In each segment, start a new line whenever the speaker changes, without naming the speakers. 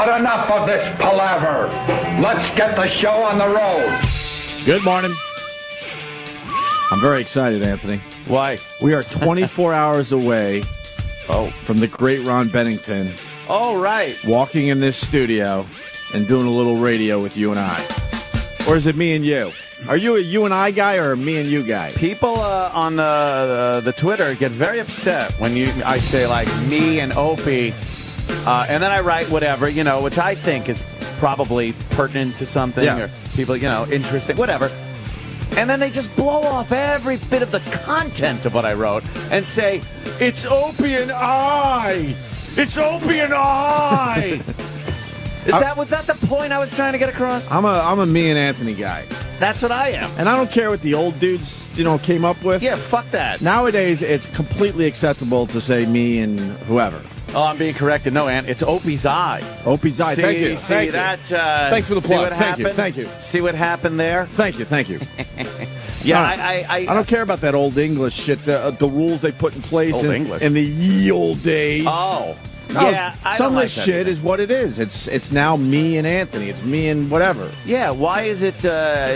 But enough of this palaver. Let's get the show on the road.
Good morning. I'm very excited, Anthony.
Why?
We are 24 hours away from the great Ron Bennington.
Oh, right.
Walking in this studio and doing a little radio with you and I. Or is it me and you? Are you a you and I guy or a me and you guy?
People on the Twitter get very upset when I say, like, me and Opie, and then I write whatever, which I think is probably pertinent to something or people, interesting, whatever. And then they just blow off every bit of the content of what I wrote and say, it's Opie and I. It's Opie and I. Was that the point I was trying to get across?
I'm a me and Anthony guy.
That's what I am.
And I don't care what the old dudes, came up with.
Yeah, fuck that.
Nowadays, it's completely acceptable to say me and whoever.
Oh, I'm being corrected. No, Ant, it's Opie's eye.
Opie's eye. Thank you.
See that?
Thanks for the plug. Thank you.
See what happened there?
Thank you.
Yeah,
I don't care about that old English shit. The rules they put in place in the ye old days.
Oh.
No,
yeah,
some of this shit is what it is. It's now me and Anthony. It's me and whatever.
Yeah, why is it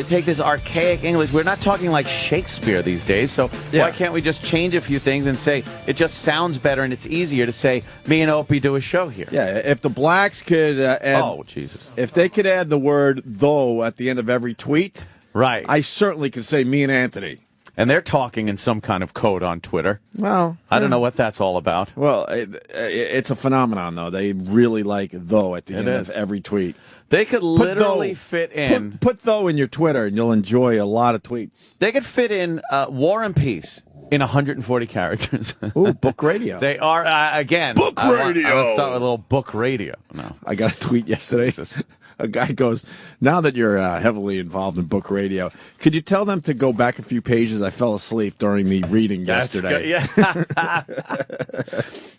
take this archaic English? We're not talking like Shakespeare these days, so why can't we just change a few things and say it just sounds better and it's easier to say me and Opie do a show here?
Yeah, if the blacks could add...
Oh, Jesus.
If they could add the word though at the end of every tweet,
right,
I certainly could say me and Anthony.
And they're talking in some kind of code on Twitter.
Well,
I don't know what that's all about.
Well, it's a phenomenon, though. They really like though at the end of every tweet.
They could literally fit in...
Put though in your Twitter, and you'll enjoy a lot of tweets.
They could fit in War and Peace in 140 characters.
Ooh, book radio.
They are, again...
Book radio!
I want to start with a little book radio. No.
I got a tweet yesterday. A guy goes, now that you're heavily involved in book radio, could you tell them to go back a few pages? I fell asleep during the reading yesterday.
Yeah.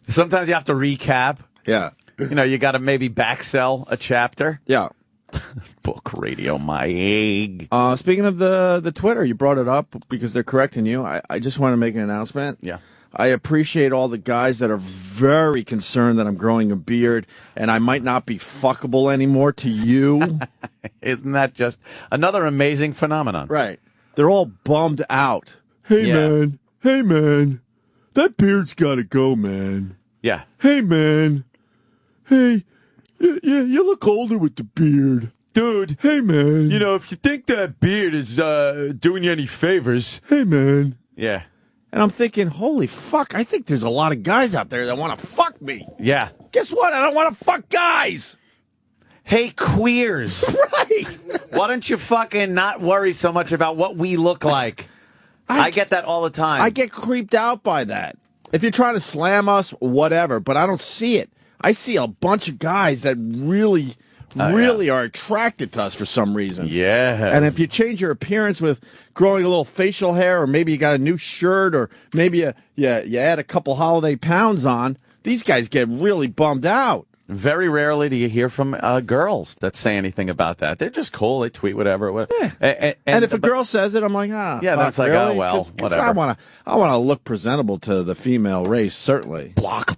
Sometimes you have to recap.
Yeah.
You got to maybe backsell a chapter.
Yeah.
Book radio, my egg.
Speaking of the Twitter, you brought it up because they're correcting you. I just want to make an announcement.
Yeah.
I appreciate all the guys that are very concerned that I'm growing a beard and I might not be fuckable anymore to you.
Isn't that just another amazing phenomenon?
Right. They're all bummed out. Hey, man. That beard's got to go, man.
Yeah.
Hey, man. Hey, you look older with the beard.
Dude.
Hey, man.
If you think that beard is doing you any favors.
Hey, man.
Yeah.
And I'm thinking, holy fuck, I think there's a lot of guys out there that want to fuck me.
Yeah.
Guess what? I don't want to fuck guys.
Hey, queers.
Right.
Why don't you fucking not worry so much about what we look like? I get that all the time.
I get creeped out by that. If you're trying to slam us, whatever, but I don't see it. I see a bunch of guys that really are attracted to us for some reason.
Yeah.
And if you change your appearance with growing a little facial hair, or maybe you got a new shirt, or maybe you add a couple holiday pounds on, these guys get really bummed out.
Very rarely do you hear from girls that say anything about that. They're just cool. They tweet whatever.
Yeah. And if a girl says it, I'm like,
yeah,
fuck,
that's like,
really?
oh, well, whatever.
I want to look presentable to the female race, certainly.
Block.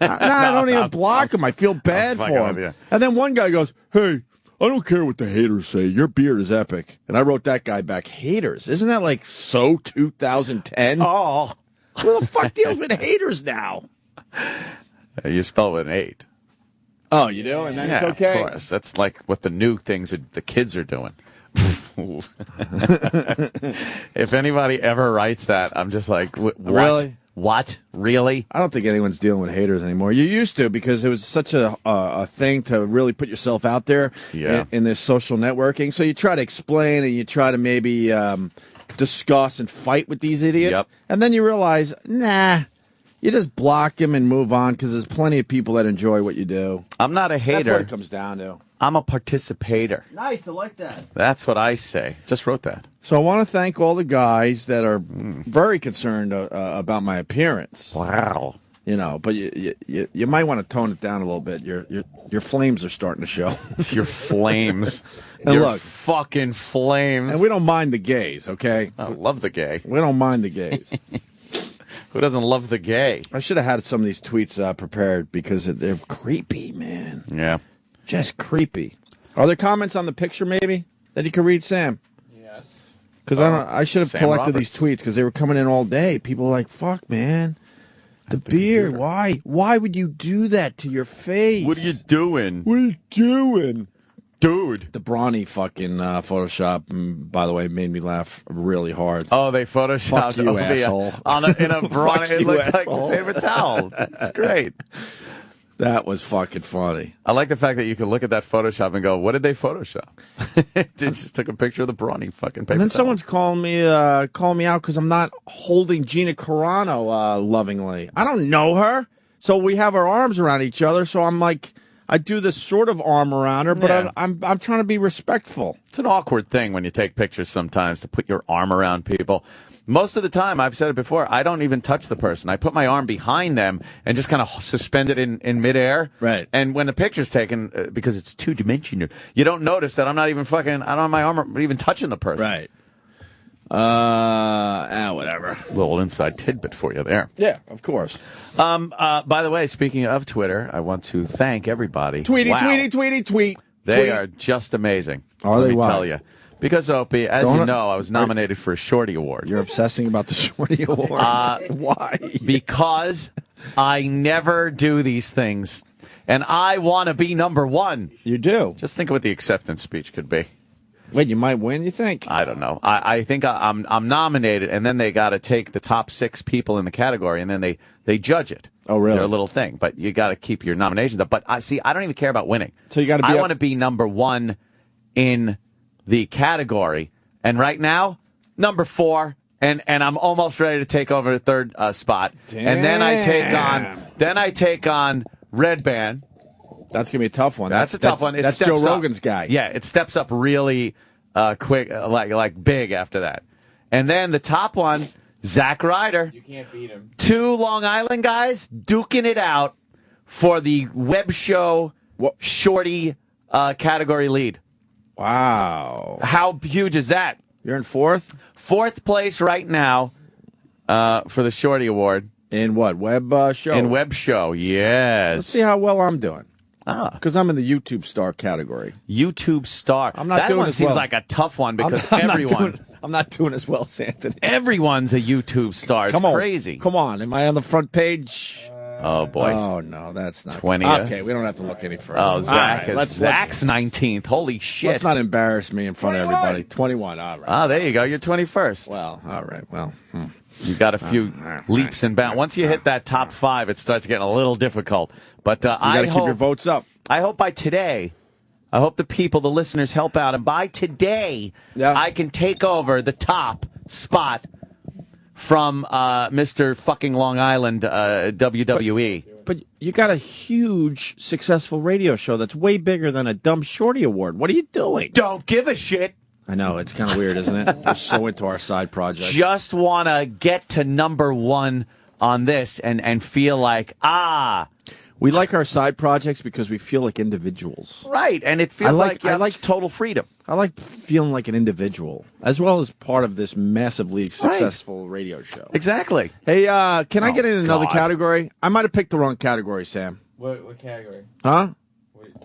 I don't even block them. I feel bad for them.
Yeah.
And then one guy goes, hey, I don't care what the haters say. Your beard is epic. And I wrote that guy back, haters? Isn't that like so 2010?
Oh.
Who the fuck deals with haters now?
You spell it with an 8.
Oh, you do? And then it's okay?
Of course. That's like what the new things the kids are doing. If anybody ever writes that, I'm just like, what?
Really?
What? Really?
I don't think anyone's dealing with haters anymore. You used to, because it was such a thing to really put yourself out there in this social networking. So you try to explain and you try to maybe discuss and fight with these idiots.
Yep.
And then you realize, nah. You just block them and move on because there's plenty of people that enjoy what you do.
I'm not a hater.
That's what it comes down to.
I'm a participator.
Nice, I like that.
That's what I say. Just wrote that.
So I want to thank all the guys that are very concerned about my appearance.
Wow.
But you might want to tone it down a little bit. Your flames are starting to show.
Your flames.
And
Your
look,
fucking flames.
And we don't mind the gays, okay?
I love the gay.
We don't mind the gays.
Who doesn't love the gay?
I should have had some of these tweets prepared because they're creepy, man.
Yeah.
Just creepy. Are there comments on the picture maybe that you can read, Sam?
Yes.
Because I should have
Sam
collected
Roberts.
these tweets because they were coming in all day. People were like, fuck, man. The beard. Why? Why would you do that to your face?
What are you doing?
What are you doing?
Dude.
The brawny fucking Photoshop, by the way, made me laugh really hard.
Oh, they photoshopped
Fuck you,
Opie
asshole.
in a brawny.
Fuck
It
you,
looks
asshole.
like a paper towel. It's great.
That was fucking funny.
I like the fact that you can look at that Photoshop and go, what did they Photoshop? They just took a picture of the brawny fucking paper
And then
towel.
someone's calling me out because I'm not holding Gina Carano lovingly. I don't know her, so we have our arms around each other. So I'm like, I do this sort of arm around her, but
Yeah.
I'm trying to be respectful.
It's an awkward thing when you take pictures sometimes to put your arm around people. Most of the time, I've said it before, I don't even touch the person. I put my arm behind them and just kind of suspend it in midair.
Right.
And when the picture's taken, because it's two-dimensional, you don't notice that I'm not even I don't have my arm even touching the person.
Right. Whatever.
Little inside tidbit for you there.
Yeah, of course.
By the way, speaking of Twitter, I want to thank everybody.
Tweety,
Wow.
tweet.
They
tweet.
are just amazing.
Are
Let
they?
me
Why?
tell you. Because, Opie, as
Don't
you
it-
know, I was nominated for a Shorty Award.
You're obsessing about the Shorty Award. Why?
Because I never do these things, and I want to be number one.
You do.
Just think of what the acceptance speech could be.
Wait, you might win, you think?
I don't know. I think I'm nominated, and then they got to take the top 6 people in the category, and then they judge it.
Oh, really?
Their little thing. But you got to keep your nominations up. But I don't even care about winning.
So you gotta be
I
up-
want to be number one in the category, and right now, number 4. And I'm almost ready to take over the third spot.
Damn.
And then I take on Red Band.
That's going to be a tough one.
That's a tough one. It
That's
steps
Joe
up.
Rogan's guy.
Yeah, it steps up really quick, like big after that. And then the top one, Zack Ryder.
You can't beat him.
2 Long Island guys duking it out for the web show shorty category lead.
Wow.
How huge is that?
You're in 4th?
4th place right now for the Shorty Award.
In what? Web show?
In web show, yes.
Let's see how well I'm doing.
Ah.
Because I'm in the YouTube star category.
YouTube star.
I'm not
that
doing
one
as
seems
well.
like a tough one because
I'm
everyone.
not doing as well as Anthony.
Everyone's a YouTube star. It's
Come on.
crazy.
Come on. Am I on the front page?
Oh, boy.
Oh, no, that's not
20th.
Okay, we don't have to look any further.
Oh,
All
Zach.
right,
Zach's 19th. Holy shit.
Let's not embarrass me in front of everybody. 21. All right.
Ah, there you go. You're 21st.
Well, all right. Well,
You got a few leaps and bounds. Once you hit that top 5, it starts getting a little difficult. But
you got to keep your votes up.
I hope by today, I hope the people, the listeners, help out. And by today, I can take over the top spot from Mr. fucking Long Island WWE.
But you got a huge, successful radio show that's way bigger than a dumb Shorty Award. What are you doing?
Don't give a shit.
I know. It's kind of weird, isn't it? We're so into our side project.
Just want to get to number 1 on this and feel like,
we like our side projects because we feel like individuals.
right. And it feels
I
like
like
total freedom.
I like feeling like an individual, as well as part of this massively successful radio show.
Exactly.
Hey, can I get in another
God.
category? I might have picked the wrong category, Sam.
What category?
Huh?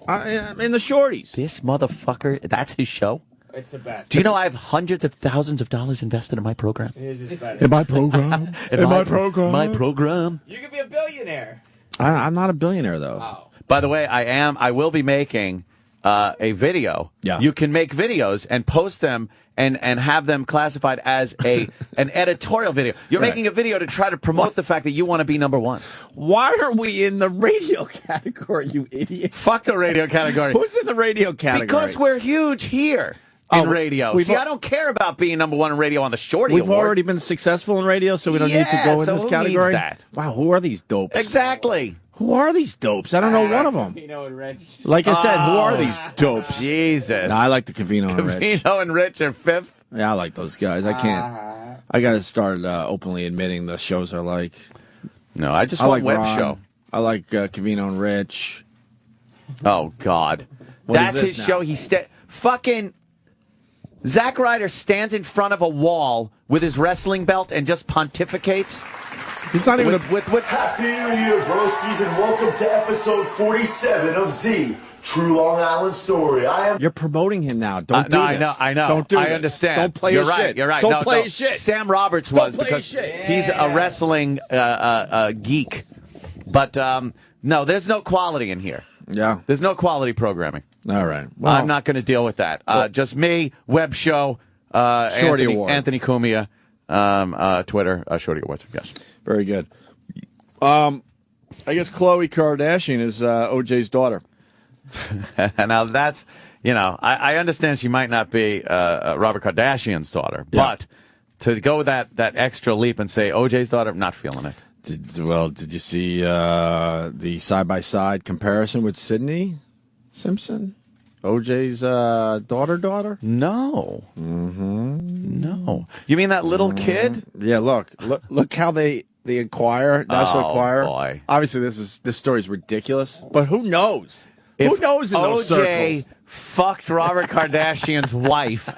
I'm in the shorties.
This motherfucker, that's his show?
It's the best.
Do you know I have hundreds of thousands of dollars invested in my program?
It is his best.
In my program?
My program.
You could be a billionaire.
I'm not a billionaire, though.
Oh.
By the way, I will be making a video.
Yeah.
You can make videos and post them and have them classified as an editorial video. You're
Right.
making a video to try to promote the fact that you want to be number 1.
Why are we in the radio category, you idiot?
Fuck the radio category.
Who's in the radio category?
Because we're huge here in radio.
we've
See,
al-
I don't care about being number 1 in radio on the Shorty
We've
Award.
already been successful in radio, so we don't need to
Yeah,
go in
so
this
who
category.
needs that?
Wow, who are these dopes?
Exactly.
Who are these dopes? I don't know one of them.
Cavino and Rich.
Like I said, who are these dopes?
Jesus.
No, I like the Cavino and Rich.
Cavino and Rich are 5th.
Yeah, I like those guys. I can't. I got to start openly admitting the shows I like.
No, I just
I
want
like
web
Ron.
show.
I like Cavino and Rich.
Oh, God.
What is
That's
this
his
now?
show. Fucking Zack Ryder stands in front of a wall with his wrestling belt and just pontificates.
He's not even
With
Happy New Year, broskies, and welcome to episode 47 of Z True Long Island story. I am.
You're promoting him now. Don't do
no,
this.
I know.
Don't do
I
this.
understand.
Don't play
You're
his
right.
shit.
You're right.
Don't
No,
play
no.
his shit.
Sam Roberts
Don't
was
play
because
his shit.
he's a wrestling geek. But no, there's no quality in here.
Yeah.
There's no quality programming.
All right. Well,
I'm not going to deal with that. Just me, web show,
Shorty Award.
Anthony Cumia, Twitter, Shorty Awards. Yes.
Very good. I guess Khloe Kardashian is OJ's daughter.
Now that's, I understand she might not be Robert Kardashian's daughter, but to go that extra leap and say OJ's daughter, I'm not feeling it.
Did you see the side-by-side comparison with Sydney Simpson? OJ's daughter?
No. Mm-hmm. No. You mean that little kid?
Yeah, look how the National Enquirer.
Boy.
Obviously, this story is ridiculous, but who knows? Who knows in those
OJ
circles?
fucked Robert Kardashian's wife.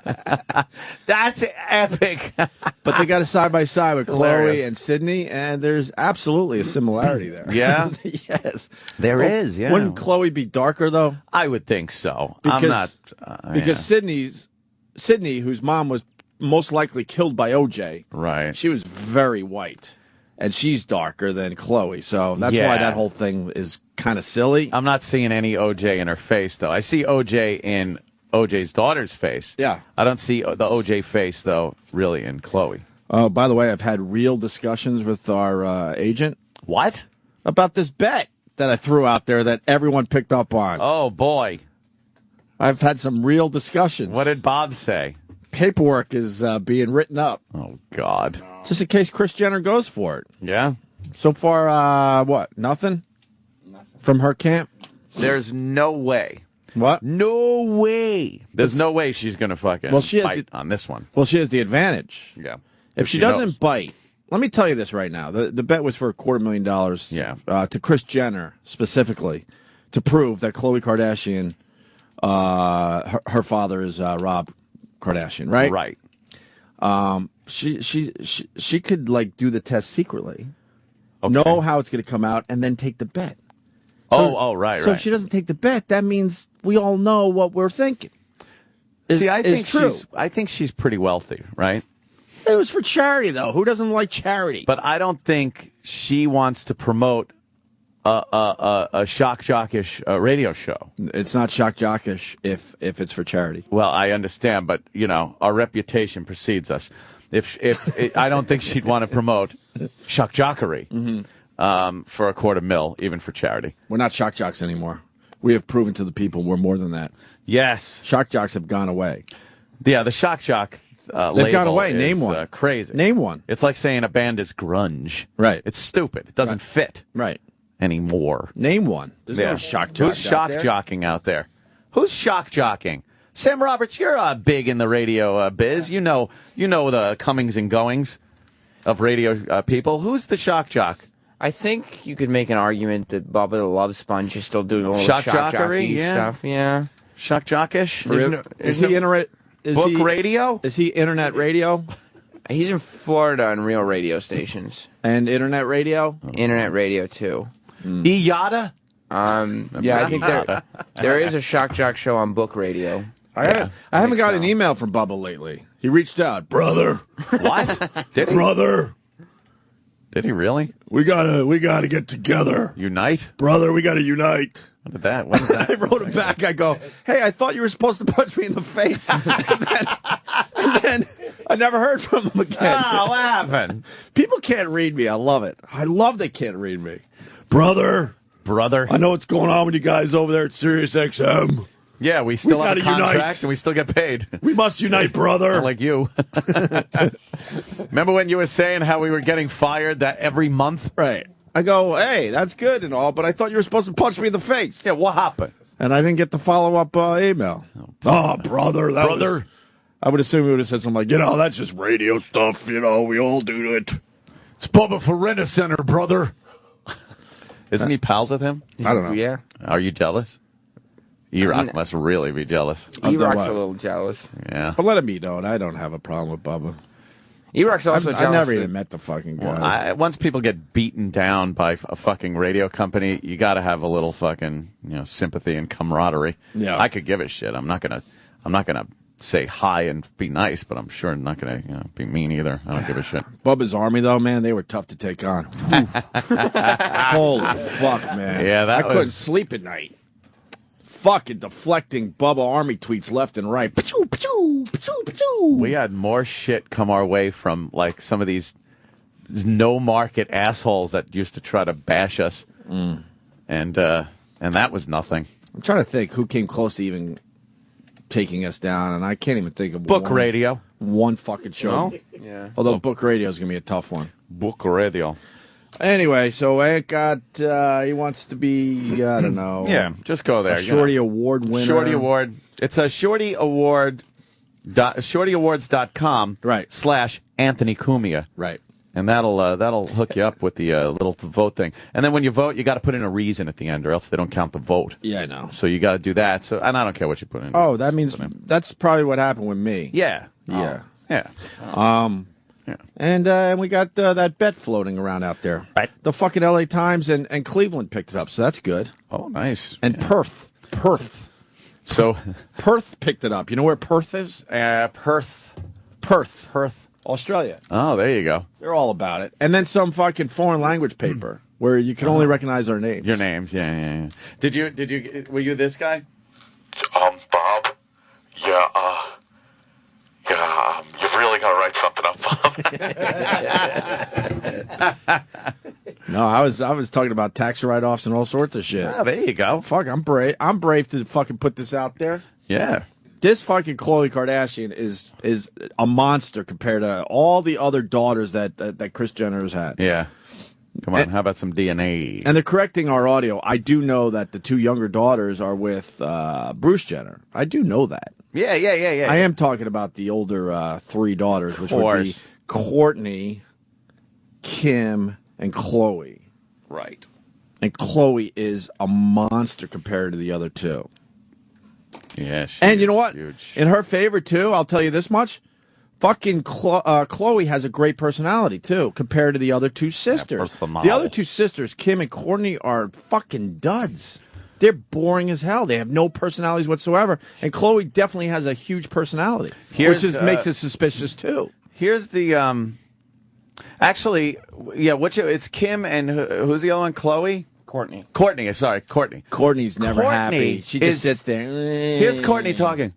That's epic.
But they got a side-by-side with
Hilarious.
Khloe and Sydney, and there's absolutely a similarity there.
Yeah?
Yes.
There is, yeah.
Wouldn't Khloe be darker, though?
I would think so.
Because,
I'm not.
Because Sydney, whose mom was most likely killed by OJ,
Right.
she was very white. And she's darker than Khloe, so that's why that whole thing is kind of silly.
I'm not seeing any OJ in her face, though. I see OJ in OJ's daughter's face.
Yeah.
I don't see the OJ face, though, really in Khloe.
Oh, by the way, I've had real discussions with our agent.
What?
About this bet that I threw out there that everyone picked up on.
Oh, boy.
I've had some real discussions.
What did Bob say?
Paperwork is being written up.
Oh, God.
Just in case Kris Jenner goes for it.
Yeah?
So far, what? Nothing? From her camp?
There's no way.
What?
No way. There's no way she's going to fucking bite on this one.
Well, she has the advantage.
Yeah.
If she doesn't bite, let me tell you this right now. The bet was for $250,000 to Kris Jenner specifically to prove that Khloe Kardashian, her father is Rob Kardashian, right?
Right.
She could like do the test secretly,
Okay.
know how it's going to come out, and then take the bet.
Right.
So if she doesn't take the bet, that means we all know what we're thinking.
I think
true.
I think she's pretty wealthy, right?
It was for charity, though. Who doesn't like charity?
But I don't think she wants to promote a shock jockish radio show.
It's not shock jockish if it's for charity.
Well, I understand, but our reputation precedes us. If I don't think she'd want to promote shock jockery for $250,000, even for charity.
We're not shock jocks anymore. We have proven to the people we're more than that.
Yes,
Shock jocks have gone away.
Yeah, the shock jock.
They've gone away. Name one.
Crazy.
Name one.
It's like saying a band is grunge.
Right.
It's stupid. It doesn't fit.
Right.
Anymore.
Name one. There's no shock jock.
Who's shock jocking out there? Who's shock jocking? Sam Roberts, you're big in the radio biz. You know the comings and goings of radio people. Who's the shock jock?
I think you could make an argument that Bubba the Love Sponge is still doing a little
Shock
shock
jockery,
jockey stuff. Yeah.
Shock jockish?
Is he
radio?
Is he internet radio?
He's in Florida on real radio stations.
And internet radio?
Internet radio, too.
Yada?
Yeah, I think there is a shock jock show on Book Radio.
I haven't got an email from Bubba lately. He reached out. Brother.
What? Did he?
Brother.
Did he really?
We gotta get together.
Unite?
Brother, we gotta unite.
What is that?
I wrote him back. I go, hey, I thought you were supposed to punch me in the face. and then I never heard from him again.
Oh, what happened?
People can't read me. I love it. I love they can't read me. Brother.
I
know what's going on with you guys over there at Sirius XM.
Yeah, we still have a contract
unite.
and we still get paid.
We must unite, brother.
Not like you. Remember when you were saying how we were getting fired that every month?
Right. I go, hey, that's good and all, but I thought you were supposed to punch me in the face.
Yeah, what happened?
And I didn't get the follow-up email. Oh, brother. I would assume he would have said something like, that's just radio stuff. We all do it.
It's Bubba Farina Center, brother. Isn't he pals with him?
I don't know.
Yeah.
Are you jealous? E-Rock must really be jealous.
E-Rock's
what?
a little jealous.
Yeah.
But let him be known. I don't have a problem with Bubba.
E-Rock's also
I
jealous.
never even met the fucking guy.
Well, once people get beaten down by a fucking radio company, you got to have a little fucking sympathy and camaraderie.
Yeah.
I could give a shit. I'm not gonna say hi and be nice, but I'm sure not gonna be mean either. I don't give a shit.
Bubba's Army, though, man, they were tough to take on. Holy fuck, man.
Yeah,
I couldn't sleep at night. Fucking deflecting Bubba Army tweets left and right. Pachoo, pachoo, pachoo, pachoo.
We had more shit come our way from like some of these no market assholes that used to try to bash us, and that was nothing.
I'm trying to think who came close to even taking us down, and I can't even think of
Book radio.
One fucking show.
No?
Yeah.
Although Book Radio is gonna be a tough one.
Book radio.
Anyway, so Ant got he wants to be I don't know.
Yeah, just go there.
A Shorty Award winner.
Shorty Award. It's a Shorty Award. ShortyAwards.com.
Right.
/Anthony Cumia.
Right.
And that'll hook you up with the little vote thing. And then when you vote, you got to put in a reason at the end, or else they don't count the vote.
Yeah, I know.
So you got to do that. So, and I don't care what you put in.
Oh, that means that's probably what happened with me.
Yeah.
Yeah.
Yeah.
Yeah. And we got that bet floating around out there.
Right.
The fucking LA Times and Cleveland picked it up, so that's good.
Oh, nice.
And Perth.
So
Perth picked it up. You know where Perth is?
Perth.
Australia.
Oh, there you go.
They're all about it. And then some fucking foreign language paper where you can only recognize our names.
Your names, yeah. Did you? Were you this guy?
Bob. Yeah, you've really got to write something up, Bob.
No, I was talking about tax write-offs and all sorts of shit.
Oh, there you go.
Fuck, I'm brave. I'm brave to fucking put this out there.
Yeah.
This fucking Khloe Kardashian is a monster compared to all the other daughters that Kris Jenner has had.
Yeah. Come on, how about some DNA?
And they're correcting our audio. I do know that the two younger daughters are with Bruce Jenner. I do know that.
Yeah.
I am talking about the older three daughters, which would be Kourtney, Kim, and Khloe.
Right.
And Khloe is a monster compared to the other two.
Yeah,
and you know what?
Huge.
In her favor, too, I'll tell you this much. Fucking Khloe has a great personality, too, compared to the other two sisters.
Yeah,
the other two sisters, Kim and Kourtney, are fucking duds. They're boring as hell. They have no personalities whatsoever. And Khloe definitely has a huge personality, which makes it suspicious, too.
Here's the... Actually, yeah, it's Kim and who's the other one? Khloe?
Kourtney.
Kourtney.
Kourtney's never happy. She just sits there.
Here's Kourtney talking.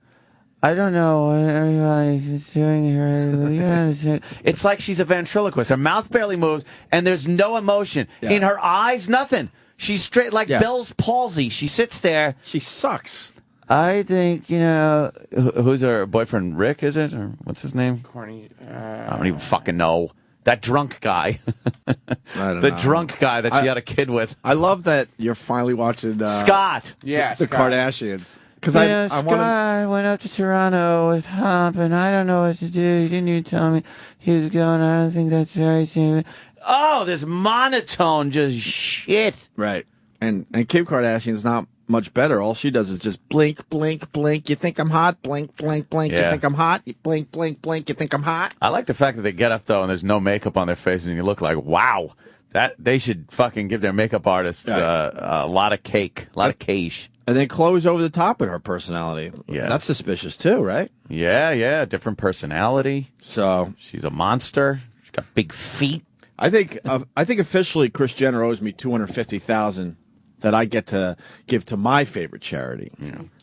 I don't know what everybody is doing here. It's like she's a ventriloquist. Her mouth barely moves, and there's no emotion.
Yeah.
In her eyes, nothing. She's straight like Bell's palsy. She sits there.
She sucks.
I think, who's her boyfriend, Rick, is it? Or what's his name?
Kourtney.
I don't even fucking know. That drunk guy.
I don't
the
know.
drunk guy that she had a kid with.
I love that you're finally watching
Scott.
Yeah,
the
Scott.
Kardashians. Because
Scott went up to Toronto with Hump, and I don't know what to do. He didn't even tell me he was going. I don't think that's very safe. Oh, this monotone just shit.
Right. And Kim Kardashian's not much better. All she does is just blink, blink, blink. You think I'm hot? Blink, blink, blink.
Yeah.
You think I'm hot? You blink, blink, blink. You think I'm hot?
I like the fact that they get up, though, and there's no makeup on their faces, and you look like, wow. That they should fucking give their makeup artists a lot of cake, a lot of cash.
And then Khloe's over the top with her personality.
Yeah.
That's suspicious, too, right?
Yeah, different personality.
So
She's a monster. She's got big feet.
I think officially Kris Jenner owes me $250,000 that I get to give to my favorite charity,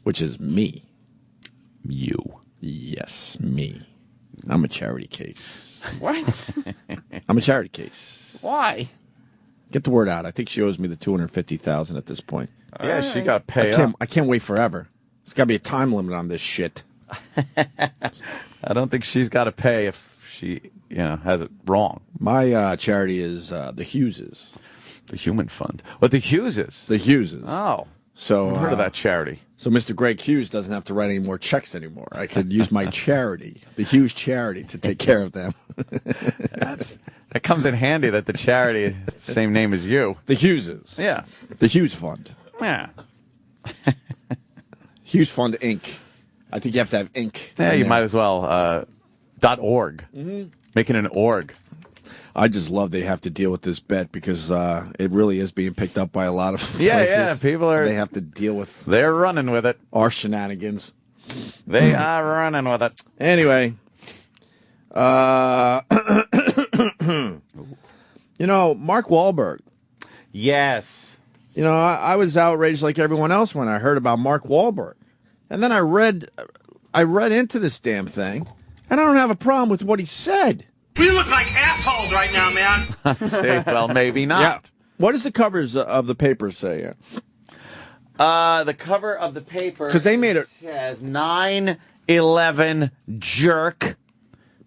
which is me.
You.
Yes, me. I'm a charity case.
What?
I'm a charity case.
Why?
Get the word out. I think she owes me the $250,000 at this point.
Yeah, she got to pay up.
I can't wait forever. There's got to be a time limit on this shit.
I don't think she's got to pay if she, has it wrong.
My charity is the Hugheses.
The Human Fund. What the Hugheses?
The Hugheses.
Oh.
So
I've heard of that charity.
So Mr. Greg Hughes doesn't have to write any more checks anymore. I could use my charity, the Hughes charity, to take care of them.
That comes in handy that the charity is the same name as you.
The Hugheses.
Yeah.
The Hughes Fund.
Yeah.
Hughes Fund Inc. I think you have to have Inc.
Yeah, you might as well. .org.
Mm-hmm.
Making an org.
I just love they have to deal with this bet because it really is being picked up by a lot of places.
Yeah, people are.
They have to deal with.
They're running with it.
Our shenanigans.
They are running with it.
Anyway, Mark Wahlberg.
Yes.
I was outraged like everyone else when I heard about Mark Wahlberg, and then I read into this damn thing, and I don't have a problem with what he said.
We look like assholes right now, man.
Well, maybe not.
Yeah. What does the covers of the papers say?
The cover of the paper,
because they made it
says 9/11 jerk,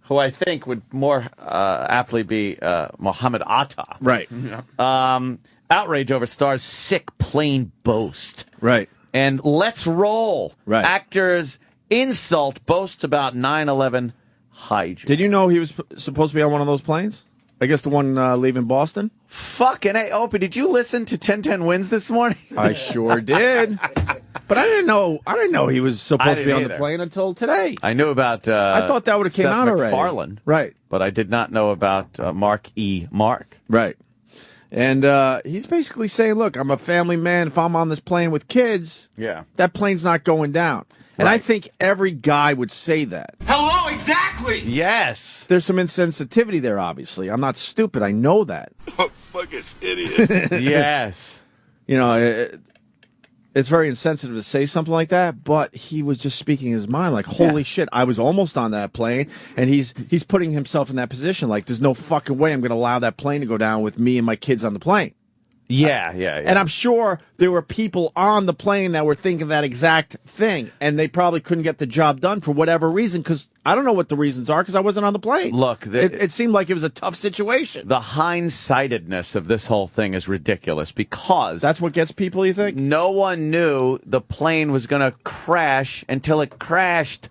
who I think would more aptly be Mohammed Atta.
Right.
Outrage over star's sick plane boast.
Right.
And let's roll.
Right.
Actors insult boasts about 9/11 hijack.
Did you know he was supposed to be on one of those planes? I guess the one leaving Boston?
Fucking hey, Opie, did you listen to 1010 Wins this morning?
I sure did. But I didn't know he was supposed to be on the
either.
plane until today.
I knew about
I thought that would have came
Seth
out already.
MacFarlane.
Right.
But I did not know about Mark.
Right. And he's basically saying, look, I'm a family man. If I'm on this plane with kids, that plane's not going down. And I think every guy would say that.
Hello, exactly.
Yes.
There's some insensitivity there, obviously. I'm not stupid. I know that.
Fucking idiot.
Yes.
It's very insensitive to say something like that, but he was just speaking his mind. Like, holy shit, I was almost on that plane, and he's putting himself in that position. Like, there's no fucking way I'm going to allow that plane to go down with me and my kids on the plane.
Yeah.
And I'm sure there were people on the plane that were thinking that exact thing, and they probably couldn't get the job done for whatever reason, because I don't know what the reasons are, because I wasn't on the plane.
Look,
it seemed like it was a tough situation.
The hindsightedness of this whole thing is ridiculous because...
That's what gets people, you think?
No one knew the plane was going to crash until it crashed.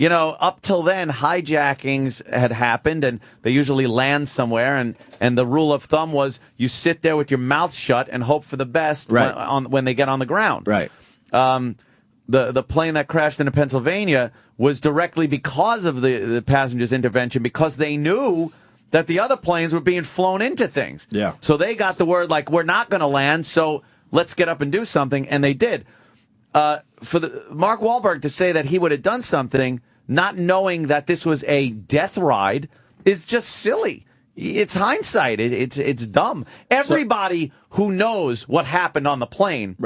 Up till then, hijackings had happened, and they usually land somewhere, and the rule of thumb was you sit there with your mouth shut and hope for the best when they get on the ground.
Right.
The plane that crashed into Pennsylvania was directly because of the passengers' intervention, because they knew that the other planes were being flown into things.
Yeah.
So they got the word, like, we're not going to land, so let's get up and do something, and they did. For Mark Wahlberg to say that he would have done something, not knowing that this was a death ride, is just silly. It's hindsight. It's dumb. Everybody who knows what happened on the plane,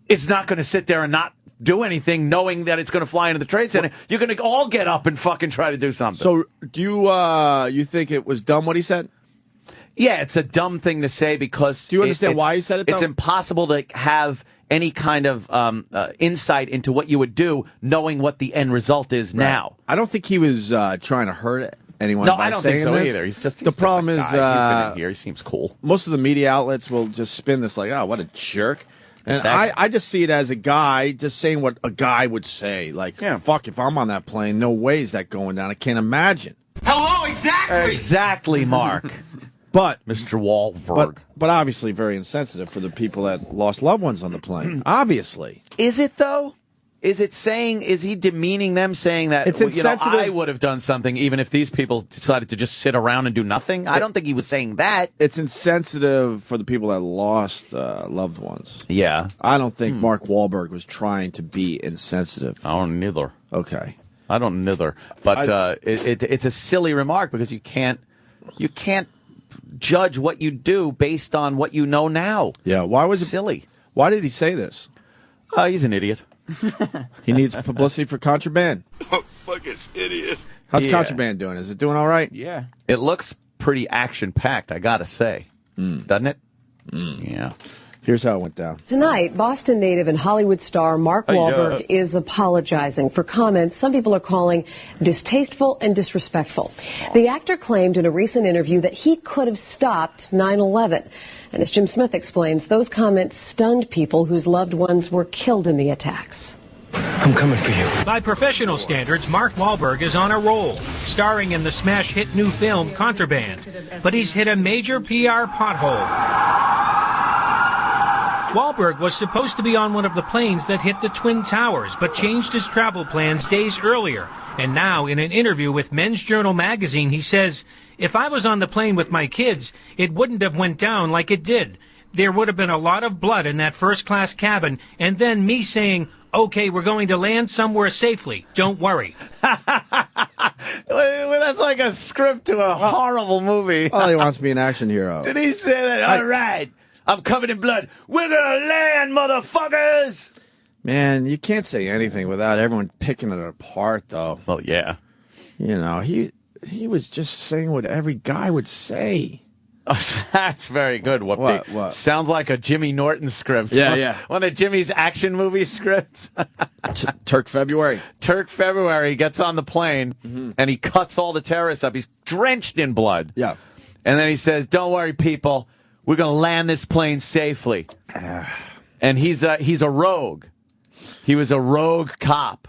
is not going to sit there and not do anything, knowing that it's going to fly into the Trade Center. You're going to all get up and fucking try to do something.
So, do you think it was dumb what he said?
Yeah, it's a dumb thing to say because...
Do you understand why he said it, though?
It's impossible to have any kind of insight into what you would do knowing what the end result is now.
I don't think he was trying to hurt anyone.
No,
by
I don't think
saying
so
this.
either. He's
the problem is
he's been in here. He seems cool.
Most of the media outlets will just spin this like, oh, what a jerk. And
Exactly.
I just see it as a guy just saying what a guy would say. Like, fuck, if I'm on that plane, no way is that going down. I can't imagine.
Hello, exactly.
Exactly, Mark.
But
Mr. Wahlberg.
But obviously very insensitive for the people that lost loved ones on the plane. Obviously.
Is it, though? Is he demeaning them, saying that
it's insensitive.
I would have done something even if these people decided to just sit around and do nothing? I don't think he was saying that.
It's insensitive for the people that lost loved ones.
Yeah.
I don't think Mark Wahlberg was trying to be insensitive.
I don't neither.
Okay.
I don't neither. But it's a silly remark because you can't judge what you do based on what you know now.
Yeah. Why was it
silly?
Why did he say this?
He's an idiot.
He needs publicity for Contraband.
Fucking idiot.
How's Contraband doing? Is it doing all right?
Yeah. It looks pretty action-packed, I gotta say. Doesn't it? Yeah.
Here's how it went down.
Tonight, Boston native and Hollywood star Mark Wahlberg is apologizing for comments some people are calling distasteful and disrespectful. The actor claimed in a recent interview that he could have stopped 9/11. And as Jim Smith explains, those comments stunned people whose loved ones were killed in the attacks.
I'm coming for you.
By professional standards, Mark Wahlberg is on a roll, starring in the smash hit new film Contraband. But he's hit a major PR pothole. Wahlberg was supposed to be on one of the planes that hit the Twin Towers, but changed his travel plans days earlier. And now, in an interview with Men's Journal magazine, he says, "If I was on the plane with my kids, it wouldn't have went down like it did. There would have been a lot of blood in that first-class cabin, and then me saying, okay, we're going to land somewhere safely. Don't worry."
That's like a script to a horrible movie.
All he wants to be an action hero.
Did he say that? All right, I'm covered in blood. We're gonna land, motherfuckers.
Man, you can't say anything without everyone picking it apart, though.
Well, yeah.
You know, he was just saying what every guy would say.
Oh, that's very good. What? Sounds like a Jimmy Norton script.
Yeah.
One of Jimmy's action movie scripts.
Turk February.
Turk February gets on the plane, and he cuts all the terrorists up. He's drenched in blood.
Yeah.
And then he says, "Don't worry, people. We're going to land this plane safely." And he's a rogue. He was a rogue cop.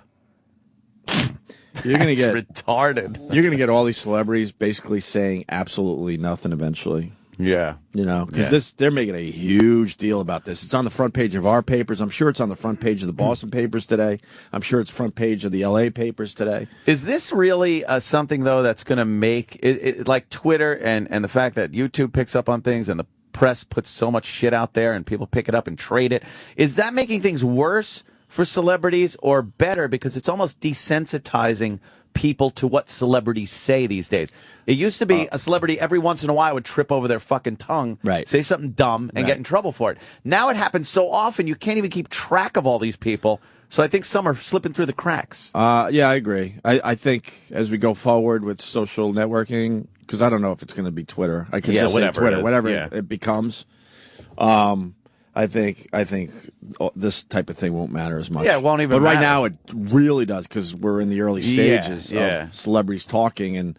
You're going to get
retarded.
You're going to get all these celebrities basically saying absolutely nothing eventually.
Yeah.
You know, because they're making a huge deal about this. It's on the front page of our papers. I'm sure it's on the front page of the Boston papers today. I'm sure it's front page of the LA papers today.
Is this really something, though, that's going to make it like Twitter and the fact that YouTube picks up on things and the press puts so much shit out there and people pick it up and trade it? Is that making things worse for celebrities or better, because it's almost desensitizing people to what celebrities say these days? It used to be a celebrity every once in a while would trip over their fucking tongue, say something dumb, and get in trouble for it. Now it happens so often you can't even keep track of all these people. So I think some are slipping through the cracks.
Yeah, I agree. I think as we go forward with social networking, because I don't know if it's going to be Twitter. I could just say Twitter, whatever it becomes. I think this type of thing won't matter as much.
Yeah, it won't even
But right
matter.
now it really does, because we're in the early stages of celebrities talking and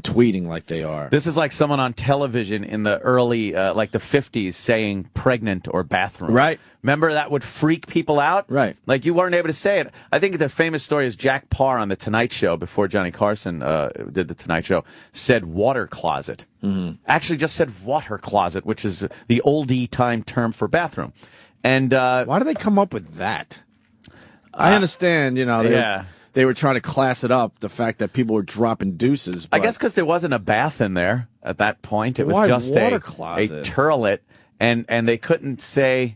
tweeting like they are.
This is like someone on television in the early, like the 50s, saying pregnant or bathroom.
Right.
Remember, that would freak people out?
Right.
Like, you weren't able to say it. I think the famous story is Jack Parr on The Tonight Show, before Johnny Carson did The Tonight Show, said water closet. Actually just said water closet, which is the oldie time term for bathroom. And
why do they come up with that? I understand, you know, they were trying to class it up, the fact that people were dropping deuces. But
I guess because there wasn't a bath in there at that point. It was
why
just
water closet?
a turlet, and they couldn't say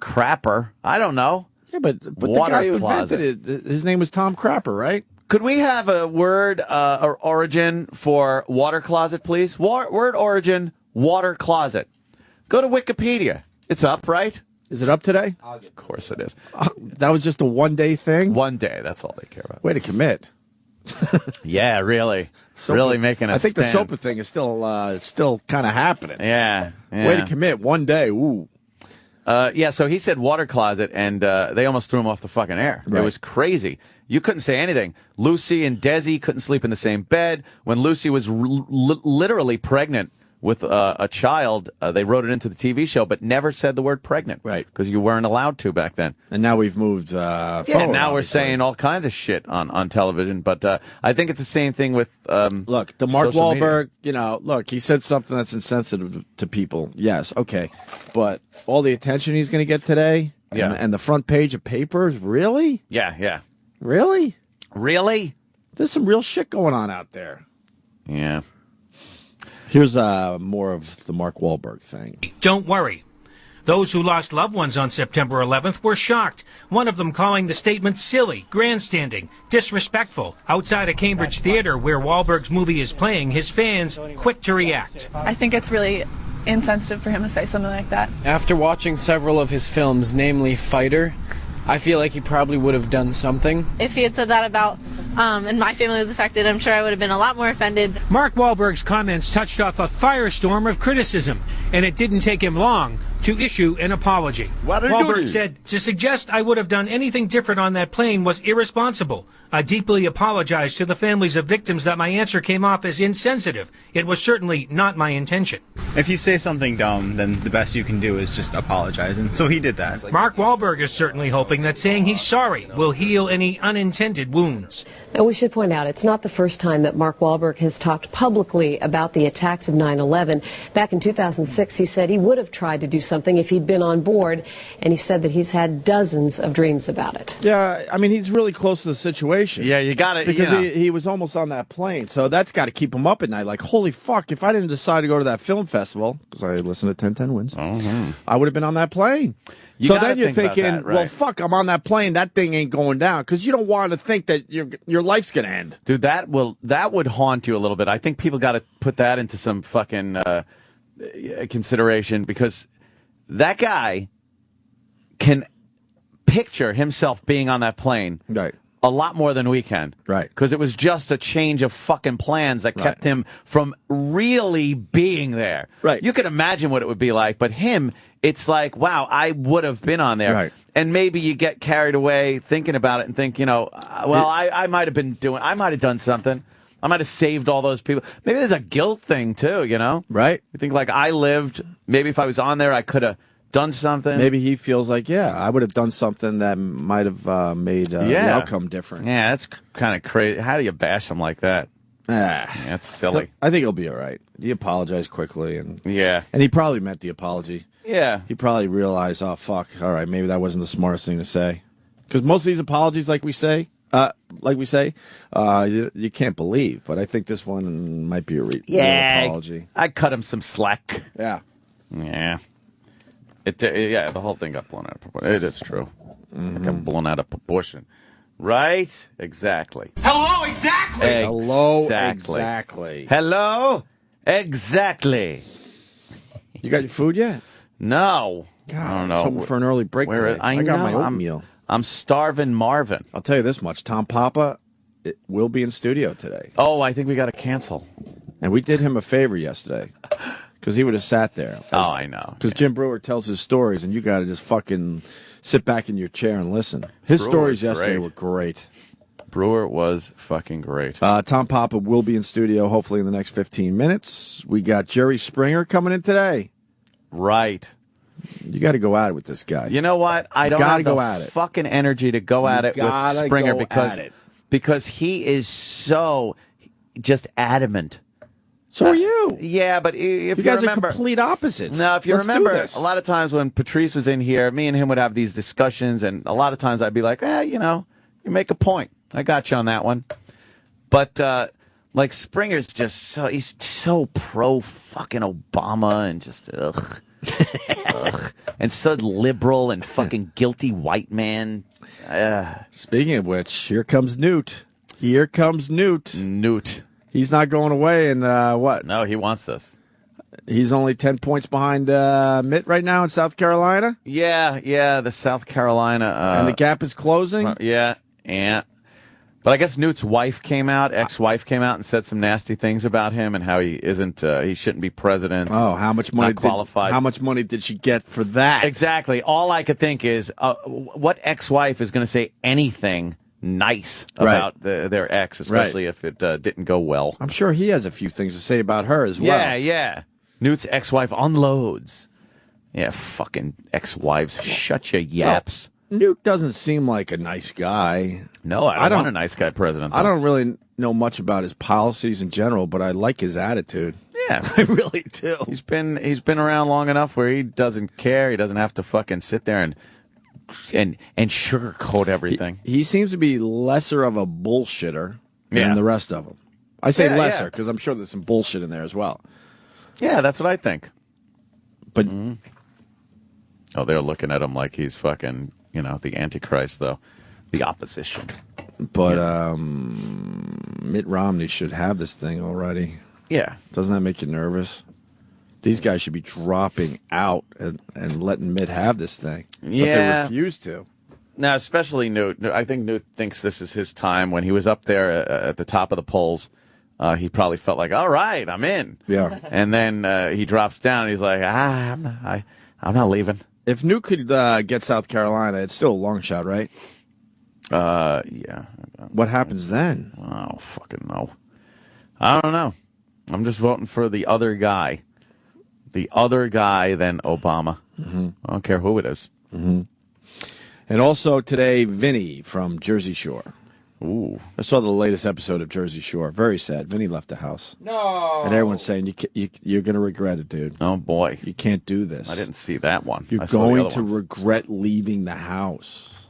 crapper. I don't know.
Yeah, but the guy who invented it, his name was Tom Crapper, right?
Could we have a word or origin for water closet, please? Word origin, water closet. Go to Wikipedia. It's up, right?
Is it up today?
Of course it is.
That was just a one-day thing?
One day, that's all they care about.
Way to commit.
Yeah, really. Really making a
I think
stand.
the SOPA thing is still kind of happening.
Yeah.
Way to commit. One day. Ooh.
So he said water closet, and they almost threw him off the fucking air.
Right.
It was crazy. You couldn't say anything. Lucy and Desi couldn't sleep in the same bed. When Lucy was literally pregnant with a child, they wrote it into the TV show, but never said the word pregnant.
Right.
Because you weren't allowed to back then.
And now we've moved forward.
Yeah, now we're
obviously.
saying all kinds of shit on television, but I think it's the same thing with
look, the Mark
social
Wahlberg,
media.
He said something that's insensitive to people. Yes, okay. But all the attention he's going to get today, and the front page of papers, really?
Yeah.
Really?
Really?
There's some real shit going on out there.
Yeah.
Here's more of the Mark Wahlberg thing.
Don't worry. Those who lost loved ones on September 11th were shocked, one of them calling the statement silly, grandstanding, disrespectful. Outside a Cambridge theater where Wahlberg's movie is playing, his fans quick to react.
I think it's really insensitive for him to say something like that.
After watching several of his films, namely Fighter, I feel like he probably would have done something.
If he had said that about, and my family was affected, I'm sure I would have been a lot more offended.
Mark Wahlberg's comments touched off a firestorm of criticism, and it didn't take him long to issue an apology. Wahlberg said, "To suggest I would have done anything different on that plane was irresponsible. I deeply apologize to the families of victims that my answer came off as insensitive. It was certainly not my intention.
If you say something dumb, then the best you can do is just apologize. And so he did that.
Mark Wahlberg is certainly hoping that saying he's sorry will heal any unintended wounds.
And we should point out, it's not the first time that Mark Wahlberg has talked publicly about the attacks of 9/11. Back in 2006, he said he would have tried to do something if he'd been on board, and he said that he's had dozens of dreams about it.
Yeah, I mean, he's really close to the situation.
Yeah, you got it.
Because he was almost on that plane, so that's got to keep him up at night. Like, holy fuck, if I didn't decide to go to that film festival, because I listened to 1010 Wins, I would have been on that plane. So then you're thinking,
that, right?
well, fuck, I'm on that plane. That thing ain't going down, because you don't want to think that your life's going to end.
Dude, that would haunt you a little bit. I think people got to put that into some fucking consideration, because that guy can picture himself being on that plane.
Right.
A lot more than we can.
Right.
Because it was just a change of fucking plans that kept him from really being there.
Right.
You can imagine what it would be like, but him, it's like, wow, I would have been on there.
Right.
And maybe you get carried away thinking about it and think, I might have done something. I might have saved all those people. Maybe there's a guilt thing too,
Right.
You think like I lived, maybe if I was on there, I could have done something.
Maybe he feels like, I would have done something that might have made the outcome different.
Yeah, that's kind of crazy. How do you bash him like that? That's silly.
I think he'll be all right. He apologized quickly, and
and
he probably meant the apology.
Yeah,
he probably realized, oh fuck, all right, maybe that wasn't the smartest thing to say. Because most of these apologies, like we say, you can't believe. But I think this one might be a real apology.
I cut him some slack.
Yeah.
The whole thing got blown out of proportion. It is true. It got blown out of proportion. Right? Exactly.
Hello, exactly.
Hello, exactly.
Hello, exactly.
You got your food yet?
No.
God,
I don't know.
Something for an early break today. I got my oatmeal.
I'm starving Marvin.
I'll tell you this much. Tom Papa will be in studio today.
Oh, I think we got to cancel.
And we did him a favor yesterday. Because he would have sat there.
Oh, I know.
Because Jim Brewer tells his stories, and you got to just fucking sit back in your chair and listen. His stories yesterday were great.
Brewer was fucking great.
Tom Papa will be in studio hopefully in the next 15 minutes. We got Jerry Springer coming in today.
Right.
You got to go at it with this guy.
You know what? I don't have the fucking energy to go at it with Springer because he is so just adamant.
So are you.
Yeah, but if you
guys
remember,
are complete opposites.
No, if you
Let's
remember,
do this.
a lot of times when Patrice was in here, me and him would have these discussions, and a lot of times I'd be like, you make a point. I got you on that one. But, like, Springer's just he's so pro fucking Obama and just, ugh. And so liberal and fucking guilty white man.
Speaking of which, here comes Newt. Here comes Newt. He's not going away, and what?
No, he wants us.
He's only 10 points behind Mitt right now in South Carolina.
Yeah, the South Carolina.
And the gap is closing?
Yeah. But I guess Newt's ex-wife came out and said some nasty things about him and how he isn't, he shouldn't be president.
Oh, how much money? How much money did she get for that?
Exactly. All I could think is, what ex-wife is going to say anything nice about their ex, especially if it didn't go well.
I'm sure he has a few things to say about her as well.
Yeah. Newt's ex-wife unloads. Yeah, fucking ex-wives. Shut your yaps.
Well, Newt doesn't seem like a nice guy.
No, I don't want a nice guy president.
I don't really know much about his policies in general, but I like his attitude.
Yeah,
I really do.
He's been around long enough where he doesn't care. He doesn't have to fucking sit there and sugarcoat everything.
He seems to be lesser of a bullshitter than the rest of them. I say lesser because I'm sure there's some bullshit in there as well.
Yeah, that's what I think.
But
oh, they're looking at him like he's fucking, the Antichrist, though. The opposition.
But Mitt Romney should have this thing already.
Yeah.
Doesn't that make you nervous? These guys should be dropping out and letting Mitt have this thing.
Yeah.
But they refuse to.
Now, especially Newt. I think Newt thinks this is his time. When he was up there at the top of the polls, he probably felt like, all right, I'm in.
Yeah.
And then he drops down and he's like, I'm not leaving.
If Newt could get South Carolina, it's still a long shot, right?
Yeah.
What happens then?
I don't fucking know. I don't know. I'm just voting for the other guy. The other guy than Obama.
Mm-hmm.
I don't care who it is.
Mm-hmm. And also today, Vinny from Jersey Shore.
Ooh.
I saw the latest episode of Jersey Shore. Very sad. Vinny left the house.
No.
And everyone's saying, you're going to regret it, dude.
Oh, boy.
You can't do this.
I didn't see that one.
You're going to regret leaving the house.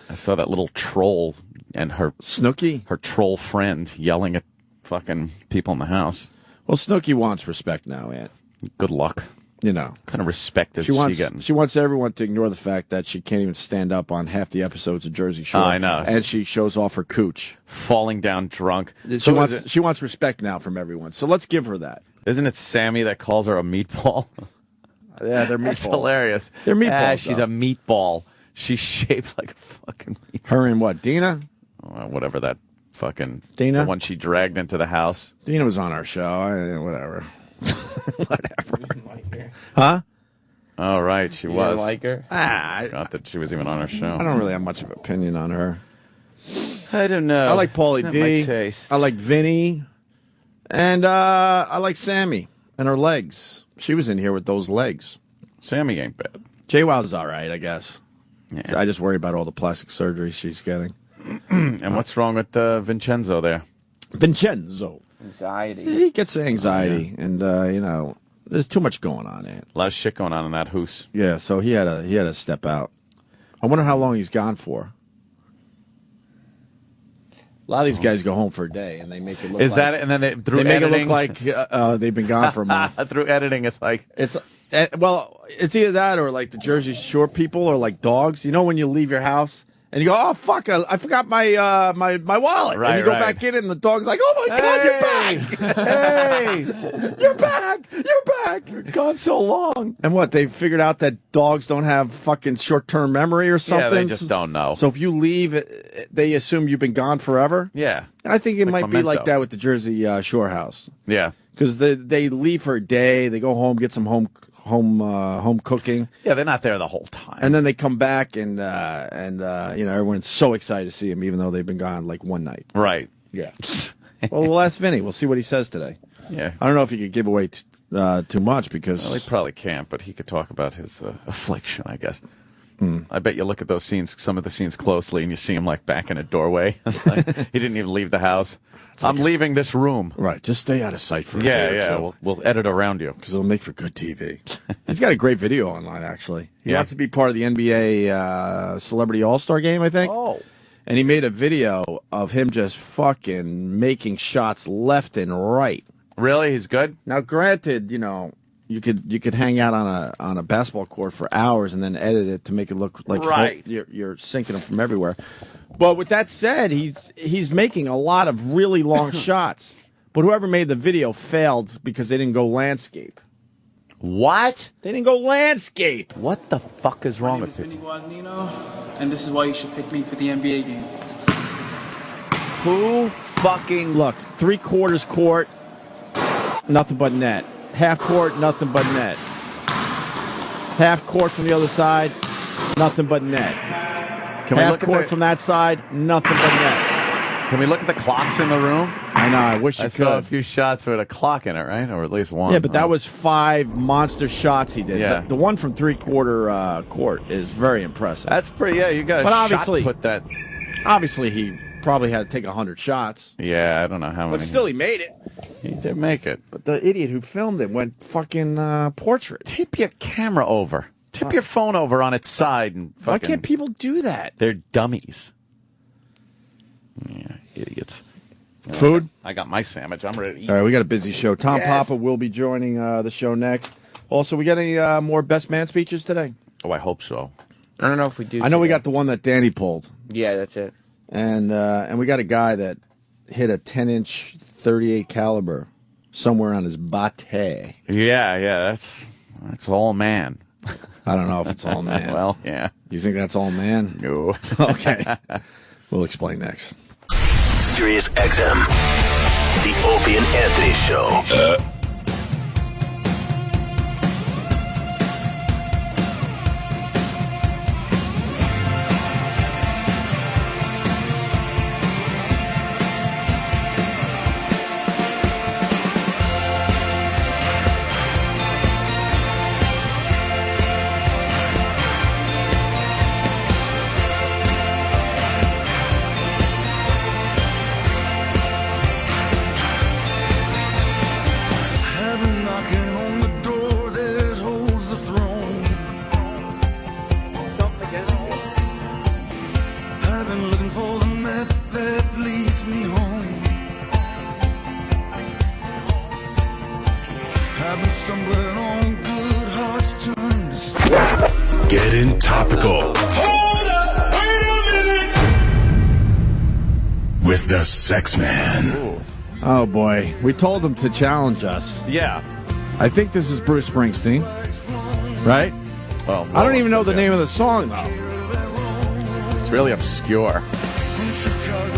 I saw that little troll and her...
Snooki?
Her troll friend yelling at fucking people in the house.
Well, Snooki wants respect now, Aunt.
Good luck.
You know.
What kind of respect is
she
she getting?
She wants everyone to ignore the fact that she can't even stand up on half the episodes of Jersey Shore.
I know.
And she shows off her cooch.
Falling down drunk.
She wants respect now from everyone. So let's give her that.
Isn't it Sammy that calls her a meatball?
Yeah, they're meatballs.
That's hilarious.
They're meatballs.
She's a meatball. She's shaped like a fucking meatball.
Her and what, Dina?
Whatever that fucking...
Dina?
The one she dragged into the house.
Dina was on our show. Whatever. Whatever. Huh?
Oh, right, she was.
Didn't like her?
I forgot that she was even on our show.
I don't really have much of an opinion on her.
I don't know.
I like Paulie
It's not
D.
my taste.
I like Vinny. And I like Sammy and her legs. She was in here with those legs.
Sammy ain't bad.
JWoww's all right, I guess.
Yeah.
I just worry about all the plastic surgery she's getting.
And what's wrong with Vincenzo there?
Vincenzo.
Anxiety.
He gets anxiety, and there's too much going on, Aunt.
A lot of shit going on in that hoose.
Yeah, so he had to step out. I wonder how long he's gone for. A lot of these guys go home for a day, and they make it look.
Is
like,
that? And then they
make it look like they've been gone for a month.
Through editing, it's like
it's it's either that or like the Jersey Shore people are like dogs. You know when you leave your house. And you go, oh, fuck, I forgot my my wallet.
Right,
and you go
right.
back in, and the dog's like, oh, my God, you're back.
Hey,
you're back. You're back.
you're gone so long.
And what, they figured out that dogs don't have fucking short-term memory or something?
Yeah, they just don't know.
So if you leave, they assume you've been gone forever?
Yeah.
I think it
Like
might be like
Memento.
that with the Jersey Shore house.
Yeah.
Because they leave for a day, they go home, get some home cooking.
Yeah, they're not there the whole time.
And then they come back, and everyone's so excited to see him, even though they've been gone like one night.
Right.
Yeah. Well, we'll ask Vinny. We'll see what he says today.
Yeah.
I don't know if he could give away too much because...
Well, he probably can't, but he could talk about his affliction, I guess. I bet you look at those scenes, some of the scenes closely, and you see him like back in a doorway. Like, he didn't even leave the house. I'm leaving this room.
Right, just stay out of sight for a day or
Yeah.
two.
We'll edit around you.
Because it'll make for good TV. He's got a great video online, actually. He
Yeah.
wants to be part of the NBA Celebrity All-Star Game, I think.
Oh.
And he made a video of him just fucking making shots left and right.
Really? He's good?
Now, granted, you could hang out on a basketball court for hours and then edit it to make it look like
Right.
you're sinking them from everywhere. But with that said, he's making a lot of really long shots. But whoever made the video failed because they didn't go landscape.
What?
They didn't go landscape.
What the fuck is wrong with
Vinny
you?
Guadagnino, and this is why you should pick me for the NBA game.
Who fucking...
Look, 3/4 court, nothing but net. Half court, nothing but net. Half court from the other side, nothing but net.
Can we
Half
look at
court
the-
from that side, nothing but net.
Can we look at the clocks in the room?
I know, I wish you
I saw a
could.
few shots with a clock in it, right? Or at least one.
Yeah, but that was 5 monster shots he did.
Yeah.
The one from 3/4 court is very impressive.
That's pretty, yeah, you got a
But
shot
obviously-
put that...
Obviously, he probably had to take 100 shots.
Yeah, I don't know how many.
But still, he made it.
He did make it.
But the idiot who filmed it went fucking portrait.
Tip your camera over. Tip your phone over on its side and fucking...
Why can't people do that?
They're dummies. Yeah, idiots.
Food?
I got my sandwich. I'm ready to eat.
All right, we got a busy show. Tom
Yes.
Papa will be joining the show next. Also, we got any more best man speeches today?
Oh, I hope so.
I don't know if we do.
I know we
today.
got the one that Danny pulled,
Yeah, that's it.
and we got a guy that hit a 10-inch 38 caliber somewhere on his bate.
Yeah, that's all man.
I don't know if it's all man.
Well, yeah.
You think that's all man?
No.
Okay. We'll explain next.
Sirius XM, the Opie and Anthony Show.
for the map that leads me home. I've been stumbling on good hearts turned to stone.
Getting topical
Hold up, wait a minute.
with the Sex Man.
Oh, boy. We told him to challenge us.
Yeah.
I think this is Bruce Springsteen, right?
Well,
I don't even know the name of the song, though.
It's really obscure.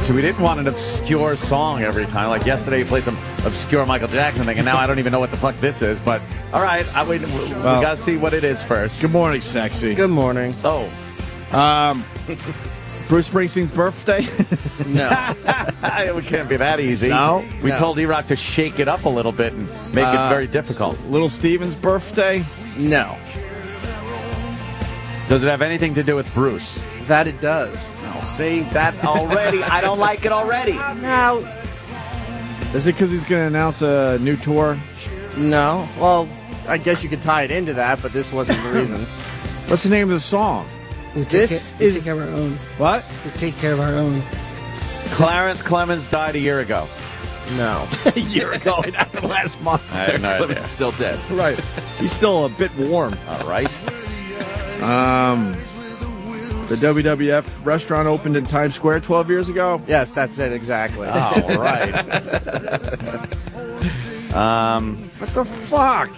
So we didn't want an obscure song every time. Like yesterday, you played some obscure Michael Jackson thing, and now I don't even know what the fuck this is. But all right, we got to see what it is first.
Good morning, sexy.
Good morning.
Oh,
Bruce Springsteen's birthday?
No.
It can't be that easy.
No?
We
No.
told E-Rock to shake it up a little bit and make it very difficult.
Little Steven's birthday?
No.
Does it have anything to do with Bruce?
That it does.
I'll see that already. I don't like it already.
Now,
Is it because he's going to announce a new tour?
no. Well, I guess you could tie it into that, but this wasn't the reason.
What's the name of the song?
We
This
take
is-
care of our own.
What?
We take care of our own.
Clarence Clemens died a year ago.
No.
A year ago. It happened last month.
I have no idea.
Clemens still dead.
Right. He's still a bit warm.
All right.
The WWF restaurant opened in Times Square 12 years ago.
Yes, that's it exactly.
All right.
What the fuck?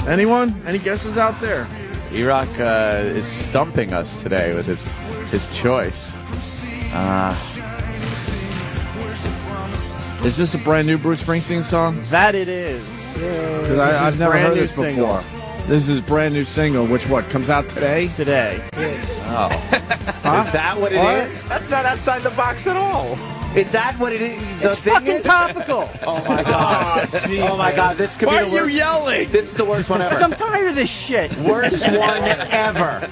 Anyone? Any guesses out there?
E-Rock is stumping us today with his choice.
Is this a brand new Bruce Springsteen song?
That it is.
Because I've never heard this before. This is his brand new single, which comes out today?
Today.
Oh. Is that what it is?
That's not outside the box at all.
Is that what it is? The
It's
thing
fucking
is?
topical.
Oh my god. Oh my god. This could
Why
be the
are you
worst.
yelling?
This is the worst one ever.
I'm tired of this shit.
Worst one ever.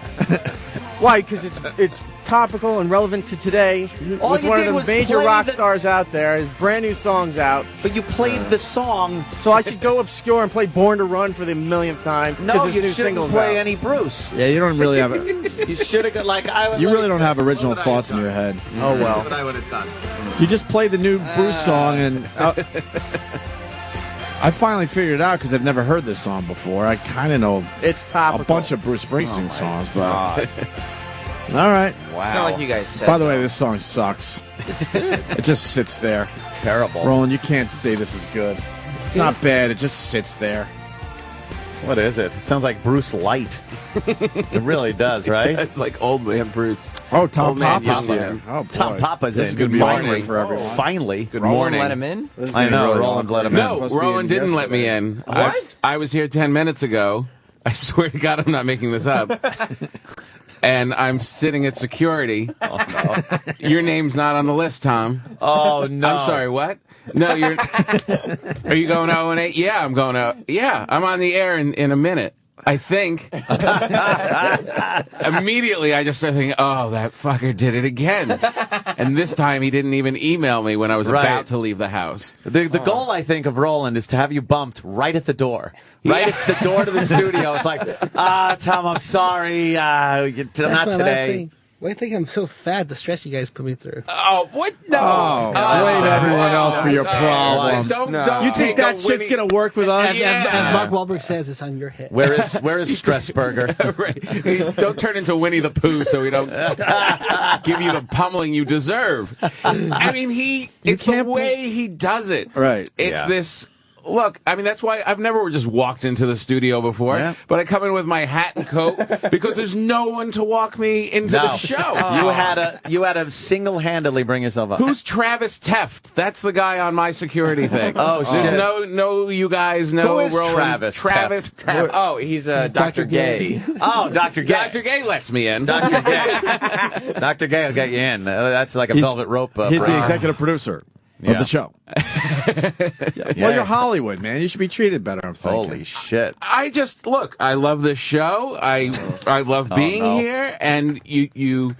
Why? Because it's topical and relevant to today.
All
with
you
one
did
of the
was
major
play
rock
the-
stars out there. His brand new song's out.
But you played the song.
So I should go obscure and play Born to Run for the millionth time.
No,
his
you
new
shouldn't
single's
play
out.
any Bruce.
Yeah, you don't really have it.
You should have got like I.
You really don't have original thoughts in your head.
Oh well.
What I would have done.
You just play the new Bruce song, and I finally figured it out because I've never heard this song before. I kind of know
It's
a
topical.
bunch of Bruce Springsteen songs, but all right.
It's not like you guys said.
By the way, this song sucks. It just sits there.
Terrible.
Roland, you can't say this is good. It's not bad. It just sits there.
What is it? It sounds like Bruce Light. It really does, right?
It's like old man Bruce.
Oh, Tom
Old man
Papa's
Papa.
here. Oh, boy.
Tom Papa's
This
in.
is going to be
Finally.
awkward for everyone.
Finally.
Good
Roland
morning.
let him in?
This is
I
gonna be
know,
really
Roland
awkward.
let him in.
He was
No,
supposed to be
Roland didn't let me
yesterday.
in.
What?
I was here 10 minutes ago. I swear to God, I'm not making this up. And I'm sitting at security.
Oh, no.
Your name's not on the list, Tom.
Oh, no.
I'm sorry, what? No, you're. Are you going out and 8? Yeah, I'm going out. Yeah, I'm on the air in a minute. I think. Immediately, I just started thinking, oh, that fucker did it again. And this time, he didn't even email me when I was
Right.
about to leave the house.
The goal, I think, of Roland is to have you bumped right at the door. Right at the door to the studio. It's like, Tom, I'm sorry. Not
That's my last
today.
thing. Why do you think I'm so fat? The stress you guys put me through.
Oh, what? No.
Oh, blame everyone else for your problems.
Don't
You think
take
that
a
shit's
Winnie-
going to work with us?
As Mark Wahlberg says, it's on your head.
Where is Stressburger?
Right. Don't turn into Winnie the Pooh so we don't give you the pummeling you deserve. I mean, it's the way he does it.
Right.
It's
Yeah.
this. Look, I mean, that's why I've never just walked into the studio before,
Yeah.
but I come in with my hat and coat because there's no one to walk me into the show.
You had to single-handedly bring yourself up.
Who's Travis Teft? That's the guy on my security thing.
Oh,
There's
shit.
no, you guys know.
Who is
Roland.
Travis
Travis Teft.
Oh, he's Dr. Gay.
Oh, Dr. Gay.
Dr. Gay lets me in.
Dr. Gay. Dr. Gay will get you in. That's like a
He's-
velvet rope.
He's the executive producer of
Yeah.
the show. Well, you're Hollywood, man. You should be treated better, I'm thinking.
Holy shit.
I just look. I love this show. I love being
no.
here, and you.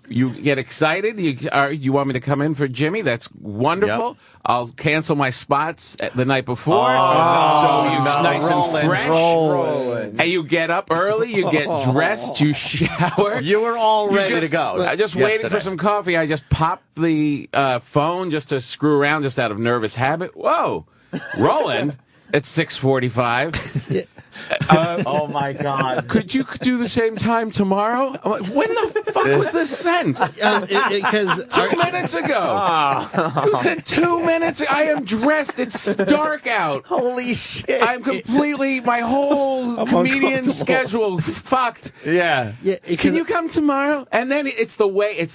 You get excited. You want me to come in for Jimmy? That's wonderful.
Yep.
I'll cancel my spots the night before. So you're nice and fresh.
Rolling.
And you get up early. You get dressed. You shower.
You were all ready to go.
I just waiting for some coffee. I just popped the phone just to screw around, just out of nervous habit. Whoa, Roland at 6:45.
Oh my God!
Could you do the same time tomorrow? I'm like, when the fuck was this sent?
Because
2 minutes ago. You said 2 minutes. I am dressed. It's dark out.
Holy shit!
I'm completely my whole comedian schedule fucked.
Yeah.
Can you come tomorrow? And then it's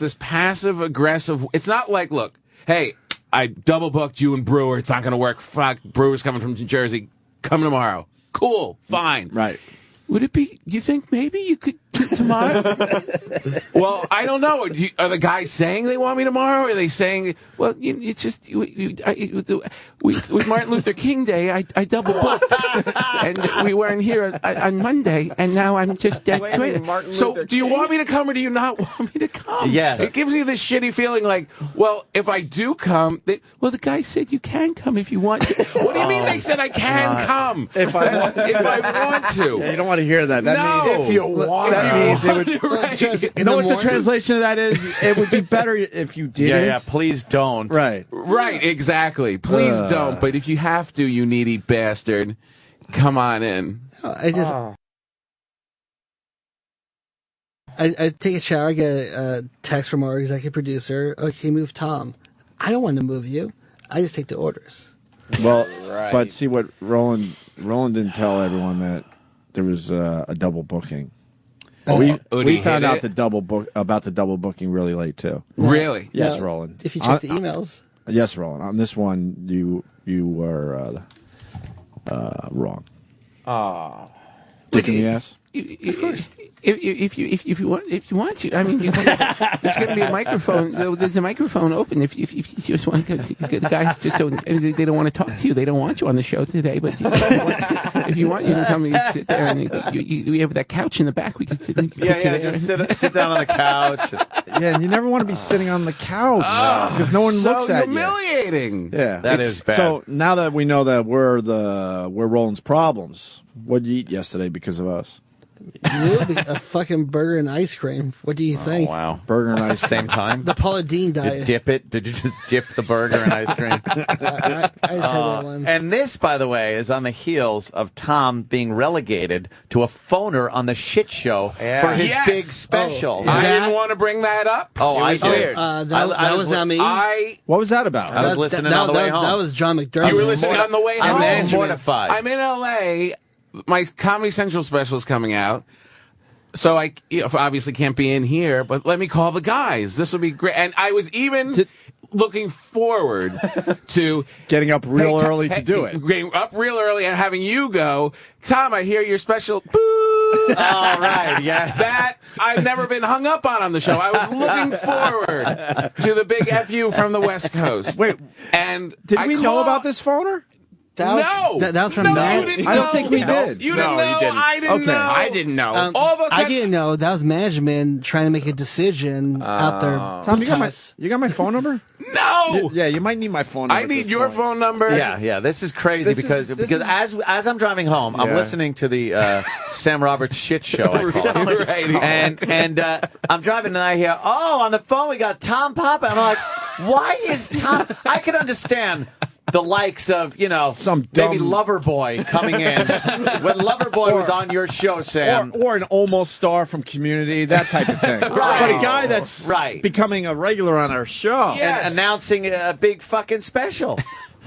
this passive aggressive. It's not like, look, hey, I double booked you and Brewer. It's not going to work. Fuck, Brewer's coming from New Jersey. Come tomorrow. Cool, fine.
Right.
Would it be, you think maybe you could tomorrow? Well, I don't know. Are the guys saying they want me tomorrow? Or are they saying, well, it's just, with Martin Luther King Day, I double booked. And we weren't here on Monday, and now I'm just dead. So do you want me to come or do you not want me to come?
Yeah.
It gives you this shitty feeling like, well, if I do come, the guy said you can come if you want to. What do you mean they said I can come? If I want to.
Yeah, you don't want to hear that. That means
if you want
that means it would.
Right.
You know what the translation of that is? It would be better if you didn't.
Yeah, please don't.
Right.
Right, exactly. Please don't. But if you have to, you needy bastard, come on in.
I just. I take a shower, I get a text from our executive producer. Okay, move Tom. I don't want to move you. I just take the orders.
Well, but see what Roland didn't tell everyone that there was a double booking. We found out about the double booking really late too.
Really?
Yes,
No,
Roland.
If you check the emails.
Yes, Roland. On this one, you were wrong. Dick in the ass.
Of course. If you want to, I mean, there's going to be a microphone. There's a microphone open. If you just want to, the guys just don't. They don't want to talk to you. They don't want you on the show today. But if you want, you can come and sit there. And we have that couch in the back. We can sit.
Just sit down on the couch.
Yeah, and you never want to be sitting on the couch because no one looks at you.
Humiliating.
Yeah,
that is bad.
So now that we know that we're Roland's problems, what did you eat yesterday because of us?
A fucking burger and ice cream. What do you think?
Wow.
Burger and ice
cream. Same time?
The Paula Deen diet.
You dip it? Did you just dip the burger in ice cream?
I just had that once.
And this, by the way, is on the heels of Tom being relegated to a phoner on the shit show for his big special.
I didn't want to bring that up.
Oh, I did.
That was not me.
What was that about?
I was listening on the way home.
That was John McDermott.
You were listening on the way home?
I'm mortified.
I'm in L.A. My Comedy Central special is coming out. So I obviously can't be in here, but let me call the guys. This would be great. And I was even looking forward to
getting up real early to do it.
Getting up real early and having you go, Tom, I hear your special. Boo!
All right, yes.
That I've never been hung up on the show. I was looking forward to the big FU from the West Coast.
Wait,
and
did we know about this phoner?
That was from Matt.
You didn't
I
know.
don't think we did.
You didn't know.
you didn't.
I didn't know.
I
didn't know.
I didn't know. That was management trying to make a decision out there.
Tom, you got my phone number?
No.
Yeah, you might need my phone number.
I need your phone number.
Yeah. This is crazy because as I'm driving home, I'm listening to the Sam Roberts shit show. I call it.
Right.
And I'm driving and I hear, on the phone we got Tom Papa. I'm like, why is Tom? I can understand the likes of,
some
maybe Loverboy coming in. When Loverboy was on your show, Sam.
Or an almost star from Community, that type of thing. But a guy that's becoming a regular on our show.
And announcing a big fucking special.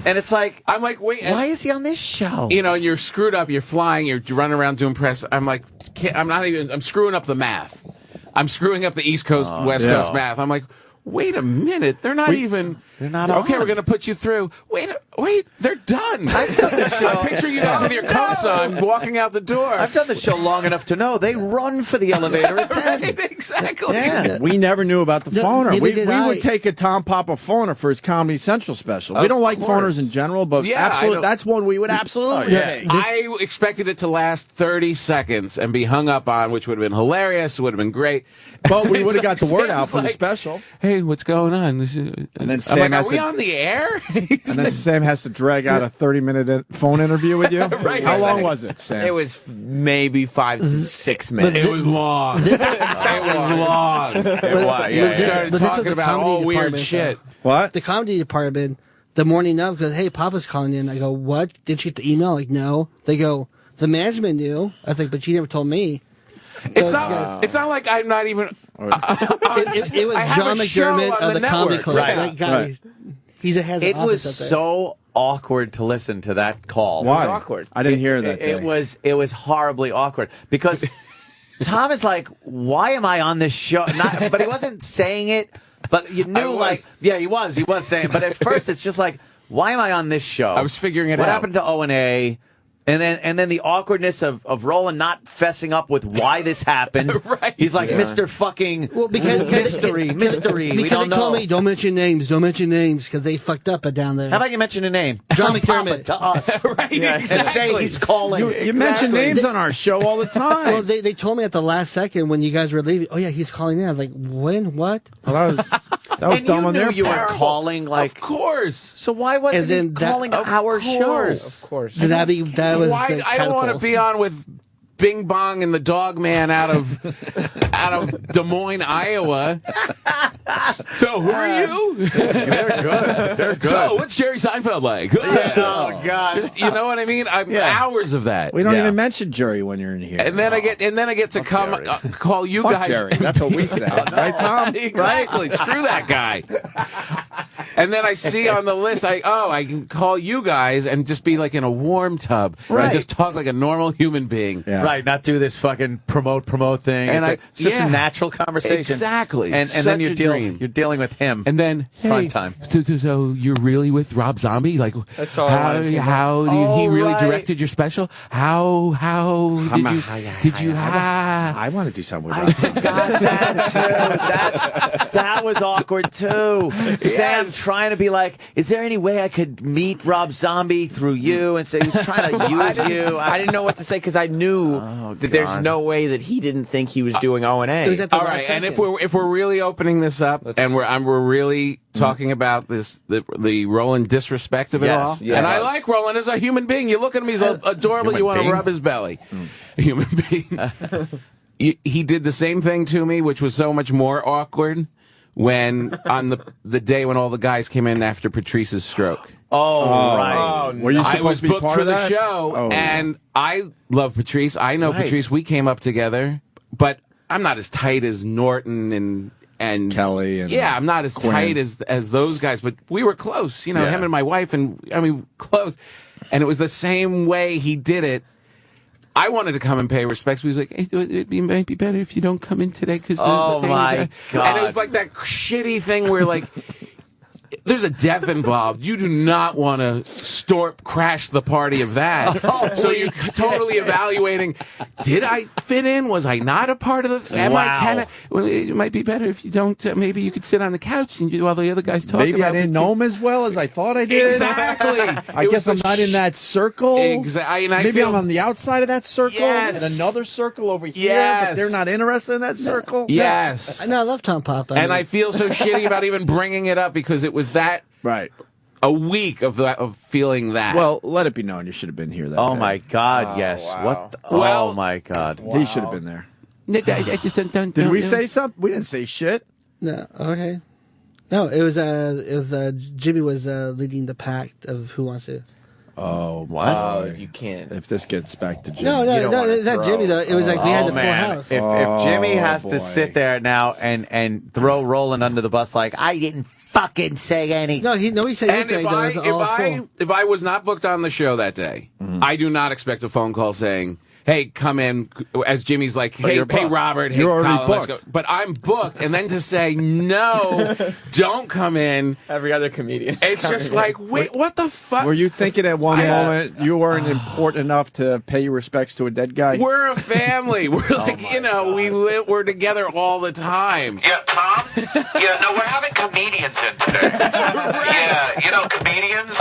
And it's like,
I'm like, wait,
why is he on this show?
And you're screwed up, you're flying, you're running around doing press. I'm like, I'm screwing up the math. I'm screwing up the East Coast, West Coast math. I'm like, wait a minute, they're not even.
They're not
okay.
on.
We're going to put you through. Wait, they're done. I picture you guys with your coats on, walking out the door.
I've done the show long enough to know they run for the elevator at 10.
Right, exactly.
Yeah.
We never knew about the phoner.
neither
We
did I.
would take a Tom Papa phoner for his Comedy Central special. We don't like phoners in general, but that's one we would absolutely take.
I expected it to last 30 seconds and be hung up on, which would have been hilarious. Would have been great.
But we would have got the word out
Sam's
for the special.
Hey, what's going on?
And then
I'm
Sam
like,
has
are we
to,
on the air?
and then Sam has to drag out a 30-minute phone interview with you.
Right,
How long
exactly.
was it, Sam?
It was maybe 5 to 6 minutes.
It was long. It was long. It was. Yeah, started
but this was
talking
the
about
comedy
all weird
department,
shit.
What?
The comedy department, the morning of, goes, hey, Papa's calling in. I go, what? Didn't you get the email? Like, no. They go, the management knew. I think, but you never told me.
It's not like I'm not even.
It was
I have
John
a show
McDermott
on
of the
the
Comedy
network.
Club.
Right.
That guy, has an
It was
office up there.
so awkward to listen to that call.
Why?
awkward.
I didn't hear that.
It was horribly awkward because Tom is like, "Why am I on this show?" But he wasn't saying it. But you knew, he was saying. But at first, it's just like, "Why am I on this show?"
I was figuring it out.
What happened to O&A? And then the awkwardness of Roland not fessing up with why this happened.
Right.
He's like, Mr. Fucking mystery.
Because
We don't
they told
know.
me, don't mention names, because they fucked up down there.
How about you mention a name?
John
Papa
McDermott.
to us.
Right,
And say he's calling.
You mention names on our show all the time.
Well, they told me at the last second when you guys were leaving, oh, yeah, he's calling in. I was like, when? What?
Well, that was
And
dumb
you
on
knew
their
you
part.
were calling like.
Of course.
So why wasn't
And then
he calling our show?
Of course.
That was
Why?
the
I don't want to
catapult.
be on with Bing Bong and the Dog Man out of Des Moines, Iowa. So who are you?
They're good. They're good.
So what's Jerry Seinfeld like?
Oh God.
Just, you know what I mean? Hours of that.
We don't
Yeah.
even mention Jerry when you're in here.
And then I get to come
Jerry.
call you
Fuck
guys.
Jerry. That's what we say, right, Tom?
Exactly. Screw that guy. And then I see on the list, I can call you guys and just be like in a warm tub and just talk like a normal human being.
Yeah.
Right, not do this fucking promote thing.
And
It's just
yeah.
a natural conversation.
Exactly.
And
Such
then you're
a dream.
dealing with him.
And then
Fun
hey,
time.
So you're really with Rob Zombie? Like
That's all I wanted to know.
how he really directed your special? How did you
I want to do something with
I
Rob.
forgot that too. That was awkward too. Sam trying to be like, is there any way I could meet Rob Zombie through you? And so he was trying to use you.
I didn't know what to say because I knew that there's no way that he didn't think he was doing O&A.
It was at the
All
last
right, and
second.
if we're really opening this up and we're really talking about the Roland disrespect of it all,
yes.
and I like Roland as a human being. You look at him; he's adorable.
Human
You want to
being?
rub his belly. Human being. He did the same thing to me, which was so much more awkward when on the day when all the guys came in after Patrice's stroke.
Oh, right.
Were you
I
supposed
was
to be
booked
part
for
of
the
that?
show,
Oh.
and I love Patrice. I know
Right.
Patrice. We came up together, but I'm not as tight as Norton and
Kelly and
yeah, I'm not as
Quinn.
tight as those guys, but we were close. You know,
Yeah.
him and my wife, and I mean, close. And it was the same way he did it. I wanted to come and pay respects. He was like, hey, it might be better if you don't come in today because
Oh, my God.
And it was like that shitty thing where like. There's a death involved. You do not want to crash the party of that. So you're totally evaluating, did I fit in? Was I not a part of the... Am I kind of... Well, it might be better if you don't... maybe you could sit on the couch and while the other guys talk
Maybe
about
I didn't know him as well as I thought I did.
Exactly.
I guess I'm not in that circle.
Exactly.
Maybe I'm on the outside of that circle.
Yes.
And another circle over here,
Yes.
but they're not interested in that circle.
Yes.
I love Tom Papa.
And I feel so shitty about even bringing it up because it was that...
Right.
A week of feeling that.
Well, let it be known you should have been here that
Oh
day.
my God! Yes.
wow.
What?
Well-
Oh my God!
He should have been there.
I just don't
Did we say something? We didn't say shit.
No, okay. No, it was Jimmy was leading the pack of Who Wants To.
Oh,
What?
You can't.
If this gets back to Jimmy.
No,
don't wanna
it's not
throw.
Jimmy though. It was like we had the full
man.
house.
If Jimmy has
boy.
to sit there now and throw Roland under the bus like I didn't fucking say anything.
No, he said
And
anything. It was all full.
if I was not booked on the show that day, I do not expect a phone call saying, hey, come in, as Jimmy's like, hey, Robert, hey,
You're already
Colin, let's go.
booked.
But I'm booked. And then to say, no, don't come in.
Every other comedian.
It's just like, wait, what the fuck?
Were you thinking at one moment you weren't important enough to pay your respects to a dead guy?
We're a family. We're like, we're together all the time.
Yeah, Tom? Yeah, no, we're having comedians in today. Yeah, comedians.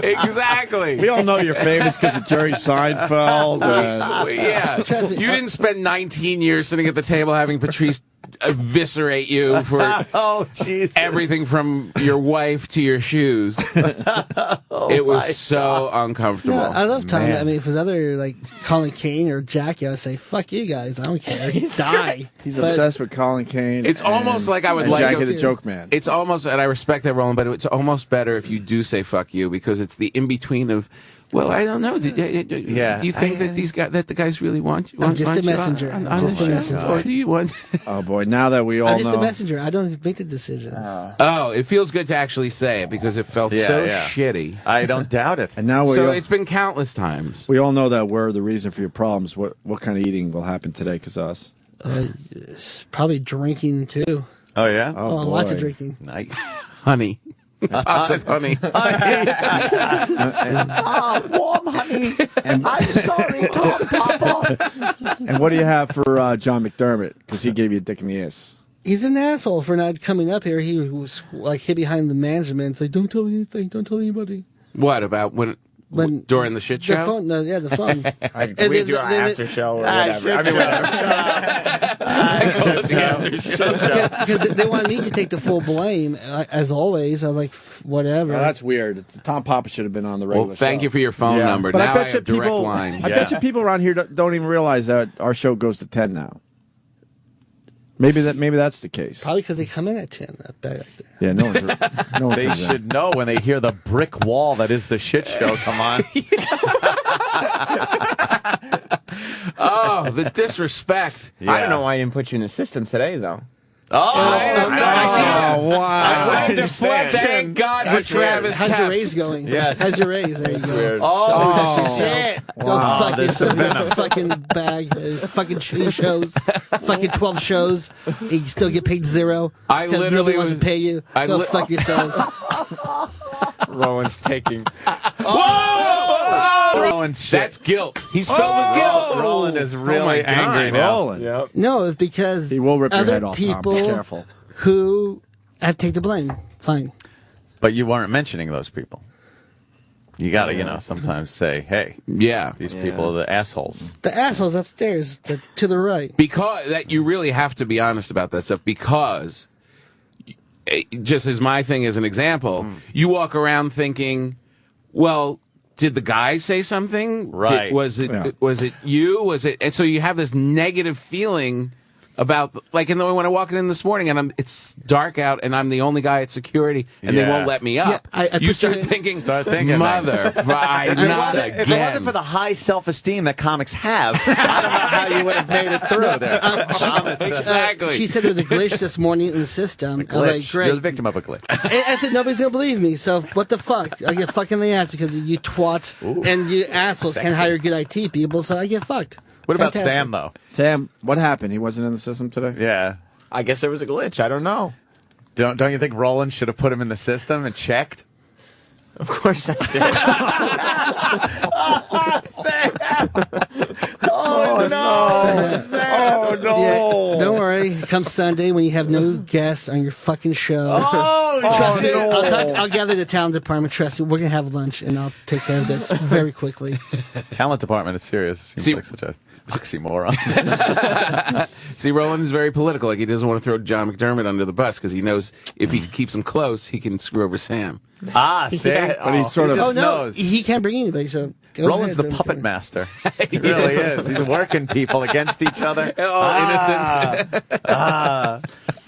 Exactly.
We all know you're famous because of Jerry Seinfeld.
Yeah. You didn't spend 19 years sitting at the table having Patrice eviscerate you for everything from your wife to your shoes. It was so uncomfortable.
No, I love Tom. I mean, if it was other, like, Colin Kane or Jackie, I would say, fuck you guys. I don't care. Die.
He's obsessed with Colin Kane.
It's almost like I would like
Jackie the Joke Man.
It's almost, and I respect that, Roland, but it's almost better if you do say fuck you, because it's the in-between of, well, I don't know. Do you think that the guys really want you?
I'm just a messenger.
I'm just a messenger. Or do you want?
Oh boy! Now that we all
I'm just
know,
a messenger. I don't make the decisions.
Oh, it feels good to actually say it because it felt so shitty.
I don't doubt it.
And now
it's been countless times.
We all know that we're the reason for your problems. What kind of eating will happen today? Because us,
probably drinking too.
Oh yeah.
Oh, lots of drinking.
Nice,
honey. Pots of honey.
Warm honey. I'm sorry, Tom Papa.
And what do you have for John McDermott? Because he gave you a dick in the ass.
He's an asshole for not coming up here. He was like hid behind the management. It's like, don't tell anything. Don't tell anybody.
What about when during the shit show?
The phone. No, yeah, the phone.
We do our after show or whatever. I mean, whatever.
Because they wanted me to take the full blame, as always. I'm like, whatever.
Oh, that's weird. Tom Papa should have been on the regular
Well, thank you for your phone number.
But
now
I bet
I
you
have direct
people,
line.
I bet you people around here don't even realize that our show goes to 10 now. Maybe that's the case.
Probably because they come in at 10.
Yeah, no one's.
They should know when they hear the brick wall that is the shit show. Come on.
Oh, the disrespect.
I don't know why I didn't put you in the system today, though.
Wow.
Thank God for Travis.
How's your raise going?
Yes.
How's your raise? There you go.
Weird.
Shit. Go fuck yourself. You fucking bag. Fucking shitty shows. Fucking 12 shows. You still get paid zero.
I literally
wants to pay you. Go fuck yourselves.
Rowan's taking.
Throwing shit.
That's guilt. He's filled with guilt.
Roland is really angry now.
Yep.
No, it's because
he will rip your
other
head off,
people
Tom. Be careful.
who have to take the blame. Fine.
But you weren't mentioning those people. You got to, sometimes say, hey, these people are the assholes.
The assholes upstairs, to the right.
Because that you really have to be honest about that stuff, because just as my thing as an example, you walk around thinking, well, did the guy say something?
Right.
Was it you? Was it? And so you have this negative feeling about, like, and then when I walk in this morning and it's dark out and I'm the only guy at security and they won't let me up.
I
you start thinking, mother, not again.
If it wasn't for the high self-esteem that comics have, I don't know how you would have made it through there.
Exactly.
She said there was a glitch this morning in the system. I'm like, great.
You're the victim of a glitch.
I said, nobody's going to believe me, so what the fuck? I get fucked in the ass because you twats and you assholes can't hire good IT people, so I get fucked.
What about
Fantastic.
Sam, though?
Sam, what happened? He wasn't in the system today?
Yeah.
I guess there was a glitch. I don't know.
Don't you think Roland should have put him in the system and checked?
Of course I did.
Sam! Oh, no! Oh, no!
Yeah, don't worry. Come Sunday when you have no guests on your fucking show.
Trust
me, I'll gather the talent department. Trust me, we're going to have lunch, and I'll take care of this very quickly.
Talent department is serious. Seems like such a oxymoron.
See, Roland's very political. Like, he doesn't want to throw John McDermott under the bus because he knows if he keeps him close, he can screw over Sam.
See?
But he's sort of...
knows.
He can't bring anybody, so...
Roland's the puppet master. He really is. He's working people against each other.
Innocence.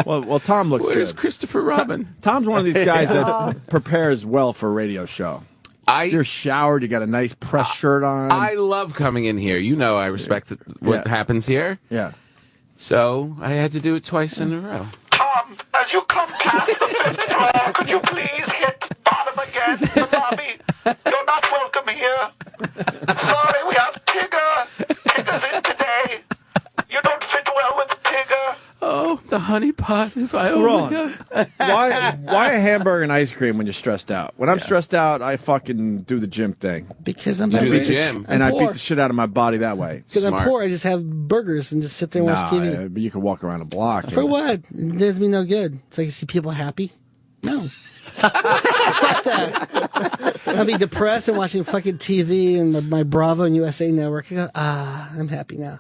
Well, Tom looks
Where's
good.
Christopher Robin?
Tom's one of these guys that prepares well for a radio show. You're showered, you got a nice press shirt on.
I love coming in here. You know I respect what happens here.
Yeah.
So I had to do it twice in a row.
Tom, as you come past the fifth floor, could you please hit bottom again, the lobby? You're not welcome here. Sorry, we have Tigger.
honey pot if I
Ron,
only
why a hamburger and ice cream when you're stressed out? When I'm stressed out, I fucking do the gym thing.
Because I'm
do
not
the
rich.
gym.
And I
poor.
beat the shit out of my body that way.
Because I'm poor, I just have burgers and just sit there and watch TV.
But you can walk around a block.
For what? It does me no good. So I can see people happy? No. Fuck that. I'll be depressed and watching fucking TV and my Bravo and USA Network. I go, I'm happy now.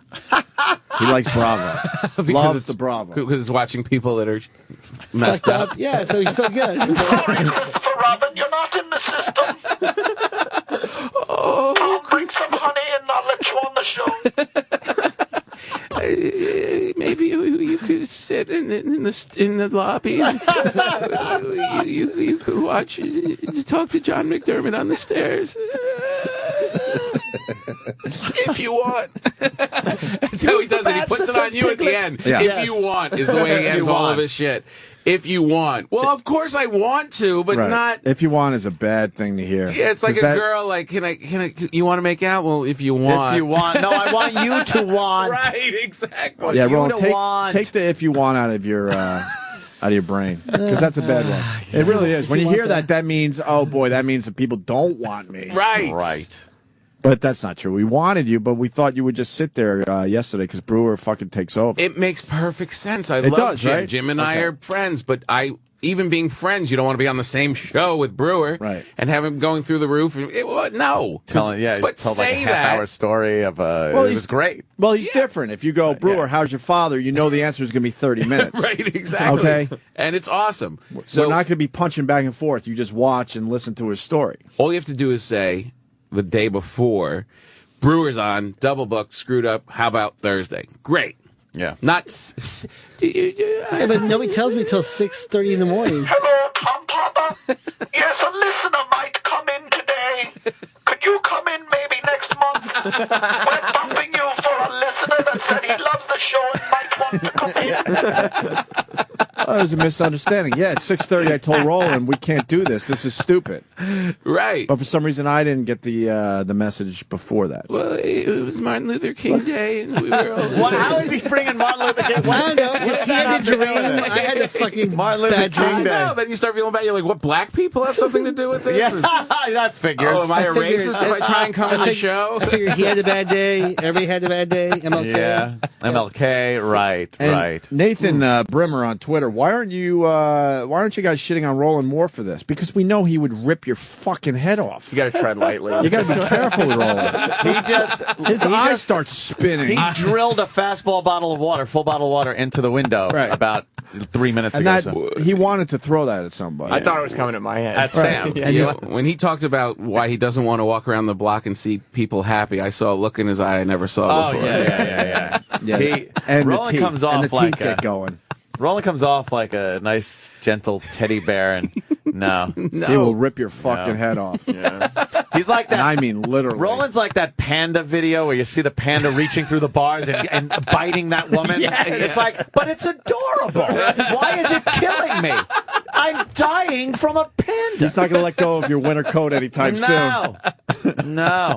He likes Bravo. Loves the Bravo.
Because it's watching people that are messed
Fucked up. Yeah, so you feel good.
Sorry, Christopher Robin, you're not in the system. I'll bring some honey and I'll let you on the show.
Maybe you could sit in the lobby. And, you could watch, talk to John McDermott on the stairs. If you want. That's how he does it. He puts it on you at the end.
Yeah.
If you want is the way he ends all of his shit. If you want. Well, of course I want to, but not.
If you want is a bad thing to hear.
Yeah, it's like a girl, like, can I, you want to make out? Well, if you want.
If you want. No, I want you to want.
Right, exactly.
Yeah,
you
Roland,
to want.
take the if you want out of your brain, because that's a bad one. It really is. When you hear that means, oh boy, that means that people don't want me.
Right.
But that's not true. We wanted you, but we thought you would just sit there yesterday because Brewer fucking takes over.
It makes perfect sense.
It
love
does,
Jim.
right?
Jim and I are friends, but even being friends, you don't want to be on the same show with Brewer,
right?
And have him going through the roof. And
no,
but
told like
say
a half-hour story of it was great.
Well, he's different. If you go, Brewer, how's your father? You know the answer is going to be 30 minutes.
Right, exactly.
Okay,
and it's awesome.
So we're not going to be punching back and forth. You just watch and listen to his story.
All you have to do is say the day before, Brewer's on, double booked, screwed up. How about Thursday? Great.
Yeah.
Not.
Yeah, but nobody tells me till 6:30 in the morning.
Hello, Tom Papa. Yes, a listener might come in today. Could you come in maybe next month? We're bumping you for a listener that said he loves the show and might want to come in.
Oh, it was a misunderstanding. Yeah, at 6:30 I told Roland we can't do this. This is stupid.
Right.
But for some reason I didn't get the message before that.
Well, it was Martin Luther King Day, and we were all.
Well, how is he bringing Martin Luther King?
I don't know, because he had a dream. I had a fucking
Martin Luther
bad
King
dream.
Day.
No, then you start feeling bad. You're like, what, black people have something to do with this?
Yeah, that figures.
Oh, am I a racist if I try and come on the show?
I figured he had a bad day. Everybody had a bad day. MLK.
Yeah, MLK, right,
And
right.
Nathan Brimmer on Twitter, why aren't you guys shitting on Roland more for this? Because we know he would rip your fucking head off.
You got to tread lightly.
You got to be careful with Roland. His eyes start spinning.
He drilled a full bottle of water into the window about 3 minutes
and
ago.
He wanted to throw that at somebody.
I thought it was coming at my head.
At Sam.
Yeah, when he talked about why he doesn't want to walk around the block and see people happy, I saw a look in his eye I never saw before.
Yeah.
And
Roland comes off
and the
like
teeth get going.
Roland comes off like a nice, gentle teddy bear, and no.
He will rip your fucking head off.
Yeah. He's like that.
And I mean literally.
Roland's like that panda video where you see the panda reaching through the bars and biting that woman. It's like, but it's adorable. Why is it killing me? I'm dying from a panda.
He's not going to let go of your winter coat anytime soon.
No.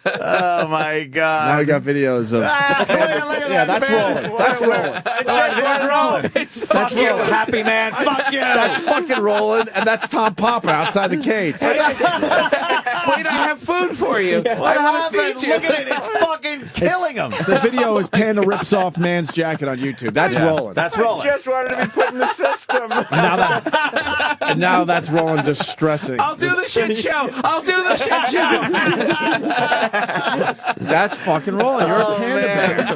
Oh my God!
Now we got videos of. That's Roland. That's Roland.
That's Roland.
That's Roland.
Happy man. Fuck you.
That's fucking Roland, and that's Tom Papa outside the cage.
Wait, I have food for you. I want to feed you.
Look at it. It's fucking killing him.
The video is Panda rips off man's jacket on YouTube. That's Roland.
That's Roland.
I just wanted to be put in the system.
And now that's Roland distressing.
I'll do the shit show. I'll do the shit show.
That's fucking Roland. You're a panda bear.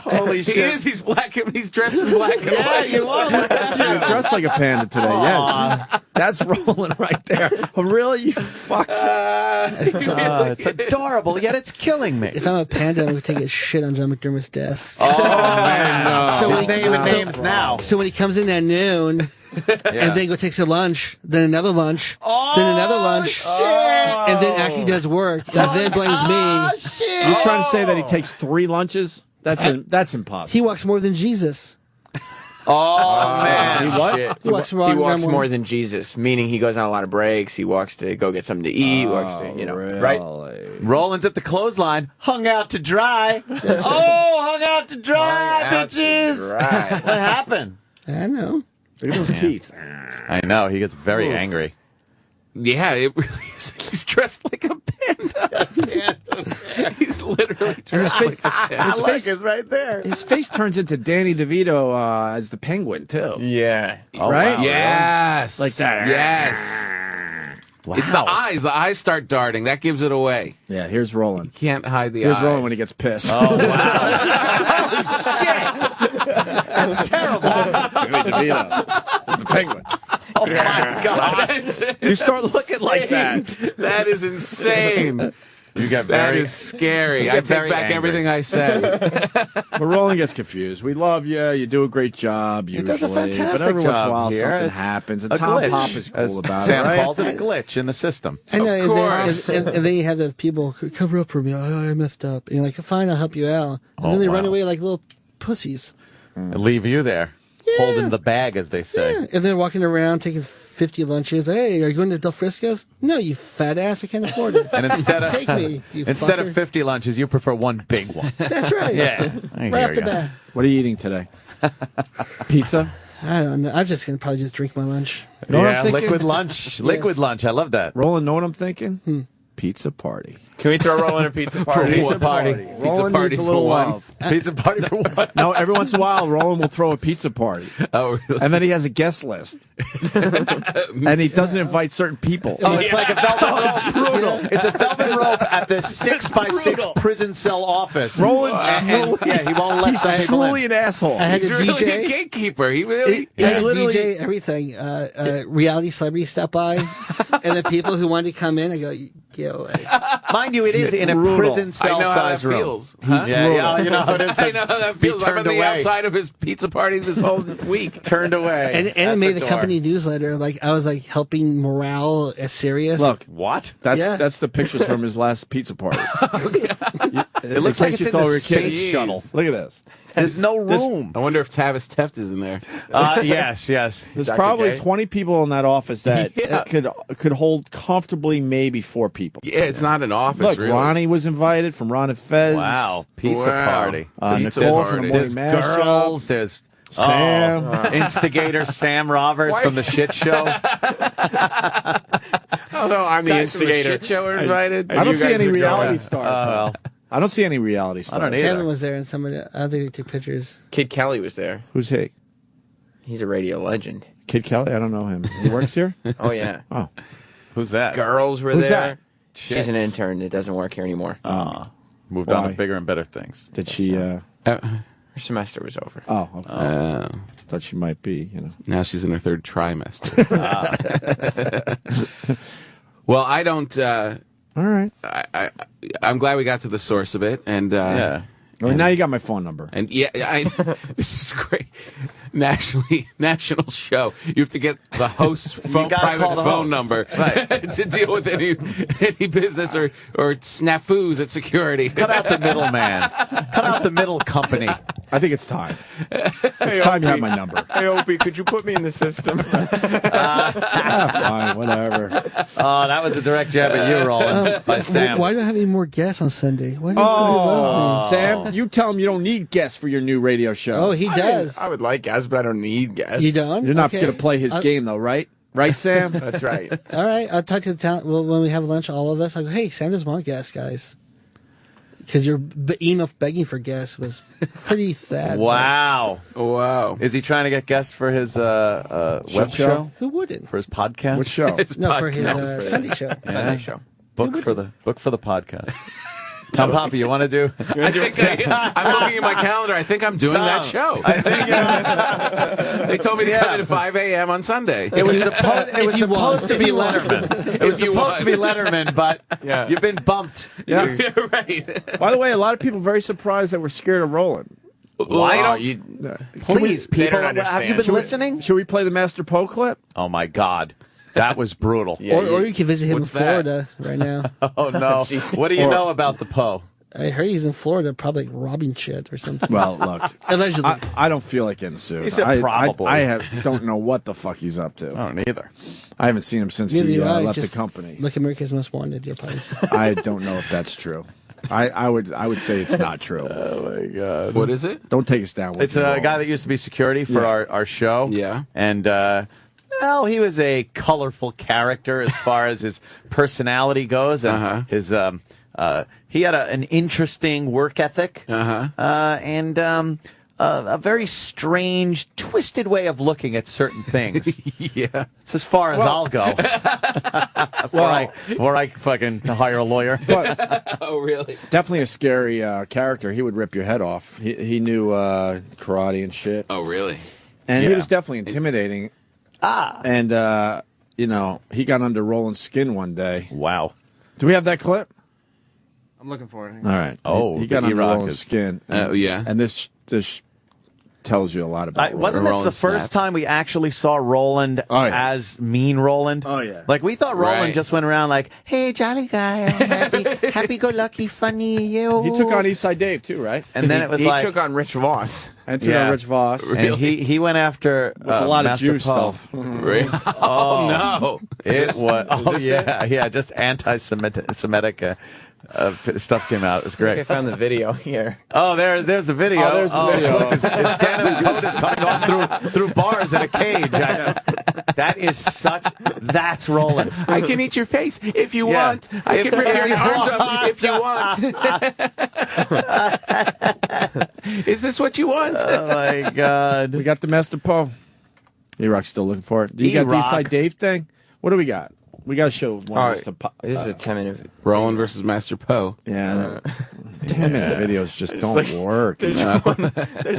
Holy shit.
He is. He's black. He's dressed in black and white.
You are.
You're dressed like a panda today. Yes, that's Roland right there. Oh, really? You fuck.
It's adorable, yet it's killing me.
If I'm a panda, I would take a shit on John McDermott's desk.
Oh man, no.
So
His
when he-
name and
so-
names now.
So when he comes in at noon, and then takes a lunch, then another lunch, then another lunch, and then actually does work, and then blames me.
You're trying to say that he takes 3 lunches? That's impossible.
He walks more than Jesus.
Oh man,
He what?
Shit.
He walks
He
around
walks
more.
more than Jesus, meaning he goes on a lot of breaks. He walks to go get something to eat. He walks to,
Really?
right?
Roland's at the clothesline, hung out to dry. Hung out to dry, bitches. What happened?
I know.
Look at those teeth.
I know. He gets very angry.
Yeah, it really is. He's dressed like a panda. He's literally dressed like a panda.
His face
is right there.
His face turns into Danny DeVito as the Penguin too.
Yeah.
Right?
Wow. Yes.
Like that.
Yes.
Wow.
It's the eyes. The eyes start darting. That gives it away.
Yeah, here's Roland.
Can't hide the
Here's
eyes.
Roland when he gets pissed.
Oh, wow. That's terrible.
Danny DeVito. It's the Penguin.
Oh, my God.
You start looking like that.
That is insane.
You get
That
very...
is scary. I
get
take
very
back
angry.
everything I said.
But Roland gets confused. We love you. You do a great job usually.
does a fantastic
but every once in a
job
while
here.
something
It's
happens. And
a
Tom
glitch,
Pop is cool
as
about
Sam
it, right?
calls it a glitch in the system.
I know.
Of course.
And then you have those people who cover up for me. Oh, I messed up. And you're like, fine, I'll help you out. And then they run away like little pussies.
And leave you there, holding the bag, as they say.
Yeah. And they're walking around taking 50 lunches. Hey, are you going to Del Frisco's? No, you fat ass. I can't afford it.
And instead of
Take me, you
instead of
fucker.
50 lunches, you prefer one big one.
That's right.
Yeah, I
Right
hear
off the
ya.
bat.
What are you eating today? Pizza?
I don't know. I'm just going to probably just drink my lunch.
You know what
Yeah,
I'm thinking?
liquid lunch. Liquid lunch. I love that.
Roland, know what I'm thinking? Pizza party.
Can we throw Roland a pizza party?
Pizza party.
Roland
party
needs a
for
little
one.
love.
Pizza party for what?
No, every once in a while, Roland will throw a pizza party.
Oh, really?
And then he has a guest list. And he doesn't invite certain people.
Oh, it's like a velvet rope. It's brutal. It's a velvet rope at the 6x6 prison cell office.
Roland,
Yeah, he won't let
he's
some people
truly
in.
an asshole.
I had
He's
a
really
DJ.
a gatekeeper. He really.
I had a
literally-
DJ, everything. Reality celebrity step by. And the people who wanted to come in, I go, get away.
Mind you, it is in a
brutal.
prison
I
cell
know how that
size room.
feels. Huh?
Yeah, you know how it is.
I know how that feels. I'm on
turned
the
away.
outside of his pizza party this whole week.
Turned away.
And it made the company newsletter. Like, I was like helping morale as serious.
Look,
What?
that's the pictures from his last pizza party.
It looks like it's in the space
kidding.
shuttle.
Look at this.
There's no room.
I wonder if Tavis Teft is in there.
Yes.
There's
Dr.
probably
J?
20 people in that office that
Yeah.
could hold comfortably maybe 4 people.
Yeah, it's not an office,
Look,
really.
Ronnie was invited from Ron and Fez.
Wow. Pizza
Wow.
party.
Pizza
Nicole
party.
from the
There's
Morning Mashup.
girls. There's
Sam.
instigator Sam Roberts from the shit show.
Although I'm the
Guys from the
instigator.
shit show are invited.
I don't see any
are
reality
going.
stars.
well.
I don't see any reality stars.
don't either.
Kevin was there and somebody, I don't think they took pictures.
Kid Kelly was there.
Who's he?
He's a radio legend.
Kid Kelly? I don't know him. He works here?
Oh, yeah.
Oh.
Who's that?
Girls were
Who's
there.
that?
She's an intern that doesn't work here anymore.
Moved on
Why?
to bigger and better things.
Did she?
Her semester was over.
Oh, okay. Thought she might be.
Now she's in her third trimester. Well, I don't.
All right.
I'm glad we got to the source of it, and
Yeah.
Well, now you got my phone number.
and yeah, this is great. National show. You have to get the host's
gotta
private
call the
phone
host.
number
Right.
to deal with any business or snafus at security.
Cut out the middleman. Cut out the middle company.
I think it's time. It's time you have my number.
Hey, Opie, could you put me in the system?
Fine, whatever.
Oh, that was a direct jab at you, Roland, by Sam.
Why do I have any more guests on Sunday? Why does somebody love me?
Sam, you tell him you don't need guests for your new radio show.
Oh, he does.
I would like guests, but I don't need guests.
You don't?
You're not
Okay.
going to play his game, though, right? Right, Sam?
That's right.
All right. I'll talk to the talent. Well, when we have lunch, all of us, I'll go, hey, Sam doesn't want guests, guys. Because your email begging for guests was pretty sad.
Wow.
Wow.
Is he trying to get guests for his web show?
Who wouldn't?
For his podcast?
What show?
No, for his Sunday show.
Sunday show.
Book for the podcast. Tom Poppy, you want to do?
I think I'm looking at my calendar. I think I'm doing that show. They told me to come in at 5 a.m. on Sunday.
It was supposed to be
you want.
Letterman. It was supposed to be Letterman, but you've been bumped.
Yeah.
You're right.
By the way, a lot of people are very surprised that we're scared of Roland.
Why
Oh,
don't
you?
Please,
They
people,
don't
have you
understand.
been listening?
Should we play the Master Poe clip?
Oh my God, that was brutal.
Yeah,
Or you can visit him in
What's that?
Florida right now.
Oh no!
Jeez.
What do you know about the Poe?
I heard he's in Florida, probably robbing shit or something.
Well, look,
allegedly.
I don't feel like getting sued.
He said probably.
I don't know what the fuck he's up to.
I don't either.
I haven't seen him since
Neither
he
do I.
left the
Just
company.
Look, America's Most Wanted. You're probably.
I don't know if that's true. I would say it's not true.
Oh my god!
What is it?
Don't take us down. With
It's a guy that used to be security for our show.
Yeah.
And well, he was a colorful character as far as his personality goes, and his he had an interesting work ethic, and a very strange, twisted way of looking at certain things.
Yeah.
It's as far as I'll go. Before I fucking hire a lawyer.
But
Oh, really?
definitely a scary character. He would rip your head off. He knew karate and shit.
Oh, really?
And he was definitely intimidating. And, he got under Roland's skin one day.
Wow.
Do we have that clip?
I'm looking for it.
All right.
Oh,
he got under
E-Rock
Roland's skin.
Oh, yeah.
And this tells you a lot about
wasn't
Roland.
this the first time we actually saw Roland as mean Roland?
Oh, yeah.
Like, we thought Roland
Right.
just went around like, hey, jolly guy, happy-go-lucky, funny, you.
He took on Eastside Dave, too, right?
And then it was
he
like...
took on Rich Voss.
And took on Rich Voss.
And he went after...
With a lot of
Master
Jew
Poe.
stuff.
Really? Oh, no.
It was... Oh,
this
yeah, just anti-Semitic stuff came out. It was
I
great.
think I found the video here.
Oh, there's the video.
Oh, there's the video.
Look, his denim coat is coming off through bars in a cage. That is such... That's Roland.
I can eat your face if you want. I can rip your arms off if you want. Is this what you want?
Oh, my God.
We got the Master Poe. E-Rock's still looking for it. Do you got the
E-Rock.
Eastside Dave thing? What do we got? We got to show one
All
of
right.
us to pop.
This is a 10-minute.
Roland versus Master Poe.
Yeah. 10-minute videos just don't work.
There's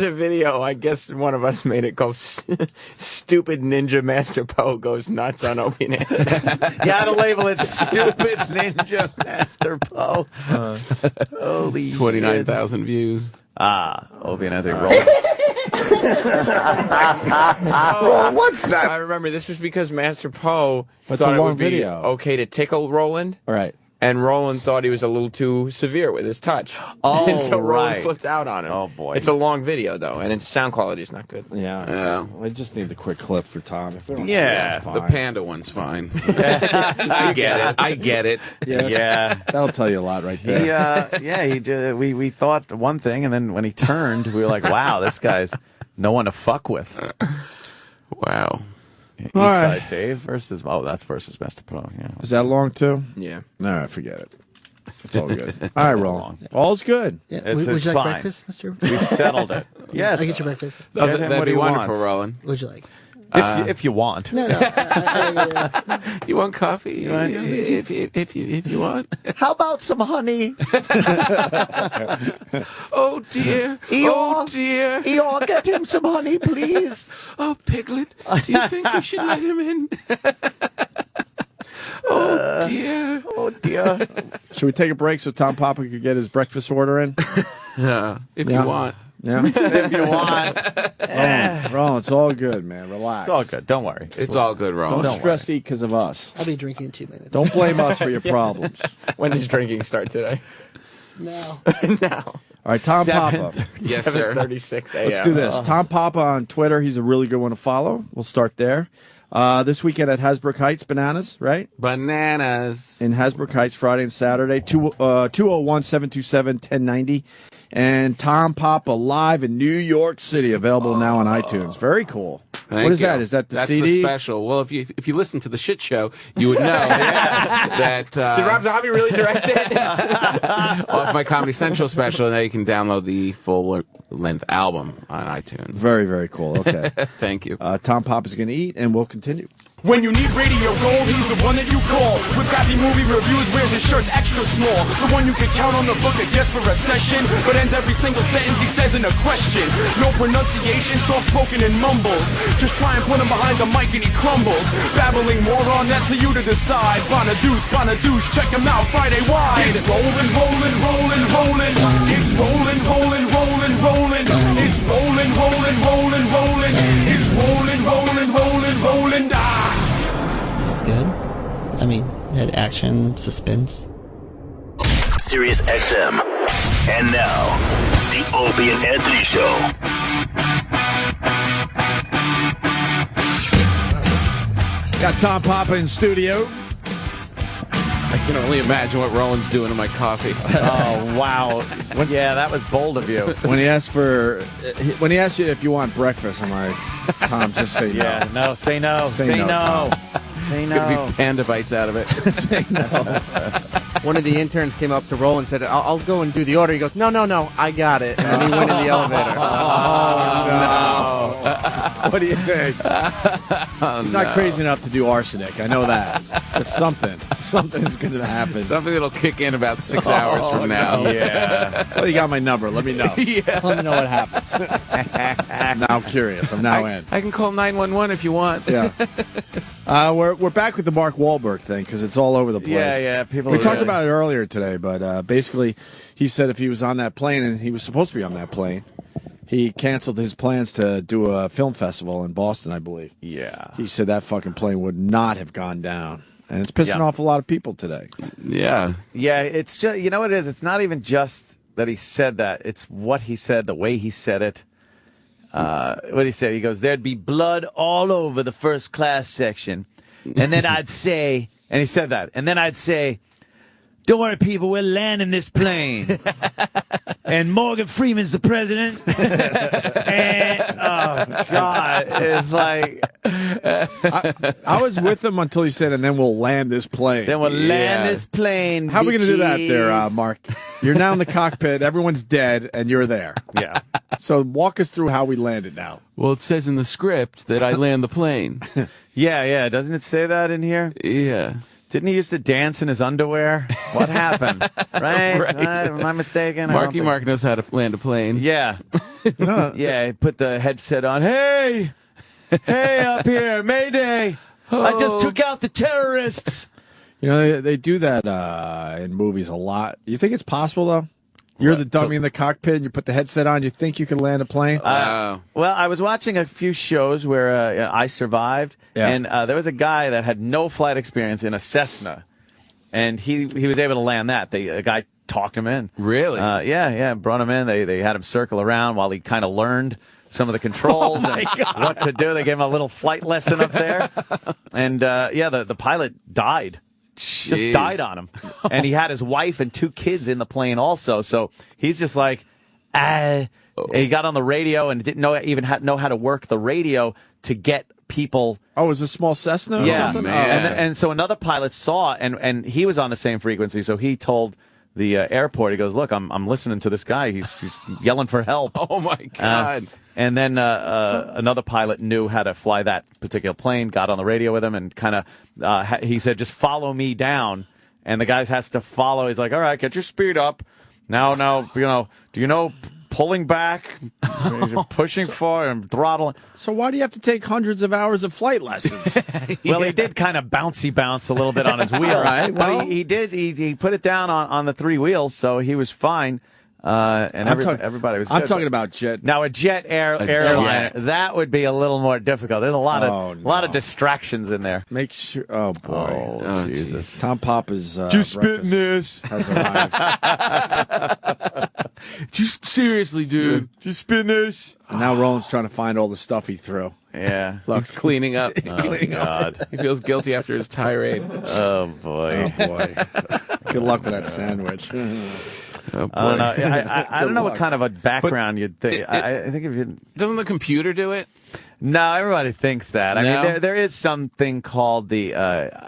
a video, I guess one of us made it, called Stupid Ninja Master Poe Goes Nuts on Opie and Anthony.
Gotta label it Stupid Ninja Master Poe. Holy
29,000 views.
Opie and Anthony Roland.
What's that? I remember this was because Master Poe
That's
thought
a
it
long
would be
video.
okay to tickle Roland.
All right.
And Roland thought he was a little too severe with his touch.
Oh,
and so Roland
right.
flipped out on him.
Oh, boy.
It's a long video, though, and its sound quality is not good.
Yeah. I just need the quick clip for Tom. If we don't
Yeah,
that's
The
fine.
panda one's fine. I get it.
Yeah. That'll tell you a lot right there.
We thought one thing, and then when he turned, we were like, wow, this guy's no one to fuck with.
Wow.
Eastside Dave versus Master Poe. Yeah.
Is that long, too?
Yeah.
All right, forget it. It's all good. All right, Roland. All's good.
Yeah.
It's
Would you like
fine.
breakfast, Mr.?
We settled it. Yes.
I get your breakfast.
Oh,
Get him
that'd
what
be
he
wonderful,
wants.
Roland.
What'd you like?
If you want.
No.
You want coffee? If you want.
How about some honey?
Oh dear.
Eeyore.
Oh dear.
Eeyore, get him some honey, please.
Oh, Piglet. Do you think we should let him in? Oh dear.
Oh, dear.
Should we take a break so Tom Papa could get his breakfast order in?
If you want.
Yeah.
If you want.
Roland, it's all good, man. Relax.
It's all good. Don't worry.
It's all good, Roland.
Don't stress eat because of us.
I'll be drinking in 2 minutes.
Don't blame us for your problems.
When does drinking start today?
No.
Now.
All right, Tom Papa.
Yes, sir.
7:36 a.m.
Let's do this. Tom Papa on Twitter. He's a really good one to follow. We'll start there. This weekend at Hasbrook Heights, Bananas, right?
Bananas.
In Hasbrook Heights, Friday and Saturday, 201-727-1090. And Tom Papa live in New York City, available now on iTunes. Very cool.
Thank
What is
you.
that? Is that the
That's
CD?
the special. Well, if you listen to the shit show, you would know that.
Did Rob Zombie really direct it?
Off my Comedy Central special, now you can download the full-length album on iTunes.
Very, very cool. Okay.
Thank you.
Tom Papa's going to eat, and we'll continue.
When you need radio gold, he's the one that you call. With crappy movie reviews, wears his shirts extra small. The one you can count on the book that gets for a session, but ends every single sentence he says in a question. No pronunciation, soft-spoken and mumbles. Just try and put him behind the mic and he crumbles. Babbling moron, that's for you to decide. Bonadouche, check him out Friday wide. It's rolling, rolling, rolling, rolling. It's rolling, rolling, rolling, rolling. It's rolling, rolling, rolling, rolling. It's rolling, rolling, rolling, rolling.
That's good. I mean, had action, suspense.
Sirius XM And now, the Opie and Anthony Show.
Got Tom Papa in studio.
I can only imagine what Rowan's doing to my coffee.
Oh, wow. Yeah, that was bold of you.
When he asked you if you want breakfast, I'm like, Tom, just say no.
Yeah, no, say no.
Say no, Tom.
Say
It's
no.
going to be Panda Bites out of it.
Say no.
One of the interns came up to Roll and said, I'll go and do the order. He goes, no, I got it. And then he went in the elevator.
Oh, no. What do you think? He's not crazy enough to do arsenic. I know that. But something's going to happen.
Something that'll kick in about 6 hours from now.
No. Yeah. Well, you got my number. Let me know.
Yeah.
Let me know what happens. Now I'm curious. I'm now in.
I can call 911 if you want.
Yeah. We're back with the Mark Wahlberg thing because it's all over the place.
Yeah.
We talked about it earlier today, but basically he said if he was on that plane, and he was supposed to be on that plane, he canceled his plans to do a film festival in Boston, I believe.
Yeah.
He said that fucking plane would not have gone down. And it's pissing off a lot of people today.
Yeah.
Yeah, it's just, you know what it is? It's not even just that he said that. It's what he said, the way he said it. What did he say? He goes, there'd be blood all over the first class section. And then I'd say, and he said that, and then I'd say, don't worry, people, we're landing this plane. And Morgan Freeman's the president. And, oh, God, it's like...
I was with him until he said, and then we'll land this plane.
Then we'll land this plane.
How are we going to do that there,
bitches?
Mark? You're now in the cockpit, everyone's dead, and you're there.
Yeah.
So walk us through how we landed now.
Well, it says in the script that I land the plane.
Yeah. Doesn't it say that in here?
Yeah.
Didn't he used to dance in his underwear? What happened? Right? Am I mistaken?
Marky Mark knows how to land a plane.
Yeah. Yeah, he put the headset on. Hey up here, Mayday. I just took out the terrorists.
You know, they do that in movies a lot. You think it's possible, though? You're the dummy in the cockpit, and you put the headset on. You think you can land a plane?
Well, I was watching a few shows where I survived, and there was a guy that had no flight experience in a Cessna, and he was able to land that. A guy talked him in.
Really?
Yeah, brought him in. They had him circle around while he kind of learned some of the controls and what to do. They gave him a little flight lesson up there, and the pilot died.
Jeez.
Just died on him. And he had his wife and 2 kids in the plane also. So he's just like, He got on the radio and didn't know how to work the radio to get people.
Oh, it was a small Cessna or something?
And so another pilot saw, and he was on the same frequency. So he told the airport, he goes, look, I'm listening to this guy. He's yelling for help.
Oh, my God.
And then another pilot knew how to fly that particular plane, got on the radio with him, and kind of, he said, just follow me down. And the guy has to follow. He's like, all right, get your speed up. Now, do you know pulling back, pushing forward, and throttling?
So why do you have to take hundreds of hours of flight lessons?
Well, he did kind of bounce a little bit on his wheels.
Right, well.
But he put it down on the 3 wheels, so he was fine. And everybody was good.
I'm talking about jet.
Now, a jet airliner, that would be a little more difficult. There's a lot of distractions in there.
Make sure. Oh, boy.
Oh, Jesus.
Tom Papa's
Just spitting this.
has arrived.
Just seriously, dude.
Just spin this.
And now Roland's trying to find all the stuff he threw.
Yeah.
He's cleaning up.
God.
He feels guilty after his tirade.
Oh, boy.
Oh, boy. Good luck with that sandwich.
Oh, boy.
I don't know. I don't know what kind of a background you'd think. I think if you
doesn't the computer do it?
No, everybody thinks that. I mean, there is something called the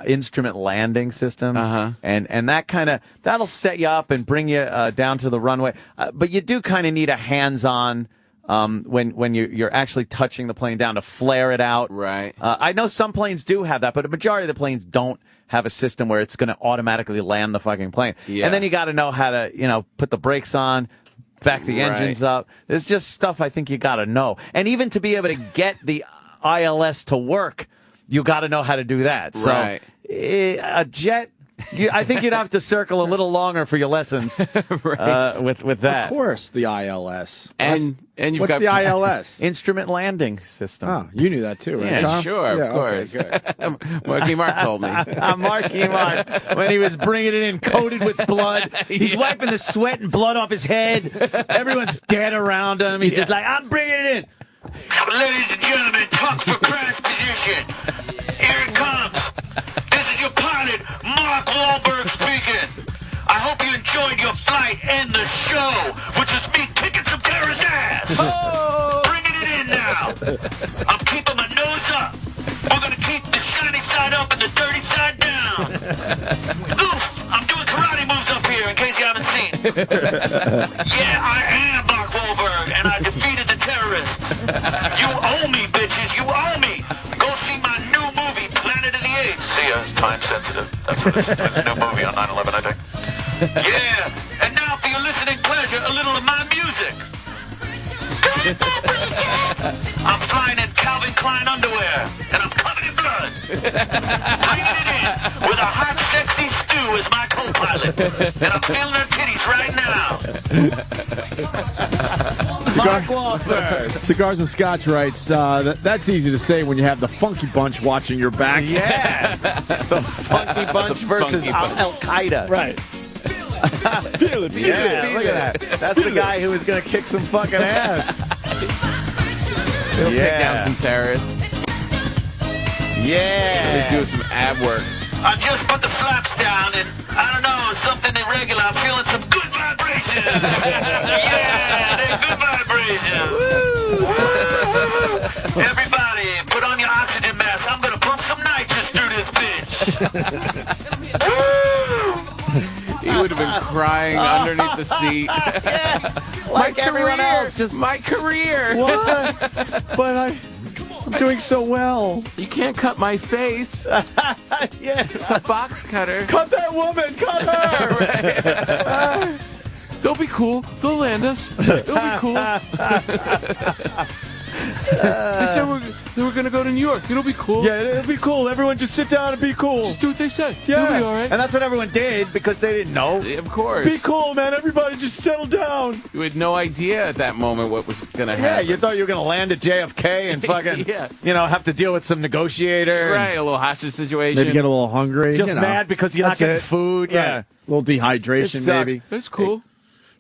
instrument landing system, and that that'll set you up and bring you down to the runway. But you do kind of need a hands-on. When you're actually touching the plane down to flare it out.
Right.
I know some planes do have that, but a majority of the planes don't have a system where it's going to automatically land the fucking plane.
Yeah.
And then you got to know how to, put the brakes on, back the engines up. There's just stuff I think you got to know. And even to be able to get the ILS to work, you got to know how to do that. So a jet, I think you'd have to circle a little longer for your lessons with that.
Of course, the ILS.
And you've
What's
got
the ILS?
Instrument landing system.
Oh, you knew that too, right?
Yeah,
Tom?
sure, of course.
Okay,
Marky Mark told me.
Marky Mark, when he was bringing it in coated with blood, he's wiping the sweat and blood off his head. Everyone's dead around him. He's just like, I'm bringing it in.
Ladies and gentlemen, talk for crash position. Here it comes. This is your pilot, Mark Wahlberg speaking. I hope you enjoyed your flight and the show, which is me kicking some terrorist ass. Bringing it in now. I'm keeping my nose up. We're going to keep the shiny side up and the dirty side down. Oof, I'm doing karate moves up here in case you haven't seen. Yeah, I am Mark Wahlberg, and I defeated the terrorists. You owe me, bitches. You owe me. Go see my new movie, Planet of the Apes. See, it's time sensitive. That's what it's a new movie on 9/11, I think. Yeah, and now for your listening pleasure, a little of my music. I'm flying in Calvin Klein underwear, and I'm covered in blood. Bringing it in with a hot, sexy stew as my co-pilot, and I'm feeling her titties right now. Mark Wahlberg.
Cigars and Scotch writes, that's easy to say when you have the Funky Bunch watching your back.
Yeah, the Funky Bunch versus Al-Qaeda.
Right. Feel it, feel it.
Look at that. That's the guy who was going to kick some fucking ass.
He'll take down some terrorists.
Yeah.
He'll do some ab work.
I just put the flaps down and, I don't know, something irregular. I'm feeling some good vibrations. Yeah, they're good vibrations. Woo. Everybody, put on your oxygen mask. I'm going to pump some nitrous through this bitch. Woo.
He would have been crying underneath the seat.
Yes, like everyone else. Just
my career.
What? But I'm doing so well.
You can't cut my face.
Yeah.
It's a box cutter.
Cut that woman. Cut her.
They'll be cool. They'll land us. It'll be cool. They said they were going to go to New York. It'll be cool.
Yeah, it'll be cool. Everyone just sit down and be cool.
Just do what they say.
Yeah.
It'll be all right.
And that's what everyone did because they didn't know.
Of course.
Be cool, man. Everybody just settle down.
You had no idea at that moment what was going to happen.
Yeah, you thought you were going to land at JFK and fucking, have to deal with some negotiator.
Right, a little hostage situation.
Maybe get a little hungry.
Just mad because you're not getting food.
Right.
Yeah.
A little dehydration, maybe.
That's cool.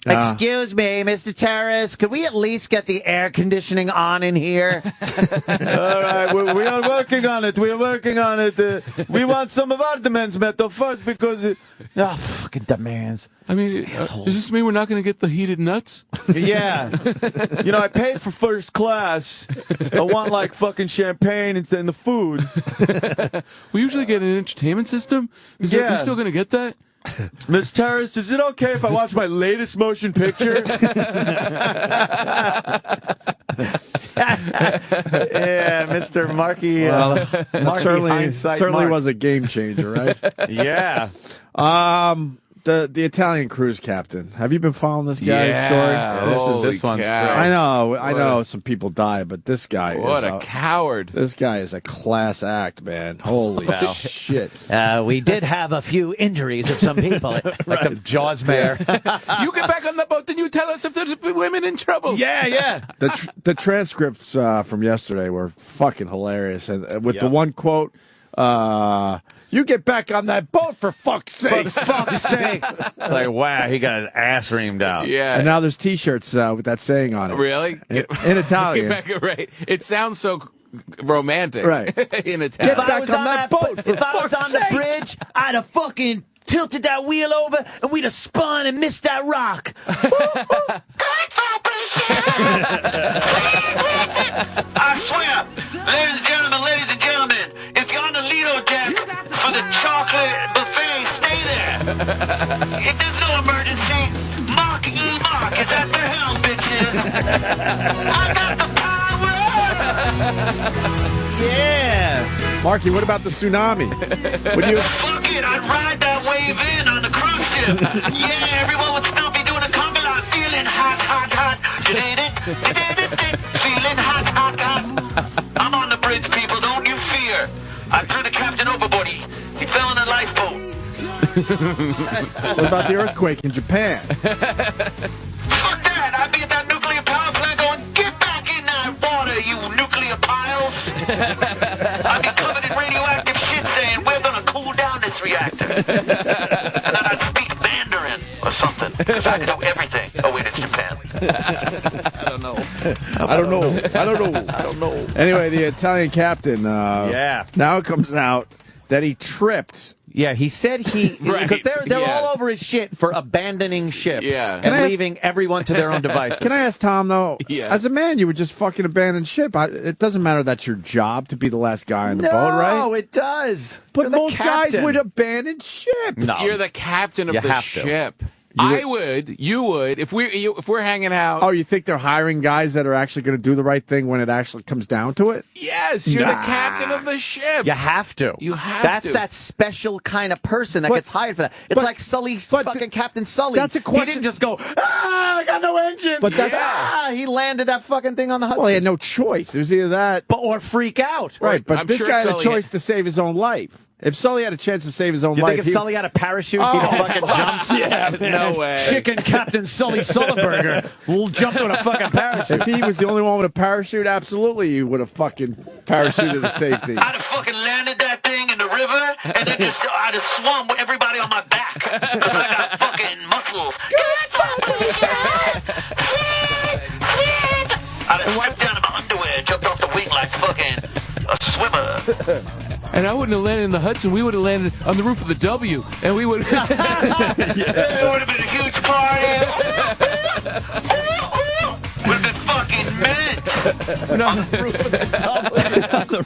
Excuse me, Mr. Terrorist, could we at least get the air conditioning on in here? All right, we are working on it. We are working on it. We want some of our demands met though first because fucking demands.
I mean, does this mean we're not going to get the heated nuts?
Yeah. I paid for first class. I want like fucking champagne and the food.
We usually get an entertainment system. Are we still going to get that?
Ms. Terrorist, is it okay if I watch my latest motion picture? Yeah, Mr. Marky.
That certainly was a game changer, right?
Yeah.
The Italian cruise captain. Have you been following this guy's story?
This one's great.
I know some people die, but this guy
What a coward.
This guy is a class act, man. Holy shit.
We did have a few injuries of some people, like the Jaws mayor.
You get back on the boat and you tell us if there's women in trouble.
Yeah.
The transcripts from yesterday were fucking hilarious. And with the one quote, you get back on that boat for fuck's sake.
For fuck's sake. It's like, wow, he got his ass reamed out.
Yeah.
And now there's T-shirts with that saying on it.
Really?
In Italian.
Right. It sounds so romantic.
Right.
In Italian.
If I was on that boat, if I was on the bridge, I'd have fucking tilted that wheel over and we'd have spun and missed that rock.
I swear, ladies and gentlemen, if you're on the Lido deck for the chocolate buffet, stay there. If there's no emergency, Mark is at the helm, bitches. I got the power.
Yeah.
Marky, what about the tsunami? Would you?
Fuck it, I'd ride that wave in on the cruise ship. Yeah, everyone would still be doing a combo lot, feeling hot. Feeling hot. I'm on the bridge, people, don't you fear. I threw the captain overboard. He fell in a lifeboat.
What about the earthquake in Japan?
Fuck that! I'd be at that nuclear power plant going, get back in that water, you nuclear piles! I'd be covered in radioactive shit saying, we're gonna cool down this reactor. And then I'd speak Mandarin or something, because I know everything. Oh, wait, it's Japan.
I don't know. Anyway, the Italian captain, now it comes out that he tripped.
Yeah, he said because they're all over his shit for abandoning ship and leaving everyone to their own devices.
Can I ask Tom, though?
Yeah.
As a man, you would just fucking abandon ship. It doesn't matter that's your job to be the last guy on the boat, right?
No, it does.
But most guys would abandon ship.
No.
You're the captain of the ship. You would, if we're hanging out.
Oh, you think they're hiring guys that are actually going to do the right thing when it actually comes down to it?
Yes, you're the captain of the ship.
You have to. That's that special kind of person that gets hired for that. It's like fucking Captain Sully.
That's a question.
He didn't just go, I got no engines.
But that's
he landed that fucking thing on the Hudson.
Well, he had no choice. It was either that,
or freak out.
Right, but
I'm
this
sure
guy had a
Sully
choice to save his own life. If Sully had a chance to save his own
You
life,
think if Sully had a parachute, he'd have fucking jumped?
Yeah,
no way.
Chicken Captain Sully Sullenberger will jump with a fucking parachute.
If he was the only one with a parachute, absolutely, he would have fucking parachuted to safety.
I'd have fucking landed that thing in the river, and then I'd have swum with everybody on my back. Because I got fucking muscles. I'd have slipped down in my underwear, jumped off the wing like fucking a swimmer.
And I wouldn't have landed in the Hudson. We would have landed on the roof of the W, and we would.
It would have been a huge party. Would have been fucking mint.
On the roof of the W.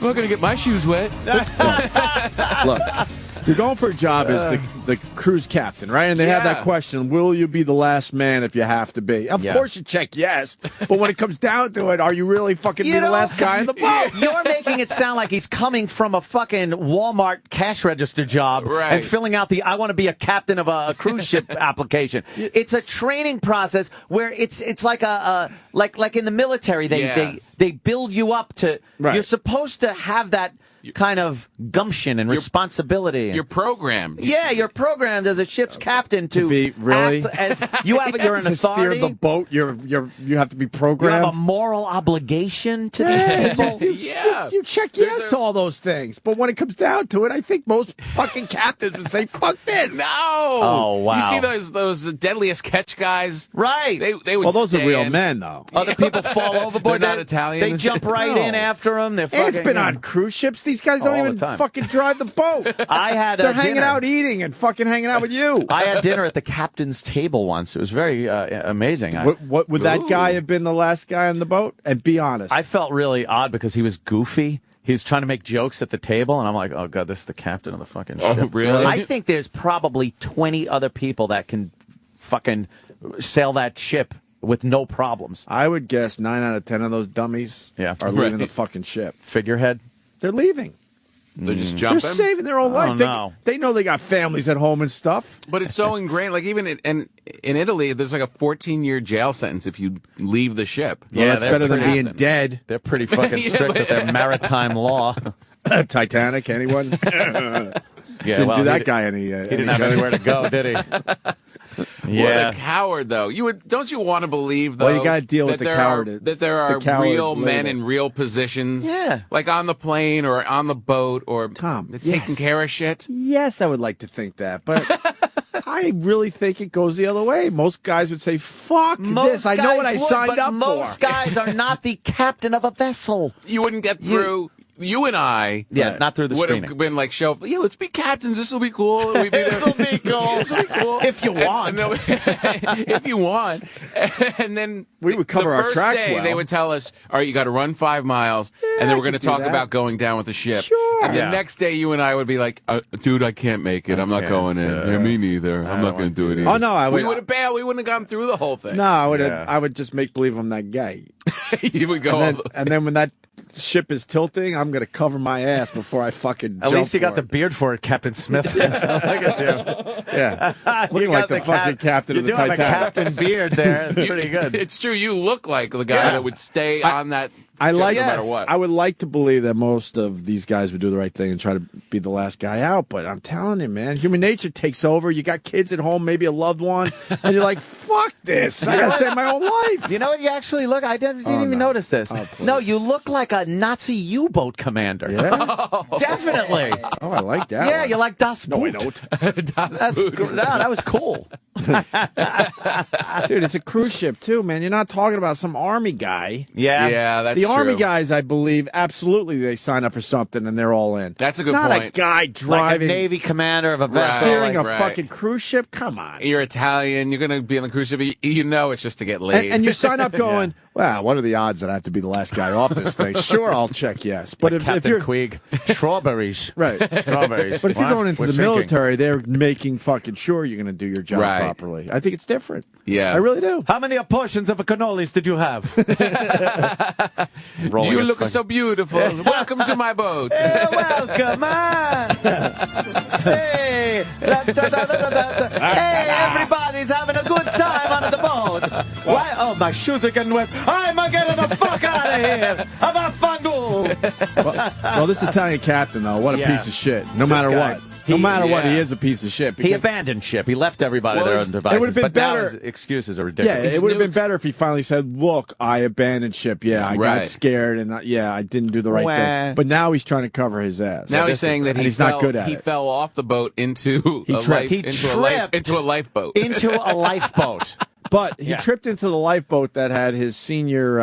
I'm not gonna get my shoes wet.
Look, you're going for a job as the cruise captain, right? And they have that question, will you be the last man if you have to be? Of course you check yes, but when it comes down to it, are you really fucking be the last guy in the boat?
You're making it sound like he's coming from a fucking Walmart cash register job and filling out the I want to be a captain of a cruise ship application. It's a training process where it's like like in the military, they build you up to you're supposed to have that kind of gumption and responsibility.
You're programmed.
Yeah, you're programmed as a ship's captain to
be really
act as you're an authority.
To steer the boat, you have to be programmed.
You have a moral obligation to these people.
You check yes to all those things, but when it comes down to it, I think most fucking captains would say, "Fuck this."
No.
Oh wow.
You see those deadliest catch guys,
right?
They would.
Well, those are real men, though.
Other people fall overboard.
They're not Italian.
They jump right in after them. They're fucking.
It's been on cruise ships. These guys don't even fucking drive the boat. They're hanging out eating and fucking hanging out with you.
I had dinner at the captain's table once. It was very amazing.
What would that guy have been the last guy on the boat? And be honest.
I felt really odd because he was goofy. He was trying to make jokes at the table, and I'm like, oh, God, this is the captain of the fucking ship.
Oh, really?
I think there's probably 20 other people that can fucking sail that ship with no problems.
I would guess 9 out of 10 of those dummies are leaving the fucking ship.
Figurehead?
They're leaving.
They're just jumping.
They're saving their own life. They know they got families at home and stuff.
But it's so ingrained. Like even in Italy, there's like a 14-year jail sentence if you leave the ship.
Well, that's better than being dead.
They're pretty fucking strict with their maritime law.
Titanic, anyone? Didn't do that guy any.
He didn't have anywhere to go, did he?
What a coward, though. Don't you want to believe, though?
Well, you got to deal with the coward.
That there are real men in real positions.
Yeah.
Like on the plane or on the boat or taking care of shit.
Yes, I would like to think that, but I really think it goes the other way. Most guys would say, fuck this. I know what I signed up for.
Most guys are not the captain of a vessel.
You wouldn't get through. You and I,
not through the
would
screening.
have been like, let's be captains. This will be cool. We'd be there.
This will be cool.
This will be cool
if you want.
If you want, and then
we would cover our tracks.
The first day they would tell us, "All right, you got to run 5 miles," and then we're going to talk about going down with the ship.
Sure.
And the next day, you and I would be like, "Dude, I can't make it. I'm not going in. Yeah, me neither. I'm not going to do it either."
Oh no,
we would have bailed. We wouldn't have gone through the whole thing.
No, I would just make believe I'm that guy.
You would go,
and then when that ship is tilting, I'm going to cover my ass before I fucking
At least you got the beard for it, Captain Smith. Look at you.
Yeah. Looking like the fucking captain of the Titanic.
You do have a captain beard there. It's pretty good.
It's true. You look like the guy that would stay on that
I like
no matter what.
I would like to believe that most of these guys would do the right thing and try to be the last guy out, but I'm telling you, man, human nature takes over. You got kids at home, maybe a loved one, and you're like, fuck this. I gotta save my own life.
You know what? You actually look. I didn't even notice this. No, you look like a Nazi U-boat commander.
Yeah,
definitely.
Oh, I like that.
Yeah,
one.
you like Das Boot.
No, I don't.
That was cool.
Dude, it's a cruise ship too, man. You're not talking about some army guy.
Yeah, that's
the army
true.
guys, I believe, absolutely they sign up for something and they're all in.
That's a good
not
point.
a guy driving,
like a Navy commander of a vessel,
steering a fucking cruise ship. Come on,
you're Italian. You're going to be on the cruise ship. You know it's just to get laid.
and you sign up going, well, what are the odds that I have to be the last guy off this thing? Sure, I'll check yes. But
like
if
Captain
you're
Queeg, strawberries,
right,
strawberries.
But if you're going into
We're
the
sinking.
military, they're making fucking sure you're going to do your job
Right.
properly. I think it's different.
Yeah,
I really do.
How many portions of a cannolis did you have?
You look so beautiful. Welcome to my boat.
Welcome, hey, hey, everybody's having a good time on the boat. Why? Oh, my shoes are getting wet. I'm getting the fuck out of here. Have a fango.
Well, this Italian captain, though, what a piece of shit. No matter
guy.
what. No matter what, he is a piece of shit.
He abandoned ship. He left everybody their own devices.
It would have been
but now
better.
his excuses are ridiculous.
Yeah, it would have been better if he finally said, look, I abandoned ship. Yeah, I got scared, and I didn't do the right thing. But now he's trying to cover his ass.
Now he's saying that
he's not good at
he
it.
fell off the boat into a lifeboat.
Into a lifeboat.
But he tripped into the lifeboat that had his senior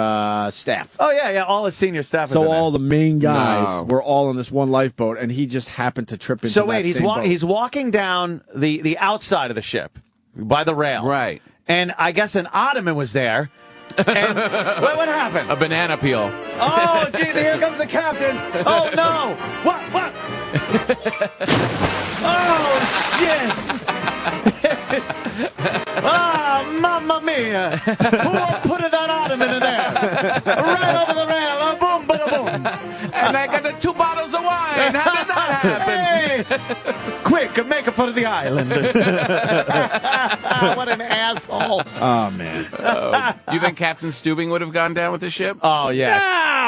staff.
Oh, yeah, all his senior staff was
So
in there.
all the main guys were all in this one lifeboat, and he just happened to trip into
So wait,
boat.
he's walking down the outside of the ship by the rail.
Right.
And I guess an ottoman was there. And what happened?
A banana peel.
Oh, gee, here comes the captain. Oh, no. What? Oh, shit. Mamma mia. Who put that ottoman in there? Right over the rail. Boom, bada, boom.
And I got the 2 bottles of wine. How did that happen?
Hey! Quick, make it for the island. What an asshole.
Oh, man.
You think Captain Stubing would have gone down with the ship?
Oh, yeah.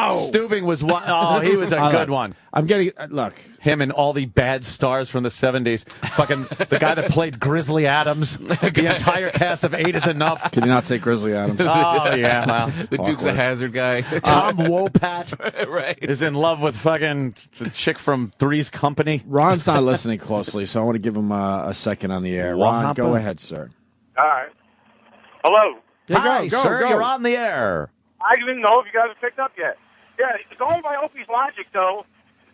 No!
Stubing was one. Oh, he was a good one.
I'm getting... look.
Him and all the bad stars from the 70s. Fucking the guy that played Grizzly Adams. The entire cast of 8 is enough.
Can you not say Grizzly Adams?
Oh, yeah. Well,
The Dukes of Hazzard guy.
Tom Wopat
Right.
is in love with fucking the chick from Three's Company.
Ron's not listening closely, so I want to give him a second on the air.
What
Ron,
happened?
go ahead, sir.
All right. Hello.
Yeah,
Hi,
go,
sir.
go.
You're on the air.
I didn't know if you guys have picked up yet. Yeah, going by Opie's logic, though,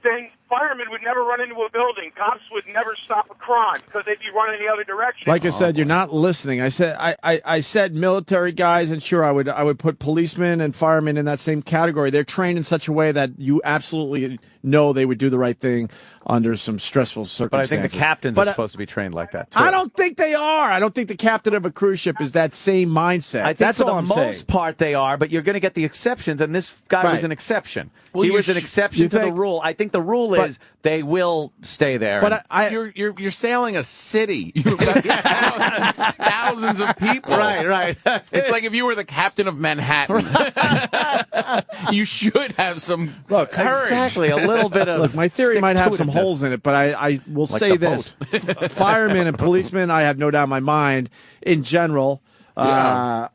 then firemen would never run into a building. Cops would never stop a crime because they'd be running the other direction.
Like I said, you're not listening. I said I said military guys, and sure, I would put policemen and firemen in that same category. They're trained in such a way that you absolutely know they would do the right thing under some stressful
But I
circumstances.
think the captains are supposed to be trained like that, too.
I don't think they are. I don't think the captain of a cruise ship is that same mindset.
I think
That's
for
all
the
I'm
most
saying.
part they are, but you're going to get the exceptions, and this guy
Right.
was an exception.
Well,
he
you
was an
sh-
exception
you
to the
think-
rule. I think the rule is they will stay there.
But
You're sailing a city. You've got thousands of people.
Right.
It's like if you were the captain of Manhattan. You should have some courage.
Exactly, a little bit of
Look, my theory might have some
stick-to-itiveness.
holes in it, but I will
Like
say
the
this. Firemen and policemen, I have no doubt in my mind, in general,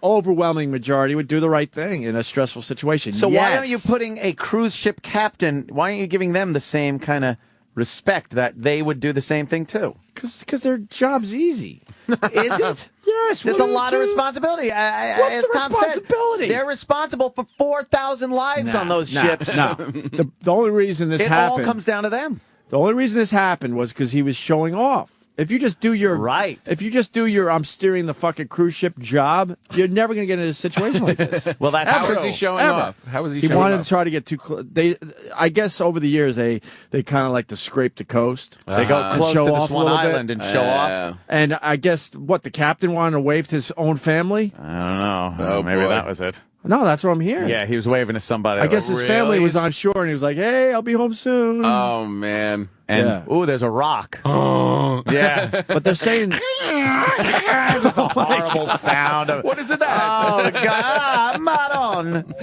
overwhelming majority would do the right thing in a stressful situation.
So
yes.
why aren't you putting a cruise ship captain, why aren't you giving them the same kind of respect that they would do the same thing too?
Because their job's easy.
Is it?
Yes.
There's
what
a
do
lot
you
of
do?
responsibility.
What's
As
the
Tom said,
responsibility?
they're responsible for 4,000 lives on those ships.
No. The only reason this
It
happened.
all comes down to them.
The only reason this happened was because he was showing off. If you just do your if you just do your I'm steering the fucking cruise ship job, you're never going to get in a situation like this.
Well, that's
How
true.
was he showing
Ever.
off? How was he
He
showing
wanted
off?
to try to get too close. I guess over the years they kind of like to scrape the coast.
They go
and
close
show
to
off
this
a
one
little bit.
island and show off.
And I guess the captain wanted to wave to his own family.
I don't know.
Oh,
Maybe
boy.
that was it.
No, that's what I'm hearing.
Yeah, he was waving to somebody.
I guess his
Really?
family was on shore and he was like, "Hey, I'll be home soon."
Oh, man.
And,
Yeah.
ooh, there's a rock. Yeah.
But they're saying
It's a horrible sound.
What is it that?
Oh, God. Maron.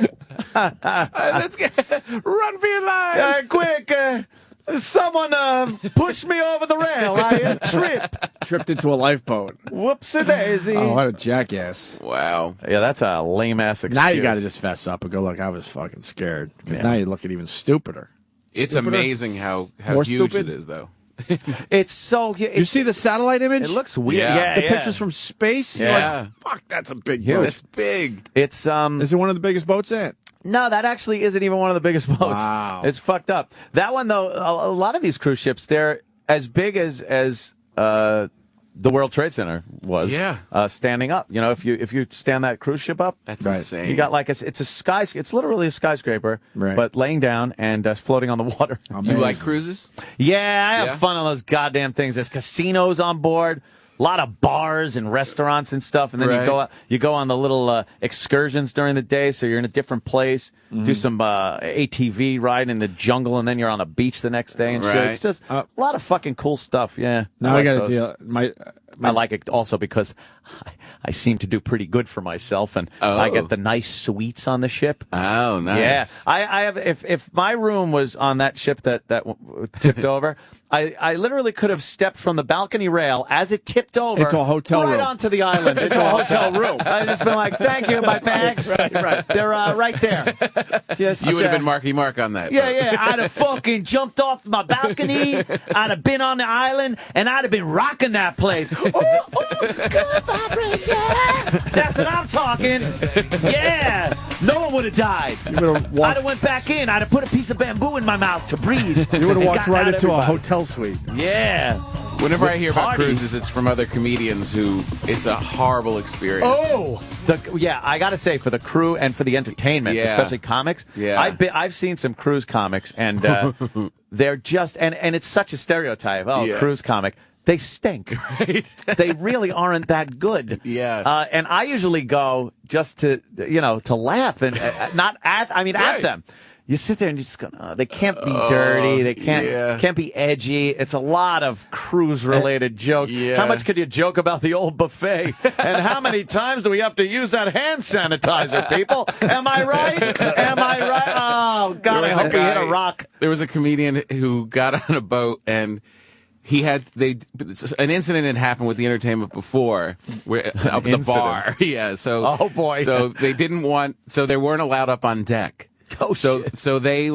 Let's run for your lives.
Quick. Someone pushed me over the rail. I
tripped into a lifeboat.
Whoopsie-daisy.
Oh, what a jackass.
Wow.
Yeah, that's a lame-ass excuse.
Now you got to just fess up and go, look, I was fucking scared. Because now you're looking even stupider.
It's amazing how
More
huge
stupid?
it is, though.
It's so...
You see the satellite image?
It looks weird.
Yeah.
Yeah,
The pictures from space? You're
Yeah.
like, fuck, that's a big
Huge.
boat.
That's big.
It's...
Is it one of the biggest boats in?
No, that actually isn't even one of the biggest boats.
Wow.
It's fucked up. That one, though, a lot of these cruise ships, they're as big as the World Trade Center was.
Yeah.
Standing up. You know, if you stand that cruise ship up,
That's insane.
you got like it's literally a skyscraper,
Right.
but laying down and floating on the water.
You like cruises?
Yeah, I have
Yeah?
fun on those goddamn things. There's casinos on board, a lot of bars and restaurants and stuff, and then
Right.
you go on the little excursions during the day, so you're in a different place. Do some ATV ride in the jungle, and then you're on a beach the next day and shit.
Right.
It's just a lot of fucking cool stuff. Yeah,
Now I
like
got to
those.
deal.
I like it also because I seem to do pretty good for myself, and I get the nice suites on the ship.
Oh, nice.
Yeah, I have. If my room was on that ship that tipped over, I literally could have stepped from the balcony rail as it tipped over
Into a hotel
right
room.
onto the island. Into a hotel room. I'd just been like, "Thank you, my bags.
Right.
They're right there." Just,
You would have been Marky Mark on that.
Yeah. I'd have fucking jumped off my balcony. I'd have been on the island, and I'd have been rocking that place. Good vibration. That's what I'm talking. Yeah. No one would have died. I'd have went back in. I'd have put a piece of bamboo in my mouth to breathe.
You would have walked
gotten
right
out
into a
everybody.
hotel suite.
Yeah.
Whenever I hear about
Party.
cruises, it's from other comedians who it's a horrible experience.
Oh, I got to say, for the crew and for the entertainment,
Yeah.
especially comics.
Yeah.
I've seen some cruise comics, and they're just and it's such a stereotype. Oh,
Yeah.
cruise comic. They stink.
Right.
They really aren't that good.
Yeah.
And I usually go just to laugh and not at. I mean, at them. You sit there and you just go, oh, they can't be dirty. They can't be edgy. It's a lot of cruise-related jokes.
Yeah.
How much could you joke about the old buffet? And how many times do we have to use that hand sanitizer, people? Am I right? Am I right? Oh, God,
There
I
was a
hope we hit a
guy-
rock.
There was a comedian who got on a boat and an incident had happened with the entertainment before where up at the bar. Yeah. So
Oh, boy.
So they they weren't allowed up on deck.
Oh, shit.
So they,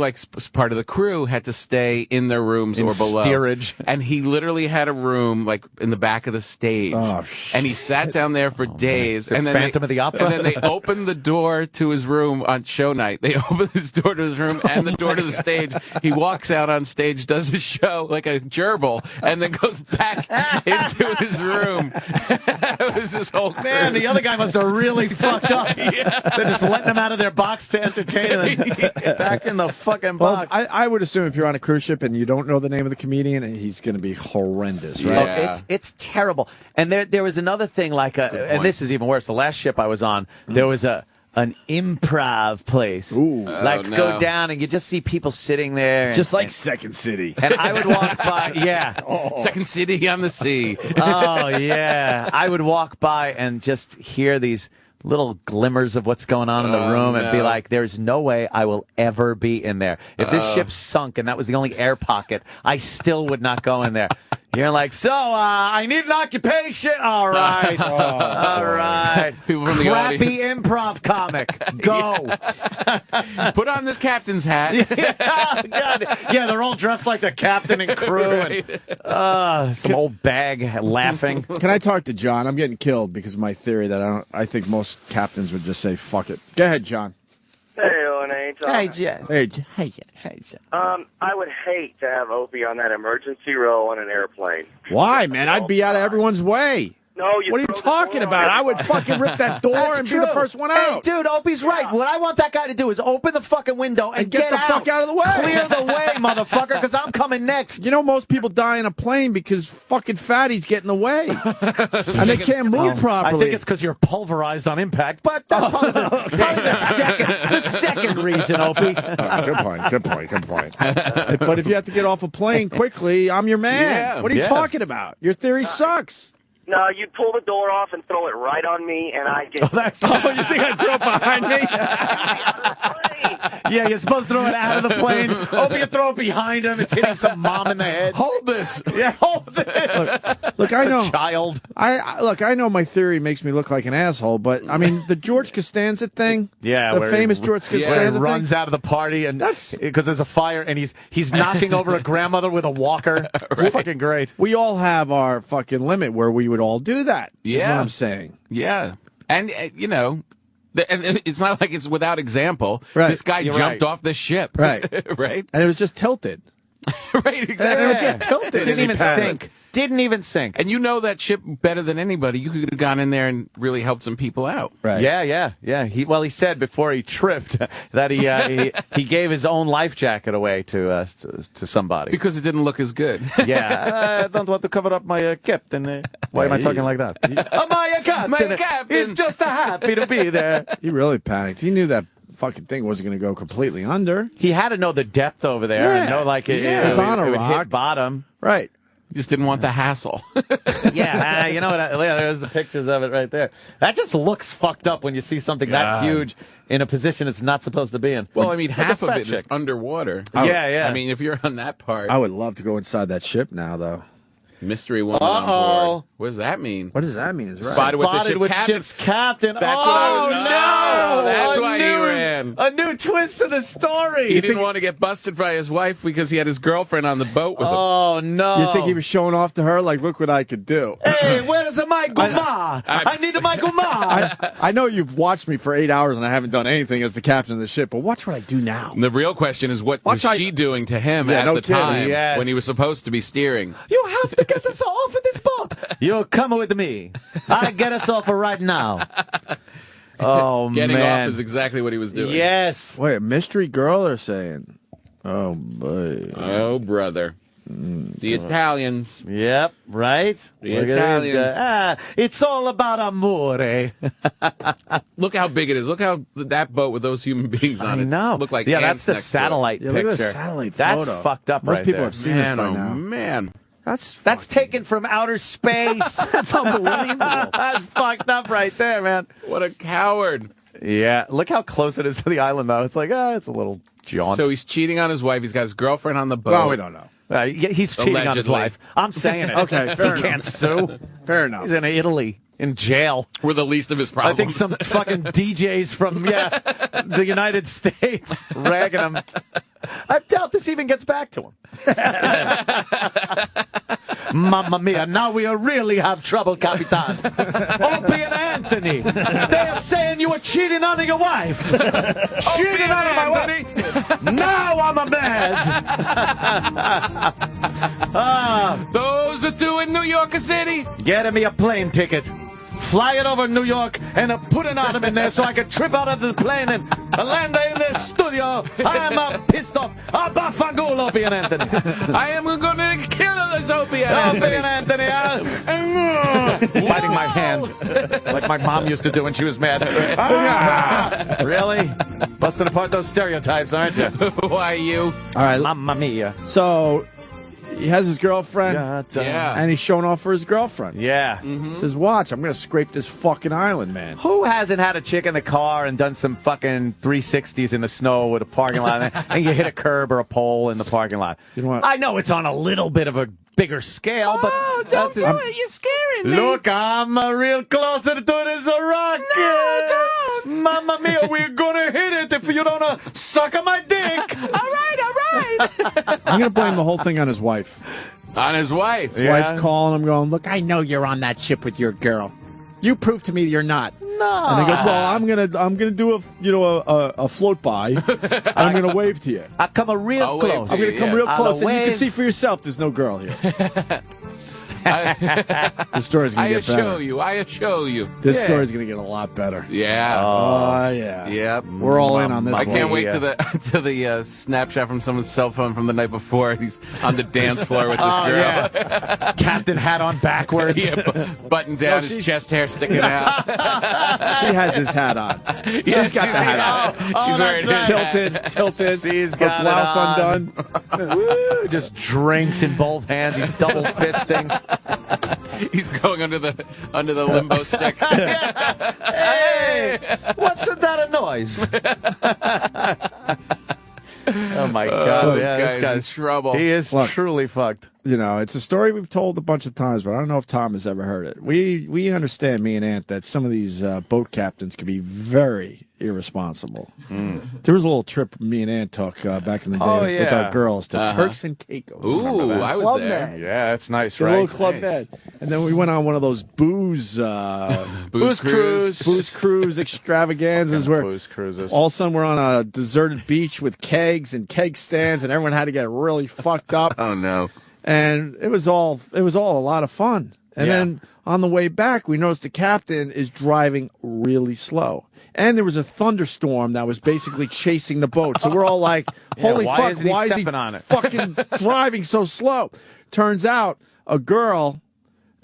part of the crew, had to stay in their rooms or below.
Steerage.
And he literally had a room, in the back of the stage.
Oh, shit.
And he sat down there for days.
Man.
And then
Phantom of the Opera?
And then they opened the door to his room on show night. They opened his door to his room and the door to the stage. He walks out on stage, does his show like a gerbil, and then goes back into his room. It was this whole
Man,
cruise.
the other guy must have really fucked up.
Yeah.
They're just letting him out of their box to entertain him. Back in the fucking
Well,
box.
I would assume if you're on a cruise ship and you don't know the name of the comedian, he's going to be horrendous, right?
Yeah.
It's terrible. And there was another thing and this is even worse. The last ship I was on, there was an improv place.
Ooh.
Go down and you just see people sitting there.
Just like Second City.
And I would walk by,
Second City on the Sea.
Oh, yeah. I would walk by and just hear these little glimmers of what's going on in the room and be like, there's no way I will ever be in there. If this ship sunk and that was the only air pocket, I still would not go in there. You're like, I need an occupation. All right. All right.
People from the
Crappy
audience.
improv comic. Go.
Put on this captain's hat.
God. Yeah, they're all dressed like the captain and crew. And, some old bag laughing.
Can I talk to John? I'm getting killed because of my theory that I think most captains would just say, fuck it. Go ahead, John.
Hey, Owen,
Hey, Jen.
Hey,
I would hate to have Opie on that emergency row on an airplane.
why, man? I'd be out of everyone's way.
No, you
What are you
throw the
talking
door
about?
on
I would fucking rip that door
That's
and
true.
be the first one out.
Hey, dude, Opie's right. What I want that guy to do is open the fucking window and
get the fuck out of the way.
Clear the way, motherfucker, because I'm coming next.
You know, most people die in a plane because fucking fatties get in the way. And they can't move properly.
I think it's because you're pulverized on impact, but that's probably the second reason, Opie.
Good point. But if you have to get off a plane quickly, I'm your man.
Yeah.
What are you
Yeah.
talking about? Your theory sucks.
No, you'd pull the door off and throw it right on me, and I get.
You think I throw it behind me?
Yeah, you're supposed to throw it out of the plane. You throw it behind him. It's hitting some mom in the head.
Hold this.
Yeah, hold this.
Look, I know.
It's a child.
I know my theory makes me look like an asshole, but I mean the George Costanza thing.
Yeah,
the
where
famous
he,
George
where
Costanza
he
thing.
runs out of the party and because there's a fire and he's knocking over a grandmother with a walker. It's fucking great.
We all have our fucking limit where we would all do that.
Yeah.
Is what I'm saying.
Yeah. And, you know, and it's not like it's without example.
Right.
This guy
You're
jumped
right.
off the ship.
Right.
Right?
And it was just tilted.
Right, exactly.
It was just tilted.
Didn't even sink. Didn't even sink.
And you know that ship better than anybody. You could have gone in there and really helped some people out.
Right.
Yeah. He said before he tripped that he gave his own life jacket away to somebody
Because it didn't look as good.
Yeah, I don't want to cover up my captain. Why am I talking like that? My captain.
My captain.
He's just happy to be there.
He really panicked. He knew that fucking thing wasn't going to go completely under.
He had to know the depth over there and know like it
was on a
would
rock.
hit bottom.
Right.
You just didn't want the hassle.
Yeah, you know what? There's the pictures of it right there. That just looks fucked up when you see something that huge in a position it's not supposed to be in.
Well, I mean,
Like
half
a
of
fat
it is
chick.
underwater.
Yeah.
I mean, if you're on that part.
I would love to go inside that ship now, though.
Mystery woman on board. What does that mean?
What does that mean? Is right.
Spotted with the
ship's captain.
That's what I was.
No!
That's why he ran.
A new twist to the story.
He didn't want to get busted by his wife because he had his girlfriend on the boat with him.
Oh, no.
You think he was showing off to her? Like, look what I could do.
Hey, where's my guma? I need my guma.
I know you've watched me for 8 hours and I haven't done anything as the captain of the ship, but watch what I do now.
The real question is, what was she doing to him at the time when he was supposed to be steering?
You have to get us off of this boat. You come with me. I get us off right now. Oh,
Getting
man.
off is exactly what he was doing.
Yes.
Wait, a mystery girl are saying? Oh, boy.
Oh, brother. The Italians.
Yep, right?
The
Look at this
Italian.
guy. It's all about amore.
Look how big it is. Look how that boat with those human beings on
I
it.
know.
Look like
yeah,
ants
that's the
next to it.
satellite
Yeah,
picture.
look at the satellite
That's
photo.
fucked up
Most
right
people
there.
have seen this by now.
Man.
That's taken from outer space.
That's unbelievable.
That's fucked up right there, man.
What a coward.
Yeah, look how close it is to the island, though. It's like, it's a little jaunt.
So he's cheating on his wife. He's got his girlfriend on the boat.
Well, we don't know.
He's cheating on his
Allegedly.
wife. I'm saying it.
Okay, fair
He
enough.
can't sue.
Fair enough.
He's in Italy, in jail.
We're the least of his
I
problems.
think some fucking DJs from, the United States ragging him. I doubt this even gets back to him. Mamma mia, now we really have trouble, Capitan. Opie and Anthony, they are saying you were cheating on your wife. Cheating on my wife. Now I'm a mad.
Those are two in New York City.
Get me a plane ticket. Fly it over New York and put an atom in there so I can trip out of the plane and land in the studio. I'm pissed off. Abafagul, Opie and Anthony.
I am going to kill this Opie and
Opie
Anthony.
and Anthony. Biting my hand like my mom used to do when she was mad. Really? Busting apart those stereotypes, aren't you?
Why you?
All right.
Mamma mia.
So he has his girlfriend,
Yeah.
and he's showing off for his girlfriend.
Yeah.
He says, watch, I'm going to scrape this fucking island, man.
Who hasn't had a chick in the car and done some fucking 360s in the snow with a parking lot and you hit a curb or a pole in the parking lot?
You know what?
I know it's on a little bit of a bigger scale, but
Don't do it. You're scaring me.
look, I'm real closer to this rocket.
No, don't.
Mamma mia, we're gonna hit it if you don't suck on my dick.
All right.
I'm going to blame the whole thing on his wife.
On his wife.
His wife's calling him, going, look, I know you're on that ship with your girl. You prove to me you're not.
No.
And he goes, well, I'm gonna do a float by, and I'm gonna wave to you.
I come real
I'll wave
close.
to
I'm gonna come real
I'll
close, and you can
wave.
see for yourself. There's no girl here. The story's gonna
I
get better.
assure you.
This story's gonna get a lot better.
Yeah.
Oh yeah.
Yep.
We're all in on this
I
one.
can't wait to the snapshot from someone's cell phone from the night before. He's on the dance floor with this girl.
Yeah. Captain hat on backwards.
Yeah, buttoned down, his chest hair sticking out.
She has his hat on. She's got the hat on.
She's wearing his
Tilted.
She's
Her
got it
blouse
on.
undone.
Woo, just drinks in both hands. He's double fisting.
He's going under the limbo stick.
Hey, what's that a noise? Oh my God!
This guy's in trouble.
He is truly fucked.
You know, it's a story we've told a bunch of times, but I don't know if Tom has ever heard it. We understand, me and Ant, that some of these boat captains can be very irresponsible. There was a little trip me and Ant took back in the day with our girls to Turks and Caicos.
Ooh, I was
Club
there.
Med.
Yeah, that's nice,
The
right?
little Club Med. And then we went on one of those booze cruise extravaganzas where
booze cruises.
all of a sudden we're on a deserted beach with kegs and keg stands, and everyone had to get really fucked up.
Oh no!
And it was all a lot of fun. And then on the way back, we noticed the captain is driving really slow. And there was a thunderstorm that was basically chasing the boat. So we're all like, holy fuck, why is he
on it?
fucking driving so slow? Turns out a girl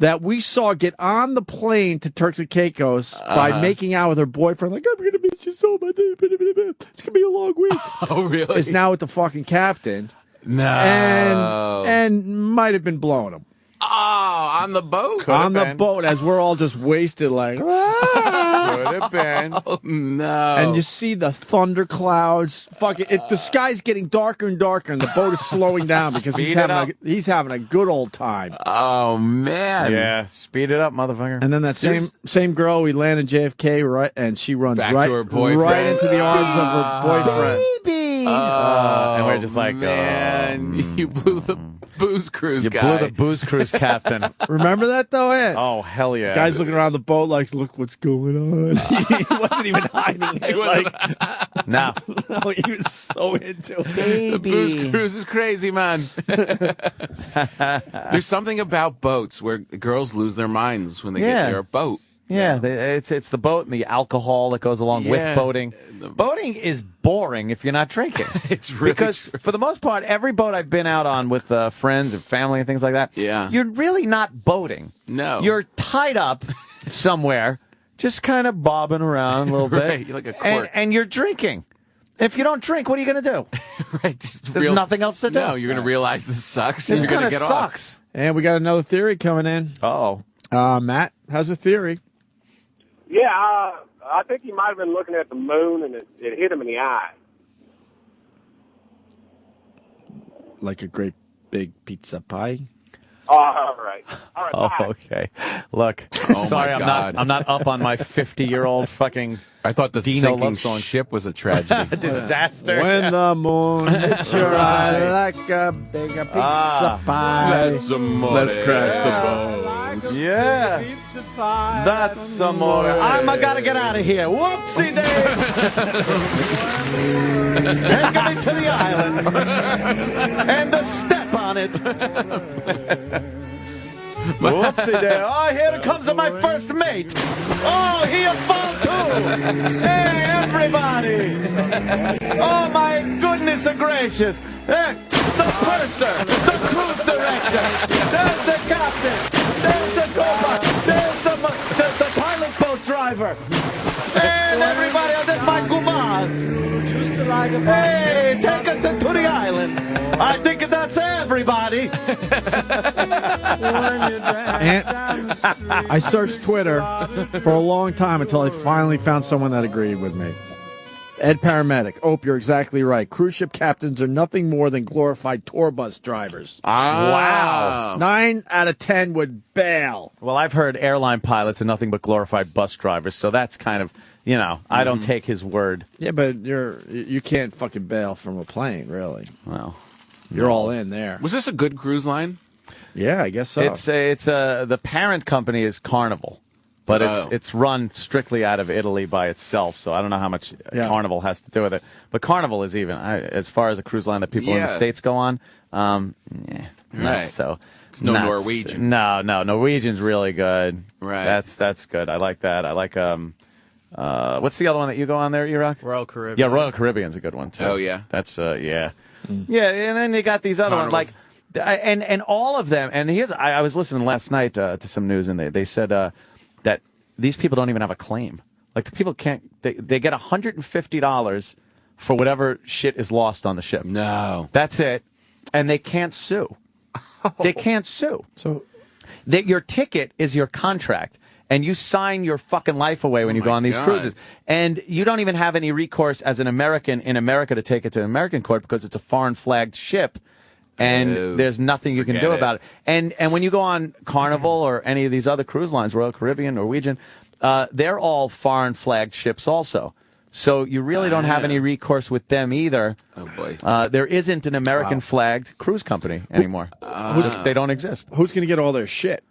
that we saw get on the plane to Turks and Caicos by making out with her boyfriend, like, I'm going to miss you so much. It's going to be a long week.
Oh, really?
Is now with the fucking captain.
No.
And might have been blowing him.
Oh, on the boat?
On the boat, as we're all just wasted, like,
Could have been.
Oh, no.
and you see the thunder clouds. Fucking, the sky's getting darker and darker, and the boat is slowing down because he's having a good old time.
Oh, man.
Yeah, speed it up, motherfucker.
And then that same girl, we land in JFK, right, and she runs
Back to her boyfriend.
right into the arms of her boyfriend.
Baby. And we're just like,
man, you blew the booze cruise guy.
You blew the booze cruise captain.
Remember that, though, Ed?
Oh, hell yeah.
Guys looking around the boat like, look what's going on. He wasn't even hiding it.
No.
No, he was so into it.
The booze cruise is crazy, man. There's something about boats where girls lose their minds when they get near a boat.
Yeah, it's the boat and the alcohol that goes along with boating. Boating is boring if you're not drinking.
It's really
because
true.
for the most part, every boat I've been out on with friends and family and things like that, you're really not boating.
No,
you're tied up somewhere, just kind of bobbing around a little bit.
Right, you're like a cork.
And you're drinking. If you don't drink, what are you going to do?
Right,
There's nothing else to do.
No, you're going to realize this sucks.
This
You're going to get
sucks.
off.
And we got another theory coming in. Matt has a theory.
Yeah, I think he might have been looking at the moon and it hit him in the eye.
Like a great big pizza pie.
Oh, all right.
Oh, okay. Look, sorry, I'm not up on my 50-year-old fucking.
I thought the
Dino
sinking
love song.
ship was a tragedy.
Disaster.
When the moon hits your eye like a big pizza pie.
Let's
crash the boat.
Yeah. That's amore. I gotta get out of here. Whoopsie days. Take me to the island. And the step on it. Whoopsie day. Oh, here comes my first mate. Oh, he a fall too. Hey, everybody. Oh, my goodness gracious. Hey, the purser, the cruise director. There's the captain. There's the co-pilot. There's the pilot boat driver. And everybody, this is my Guman. Hey, take us into the island. I think that's everybody.
I searched Twitter for a long time until I finally found someone that agreed with me. Ed Paramedic. Ope, you're exactly right. Cruise ship captains are nothing more than glorified tour bus drivers.
Wow.
9 out of 10 would bail.
Well, I've heard airline pilots are nothing but glorified bus drivers, so that's kind of, I don't take his word.
Yeah, but you can't fucking bail from a plane, really.
Well,
you're all in there.
Was this a good cruise line?
Yeah, I guess so.
It's the parent company is Carnival. But it's run strictly out of Italy by itself, so I don't know how much Carnival has to do with it. But Carnival is even, as far as a cruise line that people in the States go on, not so.
It's no Norwegian.
No, Norwegian's really good.
Right.
That's good. I like that. I like, what's the other one that you go on there, E-Rock?
Royal Caribbean.
Yeah, Royal Caribbean's a good one, too.
Oh, yeah.
That's, Yeah, and then you got these other ones, like, and all of them, and here's, I was listening last night to some news, and they said, that these people don't even have a claim. Like, the people can't, they get $150 for whatever shit is lost on the ship.
No.
That's it. And they can't sue. They can't sue.
So
that your ticket is your contract. And you sign your fucking life away when you go on these cruises. And you don't even have any recourse as an American in America to take it to an American court because it's a foreign flagged ship. And there's nothing you can do about it. And when you go on Carnival or any of these other cruise lines, Royal Caribbean, Norwegian, they're all foreign flagged ships also. So you really don't have any recourse with them either.
Oh, boy.
There isn't an American flagged cruise company anymore. They don't exist.
Who's going to get all their shit?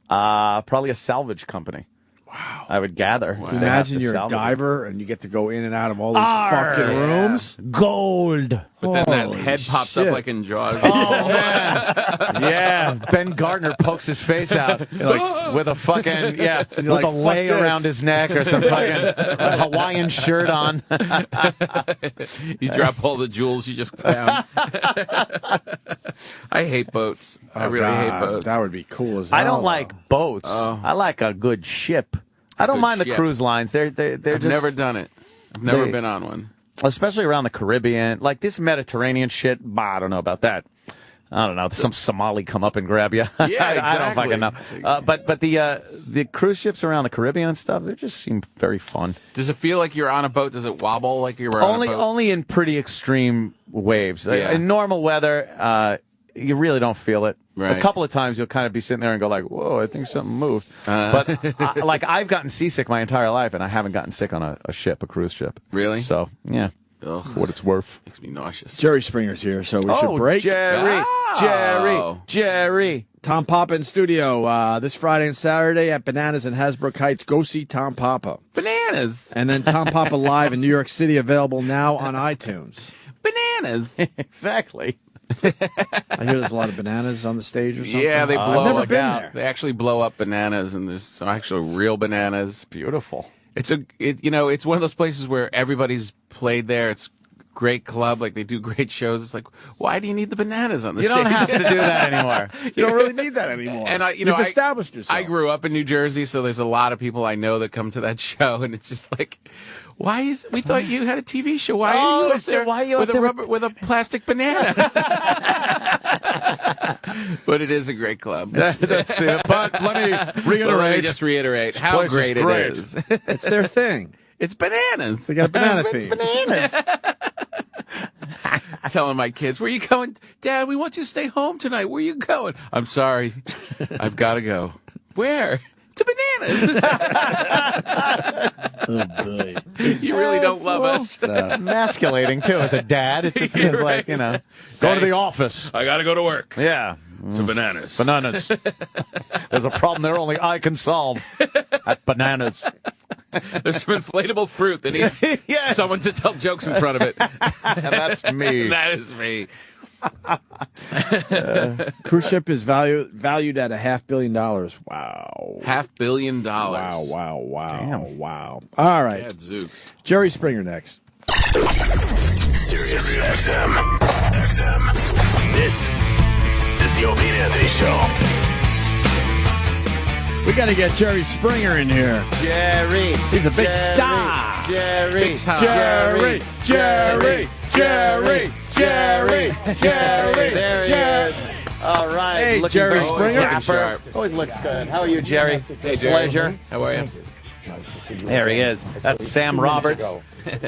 Probably a salvage company. Wow. I would gather.
Wow. Imagine you're a diver and you get to go in and out of all these fucking rooms.
Gold.
But then that head pops up like in Jaws.
Oh, man. Yeah. Ben Gardner pokes his face out with a fucking, with a lei around his neck or some fucking Hawaiian shirt on.
You drop all the jewels you just found. I hate boats. I really hate boats.
That would be cool as hell.
I don't like boats. I like a good ship. I don't mind the cruise lines. They're
I've
just
never done it. I've never been on one.
Especially around the Caribbean. Like this Mediterranean shit, I don't know about that. I don't know. Some Somali come up and grab you.
Yeah, exactly.
I don't fucking know. But the cruise ships around the Caribbean and stuff, they just seem very fun.
Does it feel like you're on a boat? Does it wobble like you're on a boat?
Only in pretty extreme waves.
Yeah.
In normal weather, you really don't feel it.
Right.
A couple of times you'll kind of be sitting there and go like, whoa, I think something moved. But I've gotten seasick my entire life, and I haven't gotten sick on a cruise ship.
Really?
So, yeah.
Ugh.
For what it's worth.
Makes me nauseous.
Jerry Springer's here, so we should break.
Jerry.
Tom Papa in studio this Friday and Saturday at Bananas in Hasbrook Heights. Go see Tom Papa.
Bananas.
And then Tom Papa Live in New York City, available now on iTunes.
Bananas.
Exactly.
I hear there's a lot of bananas on the stage or something.
Yeah, they blow
I've never
up.
been there.
They actually blow up bananas, and there's some actual real bananas.
Beautiful.
It's it's one of those places where everybody's played there. It's a great club, like they do great shows. It's like, why do you need the bananas on the stage?
You don't have to do that anymore.
You don't really need that anymore.
And
You've established yourself.
I grew up in New Jersey, so there's a lot of people I know that come to that show, and it's just like, we thought you had a TV show. Why are you up there with a plastic banana? But it is a great club.
That's it. But let me
reiterate how great it is.
It's their thing.
It's bananas.
They got a banana theme.
Bananas. Telling my kids, where are you going? Dad, we want you to stay home tonight. Where are you going? I'm sorry. I've got to go. Where? To Bananas.
Oh, boy.
You really don't love us.
Emasculating, too, as a dad. It just seems like, go to the office.
I got to go to work.
Yeah.
To Bananas.
Bananas. There's a problem there only I can solve at Bananas.
There's some inflatable fruit that needs someone to tell jokes in front of it.
And that's me.
That is me.
Cruise ship is valued at $500 million. Wow.
$500 million.
Wow.
Damn.
Wow. All right.
Bad Zooks.
Jerry Springer next.
Sirius XM. This is the Opie and Anthony Show.
We got to get Jerry Springer in here.
Jerry.
He's a big star.
Jerry.
Jerry.
There he is. All right.
Hey,
looking
Jerry
very
Springer.
dapper. Always looks good. How are you, Jerry?
Hey, Jerry.
Pleasure.
How are you?
There he is. That's Sam Roberts.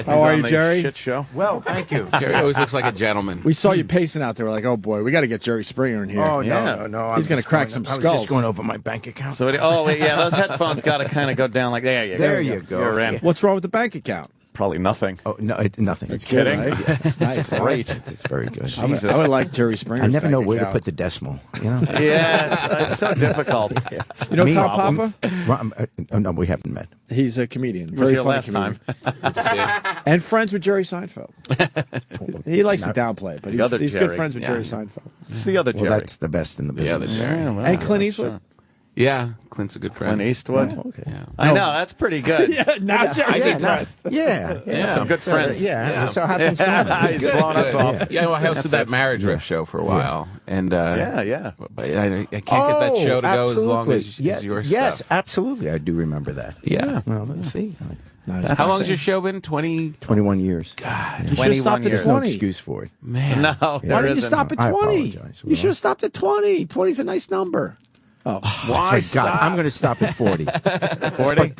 How are you, Jerry?
Shit show.
Well, thank you.
Jerry always looks like a gentleman.
We saw you pacing out there. We're like, oh, boy, we got to get Jerry Springer in here.
Oh,
Yeah.
no.
He's going to crack some
I was
skulls.
just going over my bank account.
So, those headphones got to kind of go down like there.
There you go.
You're in.
What's wrong with the bank account?
Probably nothing.
Oh, no, nothing.
It's
kidding.
Good, right? It's nice.
Great.
It's very good.
I would like Jerry Springer.
I never know where to put the decimal.
Yeah, it's so difficult.
You know
Me?
Tom Papa?
No, we haven't met.
He's a comedian.
Was
Very
here
funny
last
comedian.
time.
And friends with Jerry Seinfeld. He likes to downplay, but he's good
Jerry.
friends with Jerry Seinfeld.
It's the other
Well,
Jerry.
that's the best in the
The other
business.
Jerry.
And Clint Eastwood.
Yeah, Clint's a good friend.
Clint Eastwood.
Oh, okay.
Yeah.
I know, that's pretty good.
Now Jerry's impressed.
Yeah.
Some good friends.
Yeah. So how things going?
He's blowing us off.
Yeah, well, I hosted that marriage riff show for a while, and
Yeah.
but I can't get that show to go as long as your
Yes,
stuff.
absolutely. I do remember that.
Yeah.
Well, let's see.
How long has your show been?
21 years.
You should have stopped at 20.
No excuse for it.
Man,
No,
Why didn't you stop at
I
20?
apologize.
You should have stopped at 20. 20 is a nice number. Oh,
why stop? I'm going to stop at 40.
40?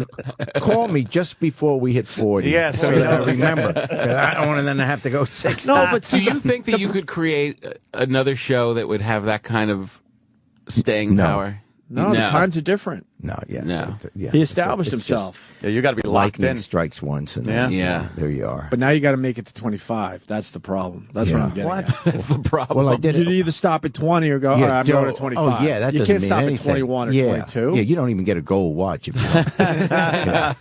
Call me just before we hit 40.
Yeah,
so that I remember. 'Cause I don't want to then have to go 6
No, but do you think that you could create another show that would have that kind of staying power?
No, the times are different.
No, yeah.
No.
Yeah.
He established
It's
himself.
Yeah, you got to be locked
lightning
in.
strikes once, and then there you are.
But now you got to make it to 25. That's the problem. That's what I'm getting at.
That's the problem.
Well, I did
You'd
it.
either stop at 20 or go, all right, I'm going to 25.
Oh, yeah, that
you
doesn't
can't
mean
stop
anything.
at 21 or 22.
Yeah, you don't even get a gold watch if you don't. Yeah.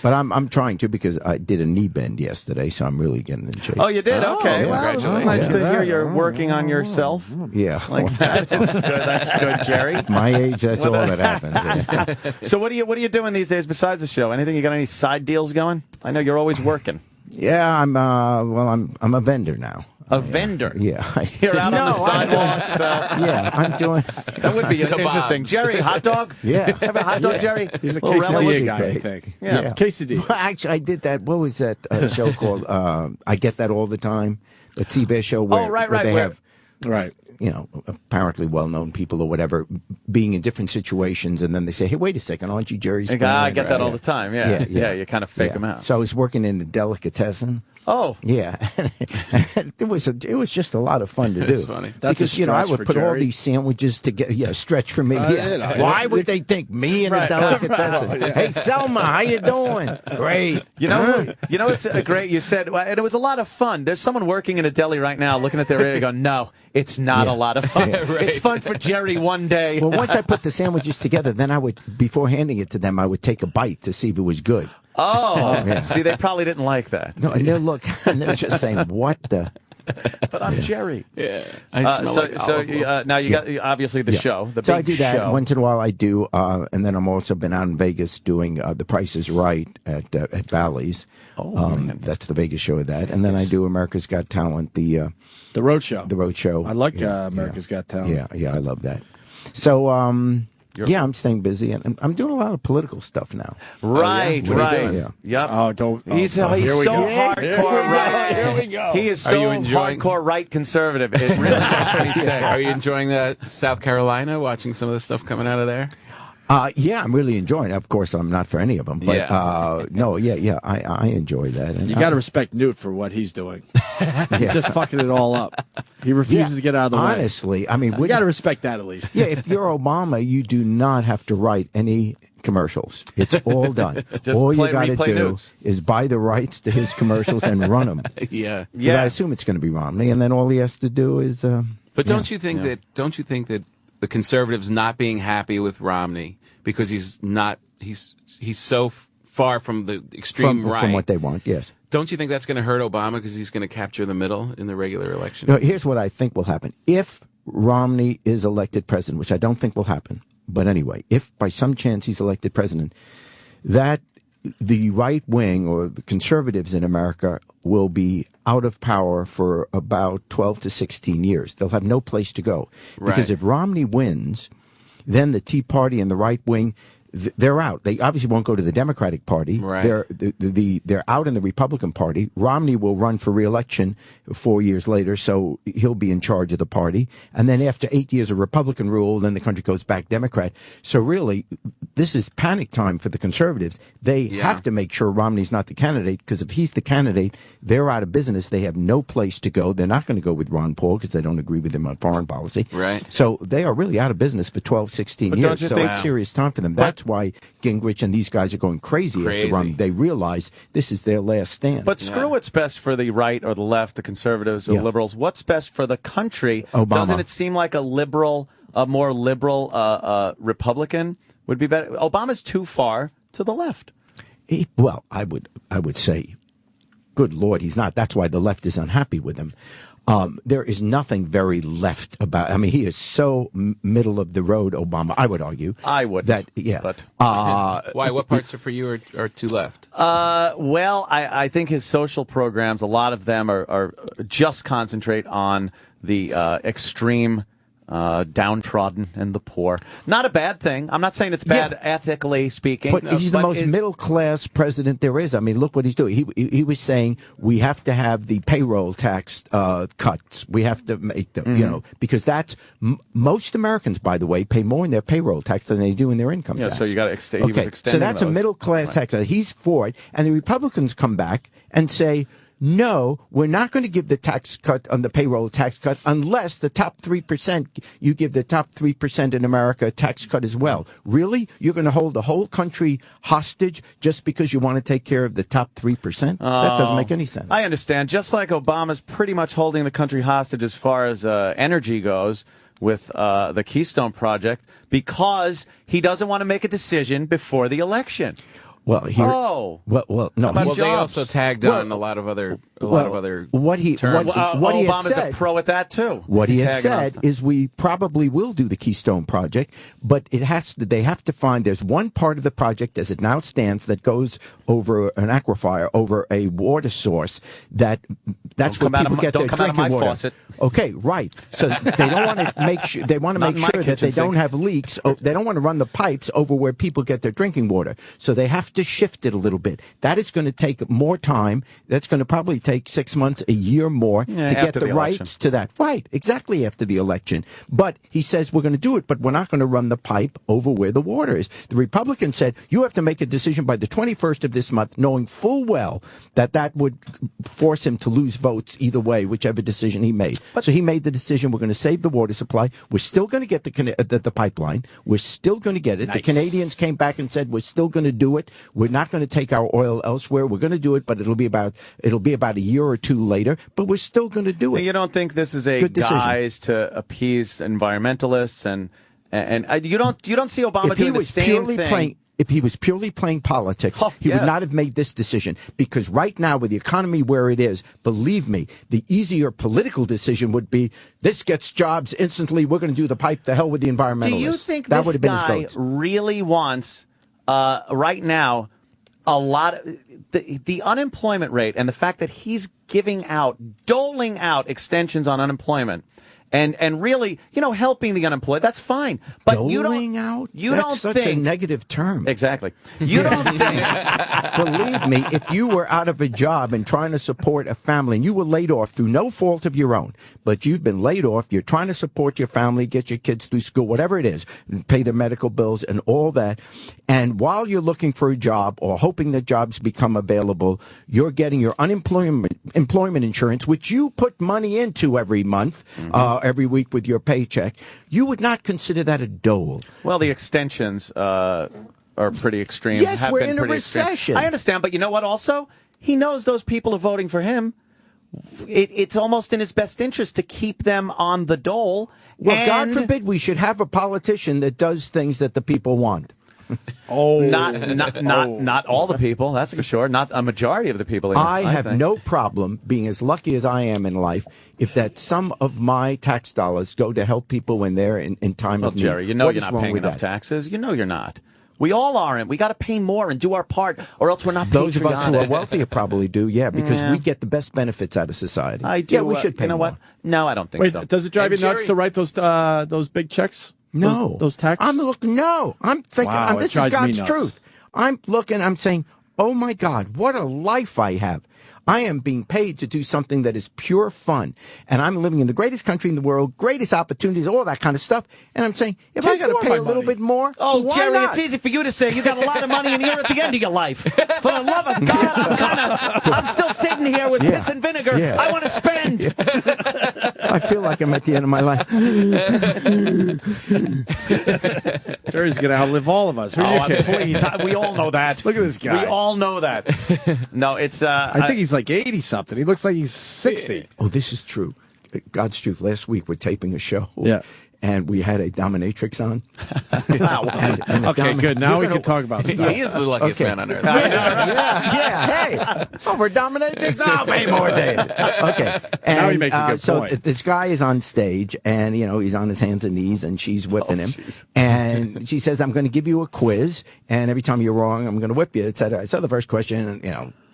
But I'm trying to because I did a knee bend yesterday, so I'm really getting in shape.
Oh, you did? Okay.
yeah.
Well, it's nice to hear you're working on yourself.
Yeah.
Like that. That's good, Jerry.
My age, that's all that happens. Yeah.
So what are you doing these days besides the show? Anything? You got any side deals going? I know you're always working.
Yeah, I'm a vendor now.
A vendor?
Yeah.
You're out on the sidewalks.
Yeah, I'm doing.
That would be interesting. Jerry, hot dog?
Yeah.
Have a hot dog, Jerry?
He's a
Well,
quesadilla
relish.
guy, I think.
Yeah.
Quesadilla.
Well, actually, I did that. What was that show called? I Get That All the Time. The T-Bear show where,
right.
where they have,
Right.
you know, apparently well-known people or whatever being in different situations, and then they say, "Hey, wait a second, aren't you Jerry Springer?"
I get that all the time. Yeah. You kind of fake them out.
So I was working in a delicatessen.
Oh,
yeah, it was just a lot of fun to do.
That's funny.
That's
because
a
I
stretch
would
for
put all
Jerry.
these sandwiches together. Yeah, stretch for me. Yeah. Why would they think me in a delicatessen? Hey, Selma, how you doing? Great.
You know, it's great. You said, and it was a lot of fun. There's someone working in a deli right now, looking at their radio, going, "No, it's not a lot of fun.
Right.
It's fun for Jerry one day."
Well, once I put the sandwiches together, then I would, before handing it to them, I would take a bite to see if it was good.
Oh, see, they probably didn't like that.
No, and they're just saying, "What the."
But I'm Jerry.
Yeah. I smell like olive oil.
Now you got obviously the show. The
So
big
I do that
show.
once in a while. I do, and then I'm also been out in Vegas doing The Price Is Right at Bally's. That's the Vegas show of that, and then I do America's Got Talent, the
Road Show.
The Road Show.
I like America's Got Talent.
Yeah, I love that. So, I'm staying busy, and I'm doing a lot of political stuff now.
Right,
What are you
right.
doing?
Yep.
Oh, don't.
He's so
here we go.
hardcore right.
Here we go.
He is
Are
so
you enjoying-
hardcore right conservative. It really makes me sick.
Are you enjoying that South Carolina? Watching some of the stuff coming out of there?
Yeah, I'm really enjoying it. Of course, I'm not for any of them, but I enjoy that. And
You got to respect Newt for what he's doing. He's just fucking it all up. He refuses to get out of the way.
Honestly, I mean,
We got to respect that at least.
yeah, if you're Obama, you do not have to write any commercials. It's all done.
Just
all you
play-
got to
replay
do
notes.
is buy the rights to his commercials and run them.
Yeah.
Because I assume it's going to be Romney, and then all he has to do is.
But don't you think that the conservatives not being happy with Romney because he's so far from the extreme right
from what they want? Yes.
Don't you think that's going to hurt Obama because he's going to capture the middle in the regular election?
No, here's what I think will happen. If Romney is elected president, which I don't think will happen, but anyway, if by some chance he's elected president, that the right wing or the conservatives in America will be out of power for about 12 to 16 years. They'll have no place to go. Because if Romney wins, then the Tea Party and the right wing, they're out. They obviously won't go to the Democratic Party.
Right.
They're out in the Republican Party. Romney will run for re-election 4 years later, so he'll be in charge of the party. And then after 8 years of Republican rule, then the country goes back Democrat. So really, this is panic time for the conservatives. They have to make sure Romney's not the candidate, because if he's the candidate, they're out of business. They have no place to go. They're not going to go with Ron Paul because they don't agree with him on foreign policy.
Right.
So they are really out of business for 12, 16
But
years.
don't you
So
think-
it's serious time for them. That's why Gingrich and these guys are going crazy after Romney. They realize this is their last stand.
But screw what's best for the right or the left, the conservatives or liberals. What's best for the country?
Obama.
Doesn't it seem like a more liberal Republican would be better? Obama's too far to the left.
Well, I would say, good Lord, he's not. That's why the left is unhappy with him. There is nothing very left about. I mean, he is so middle of the road, Obama. I would argue.
I would.
That But
why? What parts are for you are too left?
Well, I think his social programs, a lot of them are just concentrate on the extreme
downtrodden and the poor. Not a bad thing. I'm not saying it's bad ethically speaking.
But he's the most middle-class president there is. I mean, look what he's doing. He was saying we have to have the payroll tax cuts. We have to make them, because that's most Americans, by the way, pay more in their payroll tax than they do in their income tax.
So you got to he was extending
so that's
those.
a middle-class tax. He's for it, and the Republicans come back and say, no, we're not going to give the tax cut on the payroll tax cut unless the top 3%, you give the top 3% in America a tax cut as well. Really? You're going to hold the whole country hostage just because you want to take care of the top 3%? That doesn't make any sense.
I understand. Just like Obama's pretty much holding the country hostage as far as energy goes with the Keystone Project because he doesn't want to make a decision before the election.
Well, no.
Well, they also tagged on a lot of other
what he
terms.
Obama's
has said,
a pro at that too.
What he has said is we probably will do the Keystone Project, but they have to find there's one part of the project as it now stands that goes over an aquifer, over a water source that's where people get their drinking water.
Faucet.
Okay, right. So they don't want to make sure that they don't have leaks. They don't want to run the pipes over where people get their drinking water. So they have to shift it a little bit. That is going to take more time. That's going to probably take 6 months, a year more to get the rights to that. Right, exactly after the election. But he says we're going to do it, but we're not going to run the pipe over where the water is. The Republicans said you have to make a decision by the 21st of this month, knowing full well that would force him to lose votes either way, whichever decision he made. So he made the decision we're going to save the water supply. We're still going to get the pipeline. We're still going to get it. Nice. The Canadians came back and said we're still going to do it. We're not going to take our oil elsewhere. We're going to do it, but it'll be about a year or two later. But we're still going to do it.
You don't think this is a guise to appease environmentalists and you don't see Obama doing the same thing?
If he was purely playing politics, he would not have made this decision. Because right now, with the economy where it is, believe me, the easier political decision would be this gets jobs instantly. We're going to do the pipe. The hell with the environmentalists.
Do you think
that
this
would have been his
guy
votes.
really wants right now a lot of the unemployment rate and the fact that he's doling out extensions on unemployment and really, helping the unemployed, that's fine. But
doling out? That's such a negative term.
Exactly. You don't think.
Believe me, if you were out of a job and trying to support a family and you were laid off through no fault of your own, but you've been laid off, you're trying to support your family, get your kids through school, whatever it is, pay their medical bills and all that. And while you're looking for a job or hoping that jobs become available, you're getting your employment insurance, which you put money into every month, every week with your paycheck. You would not consider that a dole.
Well, the extensions are pretty extreme.
Yes, we're in a recession.
Extreme. I understand, but you know what also? He knows those people are voting for him. It's almost in his best interest to keep them on the dole.
Well, God forbid we should have a politician that does things that the people want.
Not all the people, that's for sure. Not a majority of the people.
I have no problem being as lucky as I am in life if that some of my tax dollars go to help people when they're in time of need.
Jerry, you're not paying enough taxes. You're not. We all aren't. We got to pay more and do our part, or else we're not patriotic.
Those of us who are wealthier probably do, because we get the best benefits out of society.
I do.
Yeah, we should pay more.
What? No, I don't think so.
Does it drive you nuts to write those big checks?
No.
Those taxes?
I'm thinking,
wow,
this is God's truth. I'm saying, oh my God, what a life I have. I am being paid to do something that is pure fun. And I'm living in the greatest country in the world, greatest opportunities, all that kind of stuff. And I'm saying, if I got to pay a little bit more, why
Jerry,
not?
it's easy for you to say you got a lot of money and you're at the end of your life. For the love of God, I'm still sitting here with piss and vinegar.
Yeah.
I want to spend.
I feel like I'm at the end of my life.
Jerry's going to outlive all of us. Who are you kidding?
Please, we all know that.
Look at this guy.
We all know that. No, it's...
I think he's like 80-something. He looks like he's 60.
Oh, this is true. God's truth. Last week, we're taping a show.
Yeah.
And we had a dominatrix on.
Okay, good. Now we can talk about stuff.
He is the luckiest man on earth.
Yeah. Hey, over dominatrix, I'll pay more, David. Okay. And,
now he makes a good point.
So this guy is on stage, and he's on his hands and knees, and she's whipping him.
Geez.
And she says, "I'm going to give you a quiz, and every time you're wrong, I'm going to whip you," etc. So the first question,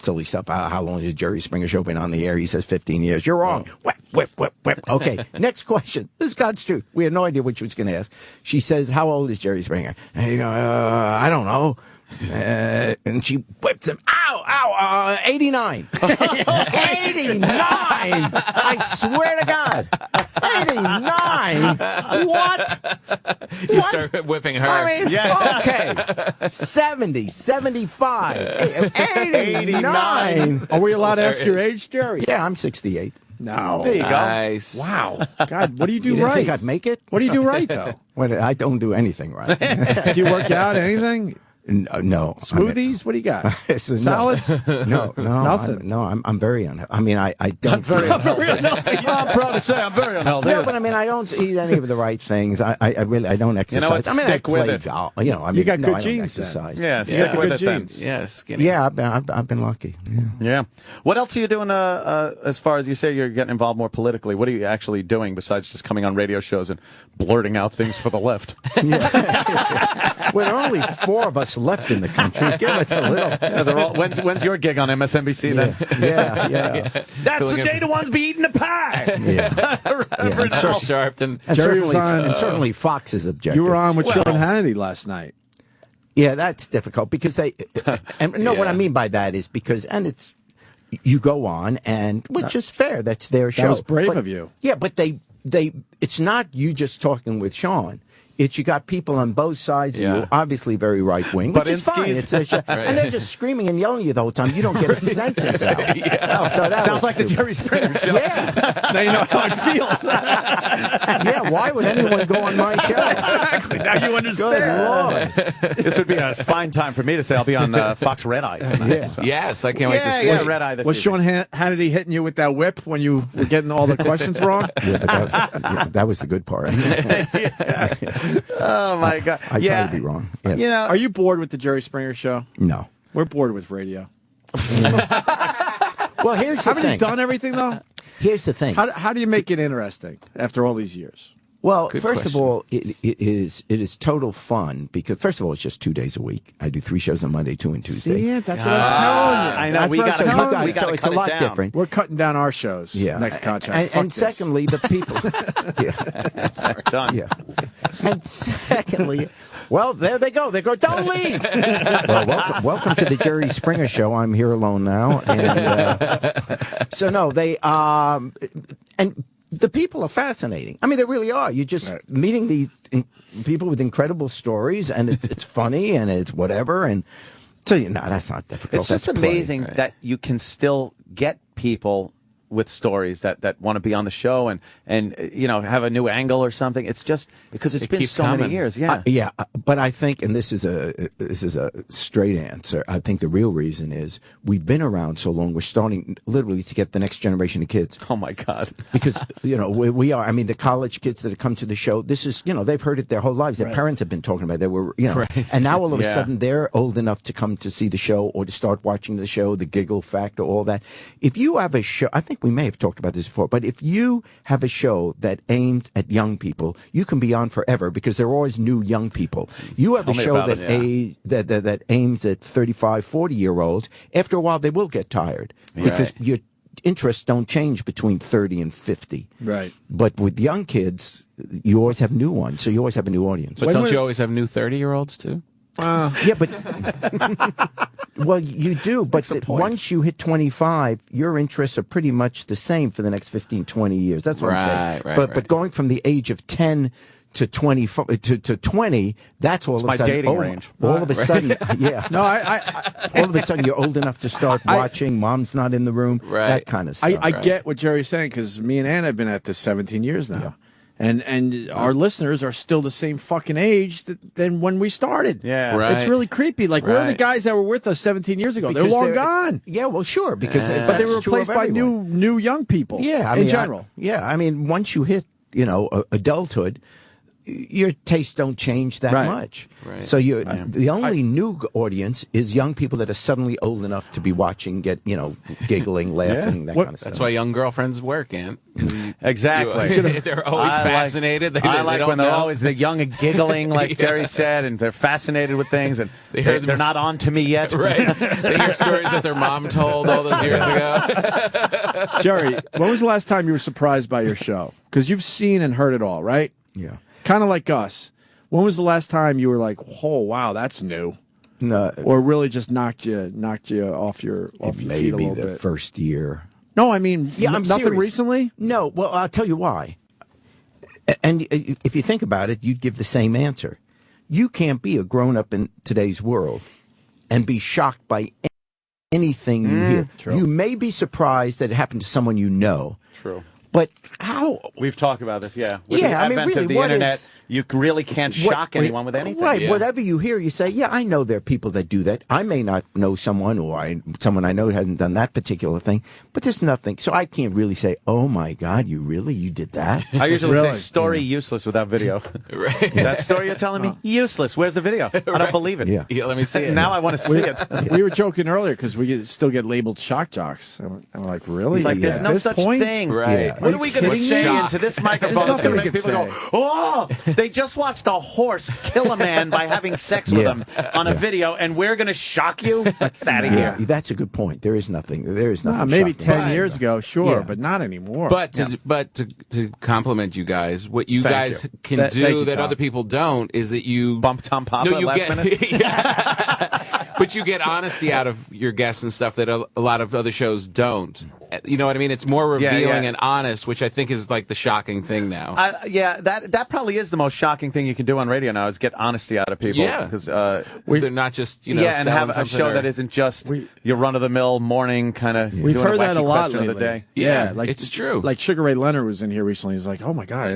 silly stuff. How long has Jerry Springer Show been on the air? He says 15 years. You're wrong. Whip, whip, whip, whip. Okay, next question. This is God's truth. We had no idea what she was going to ask. She says, how old is Jerry Springer? And you go, I don't know. And she whips him. Ow, 89. 89! I swear to God. 89? What?
You start whipping her.
I mean, okay. 70, 75, 89.
Are we allowed to ask your age, Jerry?
Yeah, I'm 68.
No.
There you go.
Nice.
Wow. God, what do you do
You didn't
right?
think I'd make it?
What do you do right, though?
Well, I don't do anything right.
Do you work out, anything?
No.
Smoothies? What do you got?
Salads? No.
Nothing.
I'm very unhealthy. I mean, I don't.
I'm very unhealthy. I'm proud to say I'm very unhealthy.
No, but I mean, I don't eat any of the right things. I really, I don't exercise.
You know what?
I mean,
Stick
I
with
play
it.
golf. You know, I mean,
You got
no,
good
I don't
genes,
exercise.
Yeah,
You got
stick with
good
it then.
genes.
Yeah, skinny.
Yeah, I've been lucky. Yeah.
Yeah. What else are you doing as far as you say you're getting involved more politically? What are you actually doing besides just coming on radio shows and blurting out things for the left?
Well, there are only 4 of us left in the country. Give us a little.
Yeah, they're all, when's your gig on MSNBC then?
Yeah.
That's the day the ones be eating the pie.
Yeah.
Reverend
Yeah.
Al
Sharpton.
And
Jerry was
certainly Fox is objective.
You were on with Sean Hannity last night.
Yeah, that's difficult because they. And no, what I mean by that is because, and it's you go on, and which is fair. That's their show.
That was brave
But-
of you.
Yeah, but they. It's not you just talking with Sean. It's you got people on both sides of you, obviously very right wing, which is fine. It's a show. And they're just screaming and yelling at you the whole time. You don't get a sentence out. So that
Sounds
was
like the
stupid.
Jerry Springer Show.
Yeah.
Now you know how it feels.
Yeah, why would anyone go on my show?
Exactly. Now you understand.
Good Lord.
This would be a fine time for me to say I'll be on Fox Red Eye tonight.
Yeah.
So.
Yes, I can't wait to see
Yeah,
it.
Red Eye this
Was
evening.
Sean Hannity hitting you with that whip when you were getting all the questions wrong?
Yeah, but that was the good part.
Oh, my God.
I try to be wrong. Yes.
You know,
Are you bored with the Jerry Springer Show?
No.
We're bored with radio.
Well, here's the
Haven't
thing.
you done everything, though?
Here's the thing.
How do you make it interesting after all these years?
Well,
Good
first
question.
of all, it is total fun because first of all, it's just 2 days a week. I do 3 shows on Monday, 2 and Tuesday.
See it? That's what I was telling you.
I know.
That's
We
what I was
gotta
telling
cut-
you.
we gotta
so it's
cut
a
it
lot
down.
different.
We're cutting down our shows.
Yeah.
Next contract.
And,
Fuck
and
this.
secondly, the people. Yeah.
done.
Yeah. And secondly, well, there they go. They go. Don't leave. Well, welcome to the Jerry Springer Show. I'm here alone now, and so no, they and. The people are fascinating. I mean, they really are. You're just meeting these people with incredible stories, and it's funny, and it's whatever. And so, that's not difficult.
It's just
That's play.
amazing that you can still get people with stories that want to be on the show and have a new angle or something. It's just because it's been
keep
so
coming.
many years. Yeah.
Yeah, but I think, and this is a straight answer. I think the real reason is we've been around so long. We're starting literally to get the next generation of kids.
Oh my God!
Because we are. I mean, the college kids that have come to the show. This is they've heard it their whole lives. Their parents have been talking about it. They were and now all of a sudden they're old enough to come to see the show or to start watching the show. The giggle factor, all that. If you have a show, I think we may have talked about this before, but if you have a show that aims at young people, you can be on forever because there are always new young people. You have
Tell
a
me
show
about
that that aims at 35, 40-year-olds. After a while, they will get tired because your interests don't change between 30 and 50.
Right.
But with young kids, you always have new ones, so you always have a new audience.
But don't you always have new 30-year-olds, too?
Yeah, but well, you do. But once you hit 25, your interests are pretty much the same for the next 15, 20 years. That's what I'm saying. But going from the age of 10 to 20 to 20, that's all of a sudden.
dating range.
All of a sudden, yeah.
No,
all of a sudden, you're old enough to start watching. Mom's not in the room.
Right.
That kind of stuff.
I get what Jerry's saying because me and Ann have been at this 17 years now. And our listeners are still the same fucking age than when we started.
Yeah.
Right.
It's really creepy. Like, where are the guys that were with us 17 years ago? They're
Because
long gone.
Yeah, well, sure, because
But they were replaced by new young people.
Yeah,
in general.
I mean, once you hit, adulthood, your tastes don't change that much.
Right.
So the only new audience is young people that are suddenly old enough to be watching, giggling, laughing, that kind of stuff.
That's why young girlfriends work, Ant.
Exactly.
They're always fascinated.
I like when they're
know.
always the young and giggling, like Jerry said, and they're fascinated with things, and they're not on to me yet.
Right. They hear stories that their mom told all those years ago.
Jerry, when was the last time you were surprised by your show? Because you've seen and heard it all, right?
Yeah.
Kind of like us. When was the last time you were like, "Oh, wow, that's new"?
No,
or really just knocked you off your feet a
maybe
little
the
bit?
first year.
No, I mean,
I'm
nothing
serious.
recently.
No, well, I'll tell you why. And if you think about it, you'd give the same answer. You can't be a grown-up in today's world and be shocked by anything you hear.
True.
You may be surprised that it happened to someone you know.
True.
But how?
We've talked about this, yeah. With
Yeah,
the
I mean,
advent
really,
of the
what
internet,
is-
you really can't shock anyone with anything.
Right.
Yeah.
Whatever you hear, you say, yeah, I know there are people that do that. I may not know someone, or someone I know hasn't done that particular thing, but there's nothing. So I can't really say, oh, my God, you did that?
I usually
Really?
say story useless without video.
Right.
That story you're telling me, useless. Where's the video? I don't believe it.
Yeah.
Yeah, let me see it.
Now I want to see it.
We were joking earlier because we still get labeled shock jocks. I'm like, really?
It's like, there's
At
no
this
such
point?
thing.
Right.
Yeah.
What are we going to
kidding
say
me?
into this microphone that's
nothing
going to
we
make
could
people
say.
go, oh, they just watched a horse kill a man by having sex with
Yeah.
him on a video, and we're going to shock you? Get out of
Yeah,
here.
that's a good point. There is nothing. There is nothing.
Maybe
shocking.
10 years ago, sure,
Yeah.
but not anymore.
But to compliment you guys, what you
Thank
guys
you.
can
Thank
do
you,
that
Tom.
other people don't is that you
Bump Tom Papa
you
last
get,
minute?
Yeah. But you get honesty out of your guests and stuff that a lot of other shows don't. You know what I mean? It's more revealing and honest, which I think is like the shocking thing now.
Yeah, that probably is the most shocking thing you can do on radio now is get honesty out of people.
Yeah.
Because
they're not just and
and have a
something
show
or-
that isn't just your run-of-the-mill morning kind of.
We've
doing
heard
a
that a
wacky
lot
question
lately.
of the day.
Yeah,
like
it's true.
Like Sugar Ray Leonard was in here recently. He's like, "Oh my God,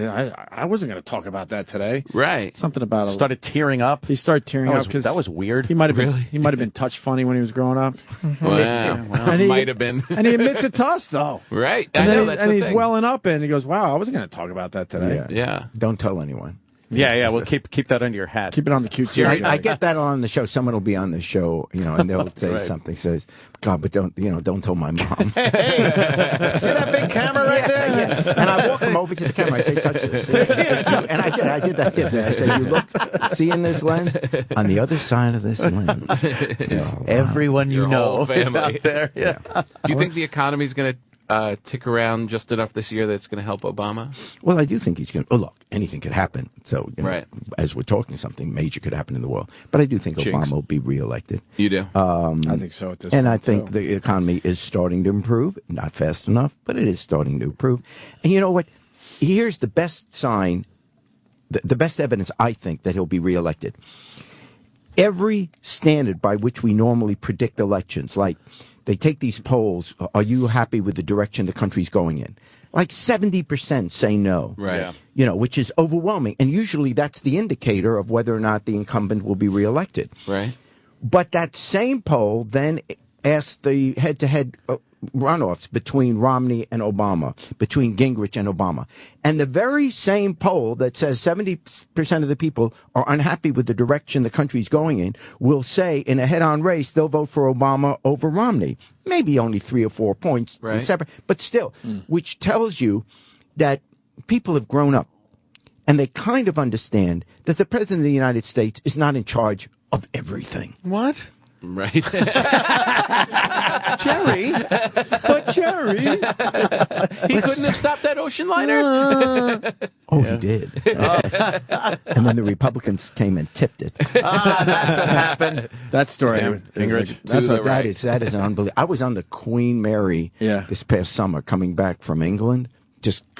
I wasn't going to talk about that today."
Right.
Something about
Started tearing up.
He started tearing
That
up
was-
because
that was weird.
He might have been
Really?
he might have been touch funny when he was growing up.
Wow.
And he-
Might have been.
and he admits it to us though.
Right.
And
I
then
know
he-
that's
and
the
he's
thing.
welling up and he goes, "Wow, I wasn't going to talk about that today."
Yeah.
Don't tell anyone.
Yeah, we'll keep that under your hat.
Keep it on the QT.
I get that on the show. Someone will be on the show, and they'll say
Right.
something. Says, "God, but don't tell my mom."
See that big camera right there?
Yes. And I walk them over to the camera. I say, "Touch this." And I did that. I say, "You look, see in this lens, on the other side of this lens,
Everyone you
Your whole
know is
family.
out there." Yeah.
Do you think the economy's going to tick around just enough this year that it's going to help Obama?
Well, I do think he's going to. Oh, look, anything could happen. So,
Right.
as we're talking, something major could happen in the world. But I do think
Jinx.
Obama will be reelected.
You do?
I think so at this
And
point.
I think
too.
the economy is starting to improve. Not fast enough, but it is starting to improve. And you know what? Here's the best sign, the best evidence, I think, that he'll be reelected. Every standard by which we normally predict elections, like they take these polls, are you happy with the direction the country's going in? Like 70% say no.
Right.
Yeah.
Which is overwhelming. And usually that's the indicator of whether or not the incumbent will be reelected.
Right.
But that same poll then asked the head-to-head runoffs between Romney and Obama, between Gingrich and Obama. And the very same poll that says 70% of the people are unhappy with the direction the country's going in will say in a head-on race they'll vote for Obama over Romney. Maybe only 3 or 4 points
Right.
separate, but still, which tells you that people have grown up and they kind of understand that the President of the United States is not in charge of everything.
What?
Right.
Jerry?
But Jerry,
He couldn't have stopped that ocean liner?
Oh, he did. And then the Republicans came and tipped it.
That's what happened.
that story,
Gingrich.
That's
To
a,
the right.
That is unbelievable. I was on the Queen Mary this past summer coming back from England.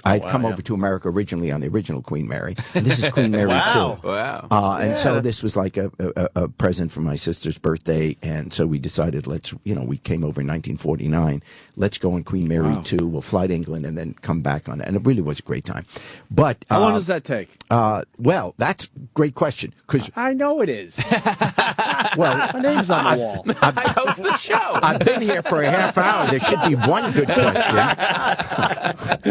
I'd come over to America originally on the original Queen Mary. And this is Queen Mary
Wow.
too.
Wow.
And so this was like a present for my sister's birthday. And so we decided, we came over in 1949. Let's go on Queen Mary 2. We'll fly to England and then come back on it. And it really was a great time. But
how long does that take?
well, that's a great question. Because
I know it is.
Well,
my name's on the wall.
I host the show.
I've been here for a half hour. There should be one good question.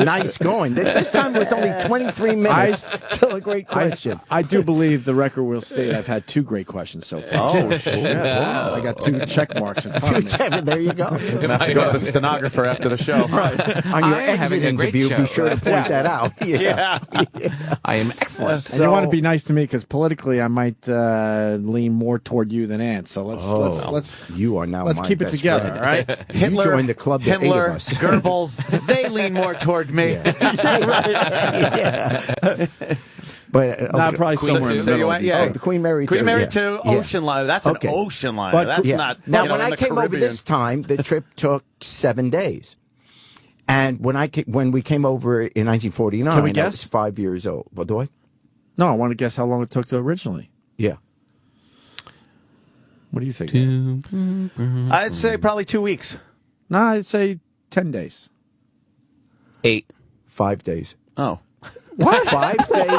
Nice going. This time it was only 23 minutes. Still a great question.
I do believe the record will state I've had 2 great questions so far.
Oh, shit.
Wow. I got 2 check marks in front of me.
There you go.
I have to go to the stenographer after the show.
Right. On your exit interview, be sure to point that out.
Yeah.
I am excellent.
And you want to be nice to me because politically I might lean more toward you than Ant. So let's
you are now.
Let's
my
keep it
best
together,
friend.
all right?
Hitler, you joined the club. That
Himmler,
8 of us.
Goebbels, they lean more toward me.
Yeah. But
not probably
Queen
somewhere in the
two.
middle.
the Queen Mary.
Queen Mary
yeah.
2, Ocean Liner. That's
Okay.
an ocean liner.
But-
That's
Yeah.
not.
Now,
you know,
when
in
I
the
came over
Caribbean.
this time, the trip took 7 days. And when we came over in 1949,
Can we
I
guess?
was 5 years old. What do I?
No, I want to guess how long it took to originally.
Yeah.
What do you think?
I'd say probably 2 weeks.
No, I'd say 10 days.
8.
5 days.
Oh.
What? 5 days?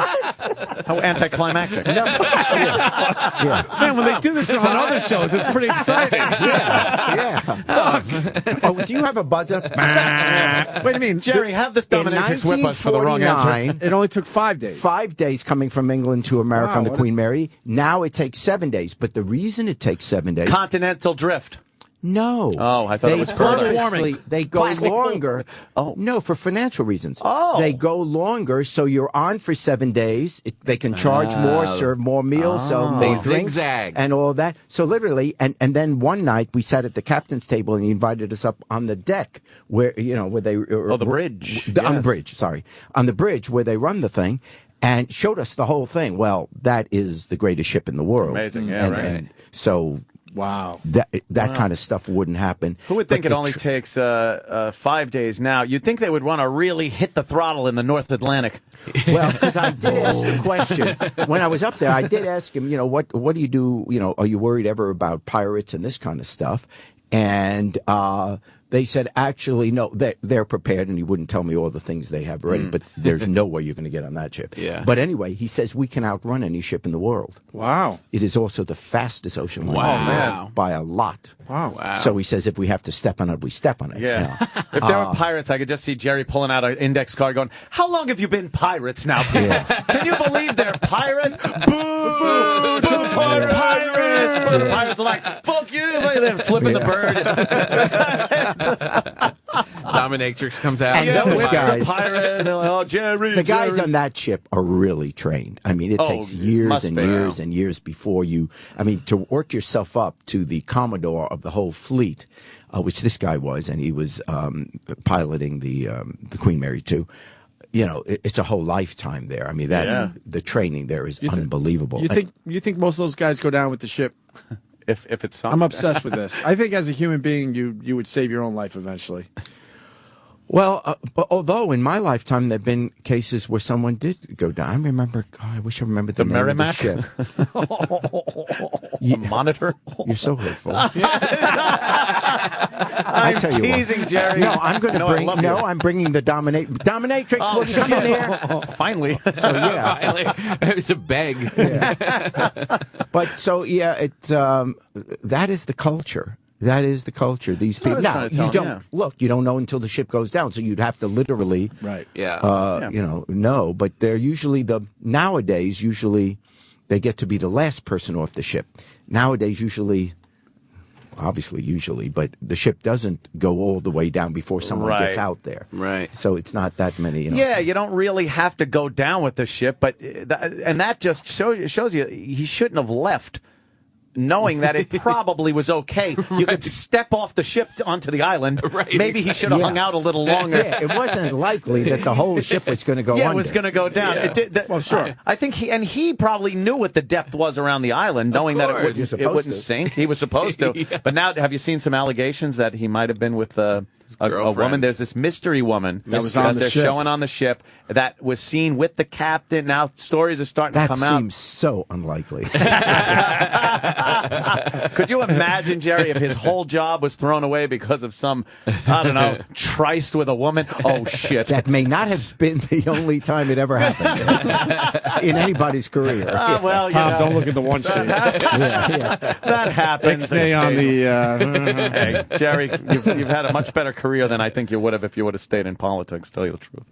How anticlimactic.
Yeah.
Man, when they do this on other shows, it's pretty exciting.
Yeah. Oh, do you have a buzzer?
Wait a minute,
Jerry, have this
In
dominatrix whip us for the wrong answer.
1949,
It only took 5 days.
5 days coming from England to America
Wow,
on the
what
Queen Mary. Now it takes 7 days. But the reason it takes 7 days...
Continental drift.
No.
Oh, I thought it was further.
purposely, they go
Plastic
longer.
Oh.
No, for financial reasons.
Oh.
They go longer, so you're on for 7 days. They can charge more, serve more meals, sell more
They
drinks,
zigzag.
and all that. So literally, and then one night we sat at the captain's table, and he invited us up on the deck where they
the bridge.
on the
Yes.
bridge. Sorry, on the bridge where they run the thing. And showed us the whole thing. Well, that is the greatest ship in the world.
Amazing, yeah, right.
And so
Wow.
That kind of stuff wouldn't happen.
Who would think
But
it only takes 5 days now? You'd think they would want to really hit the throttle in the North Atlantic.
Well, because I did ask the question when I was up there. I did ask him, what do you do? Are you worried ever about pirates and this kind of stuff? And they said, actually, no, they're prepared, and he wouldn't tell me all the things they have ready, but there's no way you're going to get on that ship.
Yeah.
But anyway, he says we can outrun any ship in the world.
Wow.
It is also the fastest ocean liner
Wow.
by a lot.
Wow.
So he says if we have to step on it, we step on it.
Yeah. If there were pirates, I could just see Jerry pulling out an index card going, how long have you been pirates now? Can you believe they're pirates? Boo! To the pirates! But the pirates are like, fuck you! They're flipping the bird.
Dominatrix comes out.
And
Yeah,
those
whips
guys-
the pirate. They're like, oh, Jerry,
The guys
Jerry.
on that ship are really trained. I mean, it takes years
must
and
be.
years and years before you. I mean, to work yourself up to the Commodore of the whole fleet, which this guy was, and he was piloting the Queen Mary 2. It's a whole lifetime there. I mean, the training there is unbelievable.
You think most of those guys go down with the ship?
If it's sunk.
I'm obsessed with this. I think as a human being, you would save your own life eventually.
Well, but although in my lifetime there have been cases where someone did go down. I remember. I wish I remembered the name
Merrimack?
of the ship.
A monitor?
You're so hurtful.
I'm
tell you what.
teasing, Jerry.
No, I'm going to
No, I
bring.
love
No,
you.
I'm bringing the dominatrix.
Oh,
Will you come in
shit.
here?
Finally.
So yeah,
It's a beg.
but so yeah, that is the culture. That is the culture. These
what I
people.
was
Now
trying to
you
tell
don't
him,
look. You don't know until the ship goes down. So you'd have to literally,
Right.
Yeah.
know. But they're usually nowadays. Usually, they get to be the last person off the ship. Nowadays, usually, but the ship doesn't go all the way down before someone gets out there.
Right.
So it's not that many.
Yeah, you don't really have to go down with the ship, but that just shows you he shouldn't have left, knowing that it probably was okay. You could step off the ship onto the island.
Right,
Maybe he should have hung out a little longer.
Yeah, it wasn't likely that the whole ship was going to go
Yeah,
under.
it was going to go down.
Yeah.
It did,
Well, sure.
I think he probably knew what the depth was around the island, knowing that
course.
it wouldn't sink. He was supposed to.
Yeah.
But now, have you seen some allegations that he might have been with
a woman. There's this mystery woman
That was on the
they're
ship.
showing on the ship that was seen with the captain. Now stories are starting to
That
come out.
seems so unlikely.
Could you imagine, Jerry, if his whole job was thrown away because of some, I don't know, tryst with a woman? Oh, shit.
That may not have been the only time it ever happened in anybody's career.
Well, you
Tom,
know,
don't look at the one sheet.
that happens.
Stay on the.
Hey, Jerry, you've had a much better career than I think you would have if you would have stayed in politics, to tell you the truth.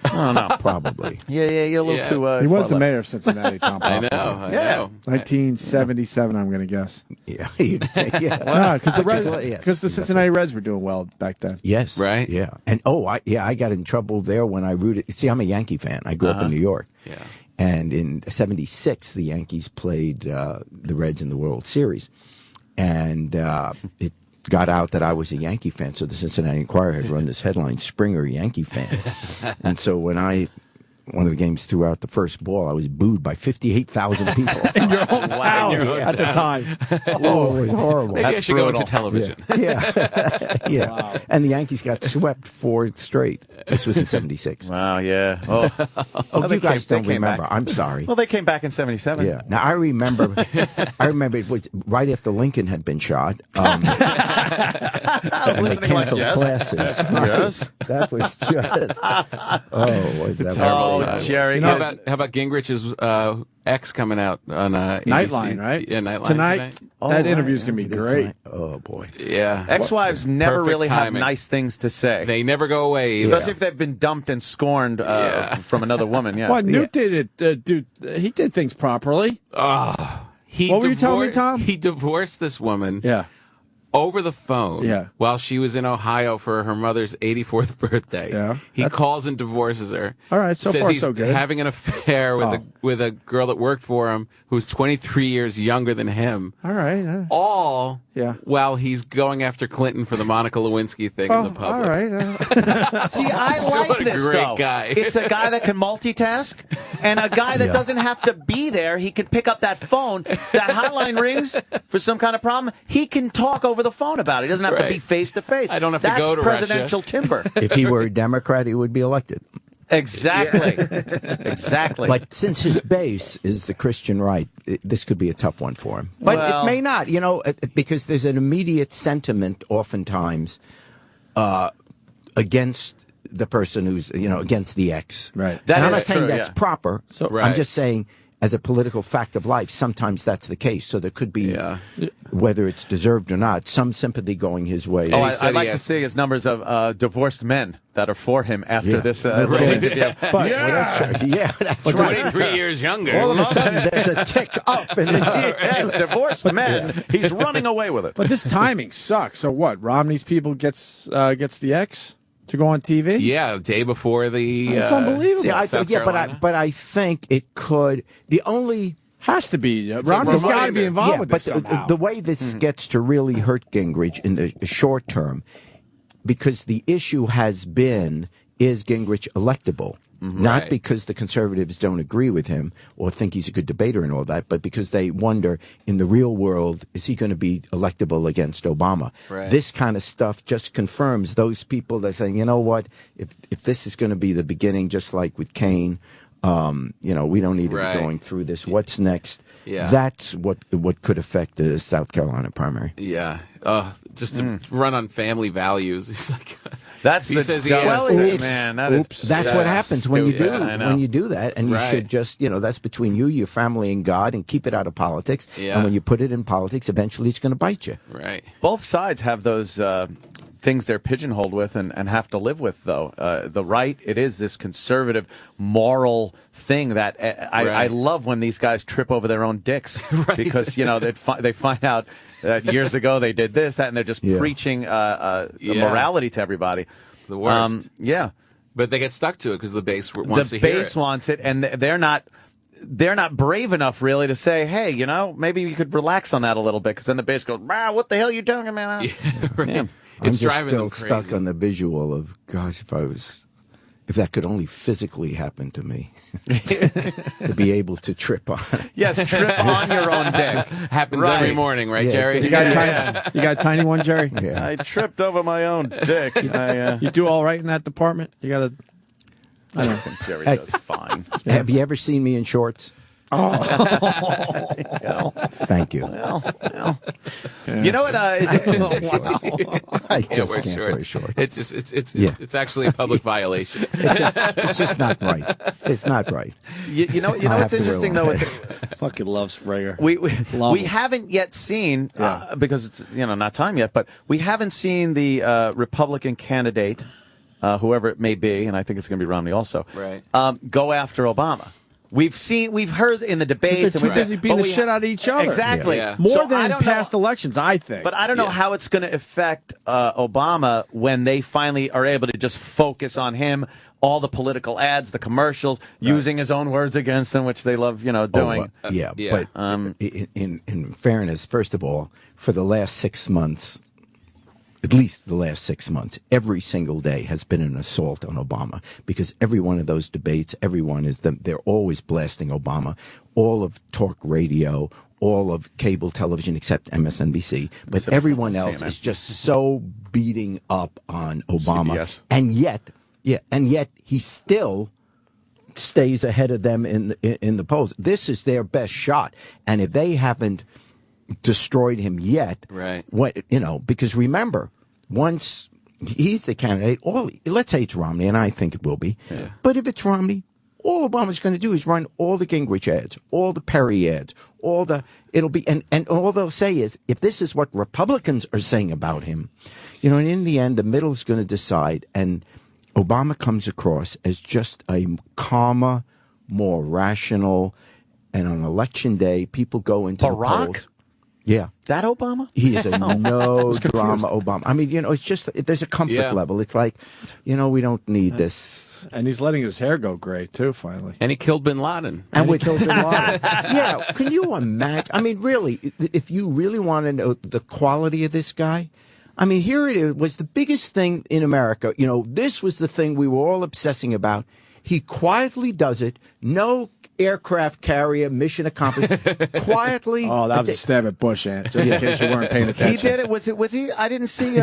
I don't know.
Probably.
Yeah, you're a little too...
he was the
far
mayor of Cincinnati, Tom.
I know.
Papa.
I know.
1977, I'm going to guess.
Yeah.
Because the Cincinnati Reds were doing well back then.
Yes.
Right?
Yeah. And I got in trouble there when I rooted. See, I'm a Yankee fan. I grew up in New York.
Yeah.
And in '76, the Yankees played the Reds in the World Series. And it got out that I was a Yankee fan. So the Cincinnati Enquirer had run this headline, Springer, Yankee fan. And so when one of the games threw out the first ball, I was booed by 58,000 people.
In your hometown at the time.
Oh, it was horrible.
Maybe I should go into television.
Yeah.
Wow.
And the Yankees got swept 4 straight. This was in '76.
Wow, yeah. Oh,
You guys don't
came
remember.
back.
I'm sorry.
Well, they came back in '77.
Yeah. Now I remember. It was right after Lincoln had been shot, and they canceled classes.
Yes.
That was just. Oh, was that
Terrible
horrible.
time.
Jerry.
How about Gingrich's X coming out on ABC?
Nightline, right?
Yeah, Nightline
Tonight. That interview's going to be
This
great.
night- Oh boy.
Yeah.
Ex-wives never
Perfect
really
timing.
have nice things to say.
They never go away either.
Especially if they've been dumped and scorned from another woman. Yeah.
Well, Newt did it, dude. He did things properly.
What
were you telling me, Tom?
He divorced this woman.
Yeah.
Over the phone,
Yeah.
while she was in Ohio for her mother's 84th birthday.
Yeah.
He calls and divorces her.
All right, so
says
far
he's
so good.
having an affair with a girl that worked for him who's 23 years younger than him.
All right.
All
Yeah.
while he's going after Clinton for the Monica Lewinsky thing in the public.
All right.
See, I
So
like
what a
this
great
though.
guy.
It's a guy that can multitask, and a guy that doesn't have to be there. He can pick up that phone. That hotline rings for some kind of problem. He can talk over the phone about it. He doesn't have to be face to face.
I don't have to go to
That's presidential timber.
If he were a Democrat, he would be elected.
Exactly. Exactly.
But since his base is the Christian right, this could be a tough one for him. But
Well-
it may not, because there's an immediate sentiment oftentimes against the person who's, against the ex.
Right.
That
And I'm
is
not saying
true,
that's
yeah.
proper. I'm
Right.
just saying, as a political fact of life, sometimes that's the case. So there could be, whether it's deserved or not, some sympathy going his way.
Oh,
he said
I'd like
he
to
has-
see his numbers of divorced men that are for him after
Yeah.
this
Right.
interview.
But
That's right.
23 years younger.
All of a sudden, there's a tick up in the
Yes, divorced men. He's running away with it.
But this timing sucks. So what? Romney's people gets the X to go on TV?
Yeah, the day before the.
It's unbelievable.
See,
South Carolina.
but I think it could. The only
Has to be. Romney's got to be involved with
but
this somehow.
the way this gets to really hurt Gingrich in the short term, because the issue has been, is Gingrich electable? Not
Right.
because the conservatives don't agree with him or think he's a good debater and all that, but because they wonder, in the real world, is he going to be electable against Obama?
Right.
This kind of stuff just confirms those people that are saying, you know what, if this is going to be the beginning, just like with Kane, we don't need to
Right.
be going through this. What's next?
Yeah.
That's what could affect the South Carolina primary.
Yeah. Just to run on family values. He's like.
That's
He
the
says he
dumbest
has-
thing,
It's-
man. That is
That's what happens when you do
stupid.
I know.
when you do that, and you
Right.
should just that's between you, your family, and God, and keep it out of politics.
Yeah.
And when you put it in politics, eventually it's going to bite you.
Right.
Both sides have those things they're pigeonholed with and have to live with, though. The right, it is this conservative, moral thing that I
Right.
love when these guys trip over their own dicks because, they find out that years ago they did this, that, and they're just preaching morality to everybody.
The worst.
Yeah.
But they get stuck to it because the base wants
The
to hear
base
it.
wants it, and they're not brave enough really to say, hey, maybe you could relax on that a little bit, because then the base goes, what the hell are you talking about?
Yeah, right.
Yeah.
I'm
It's
just
driving
still
them crazy.
stuck on the visual of, gosh, if If that could only physically happen to me, to be able to trip on it.
Yes, trip on your own dick.
Happens every morning, right,
Yeah,
Jerry?
You got a tiny one, Jerry?
Yeah.
I tripped over my own dick.
You do all right in that department? You got to...
I don't think Jerry does fine.
Have you ever seen me in shorts?
Oh.
Thank you.
You know what? Is it?
I
Can't
just
wear
can't
shorts.
wear shorts.
It's just
Yeah.
it's actually a public violation.
It's just not right. It's not right.
You know
I have
what's
to wear
interesting
one.
though.
Fucking love Sprayer.
We
Love him.
haven't yet seen because it's not time yet, but we haven't seen the Republican candidate, whoever it may be, and I think it's going to be Romney also.
Right.
Go after Obama. We've heard in the debates.
They're too busy beating the shit out of each other.
Exactly.
Yeah.
More
So
than
I don't
past elections, I think.
But I don't know how it's going to affect Obama when they finally are able to just focus on him, all the political ads, the commercials, using his own words against him, which they love, doing.
Yeah,
Yeah.
but in fairness, first of all, for the last 6 months, at least the last 6 months, every single day has been an assault on Obama because every one of those debates, they're always blasting Obama. All of talk radio, all of cable television except MSNBC, but everyone else
CNN.
is just so beating up on Obama.
CBS.
And yet he still stays ahead of them in the polls. This is their best shot. And if they haven't destroyed him yet,
Right.
Because remember, once he's the candidate, let's say it's Romney, and I think it will be, but if it's Romney, all Obama's going to do is run all the Gingrich ads, all the Perry ads, and all they'll say is, if this is what Republicans are saying about him, and in the end, the middle is going to decide, and Obama comes across as just a calmer, more rational, and on election day, people go into the polls. Yeah.
That Obama?
He is a no drama Obama. I mean, it's just, there's a comfort level. It's like, we don't need this.
And he's letting his hair go gray, too, finally.
And he killed Bin Laden.
And we killed Bin Laden. Yeah. Can you imagine? I mean, really, if you really want to know the quality of this guy, I mean, here it is, was the biggest thing in America. This was the thing we were all obsessing about. He quietly does it. No aircraft carrier, mission accomplished. Quietly.
Oh, that was a stab at Bush, Ant, just in case you weren't paying attention.
He did it. Was he? I didn't see.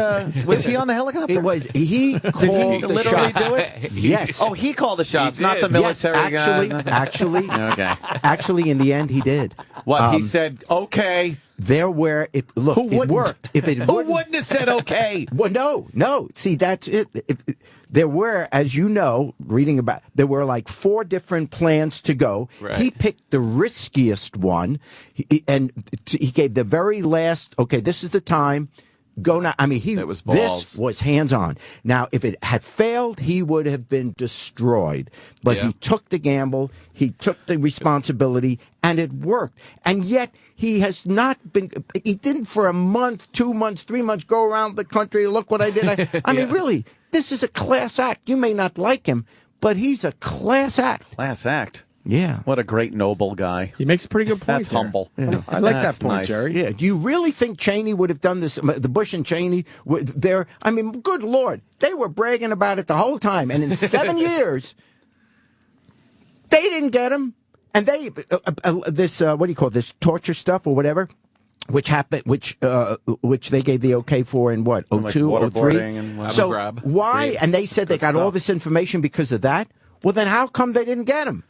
Was he on the hehelicopter?
It was. He called the
literally
shot.
do it?
Yes.
Oh, he called the shots,
He
not the
did.
military
Yes, actually.
Okay.
Actually, in the end, he did.
What he said? Okay.
There where it worked. If it
Who wouldn't have said okay?
Well, no. See, that's it. There were, as you know, reading about, there were like 4 different plans to go.
Right.
He picked the riskiest one, and he gave the very last. Okay, this is the time. Go now. I mean,
was balls.
this was hands on. Now, if it had failed, he would have been destroyed. But he took the gamble. He took the responsibility, and it worked. And yet, he has not been. He didn't for a month, 2 months, 3 months go around the country. Look what I did. I mean, really, this is a class act. You may not like him, but he's a class act.
Class act.
Yeah.
What a great, noble guy.
He makes a pretty good point.
That's
there.
humble.
Yeah.
I like
That's
that point,
nice.
Jerry.
Yeah. Do you really think Cheney would have done this? The Bush and Cheney, I mean, good Lord, they were bragging about it the whole time. And in 7 years, they didn't get him. And they, this, what do you call it, this torture stuff or whatever, which happened, which they gave the okay for in what, 02, 03?
And
So
Grab.
why?
Great.
And they said they got all
stuff.
this information because of that. Well, then how come they didn't get him?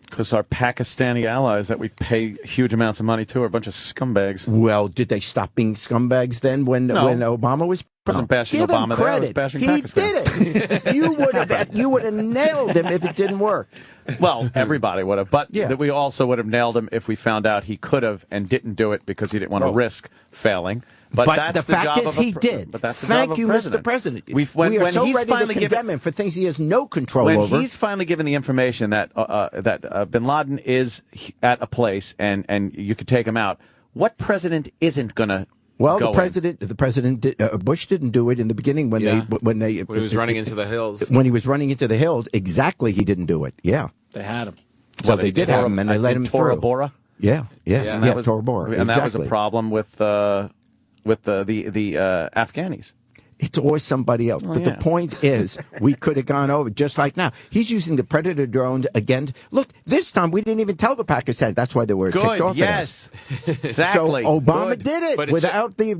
Because our Pakistani allies that we pay huge amounts of money to are a bunch of scumbags.
Well, did they stop being scumbags then when Obama was
Wasn't bashing
Give
Obama
him
there, I was
credit.
bashing
He
Pakistan.
did it. You would have nailed him if it didn't work.
Well, everybody would have, but
Yeah.
that we also would have nailed him if we found out he could have and didn't do it because he didn't want to risk failing. But that's
the fact
job
is
of a
he
pre-
did.
But that's the
Thank
job
you,
of
Mr. President.
We
are so
he's
ready to
finally
condemn him for things he has no control
when
over.
he's finally given the information that Bin Laden is at a place and you could take him out, what president isn't going to?
Well,
go
the president Bush didn't do it in the beginning when he
was running into the hills.
When he was running into the hills, exactly, he didn't do it. Yeah,
They had him.
so they did have him, and they let him
Tora
through.
Bora?
Yeah,
And that was
Tora Bora,
and that was a
exactly.
problem with the Afghanis.
It's always somebody else. But the point is, we could have gone over just like now. He's using the Predator drones again. Look, this time we didn't even tell the Pakistan. That's why they were ticked off at us.
Exactly.
So Obama did it
But it's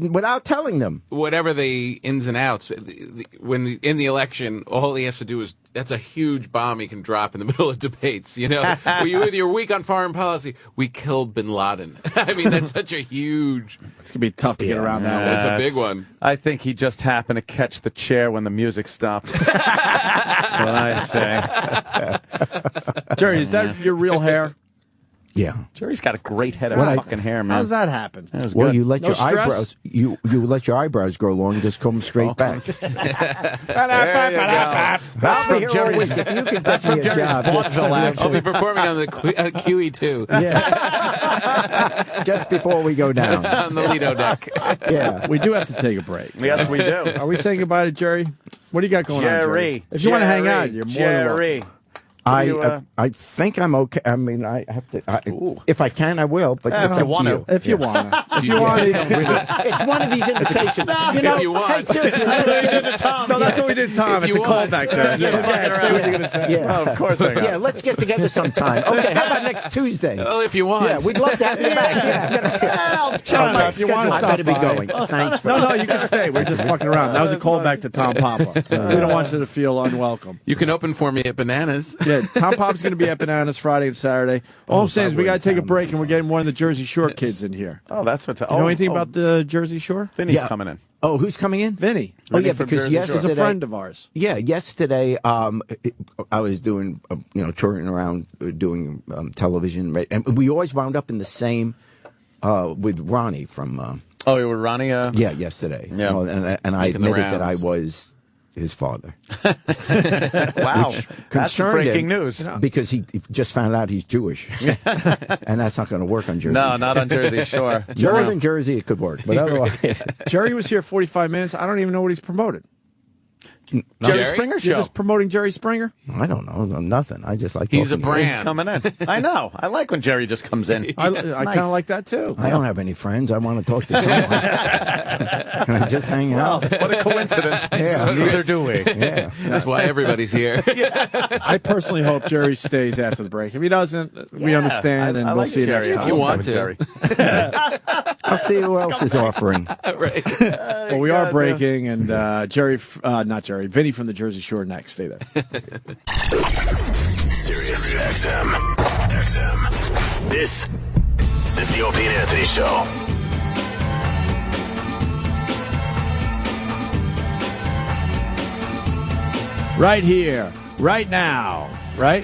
without telling them.
Whatever the ins and outs, in the election, all he has to do is, that's a huge bomb he can drop in the middle of debates. You know, you're weak on foreign policy. We killed bin Laden. I mean, that's such a huge.
It's gonna be tough to get around that one.
It's a big one.
I think he just happened to catch the chair when the music stopped. That's what I say.
Jerry, is that your real hair?
Yeah.
Jerry's got a great head of
What
fucking hair, man.
How does that happen?
That was
Well,
good.
you let
No
your
stress?
eyebrows you let your eyebrows grow long and just comb straight back. That's
from Jerry's.
You can get me a job.
I'll be performing on the QE2
Just before we go down.
on the Lido deck.
Yeah.
We do have to take a break.
Yes, we do.
Are we saying goodbye to Jerry? What do you got going on, Jerry? If you want to hang out, you're more than welcome.
I think I'm okay. I mean, I have to. If I can, I will. But it's up to you.
If you want to. If you want to.
It's one of these invitations. You know,
If you want.
hey, seriously,
No, that's what we did to Tom.
If
It's a
you
callback, Jerry.
Yeah.
Say what you're going to say.
Yeah.
Oh, of course I got.
Yeah, let's get together sometime. Okay, how about next Tuesday?
Well, if you want.
Yeah, we'd love to have you back. Yeah.
If you want to
I
stop
better be
by.
going. Thanks for
No, you can stay. We're just fucking around. That was a callback to Tom Papa. We don't want you to feel unwelcome.
You can open for me at Bananas.
Yeah, Tom Papa's going to be at Bananas Friday and Saturday. All I'm saying is we got to take a break, and we're getting one of the Jersey Shore kids in here.
Oh, that's what's.
You know anything about the Jersey Shore?
Vinny's
Yeah.
coming in.
Oh, who's coming in?
Vinny.
Oh, yeah,
from
because
Jersey Shore.
He's
yesterday...
a friend of ours.
Yeah, yesterday I was doing, touring around doing television, right? And we always wound up in the same with Ronnie from...
Oh, you were Ronnie?
Yeah, yesterday.
Yeah.
And I
Making the
admitted that I
rounds.
was his father.
Wow,
Which
that's
concerned
breaking
him
news.
because he just found out he's Jewish, and that's not going to work on Jersey.
No, not on Jersey Shore.
Northern Jersey, it could work, but otherwise,
Jerry was here 45 minutes. I don't even know what he's promoted.
Jerry Springer show.
You're just promoting Jerry Springer?
I don't know, nothing. I just like
He's a
talking to him.
He's
brand.
coming in. I know. I like when Jerry just comes in.
I
It's
kind
nice.
of like that, too.
I don't have any friends. I want to talk to someone. Can I just hang out?
What a coincidence.
Yeah.
Neither do we.
Yeah.
That's why everybody's here.
I personally hope Jerry stays after the break. If he doesn't, we understand, and
I
we'll
like
see you
Jerry.
next time.
If you want to.
Jerry.
Let's see who else is offering.
Right.
Well, we are breaking, and not Jerry, Vinny from the Jersey Shore next. Stay there.
Sirius XM. This is the Opie and Anthony Show.
Right here, right now, right?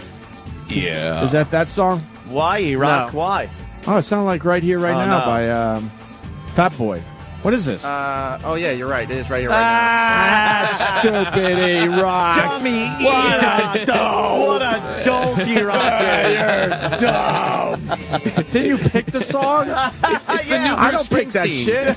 Yeah.
Is that song?
Why, Rock?
No.
Why?
Oh, it sounded like Right Here, Right
Oh,
Now
no.
by Fat Boy. What is this?
Oh yeah, you're right. It is right here, right
Stupid E-Rock.
Dummy.
What a dope.
What a dope E-Rock.
You're dumb. Did you pick the song?
It's the new Bruce
I don't pick that
Springsteen.
shit.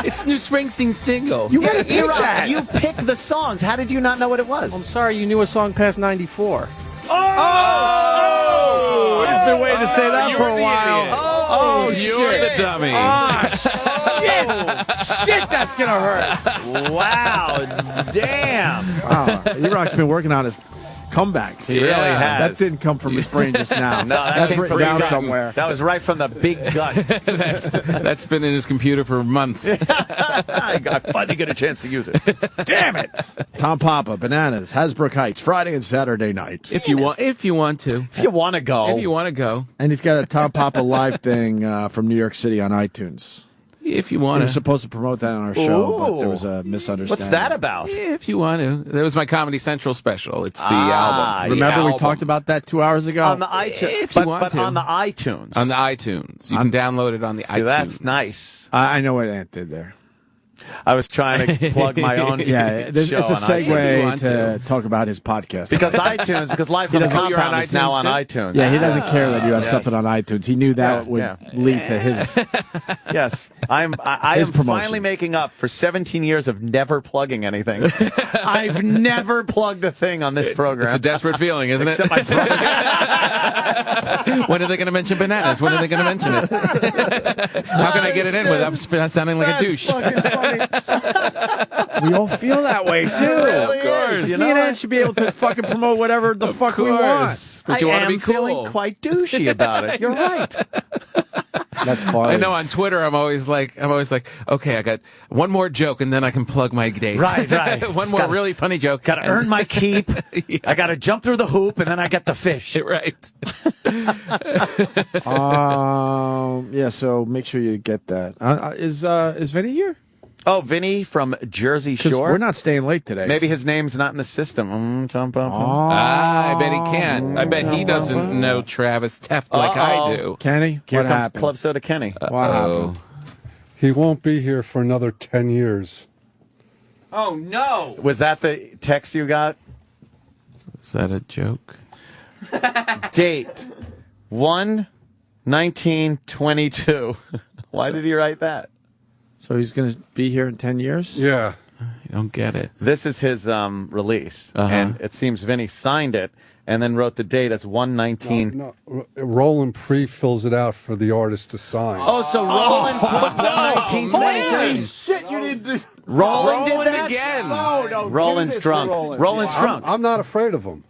It's new Springsteen single.
You gotta pick that.
You picked the songs. How did you not know what it was?
I'm sorry, you knew a song past 94.
Oh! He's been waiting to say that
You're
for a
the
while.
idiot.
Oh,
You're
shit.
the dummy.
Shit! Shit, that's gonna hurt.
Wow. Damn.
E-Rock's been working on his comebacks.
He really has.
That didn't come from his brain just now.
No,
that's
came
written
from
down
the gut.
somewhere.
That was right from the big gut.
That's been in his computer for months.
I finally get a chance to use it.
Damn it! Tom Papa, Bananas, Hasbrook Heights, Friday and Saturday night.
If you want to.
If you want to go.
If you want to go.
And he's got a Tom Papa live thing from New York City on iTunes.
If you
We
want
were
to.
supposed to promote that on our show, but there was a misunderstanding.
What's that about?
If you want to. That was my Comedy Central special. It's the
Ah,
album.
Remember
The
we
album.
talked about that 2 hours ago?
On the iTunes.
If you
but,
want
but
to.
on the iTunes.
On the iTunes. You can download it on the
See,
iTunes.
that's nice.
I know what Ant did there.
I was trying to plug my own
Yeah, it's
show
a
on iTunes.
If you
segue
want
to
to.
talk about his podcast.
Because iTunes, because Life on the
doesn't- you're on
Compound is now
iTunes
on
too?
iTunes.
Yeah, he doesn't care that you have
Yes.
something on iTunes. He knew that would
yeah.
lead to his.
Yes, I am
His promotion.
finally making up for 17 years of never plugging anything. I've never plugged a thing on this program.
It's a desperate feeling, isn't
Except
it?
my brother.
When are they going to mention Bananas? When are they going to mention it? How can I get it in without sounding like a douche?
Fucking funny. We all feel that way, too.
Really
Of course.
is,
Me and Ed should be able to fucking promote whatever the fuck we want.
But you
I
want to
am
be cool.
feeling quite douchey about it. You're right.
That's funny.
I know on Twitter I'm always like, okay, I got one more joke and then I can plug my dates.
Right.
One more really funny joke.
Got to earn my keep.
Yeah.
I got to jump through the hoop, and then I get the fish.
Right.
Yeah, so make sure you get that. Is Vinny here?
Oh, Vinny from Jersey
'Cause
Shore.
we're not staying late today.
Maybe his name's not in the system.
I bet he can't. I bet he doesn't know Travis Teft like I do.
Kenny,
Here
what
comes
happened?
Club Soda Kenny.
What happened?
He won't be here for another 10 years.
Oh, no. Was that the text you got?
Is that a joke?
Date 1/19/22. Why did he write that?
So he's going to be here in 10 years?
Yeah.
You don't get it.
This is his release, and it seems Vinny signed it and then wrote the date as 1/19.
No, Roland pre-fills it out for the artist to sign.
Oh, so Roland put 1/19/22.
Shit, you did.
Roland did that
again.
No, no.
Roland's drunk. Roland's drunk.
I'm not afraid of him.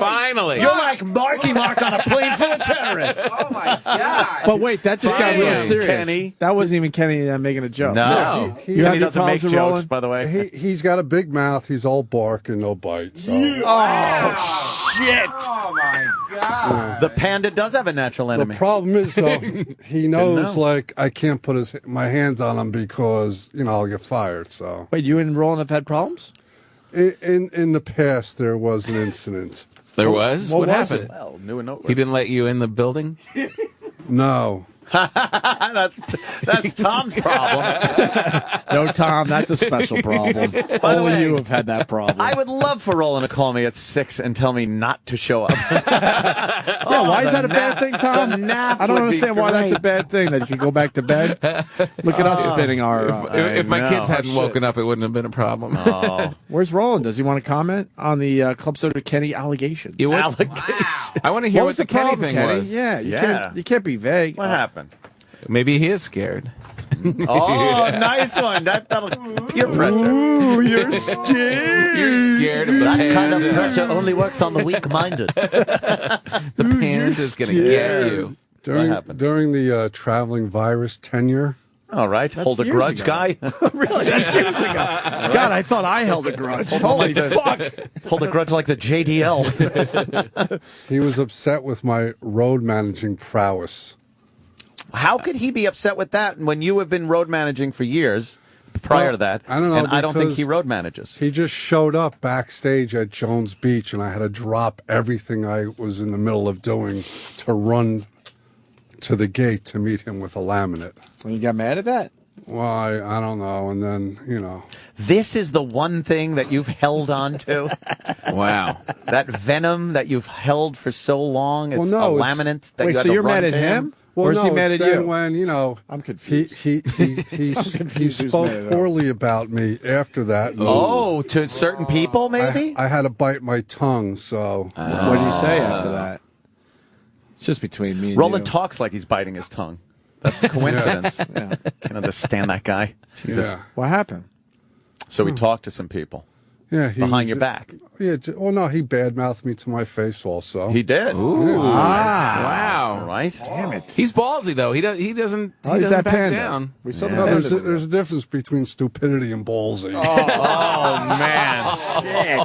Finally.
You're like Marky Mark on a plane full of terrorists.
Oh my god! But wait, that just got real
Finally,
serious.
Kenny.
That wasn't even Kenny making a joke.
No.
You have
Kenny
your
doesn't make
problems with
jokes,
Roland?
by the way.
He's got a big mouth. He's all bark and no bite. So.
Oh, shit.
Oh my god!
The panda does have a natural enemy.
The problem is, though, he knows, like, I can't put my hands on him because, I'll get fired, so.
Wait, you and Roland have had problems?
In the past, there was an incident.
There was? What
was
happened?
it?
Well, new and noteworthy.
He didn't let you in the building?
No.
That's Tom's problem.
No, Tom, that's a special problem. Only you have had that problem.
I would love for Roland to call me at 6 and tell me not to show up.
Yeah, why is that a bad thing, Tom? I don't understand why that's a bad thing, that you can go back to bed. Look at us spinning our...
If my kids hadn't woken up, it wouldn't have been a problem.
Oh.
Where's Roland? Does he want to comment on the Club Soda Kenny allegations?
I want to hear
What
what
was
the
the
Kenny
problem,
thing
Kenny?
was.
Yeah, you can't be vague.
What happened?
Maybe he is scared.
Oh, nice one. That'll peer pressure.
Ooh, you're scared.
You're scared of the
That kind of
panda.
pressure only works on the weak-minded.
The panda's going to get you.
What happened?
During the traveling virus tenure.
All right. Hold a
years
grudge,
ago.
guy.
Really? That's years ago. God, I thought I held a grudge. Holy fuck.
Hold a grudge like the JDL.
He was upset with my road managing prowess.
How could he be upset with that when you have been road managing for years prior to that?
I don't know.
And I don't think
because
he road manages.
He just showed up backstage at Jones Beach, and I had to drop everything I was in the middle of doing to run to the gate to meet him with a laminate.
And you got mad at that?
Why? I don't know. And then,
This is the one thing that you've held on to?
Wow.
That venom that you've held for so long? It's
Well, no,
a
it's-
laminate that
Wait,
you had
so
to
you're
run
mad at
to
him?
Well,
Or is
no,
he mad
it's
at
then
you?
when,
I'm confused.
he
confused who's
spoke
mad at him.
poorly about me after that.
Oh, to certain people, maybe?
I had to bite my tongue, so.
What did he say after that? It's just between me and
Roland
you.
talks like he's biting his tongue. That's a coincidence.
Yeah.
Can't understand that guy. Jesus.
Yeah.
What happened?
So we talked to some people
Yeah,
behind your back.
Yeah, well, no, he badmouthed me to my face also.
He did.
Ooh.
Wow.
Wow.
Right?
Damn it.
He's ballsy, though. He doesn't
How is that
back
panda?
down.
We saw the
No,
panda
there's a
video.
difference between stupidity and ballsy.
Oh, man.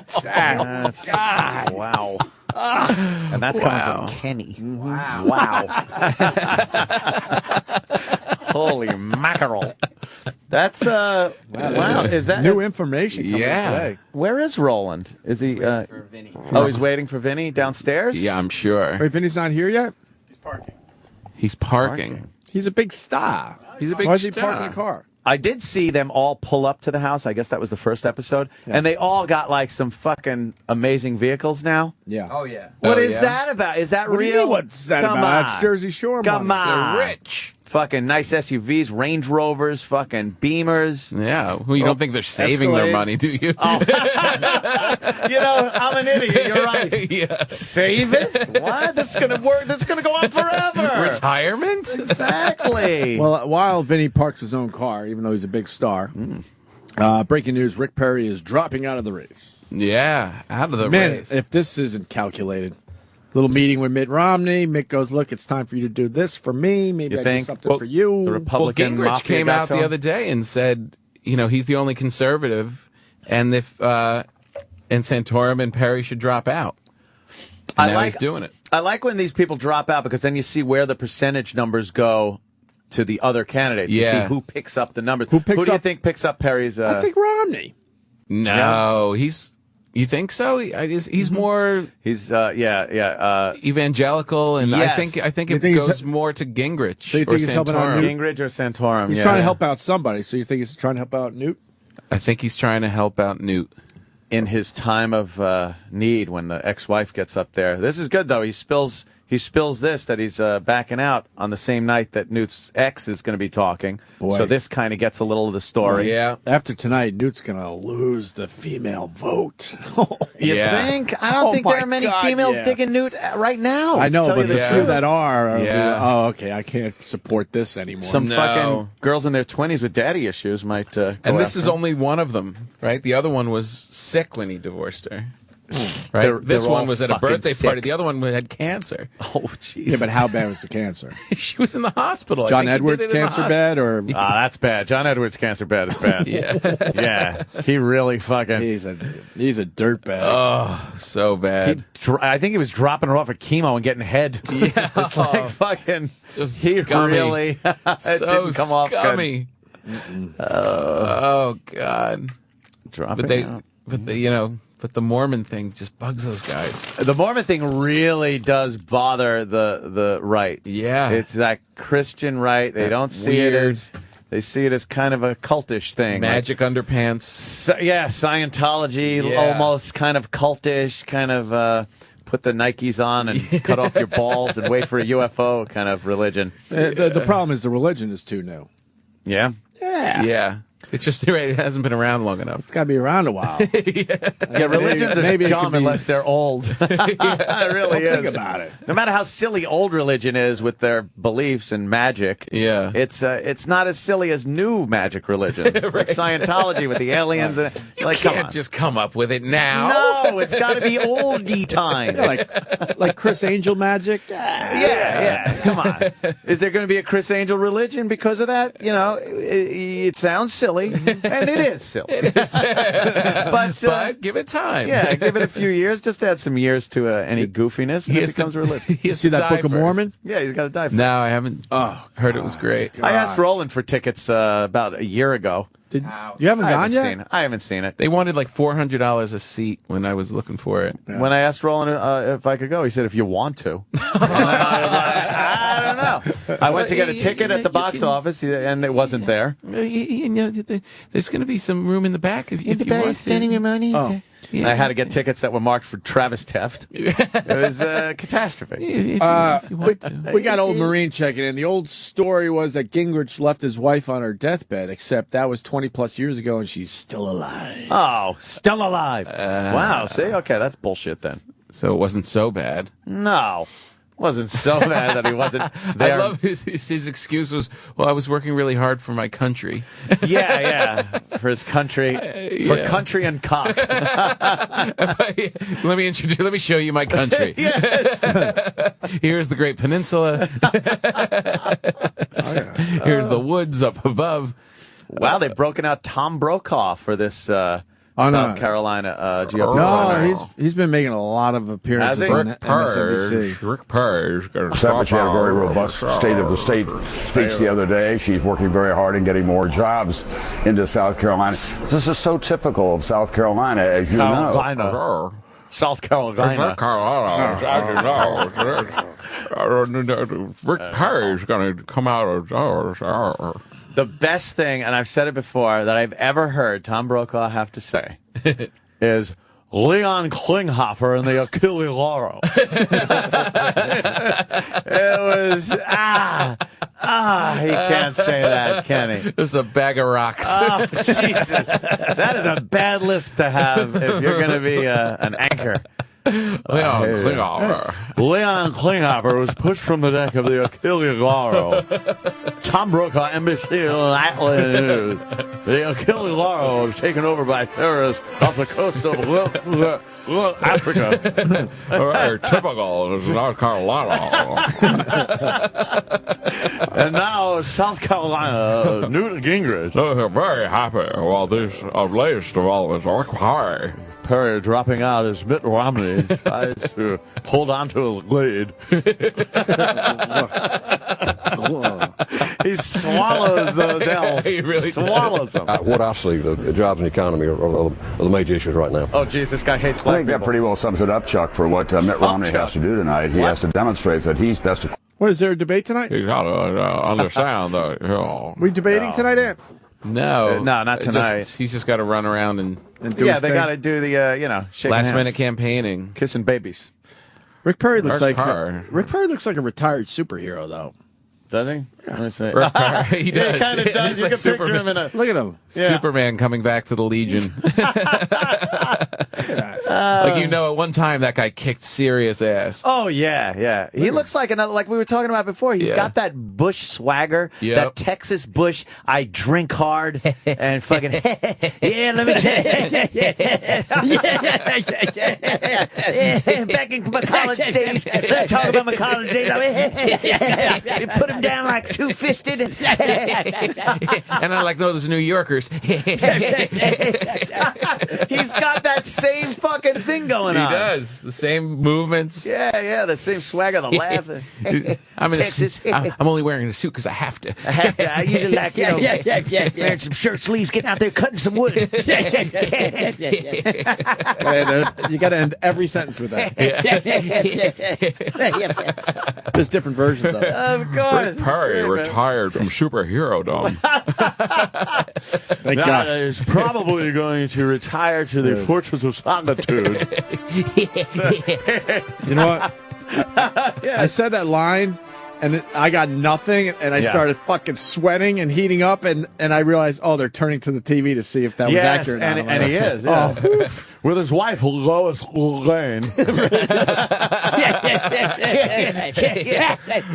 Shit. Wow. And that's coming from Kenny. Wow. Holy mackerel. That's wow. Is that
New information coming today.
Where is Roland? Is he
for Vinny.
Oh, he's waiting for Vinny downstairs?
Yeah, I'm sure.
Wait, Vinny's not here yet?
He's parking.
He's a big star.
He's a big
Why is he
star.
parking the car?
I did see them all pull up to the house. I guess that was the first episode. And they all got like some fucking amazing vehicles now.
Yeah.
Oh, yeah.
What
Oh,
is
yeah?
that about? Is that
What do
real?
you mean, what's that
Come
about?
on.
That's Jersey Shore
Come
money.
on.
They're rich.
fucking nice SUVs, Range Rovers, fucking Beamers.
Yeah, well, you don't think they're saving their money, do you?
Oh. I'm an idiot. You're right.
Yeah.
Save it? What? This is gonna work. This is gonna go on forever.
Retirement?
Exactly.
Well, while Vinny parks his own car, even though he's a big star, breaking news: Rick Perry is dropping out of the race.
Yeah, out of the
Man,
race.
if this isn't calculated. Little meeting with Mitt Romney. Mitt goes, look, it's time for you to do this for me. Maybe I do something for you.
The Republican
Gingrich
mafia
came
got
out
to
the
him?
other day and said, he's the only conservative, and if and Santorum and Perry should drop out. And now he's doing it.
I like when these people drop out because then you see where the percentage numbers go to the other candidates. You see who picks up the numbers. Who do you think picks up Perry's?
I think Romney.
No, You think so? He's more.
He's
evangelical, and
yes.
I think it goes more to Gingrich
So you
or
think he's helping out
Santorum.
Gingrich or Santorum.
He's trying to help out somebody. So you think he's trying to help out Newt?
I think he's trying to help out Newt
in his time of need when the ex-wife gets up there. This is good though. He spills this that he's backing out on the same night that Newt's ex is going to be talking.
Boy.
So this kind of gets a little of the story.
Yeah.
After tonight, Newt's going to lose the female vote.
You think? I don't think there are many females digging Newt right now.
I know, but the
truth.
few that are
Yeah.
I can't support this anymore.
Some fucking girls in their 20s with daddy issues might go
And this
after
is
him.
only one of them, right? The other one was sick when he divorced her. Right?
They're
This
all
one was at a
fucking
birthday
sick.
party. The other one had cancer.
Oh, jeez.
Yeah, but how bad was the cancer?
She was in the hospital. I
John
think he did
Edwards
it in the
cancer
hos-
bad, or
that's bad. John Edwards cancer bad is bad. Yeah, he really fucking.
He's a dirtbag.
Oh, so bad.
I think he was dropping her off at chemo and getting head.
Yeah,
it's like fucking.
Just
he
scummy.
really it
So
didn't come off good.
scummy. Oh God.
Dropping out.
But the Mormon thing just bugs those guys.
The Mormon thing really does bother the right.
Yeah.
It's that Christian right. They don't see it
weird.
as. They see it as kind of a cultish thing.
Magic underpants.
Scientology,
Yeah.
almost kind of cultish, kind of put the Nikes on and cut off your balls and wait for a UFO kind of religion.
The problem is the religion is too new.
Yeah?
Yeah. It's just it hasn't been around long enough.
It's got to be around a while.
Yeah, religions are
maybe it
dumb
could be-
unless they're old. It really is.
Think about it.
No matter how silly old religion is with their beliefs and magic,
Yeah.
it's not as silly as new magic religion, like Scientology with the aliens. And
You
like, come
can't
on.
just come up with it now.
No, it's got to be oldie times.
like Chris Angel magic.
Yeah. Come on. Is there going to be a Chris Angel religion because of that? It sounds silly, and it is silly. But
give it time.
Yeah, give it a few years. Just add some years to any goofiness, and it becomes religion.
He has
See
to
that
die
Book of
first.
Mormon?
Yeah, he's got to die.
No, I haven't heard it was great.
I asked Roland for tickets about a year ago.
You haven't gone yet?
I haven't seen it.
They wanted like $400 a seat when I was looking for it.
When I asked Roland if I could go, he said, "If you want to." I don't know. I went to get a ticket at the box office, and it wasn't there.
There's going to be some room in the back if you want to.
money. Oh. Yeah. I had to get tickets that were marked for Travis Teft. It was a catastrophe.
We got old Marine checking in. The old story was that Gingrich left his wife on her deathbed, except that was 20 plus years ago, and she's still alive.
Oh, still alive. Wow. See? Okay, that's bullshit then.
So it wasn't so bad.
No. Wasn't so bad that he wasn't there.
I love his excuse was, well, I was working really hard for my country.
Yeah. For his country. For country and cock.
Let me show you my country.
Yes.
Here's the Great Peninsula. Here's the woods up above.
Wow, they've broken out Tom Brokaw for this South Carolina GOP.
No, he's been making a lot of appearances on MSNBC.
Rick Perry's got to
Secretary had a very robust state of the state speech the other day. She's working very hard in getting more jobs into South Carolina. This is so typical of South Carolina, as you know.
South Carolina.
Rick Perry's going to come out of.
The best thing, and I've said it before, that I've ever heard Tom Brokaw have to say is,
Leon Klinghoffer and the Achille Lauro. It was, he can't say that, can he?
This is a bag of rocks.
Oh, Jesus. That is a bad lisp to have if you're going to be an anchor.
Leon
Klinghoffer was pushed from the deck of the Achille Lauro. Tom Brokaw, NBC News. The Achille Lauro was taken over by terrorists off the coast of Africa.
Very typical of North Carolina.
And now South Carolina, Newt Gingrich.
They're very happy while these latest developments are quiet.
Perry dropping out as Mitt Romney tries to hold on to his lead. He swallows those L's.
He really
swallows them.
What I see, the jobs and the economy are the major issues right now.
Oh, geez, this guy hates
I
black
think that
people.
pretty well sums it up, Chuck, for what Mitt Romney has to do tonight. He has to demonstrate that he's best equipped.
What, is there a debate tonight?
You got to understand that.
We debating tonight, Ant?
No,
not tonight.
He's just got to run around and
do his
they
thing?
got to do the shaking
last
hands.
minute campaigning,
kissing babies.
Rick Perry looks
Rick
like
Perry.
Rick Perry looks like a retired superhero, though.
Does he? Let me see.
Rick Perry, he does.
He kind of does.
He's
You
like
can picture
Superman.
him in a...
Look at him.
Yeah.
Superman coming back to the Legion. Like, at one time that guy kicked serious ass.
Oh, yeah. He looks like another, like we were talking about before. He's got that Bush swagger, that Texas Bush, I drink hard, and fucking, yeah, let me tell you. Back in my college days, let's talk about my college days. We put him down like two-fisted.
And I like those New Yorkers.
He's got that same fucking thing going on.
He does. The same movements.
Yeah, the same swagger, the laugh.
I'm in
Texas.
I'm only wearing a suit because I have to.
I usually like, wearing some shirt sleeves, getting out there cutting some wood.
You got to end every sentence with that. There's different versions of it.
Of course.
Rick Perry retired from superhero-dom.
Thank God.
Is probably going to retire to the Fortress of Solitude.
You know what? I said that line, and then I got nothing, and I started fucking sweating and heating up, and I realized, they're turning to the TV to see if that was accurate.
And he is. Yeah. With his wife, Lois Lane.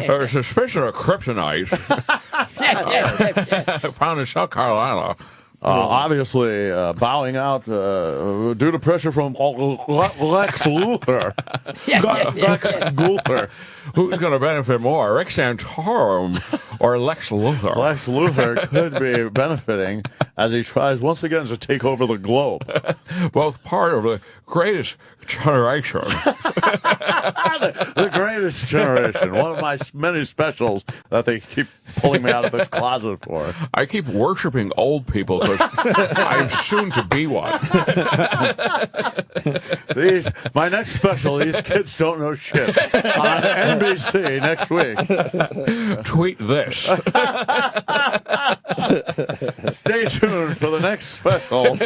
There's suspicion of kryptonite found in South Carolina.
Obviously, bowing out due to pressure from Lex Luthor. Lex Luthor.
Who's going to benefit more, Rick Santorum or Lex Luthor?
Lex Luthor could be benefiting as he tries once again to take over the globe.
Both part of the greatest generation.
The greatest generation. One of my many specials that they keep pulling me out of this closet for.
I keep worshiping old people because I'm soon to be one.
My next special, these kids don't know shit. On NBC next week.
Tweet this.
Stay tuned for the next special.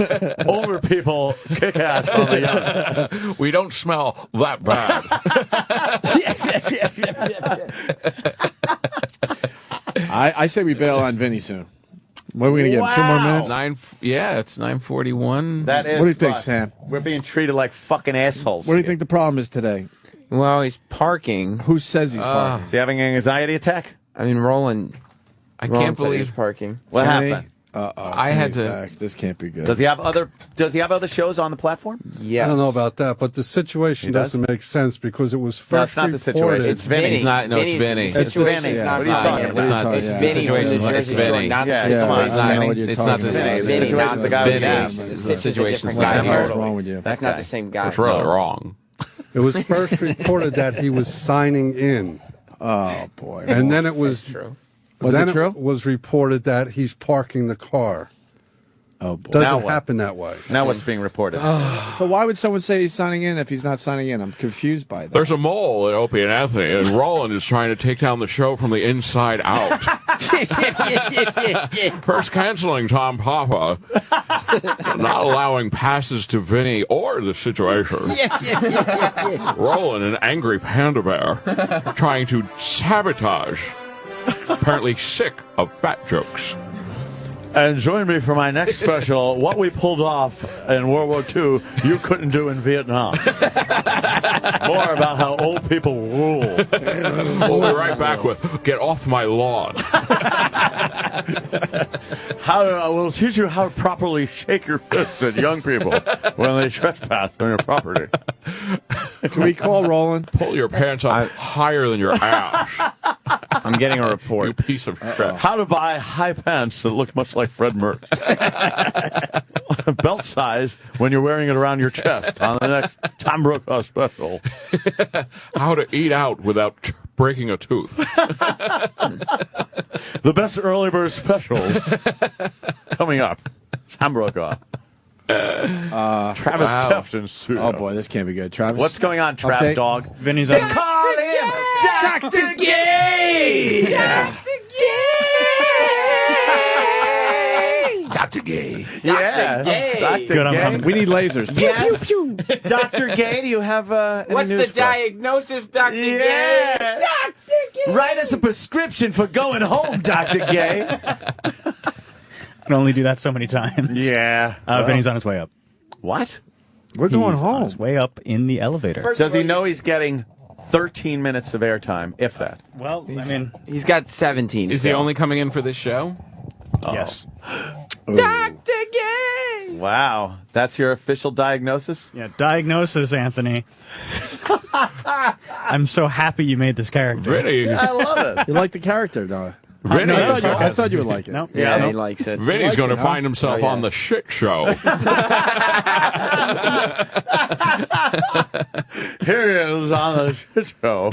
Older people kick ass on the young.
We don't smell that bad.
I say we bail on Vinny soon. What are we going to give him? 2 more minutes?
It's 9:41.
That is.
What do you think, Sam?
We're being treated like fucking assholes.
What do you think the problem is today?
Well, he's parking.
Who says he's parking?
Is he having an anxiety attack?
I mean, Roland.
I
Roland
can't
said he was
believe
parking.
What happened?
I had to.
Back. This can't be good.
Does he have other shows on the platform?
Yeah.
I don't know about that, but the situation doesn't make sense because it was first
No, it's not the situation.
reported.
It's Vinny.
It's not. No, it's Vinny.
It's Vinny.
Yeah.
What are you talking about?
It's not.
It's
The
Vinny
situation
from
is
the
it's
Jersey
Vinny.
Shore, not the
Yeah,
situation.
come on,
It's
I
not.
know
what you're
It's not
talking
the
about.
same.
Vinny, not the guy.
The situation's not
What's
here.
wrong with you?
That's not the same guy.
It's really wrong.
It was first reported that he was signing in.
Oh, boy.
And then it was
true.
Was
then
it true?
It was reported that he's parking the car.
Oh, boy.
Doesn't happen that way.
Now what's being reported?
So why would someone say he's signing in if he's not signing in? I'm confused by that.
There's a mole at Opie and Anthony, and Roland is trying to take down the show from the inside out. First canceling Tom Papa, not allowing passes to Vinny or the situation. Roland, an angry panda bear, trying to sabotage, apparently sick of fat jokes.
And join me for my next special, What We Pulled Off in World War II You Couldn't Do in Vietnam. More about how old people rule.
We'll be right back with Get Off My Lawn.
We'll teach you how to properly shake your fists at young people when they trespass on your property.
Can we call Roland?
Pull your pants up higher than your ass.
I'm getting a report.
You piece of shit.
How to buy high pants that look much like Fred Mertz. Belt size when you're wearing it around your chest on the next Tom Brokaw special.
How to eat out without breaking a tooth.
The best early bird specials coming up. Tom Brokaw. Travis Tefton's studio.
Oh, boy, this can't be good. Travis?
What's going on, Trav Dog?
Vinny's
They
on.
call him Dr. Gay!
Dr.
Dr. Gay.
Yeah. Dr.
Good,
Gay.
We need lasers.
Yes. Dr. Gay, do you have any
What's
news
the
for us?
diagnosis, Dr. Gay?
Yeah. Write us a prescription for going home, Dr. Gay.
I can only do that so many times.
Yeah.
Vinny's on his way up.
What?
We're going
He's on
home.
his way up in the elevator.
Does he know he's getting 13 minutes of airtime, if that?
Well, I mean,
He's got 17.
Is he only coming in for this show?
yes.
Dr. Gay!
Wow. That's your official diagnosis?
Yeah, diagnosis, Anthony. I'm so happy you made this character.
Vinny.
I love it.
You like the character, though.
Vinny.
I thought you would like it.
No.
Yeah, he likes it.
Vinny's going to find himself
Oh, yeah.
on the shit show.
Here he is on the shit show.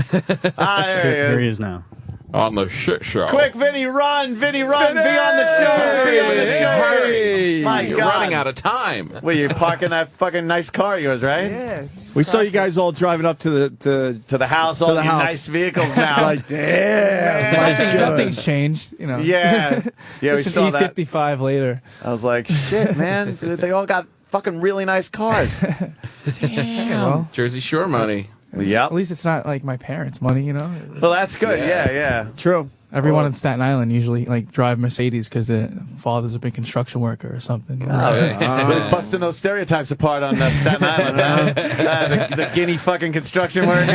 Here he is now.
On the shit show.
Quick, Vinny, run! Vinny, run! Be on the show! Be on the show!
Hurry.
My
You're
God.
running out of time.
Well, you're parking that fucking nice car of yours, right?
Yes.
We saw you guys all driving up to the
house,
to
all
the
you
house.
nice vehicles now.
Like, damn, life's good.
Nothing's changed, you know.
Yeah. Yeah, we
It's
saw
an
that.
E55 later.
I was like, shit, man. They all got fucking really nice cars.
Damn. Well,
Jersey Shore money.
Yep.
at least it's not like my parents' money, you know.
Well, that's good. Yeah.
True.
Everyone in Staten Island usually like drive Mercedes because their father's a big construction worker or something. You know?
We're busting those stereotypes apart on Staten Island. The guinea fucking construction worker.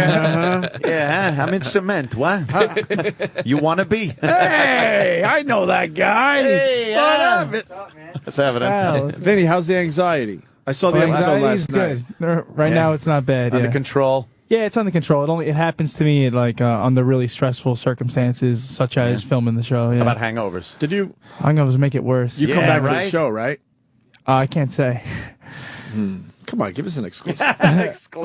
Yeah, I'm in cement. What? You want to be?
Hey, I know that guy.
Hey,
what up?
It's evident.
Well,
Vinny, how's the anxiety? I saw the episode
anxiety's
last night.
good. Right now, it's not bad.
Under
Yeah.
control.
Yeah, it's under control. It happens to me like under really stressful circumstances, such as filming the show. Yeah.
How about hangovers?
Did you?
Hangovers make it worse.
You come back to the show, right?
I can't say.
Come on, give us an exclusive.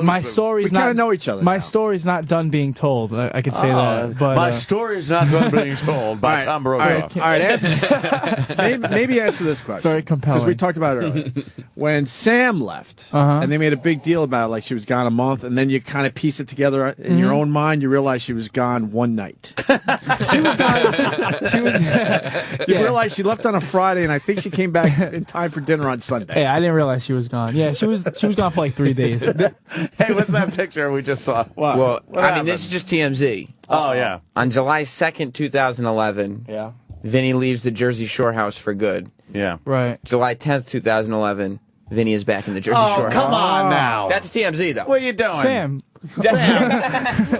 My story's
We
not.
kinda know each other
My
now.
story's not done being told. I could say that. But
my story's not done being told by Tom Brokaw.
All right, answer. maybe answer this question.
It's very compelling.
Because we talked about it earlier. When Sam left, and they made a big deal about it, like she was gone a month, and then you kind of piece it together in your own mind, you realize she was gone one night.
she was gone. She was.
You realize she left on a Friday, and I think she came back in time for dinner on Sunday.
Hey, I didn't realize she was gone. Yeah, she was gone for like 3 days.
Hey, what's that picture we just saw?
What?
Well,
What
I mean, this is just TMZ.
Oh, yeah.
On July 2nd, 2011,
Yeah.
Vinny leaves the Jersey Shore house for good.
Yeah.
Right.
July 10th, 2011, Vinny is back in the Jersey Shore house.
Come on now.
That's TMZ, though.
What are you doing?
Sam.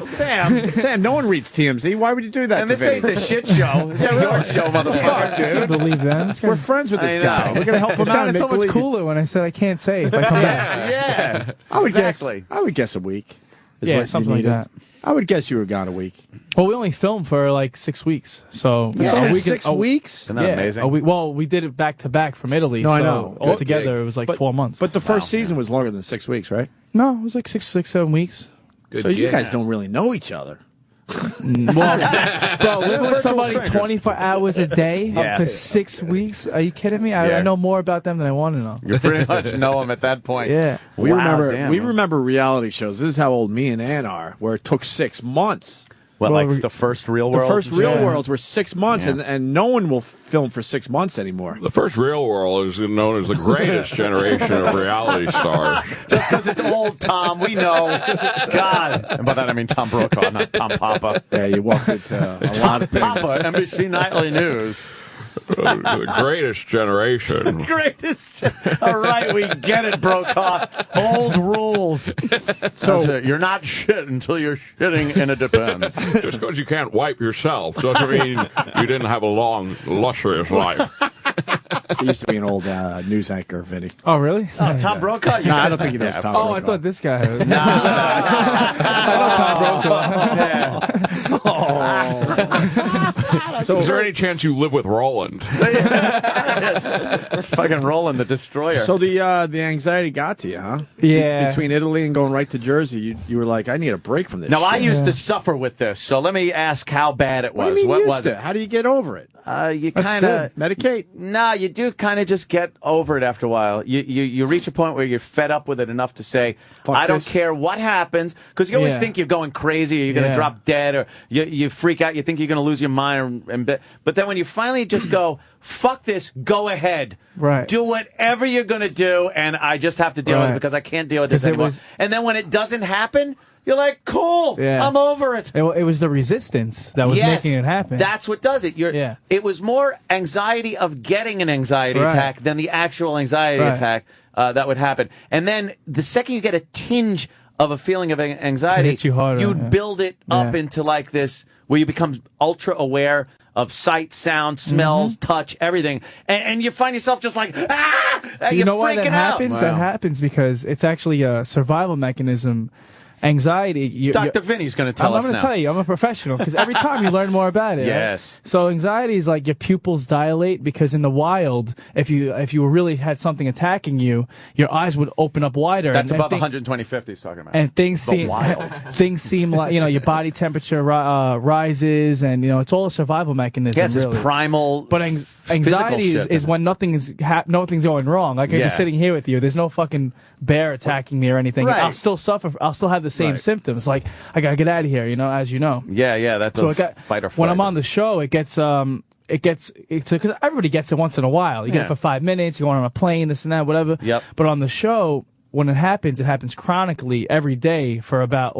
Sam, no one reads TMZ. Why would you do that
And
to
this ain't
Vinny?
the shit show. This ain't your show, motherfucker.
I can't believe that. This
We're
guy-
friends with this
I know.
guy. We're going to help him
It
out.
sounded
and
so
make
much
believe-
cooler when I said I can't say if I come back.
Yeah.
I would
Exactly.
guess. I would guess a week. is
Yeah,
what you
something like
needed.
that.
I would guess you were gone a week.
Well, we only filmed for like 6 weeks, so
That's
a
only
week-
6 weeks.
Isn't that amazing?
Well, we did it back to back from Italy.
No,
so
I know. Good
altogether,
gig.
it was like
But-
4 months.
But the first season was longer than 6 weeks, right?
No, it was like 6, 7 weeks.
So you guys don't really know each other.
Well, bro, living with somebody 24 hours a day for 6 weeks? Are you kidding me? I know more about them than I want to know.
You pretty much know them at that point.
Yeah.
We remember reality shows. This is how old me and Ann are, where it took 6 months.
What, like the first Real World?
The first Real Worlds were 6 months, and no one will film for 6 months anymore.
The first Real World is known as the greatest generation of reality stars.
Just because it's old, Tom, we know. God. And by that I mean Tom Brokaw, not Tom Papa.
Yeah, you walked into a lot of things.
Papa, NBC Nightly News.
The greatest generation.
Greatest. All right, we get it, Brokaw. Old rules. So you're not shit until you're shitting in a depend.
Just because you can't wipe yourself doesn't mean you didn't have a long, luxurious life.
He used to be an old news anchor, Vinny.
Oh, really?
Oh, Tom Brokaw?
No, I don't think he knows Tom Brokaw.
I thought this guy was.
No.
I know Tom Brokaw.
So, is there any chance you live with Roland?
Fucking Roland the Destroyer.
So the anxiety got to you, huh?
Yeah.
Between Italy and going right to Jersey, you were like, I need a break from this.
Now, I
shit.
used to suffer with this, so let me ask how bad it was.
What do you mean
was
used to? How do you get over it?
You kind of
medicate.
No, you do kind of just get over it after a while. You reach a point where you're fed up with it enough to say, I don't care what happens, because you always think you're going crazy, or you're going to drop dead, or you freak out, you think you're going to lose your mind, but then when you finally just go, fuck this, go ahead.
Right.
Do whatever you're going to do, and I just have to deal with it because I can't deal with this anymore. And then when it doesn't happen, you're like, cool, I'm over it.
It was the resistance that was making it happen.
That's what does it. It was more anxiety of getting an anxiety attack than the actual anxiety attack that would happen. And then the second you get a tinge of a feeling of anxiety,
hits you harder,
you'd build it up into like this, where you become ultra aware of sight, sound, smells, touch, everything. And you find yourself just like,
You know why
freaking
that happens?
out.
That happens because it's actually a survival mechanism. Anxiety.
Dr. Vinny's going to tell us
I'm going to tell you. I'm a professional because every time you learn more about it.
Yes.
Right? So anxiety is like your pupils dilate because in the wild, if you really had something attacking you, your eyes would open up wider.
That's above 125 he's talking about.
And things seem like your body temperature rises, and it's all a survival mechanism.
Yeah, it's
really.
this primal.
But anxiety is when nothing's going wrong. Like if you're sitting here with you, there's no fucking bear attacking me or anything.
Right.
I'll still suffer. I'll still have the same symptoms. Like I gotta get out of here. As you know.
Yeah. That's
so
fight or flight.
When I'm on the show, it gets because everybody gets it once in a while. You get it for 5 minutes. You go on a plane, this and that, whatever.
Yep.
But on the show, when it happens chronically every day for about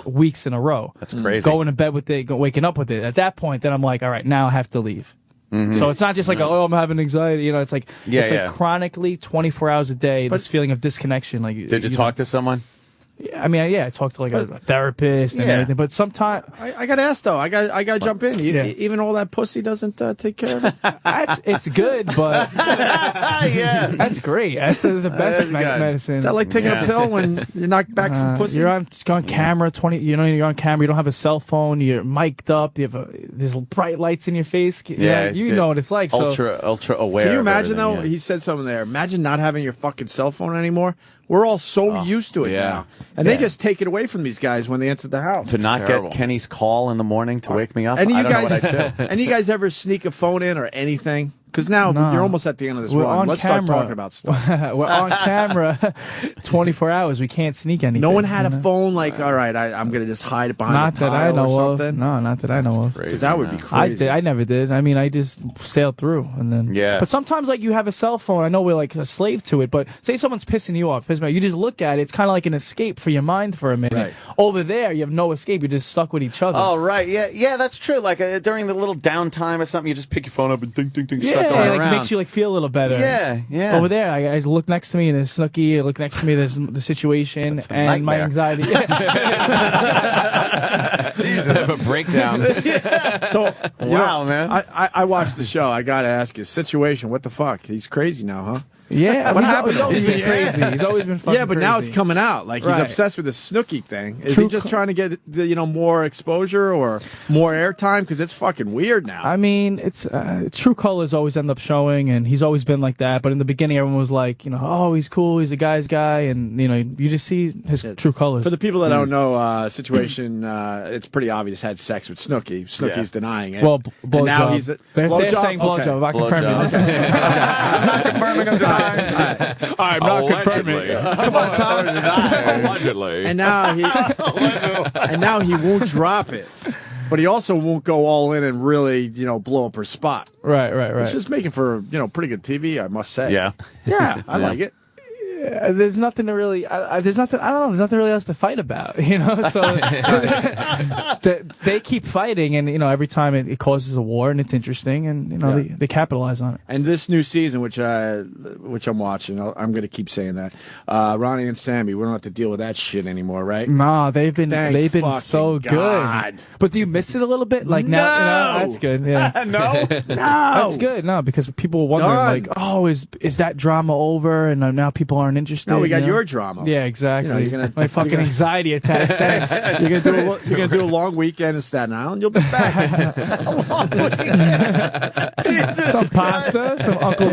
weeks in a row.
That's crazy.
Going to bed with it, waking up with it. At that point, then I'm like, all right, now I have to leave.
Mm-hmm.
So it's not just like, I'm having anxiety. It's like like chronically 24 hours a day. This feeling of disconnection. Like,
did you talk to someone?
I mean, I talked to like a therapist and everything, but sometimes
I got to ask though. I got to jump in. Even all that pussy doesn't take care of it.
It's good, but that's great. That's the best medicine.
Is that like taking a pill when you knock back some pussy?
You're on camera. You're on camera. You don't have a cell phone. You're mic'd up. You have there's bright lights in your face. You know what it's like.
Ultra aware.
Can you imagine though? Yeah. He said something there. Imagine not having your fucking cell phone anymore. We're all so used to it now. And they just take it away from these guys when they enter the house.
To not get Kenny's call in the morning to wake me up?
And
I don't know what I'd do.
Any of you guys ever sneak a phone in or anything? Because now you're almost at the end of this run. Let's start talking about stuff.
We're on camera 24 hours. We can't sneak anything.
No one had a phone like, all right, I'm going to just hide it behind a pile or something?
No, not that I know of.
Because that would be crazy.
I never did. I mean, I just sailed through. And then.
Yeah.
But sometimes, like, you have a cell phone. I know we're, like, a slave to it. But say someone's pissing you off. You just look at it. It's kind of like an escape for your mind for a minute.
Right.
Over there, you have no escape. You're just stuck with each other.
Oh, right. Yeah, that's true. Like, during the little downtime or something, you just pick your phone up and ding, ding, ding, start going around.
It makes you, feel a little better.
Yeah.
Over there, I look next to me and there's Snooki. I look next to me, there's the situation and my anxiety.
Jesus, a breakdown.
So,
wow, man.
I watched the show. I got to ask you, situation. What the fuck? He's crazy now, huh?
Yeah,
What
he's
happened?
always been crazy. He's always been fucking
Yeah, but now
crazy.
it's coming out. Like, he's
Right.
obsessed with this Snooki thing. Is
True
he just trying to get, more exposure or more airtime? Because it's fucking weird now.
I mean, it's true colors always end up showing, and he's always been like that. But in the beginning, everyone was like, oh, he's cool, he's a guy's guy, and you just see his true colors.
For the people that don't know, situation, it's pretty obvious had sex with Snooki. Snooki's denying it.
Well,
and now
blowjob.
he's
They're saying blowjob. I'm not confirming this.
Not confirming or denying.
I'm not confirming. Come on, Tom.
Allegedly.
And now he won't drop it. But he also won't go all in and really, blow up her spot.
Right.
It's just making for, pretty good TV, I must say.
Yeah.
Yeah, I like it.
There's nothing to really. There's nothing. I don't know. There's nothing really else to fight about. So they keep fighting, and every time it causes a war, and it's interesting, and they capitalize on it.
And this new season, which I'm watching, I'm going to keep saying that. Ronnie and Sammy, we don't have to deal with that shit anymore, right?
Nah, they've been
Thank
so
God.
good. But do you miss it a little bit? Like now, that's good. Yeah,
No.
that's good. No, because people were wondering,
Done.
like, oh, is that drama over? And now people aren't interested.
No, we got
you know?
your drama.
Yeah, exactly.
You're gonna-
My fucking anxiety attacks. Thanks.
You're gonna do a long weekend in Staten Island. You'll be back. A long weekend. Jesus
Some pasta, some Uncle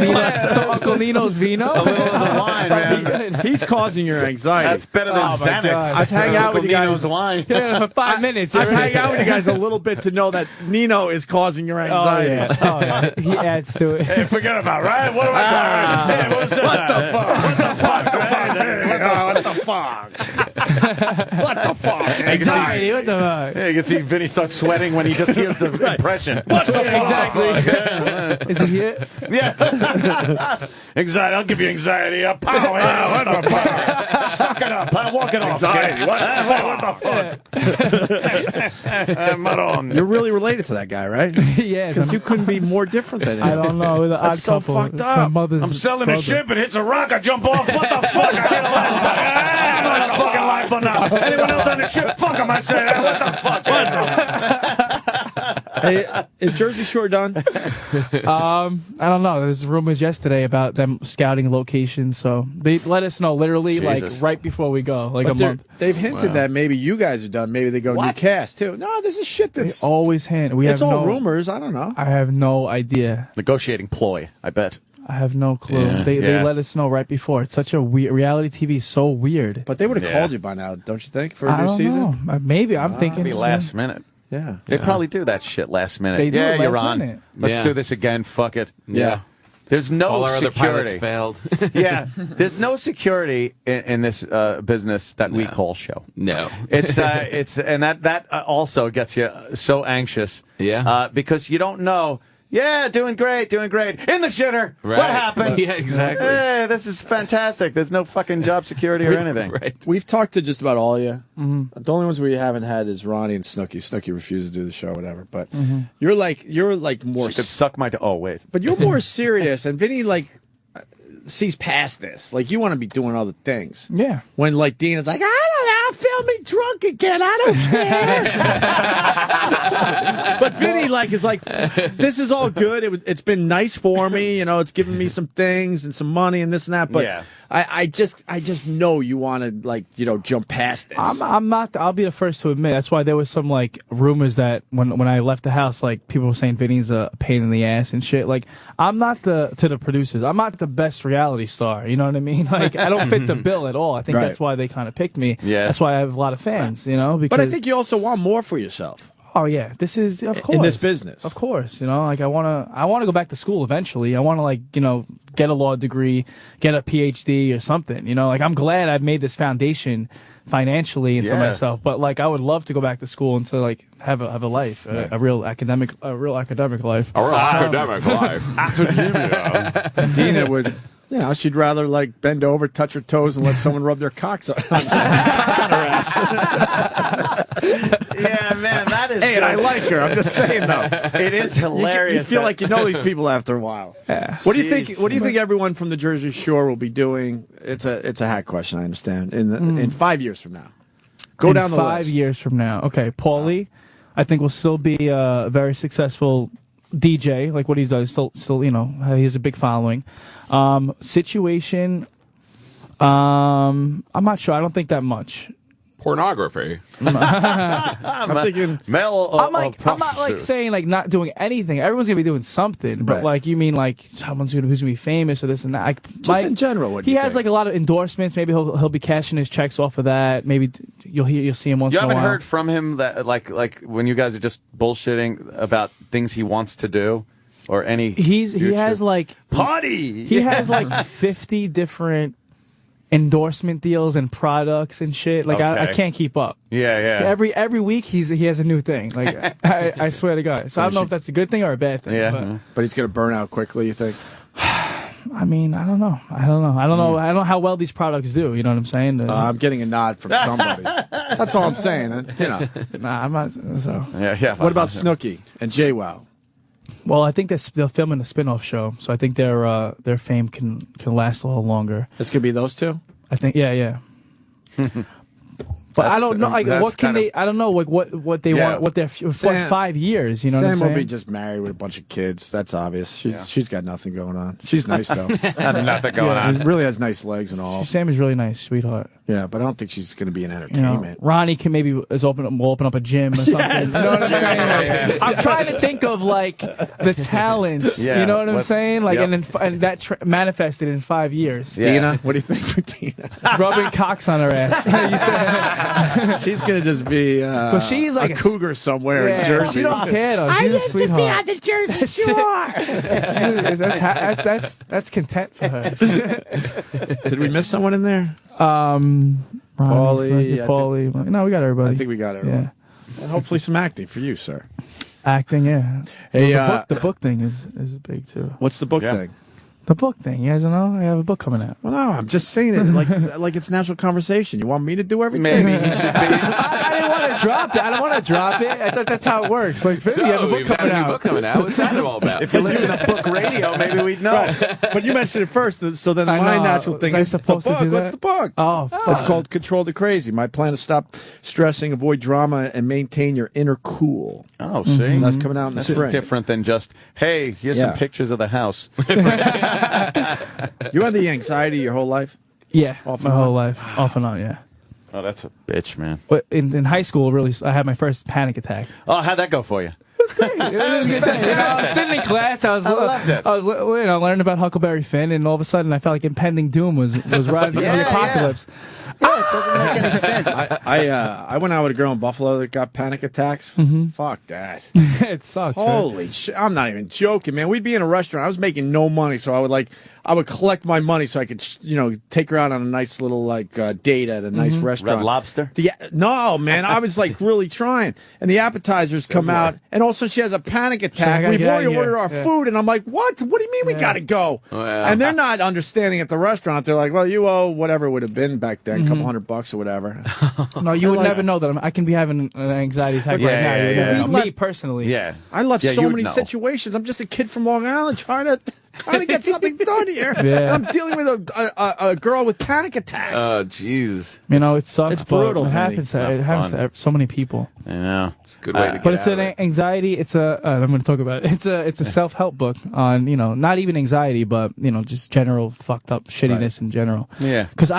Nino's vino.
A little of the wine, man.
He's causing your anxiety.
That's better than
Oh, my
Xanax.
God.
I've hung out with you guys.
Nino's wine.
Yeah, for 5 minutes.
I've hung out with you guys a little bit to know that Nino is causing your anxiety.
Oh yeah. He adds to it.
Hey, forget about it, right? What am I talking about? Hey, what the fuck? What the fuck? What the fuck? What the fuck?
Anxiety. What the fuck?
Yeah, you can see Vinny start sweating when he just hears the impression. What the fuck?
Exactly. Is it here?
Yeah. Anxiety. I'll give you anxiety. What the fuck? Suck it up. I'm walking off. Anxiety. What the fuck? Maron.
You're really related to that guy, right?
Yeah.
Because you couldn't be more different than him.
I don't know. We're the odd
That's so
couple.
fucked
It's
up.
my mother's
I'm selling
brother.
a ship. It hits a rock. I jump off. What the fuck? I get a life. I'm not a fucking life or not. Anyone else on the ship? Fuck him. I say that. What the fuck? What the
Hey, is Jersey Shore done?
I don't know. There's rumors yesterday about them scouting locations, so they let us know literally
Jesus.
like right before we go, like
But
a
they're-
month.
They've hinted that maybe you guys are done. Maybe they go new cast too. No, this is shit.
They
That's
always hand. We
it's
have
all
no
rumors. I don't know.
I have no idea.
Negotiating ploy, I bet.
I have no clue.
Yeah.
They
Yeah.
let us know right before. It's such a weird reality TV. Is so weird.
But they would have
Yeah.
called you by now, don't you think, for a
I
new
don't
season?
know. Maybe I'm thinking
Maybe last minute.
Yeah.
They probably do that shit last minute.
They do
yeah,
it
you're
last
on.
minute.
Let's
Yeah.
do this again. Fuck it.
Yeah.
There's no
All our other pilots
security.
failed.
Yeah, there's no security in this business that we call show.
No.
It's and that also gets you so anxious.
Yeah.
Because you don't know. Yeah, doing great. In the shitter.
Right.
What happened?
Yeah, exactly.
Hey, this is fantastic. There's no fucking job security or anything.
Right.
We've talked to just about all of you.
Mm-hmm.
The only ones we haven't had is Ronnie and Snooki. Snooki refuses to do the show, whatever. But
Mm-hmm.
you're like more.
She could suck my. Oh wait.
But you're more serious, and Vinny sees past this. Like you want to be doing other things.
Yeah.
When like Dean is like, I don't know, film me drunk again. I don't care. But Vinny is like, this is all good. It's been nice for me. It's given me some things and some money and this and that. But
Yeah.
I just know you want to jump past this.
I'm not. I'll be the first to admit. That's why there was some rumors that when I left the house, people were saying Vinny's a pain in the ass and shit. I'm not to the producers. I'm not the best reality star. You know what I mean? I don't fit the bill at all. I think
Right.
that's why they kind of picked me.
Yeah.
That's why I have a lot of fans. Because,
But I think you also want more for yourself.
Oh yeah, this is of course
In this business.
Of course, I wanna go back to school eventually. I wanna get a law degree, get a PhD or something. I'm glad I've made this foundation financially and for
Yeah.
myself. But I would love to go back to school and to have a life, a real academic life.
Our academic life. Academia.
Dina would, she'd rather bend over, touch her toes, and let someone rub their cocks on her ass.
Yeah, man, that is.
Hey, and I like her. I'm just saying though.
It is hilarious.
You feel like you know these people after a while.
Yeah.
What do you think? What do you think everyone from the Jersey Shore will be doing? It's a hack question. I understand. In 5 years from now, go
in
down the
5
list.
years from now. Okay, Paulie, I think will still be a very successful DJ, like what he's done. Still, you know, he has a big following. Situation, I'm not sure. I don't think that much.
Pornography.
I'm thinking
male.
I'm not like saying like not doing anything. Everyone's gonna be doing something, but
Right.
who's gonna be famous or this and that.
Just in general, what do
he
you
has
think?
like a lot of endorsements. Maybe he'll be cashing his checks off of that. Maybe you'll see him once
You
in a while.
haven't heard from him that like when you guys are just bullshitting about things he wants to do or any.
He has like
party.
He has like 50 different endorsement deals and products and shit. Like I
Okay.
can't keep up.
Yeah.
Every week he has a new thing. Like I swear to God. So I don't know if that's a good thing or a bad thing.
Yeah.
But he's going to burn out quickly, you think?
I mean, I don't know. I don't know how well these products do. You know what I'm saying?
I'm getting a nod from somebody. That's all I'm saying. You know.
Nah, I'm not. So
Yeah.
What about Snooki and JWoww?
well, I think they're filming a spin-off show, so I think their fame can last a little longer.
This could be those two?
I think, yeah. But I don't know. Like, what can they? I don't know. Like, what they want? What their 5 years? You know, what I'm
Sam
saying?
will be just married with a bunch of kids. That's obvious. She's got nothing going on. She's nice though.
Nothing going on.
She really has nice legs and all.
Sam is really nice, sweetheart.
Yeah, but I don't think she's going to be in
You know,
entertainment.
Ronnie will open up a gym or something.
Yes.
You know what I'm saying?
Yeah.
I'm trying to think of like the talents.
Yeah.
You know what I'm
What-
saying? Like,
Yep.
and that manifested in 5 years.
Yeah.
Dina, what do you think for Dina?
Rubbing cocks on her ass. You said-
She's going to just be
But she's like
a cougar somewhere in Jersey.
She don't care though. She's a sweetheart.
the Jersey Shore.
That's content for her.
Did we miss someone in there?
Paulie. No, we got everybody.
I think we got it.
Yeah.
And hopefully some acting for you, sir.
Acting, yeah.
Hey,
the book thing is big too.
What's the book thing?
The book thing. You guys don't know? I have a book coming out.
Well, no, I'm just saying it like it's natural conversation. You want me to do everything?
Maybe you should be.
I didn't want to drop it. I don't want to drop it. I thought that's how it works. Like, you have a book
you've got
coming
a new
out.
book coming out. What's that all about?
If you listen to book radio, maybe we'd know.
Right. But you mentioned it first, so then
I
my
know.
natural thing
Was I
is the
supposed to
book.
do
What's
that?
the book?
Oh,
It's
fuck.
called Control the Crazy. My plan to stop stressing, avoid drama, and maintain your inner cool.
Oh, see?
That's coming out in the
That's
spring.
different than just, hey, here's
Yeah.
some pictures of the house.
You had the anxiety your whole life?
Yeah,
Off
my
and
whole
on?
life. Off and on, yeah.
Oh, that's a bitch, man.
But in high school, really, I had my first panic attack.
Oh, how'd that go for you?
It was a good thing. You know, I was sitting in class. I
loved it.
was learning about Huckleberry Finn, and all of a sudden, I felt like impending doom was rising from the apocalypse.
Yeah, it doesn't make any sense. I went out with a girl in Buffalo that got panic attacks. Fuck that.
It sucks. right?
Holy shit. I'm not even joking, man. We'd be in a restaurant. I was making no money, so I would collect my money so I could, take her out on a nice little date at a nice restaurant.
Red Lobster?
No, man. I was really trying. And the appetizers come out, and all of a sudden she has a panic attack.
gotta
We've
get out
already
of here.
ordered our
Yeah.
food, and I'm like, what? What do you mean we got to go?
Oh, yeah.
And they're not understanding at the restaurant. They're like, well, you owe whatever it would have been back then, a couple $100 or whatever.
No, you would never know that I can be having an anxiety attack right now. You would never know. Me personally.
Yeah.
I left
Yeah,
so
you would
many
know.
situations. I'm just a kid from Long Island trying to get something done here.
Yeah.
And I'm dealing with a girl with panic attacks.
Oh, jeez.
You know, it sucks.
It's brutal,
But it
Vinny.
happens.
It's
It
not
happens
fun.
to so many people.
Yeah.
It's a good way to get
But it's
out
an
of it.
anxiety. It's I'm going to talk about it. It's a self-help book on not even anxiety, but just general fucked up shittiness in general.
Yeah.
Because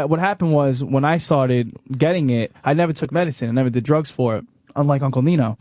what happened was when I started getting it, I never took medicine. I never did drugs for it, unlike Uncle Nino.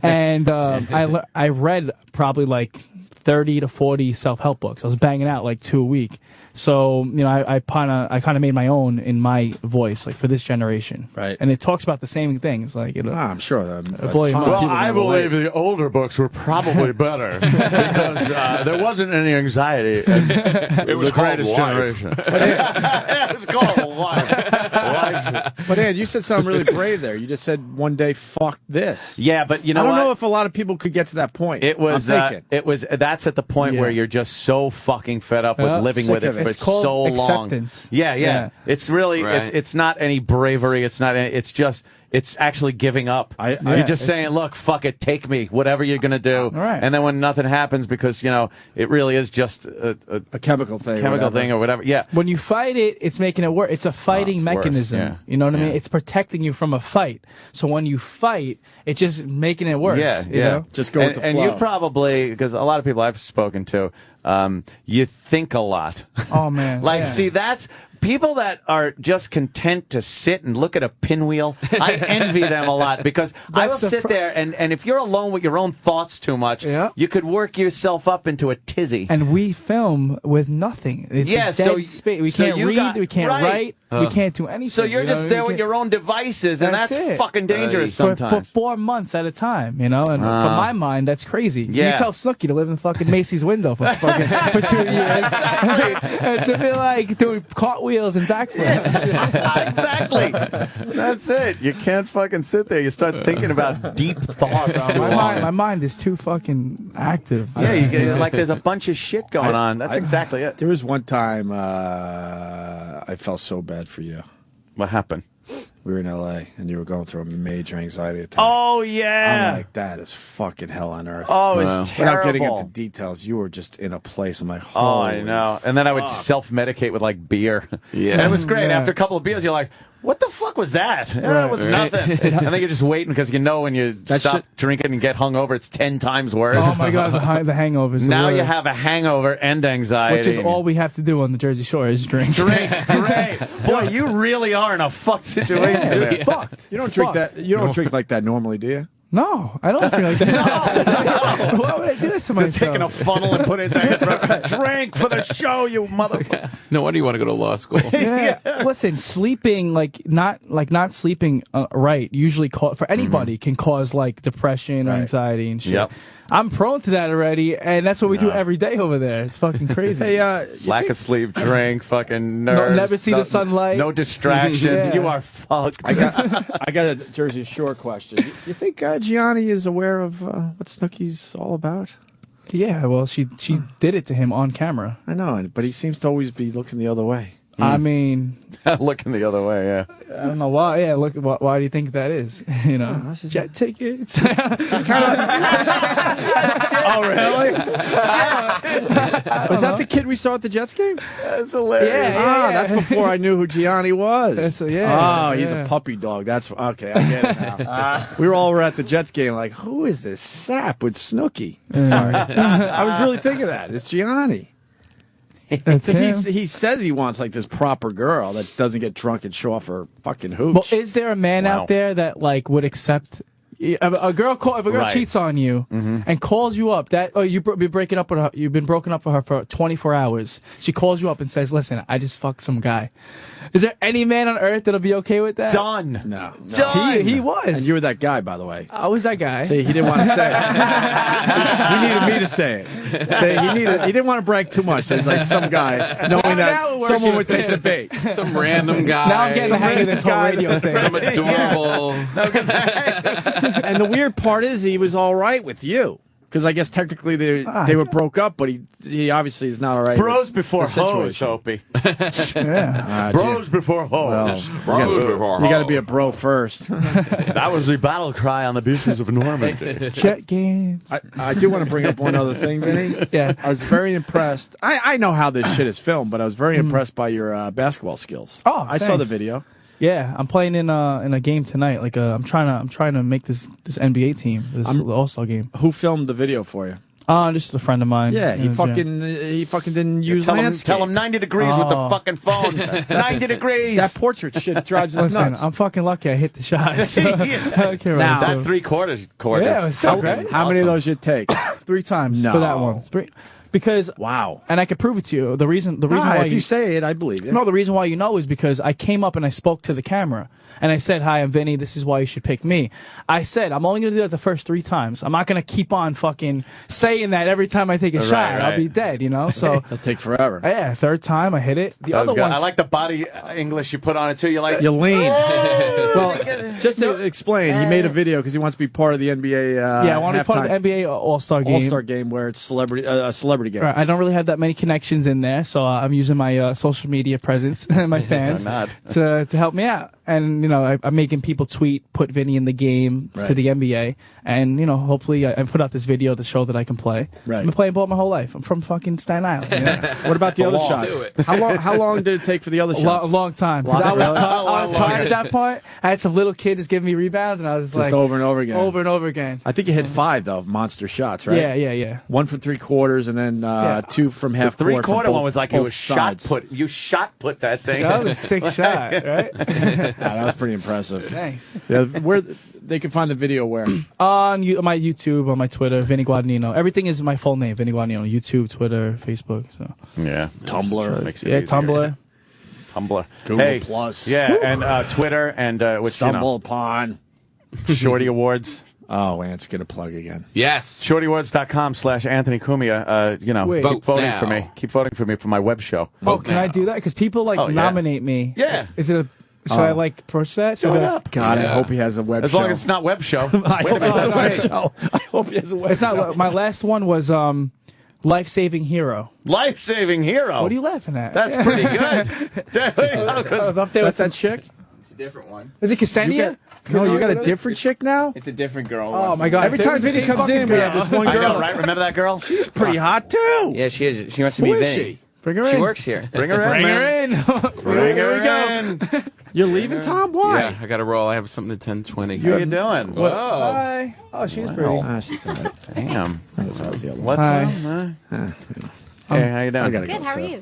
And I read probably like 30 to 40 self-help books. I was banging out like 2 a week. So, I kind of made my own in my voice, like for this generation.
Right.
And it talks about the same things. Like,
I'm sure that
blow your mind.
Well, I believe the older books were probably better because there wasn't any anxiety. It
was
the greatest
called Life.
generation. It was called Life.
But Ed, you said something really brave there. You just said one day, fuck this.
Yeah, but you know
I don't
what?
know if a lot of people could get to that point.
It was.
I'm thinking.
That's at the point
Yeah.
where you're just so fucking fed up with
Yeah.
living
Sick
with it
of it.
for
It's called
so long.
acceptance.
Yeah.
Yeah.
It's really.
Right.
It's not any bravery. It's not. It's just.
it's actually giving up. You're just saying, look, fuck it, take me, whatever you're going to do.
Right.
And then when nothing happens because, it really is just a
chemical thing.
Or whatever. Yeah.
When you fight it, it's making it work. It's a fighting mechanism.
Yeah.
You know what I mean? It's protecting you from a fight. So when you fight, it's just making it worse.
Yeah,
you know?
Just go with the flow.
And you probably, because a lot of people I've spoken to, you think a lot.
Oh, man.
See, that's people that are just content to sit and look at a pinwheel. I envy them a lot because I will sit there and if you're alone with your own thoughts too much, you could work yourself up into a tizzy.
And we film with nothing. It's a dead space. We can't read. We can't write. We can't do anything.
So you're just there with your own devices, and that's fucking dangerous sometimes.
For 4 months at a time, And for my mind, that's crazy.
Yeah.
You tell Snooki to live in fucking Macy's window for 2 years, and to be like doing cartwheels and backflips. And shit.
Exactly. That's it. You can't fucking sit there. You start thinking about deep thoughts.
My mind is too fucking active.
Yeah, you get, like there's a bunch of shit going on. That's exactly it.
There was one time I felt so bad for you.
What happened?
We were in L.A. and you were going through a major anxiety attack.
Oh, yeah.
I'm like, that is fucking hell on earth.
Oh, it's terrible.
Without getting into details, you were just in a place. I'm like,
oh, I know. And then I would self-medicate with like beer. Yeah. And it was great.
Yeah.
After a couple of beers, you're like, what the fuck was that? It was nothing. And then you're just waiting because when you stop drinking and get hungover, it's 10 times worse.
Oh my God, the hangovers.
Now you have a hangover and anxiety.
Which is all we have to do on the Jersey Shore is drink.
Great. Boy, you really are in a fucked situation.
Fucked.
You don't drink that. You don't drink like that normally, do you?
No, I don't drink like that. No. Why would I do that to myself?
Taking a funnel and putting it down. Drink for the show, you motherfucker.
No wonder you want to go to law school.
Yeah. Listen, sleeping not sleeping right usually for anybody can cause like depression or anxiety and shit.
Yep.
I'm prone to that already, and that's what we do every day over there. It's fucking crazy.
Hey,
lack of sleep, drink, fucking nerves.
Never see the sunlight.
No distractions.
Yeah.
You are fucked.
I got a Jersey Shore question. You think Gianni is aware of what Snooki's all about?
Yeah, well, she did it to him on camera.
I know, but he seems to always be looking the other way.
I mean,
looking the other way, yeah.
I don't know why. Yeah, look. Why do you think that is? Jet tickets.
Oh, really? Was that the kid we saw at the Jets game?
That's hilarious.
Yeah.
That's before I knew who Gianni was.
Yeah.
Oh, he's a puppy dog. That's okay. I get it now. We were all at the Jets game, like, who is this sap with Snooki? Sorry, I was really thinking that it's Gianni. Because he says he wants like this proper girl that doesn't get drunk and show off her fucking hooch.
Well, is there a man out there that like would accept if a girl cheats on you and calls you up you've been broken up with her for 24 hours. She calls you up and says, "Listen, I just fucked some guy." Is there any man on earth that'll be okay with that?
Done.
No.
Done. He was.
And you were that guy, by the way.
I was that guy.
See, he didn't want to say it. He needed me to say it. He didn't want to brag too much. It's like some guy knowing that someone would take the bait.
Some random guy.
Now I'm getting the hang of this whole radio thing.
Some adorable.
And the weird part is he was all right with you. Because I guess technically they were broke up, but he obviously is not all right.
Bros before hoes, Opie. Bros before hoes.
Bros before
You got to be a bro first.
That was the battle cry on the beaches of Normandy.
Jet games.
I do want to bring up one other thing, Vinny.
Yeah.
I was very impressed. I know how this shit is filmed, but I was very impressed by your basketball skills.
Oh,
I saw the
thanks.
video.
Yeah, I'm playing in a game tonight. Like I'm trying to make this NBA team, this All-Star game.
Who filmed the video for you?
Just a friend of mine.
Yeah, he fucking didn't use landscape.
Tell him 90 degrees with the fucking phone. 90 degrees.
That portrait shit drives us nuts.
I'm fucking lucky I hit the shot. So I don't care
Now,
about
that 3/4
Yeah, it was so great.
How many of those you take?
3 times for that one. 3. Because and I can prove it to you. The reason why
if you say it, I believe you.
No, the reason why you know is because I came up and I spoke to the camera and I said, "Hi, I'm Vinny. This is why you should pick me." I said, "I'm only gonna do that the first 3 times. I'm not gonna keep on fucking saying that every time I take a shot.
Right.
I'll be dead, So
it'll take forever.
Yeah, 3rd time I hit it. The other ones,
I like the body English you put on it too. You
lean. Well, just to explain, he made a video because he wants to be part of the NBA.
I want to be part of the NBA All-Star game.
All-Star game where it's a celebrity game.
Right, I don't really have that many connections in there, so I'm using my social media presence and my fans to help me out. and I'm making people put Vinny in the game
Right.
to the NBA, and hopefully I put out this video to show that I can play.
Right.
I've been playing ball my whole life. I'm from fucking Staten Island.
What about the other shots? How long did it take for the other shots?
A long time. Because I was tired at that point. I had some little kid just giving me rebounds, and I was
Just
like
over and over again.
over and over again.
I think you hit 5 though, monster shots, right?
Yeah.
1 from 3/4, and then 2 from half
The
court.
three-quarter
from
one
both-
was like you
both
was shot
sides.
put. You shot put that thing.
That was a sick shot, right?
Yeah, that was pretty impressive.
Thanks.
Yeah, where they can find the video where?
On my YouTube, on my Twitter, Vinny Guadagnino. Everything is my full name, Vinny Guadagnino. YouTube, Twitter, Facebook. So
Yeah.
Tumblr.
Makes it
yeah,
easier.
Tumblr.
Tumblr.
Google
Hey,
Plus.
Yeah, and Twitter and which
Stumble upon.
Shorty Awards.
Oh, Ant's gonna plug again.
Yes.
ShortyAwards.com/Anthony Cumia.
Wait.
Keep
Vote
voting
now.
for me. Keep voting for me for my web show.
Oh, can I do that? Because people
Oh, yeah.
nominate me.
Yeah.
Is it a? Should I approach that? Should I-
God, I
Yeah.
hope he has a web
As
show.
long as it's not web show.
I hope
He has a web
it's
show. I hope he has a web
It's
show.
not. My last one was Life-Saving Hero.
Life-saving hero.
What are you laughing at?
That's pretty good.
I was up there with
That's that chick?
It's a different one.
Is it Ksenia?
No, you got a different chick now?
It's a different girl.
Oh my god!
Every time Vinny comes in, we have this one
I
girl.
know, right? Remember that girl?
She's pretty hot too.
Yeah, she is. She wants to
Who
be
is
Vinny.
she?
Bring her in.
She works here.
Bring her in,
Bring
man.
her in.
Bring
Here
her
we go.
in.
You're leaving, Tom? Why?
Yeah, I got to roll. I have something at 10:20.
How you doing?
Whoa.
Hi. Oh, she's pretty.
Ah, she's all right.
Damn.
That's how the other one.
What's
Hi.
wrong? Hey, how you doing?
I gotta
Good,
go.
how are you?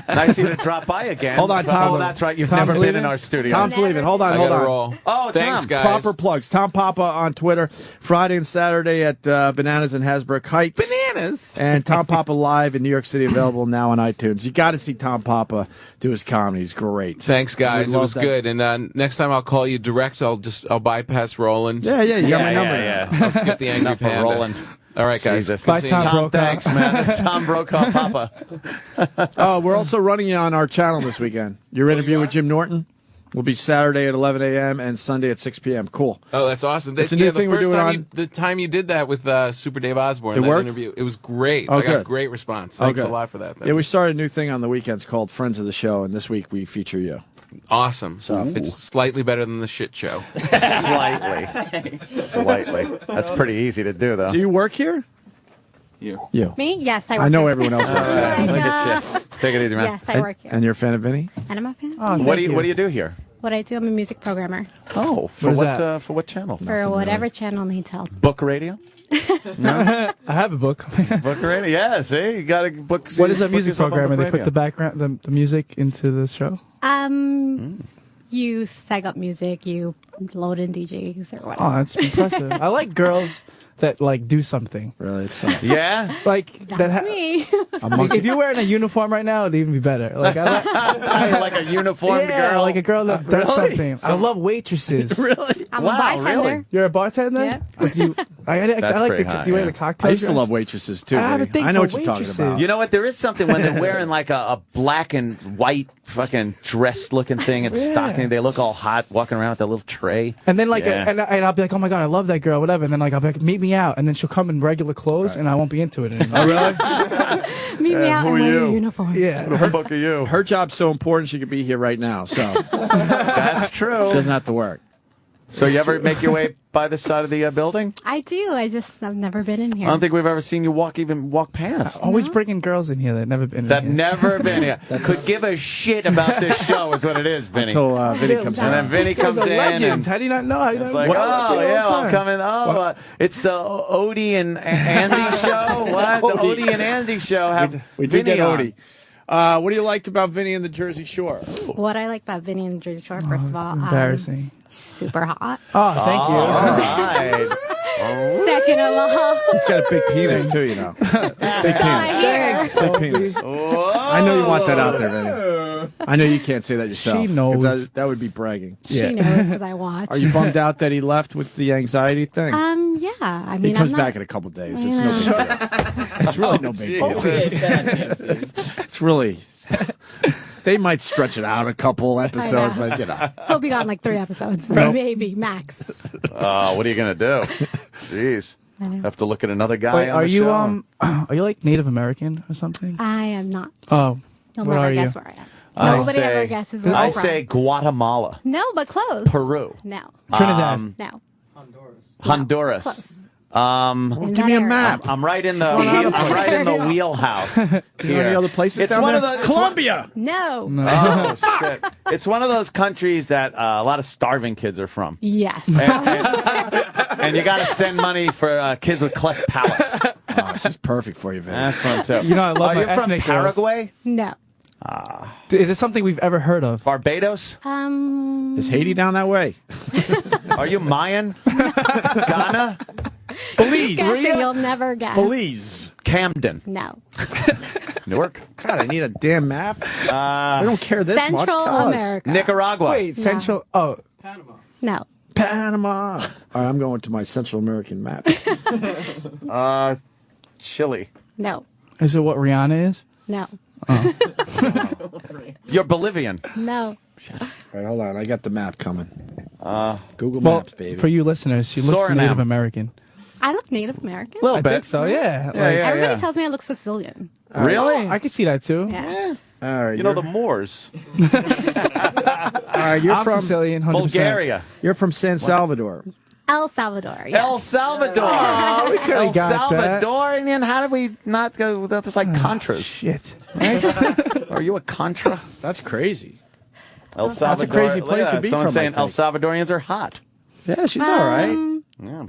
Nice of you to drop by again.
Hold on, Tom.
Oh, that's right. You've
Tom's
never been
leaving?
in our studio.
Tom's leaving. Hold on,
I
hold
got to
on.
roll.
Oh,
Thanks,
Tom.
guys.
Proper plugs. Tom Papa on Twitter. Friday and Saturday at Bananas in Hasbrook Heights.
Bananas.
And Tom Papa live in New York City, available now on iTunes. You got to see Tom Papa do his comedy. He's great.
Thanks, guys.
We
It
love
was
that.
good. And next time I'll call you direct. I'll bypass Roland.
Yeah, you got my number.
Yeah.
I'll skip the angry
Enough for
panda.
Roland.
All right, guys.
Jesus.
Good
Bye,
seeing
Tom.
you.
Tom,
Brokaw.
thanks, man. Tom Brokaw Papa.
Oh, we're also running you on our channel this weekend. Your interview with Jim Norton will be Saturday at 11 a.m. and Sunday at 6 p.m. Cool.
Oh, that's awesome.
It's a new
the
thing we're
first
doing
time
on-
you, the time you did that with Super Dave Osborne,
It
that
worked?
interview, it was great.
Oh,
I got
good.
great response.
Oh,
Thanks
good.
a lot for that.
Yeah, we started a new thing on the weekends called Friends of the Show, and this week we feature you.
Awesome.
So-
It's slightly better than the shit show.
Slightly. That's pretty easy to do, though.
Do you work here? You.
Me? Yes, I work
I know
here.
everyone else works here.
Like,
Look at you. Take it easy, man.
Yes, I work here.
And you're a fan of Vinny?
And I'm a fan.
Oh,
What
thank
do you do here?
What I do, I'm a music programmer
Oh,
What is that?
For what channel?
for whatever channel needs help.
Book radio?
I have a book.
Book radio? Yeah, see? You got to book.
What is a
book
music
yourself on
programmer?
Book
They put
Radio.
the background, the music into the show.
You seg up music, you load in DJs or whatever.
Oh, that's impressive. I like girls that like do something.
Really? It's
Yeah?
Like
That's me.
If you're wearing a uniform right now, it'd even be better. Like I
like a uniformed
yeah,
girl?
like a girl that does
Really?
something. I love waitresses.
Really?
I'm
Wow,
a bartender.
really?
You're a bartender.
Yeah.
Like, do you, I
That's
like
pretty
the.
hot,
Do you wear
yeah.
the cocktail?
I used to
dress?
love waitresses too.
I have a
Vinny.
thing
I know
for
what you're talking
waitresses.
about.
You know what? There is something when they're wearing like a black and white fucking dress looking thing and
Yeah.
stocking. They look all hot walking around with that little tray.
And then like,
Yeah.
and I'll be like, oh my god, I love that girl, whatever. And then like, I'll be like, meet me out, and then she'll come in regular clothes, and I won't be into it anymore.
Meet me out
who
in
are
my
you?
uniform.
Yeah.
Who the fuck are you?
Her job's so important she could be here right now, so
That's
she
true.
doesn't have to work.
So you ever make your way by the side of the building?
I do. I've never been in here.
I don't think we've ever seen you walk past.
Always bringing girls in here that never been.
That
in here.
never been here. Could give a shit about this show is what it is, Vinny.
Until Vinny comes
and then
in.
Vinny comes
Those are
in
legends.
and
How do you not know? How do you
it's
not
like,
know?
oh yeah,
All the
I'm
time.
coming. Oh, it's the Odie and Andy show. What? The
Odie.
Odie and Andy show have
We did
Vinny
get
on.
Odie. What do you like about Vinny and the Jersey Shore?
What I like about Vinny and the Jersey Shore, first of all,
Embarrassing.
super hot.
Oh, thank you.
All right.
Second of all,
He's got a big penis too, you know. Big
so I
penis.
hear.
Big penis. I know you want that out there, Vinny. I know you can't say that yourself.
She
'cause
knows.
That would be bragging.
She knows because I watch.
Are you bummed out that he left with the anxiety thing?
Yeah. I
He
mean,
comes
I'm not.
back in a couple days. It's no big deal. It's really no big deal. It's really. They might stretch it out a couple episodes,
know.
but you know.
He'll be gone like 3 episodes,
Nope.
maybe max.
What are you gonna do? Jeez,
I know.
have to look at another guy.
Wait,
on
are
the
you
show.
are you like Native American or something?
I am not.
Oh,
You'll
what
never
are
guess
you?
where I am. Nobody ever guesses where
I
I'm from.
say Guatemala.
No, but close.
Peru.
No.
Trinidad.
No.
Honduras.
Close.
Well, give me a map.
I'm right in the wheelhouse.
Here. Any other places
It's
down
one
there?
of the
Colombia.
No.
Oh shit! It's one of those countries that a lot of starving kids are from.
Yes.
And you got to send money for kids with cleft palates.
Oh, she's perfect for you, Vinny.
That's fun too.
You know, I love my
You're from
ethnic girls.
Paraguay?
No.
Is it something we've ever heard of?
Barbados?
Is Haiti down that way?
Are you Mayan? Ghana?
Belize.
Guessing you'll never guess.
Belize.
Camden?
No.
Newark?
God, I need a damn map. I don't care this much.
Central
Tell us.
America.
Nicaragua?
Wait, Central. Oh,
No.
Panama. All right, I'm going to my Central American map.
Chile?
No.
is it what Rihanna is?
No.
You're Bolivian?
No.
All right, hold on. I got the map coming. Google
Well,
Maps, baby.
for you listeners, she looks
Suriname.
Native American.
I look Native American.
A little
I
bit.
think so. Yeah.
Everybody tells me I look Sicilian.
Really?
I could see that too.
Yeah.
All right,
You know the Moors?
all right, you're
I'm
from
Sicilian, 100%.
Bulgaria?
You're from San Salvador.
El Salvador. Yes.
El Salvador.
Oh, we coulda
El
got that.
Salvadorian. How did we not go? That's like Contras.
Shit.
Are you a Contra?
That's crazy.
El Salvador.
That's a crazy place to be
Someone's
from, I
saying El
think.
Salvadorians are hot.
Yeah, she's all right.
Yeah.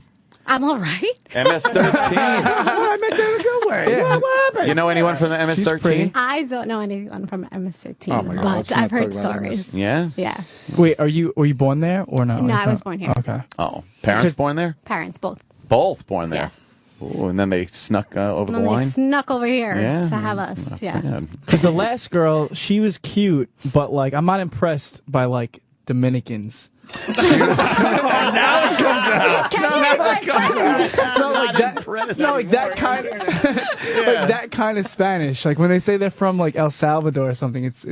I'm all right.
MS-13.
I meant that in a good way.
Yeah.
What happened?
You know anyone from the
She's pretty.
MS-13?
I don't know anyone from MS-13,
Oh my God, let's
but
not
I've heard
talk about
stories.
Yeah.
Yeah.
Wait, were you born there or no?
No,
It's
I was
not-
born here.
Okay.
Oh, parents born there?
Parents, both.
Both born there.
Yes.
Ooh, and then they snuck over
And
the
then they
line.
snuck over here
Yeah.
to have us. Yeah.
Bad.
Because the last girl, she was cute, but like I'm not impressed by like Dominicans.
Now it comes out.
No, like that. No, like that kind of, like that kind of Spanish. Like when they say they're from like El Salvador or something, it's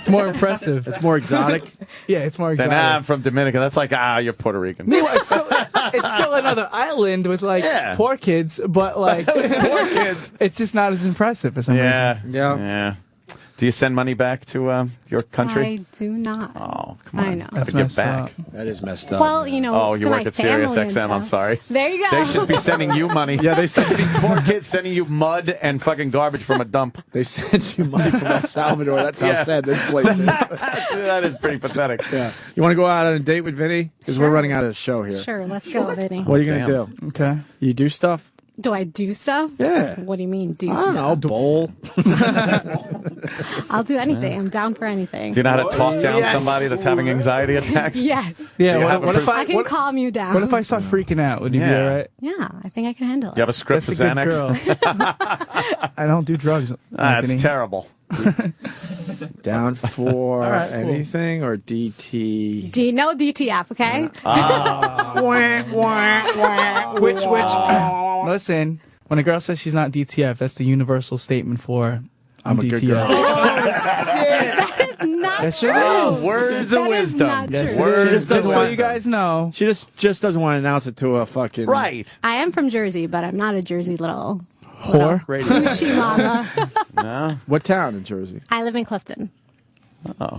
more impressive.
It's more exotic.
Yeah, it's more
Then
exotic.
I'm from Dominica. That's like, you're Puerto Rican.
Meanwhile, it's still another island with like poor kids, but like
Poor kids.
it's just not as impressive for some reason.
Yeah. Do you send money back to your country?
I do not.
Oh, come on.
I know.
That's
Gotta give
messed
back.
up.
That is messed up.
Well, you know,
Oh, you
to
work
my
at Sirius
family and
XM. I'm
stuff.
sorry.
There you go.
They should be sending you money.
Yeah, they send me.
Poor kids sending you mud and fucking garbage from a dump.
They send you money from El Salvador. That's how sad this place is.
That is pretty pathetic.
Yeah. You want to go out on a date with Vinny? Because we're running out of the show here.
Sure, let's go, Vinny.
What are you going to do?
Okay.
You do stuff?
Do I do stuff?
Yeah.
What do you mean, do
I don't know.
stuff?
Bowl.
I'll do anything. I'm down for anything.
Do you know how to talk down
Yes.
somebody that's having anxiety attacks?
Yes.
Yeah.
Do you
What,
have a
what if
I
I
can calm you down.
what if I start freaking out? Would you be
Yeah.
all right?
Yeah, I think I can handle it.
Do you have a script
That's
for
a good
Xanax?
girl. I don't do drugs. Anthony.
That's terrible.
Down for
right, cool.
anything or DT?
No DTF, okay?
Which listen, when a girl says she's not DTF, that's the universal statement for I'm
a
DTF.
good girl.
That is not
Yes,
true.
it is.
Words
That
of
is
wisdom.
not
Yes,
true.
it is.
Just
Just so
doesn't
you guys know.
She just doesn't want to announce it to a fucking...
Right.
I am from Jersey, but I'm not a Jersey little
Whore.
Gucci mama.
No.
What town in Jersey?
I live in Clifton,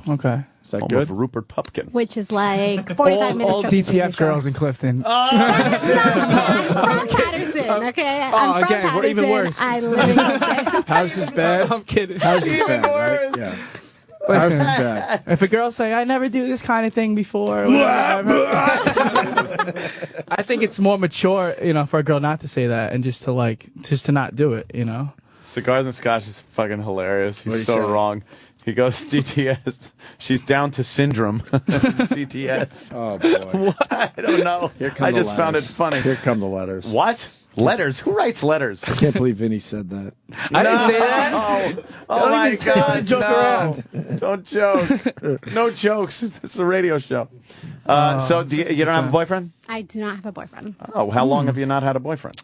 Okay.
Is that
Home
good?
of Rupert Pupkin.
which is like 45 minutes
All
from
DTF girls in Clifton.
I'm from Patterson, okay? I'm from
again, we're even
Patterson.
worse.
I live in Clifton.
Patterson's bad?
I'm kidding.
Patterson's bad, right? Yeah.
Listen,
Patterson's bad.
if a girl say I never do this kind of thing before, whatever, I think it's more mature, for a girl not to say that and just to not do it,
Cigars and Scotch is fucking hilarious.
What'd
He's
he
so
say?
wrong. He goes, DTS. She's down to syndrome. DTS.
Oh, boy.
I don't know.
Here come
I
the
just found it
letters.
funny.
Here come the letters.
What? Letters? Who writes letters?
I can't believe Vinny said that.
I didn't say that.
Oh my
even say it,
God.
joke
no.
around.
Don't joke. No jokes. It's a radio show. So do you don't have a boyfriend?
I do not have a boyfriend.
Oh, how long have you not had a boyfriend?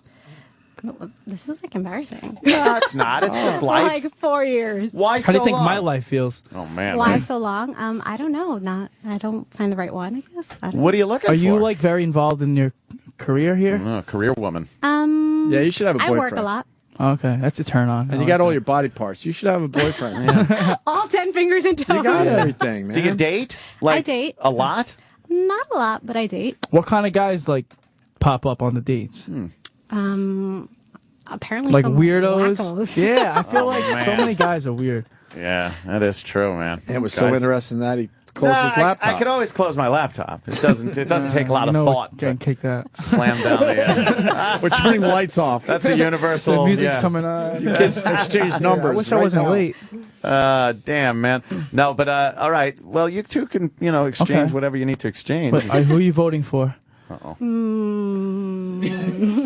This is embarrassing.
No, it's not. It's just life.
Like 4 years.
Why
How do
so
you think
long?
my life feels?
Oh, man.
Why so long? I don't know. I don't find the right one, I guess. I don't
What are you looking
Are
for?
you very involved in your career here?
Career woman.
know.
Yeah, you should have a
I
boyfriend.
work a lot.
Okay, that's a turn on.
And you got all your body parts. You should have a boyfriend.
All 10 fingers and toes.
You got everything, man.
Do you date?
I date.
A lot?
Not a lot, but I date.
What kind of guys like pop up on the dates?
Apparently
Like
some
weirdos.
wackos.
Yeah, I feel like so
man.
many guys are weird.
Yeah, that is true, man.
It was so interesting that he closed his laptop.
I could always close my laptop. It doesn't take a lot of
You know,
thought.
Getting kicked out.
Slam down the.
We're turning the lights off.
That's a universal.
The music's
yeah.
coming on.
You kids exchange numbers.
I wish I
right
wasn't
now.
late.
Damn, man. No, but all right. Well, you two can exchange
Okay.
whatever you need to exchange.
But who are you voting for?
Uh-oh.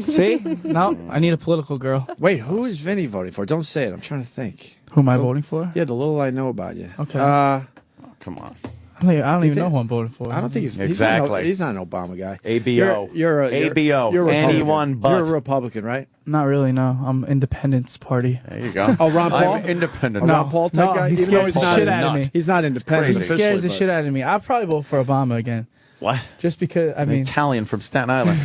See? No, I need a political girl.
Wait, who is Vinny voting for? Don't say it. I'm trying to think.
Who am I voting for?
Yeah, the little I know about you.
Okay.
Come on.
I don't even know who I'm voting for.
I don't think he's
Exactly.
He's not an Obama guy.
ABO.
You're
ABO.
You're a Republican.
Anyone but.
You're a Republican, right?
Not really, no. I'm Independence Party.
There you go.
Oh, Ron Paul?
I'm independent.
A Ron Paul type
No,
guy?
he
Even though
scares the shit out of me.
He's not independent.
He scares the shit out of me. I'll probably vote for Obama again.
What?
Just because, I
An
mean...
Italian from Staten Island.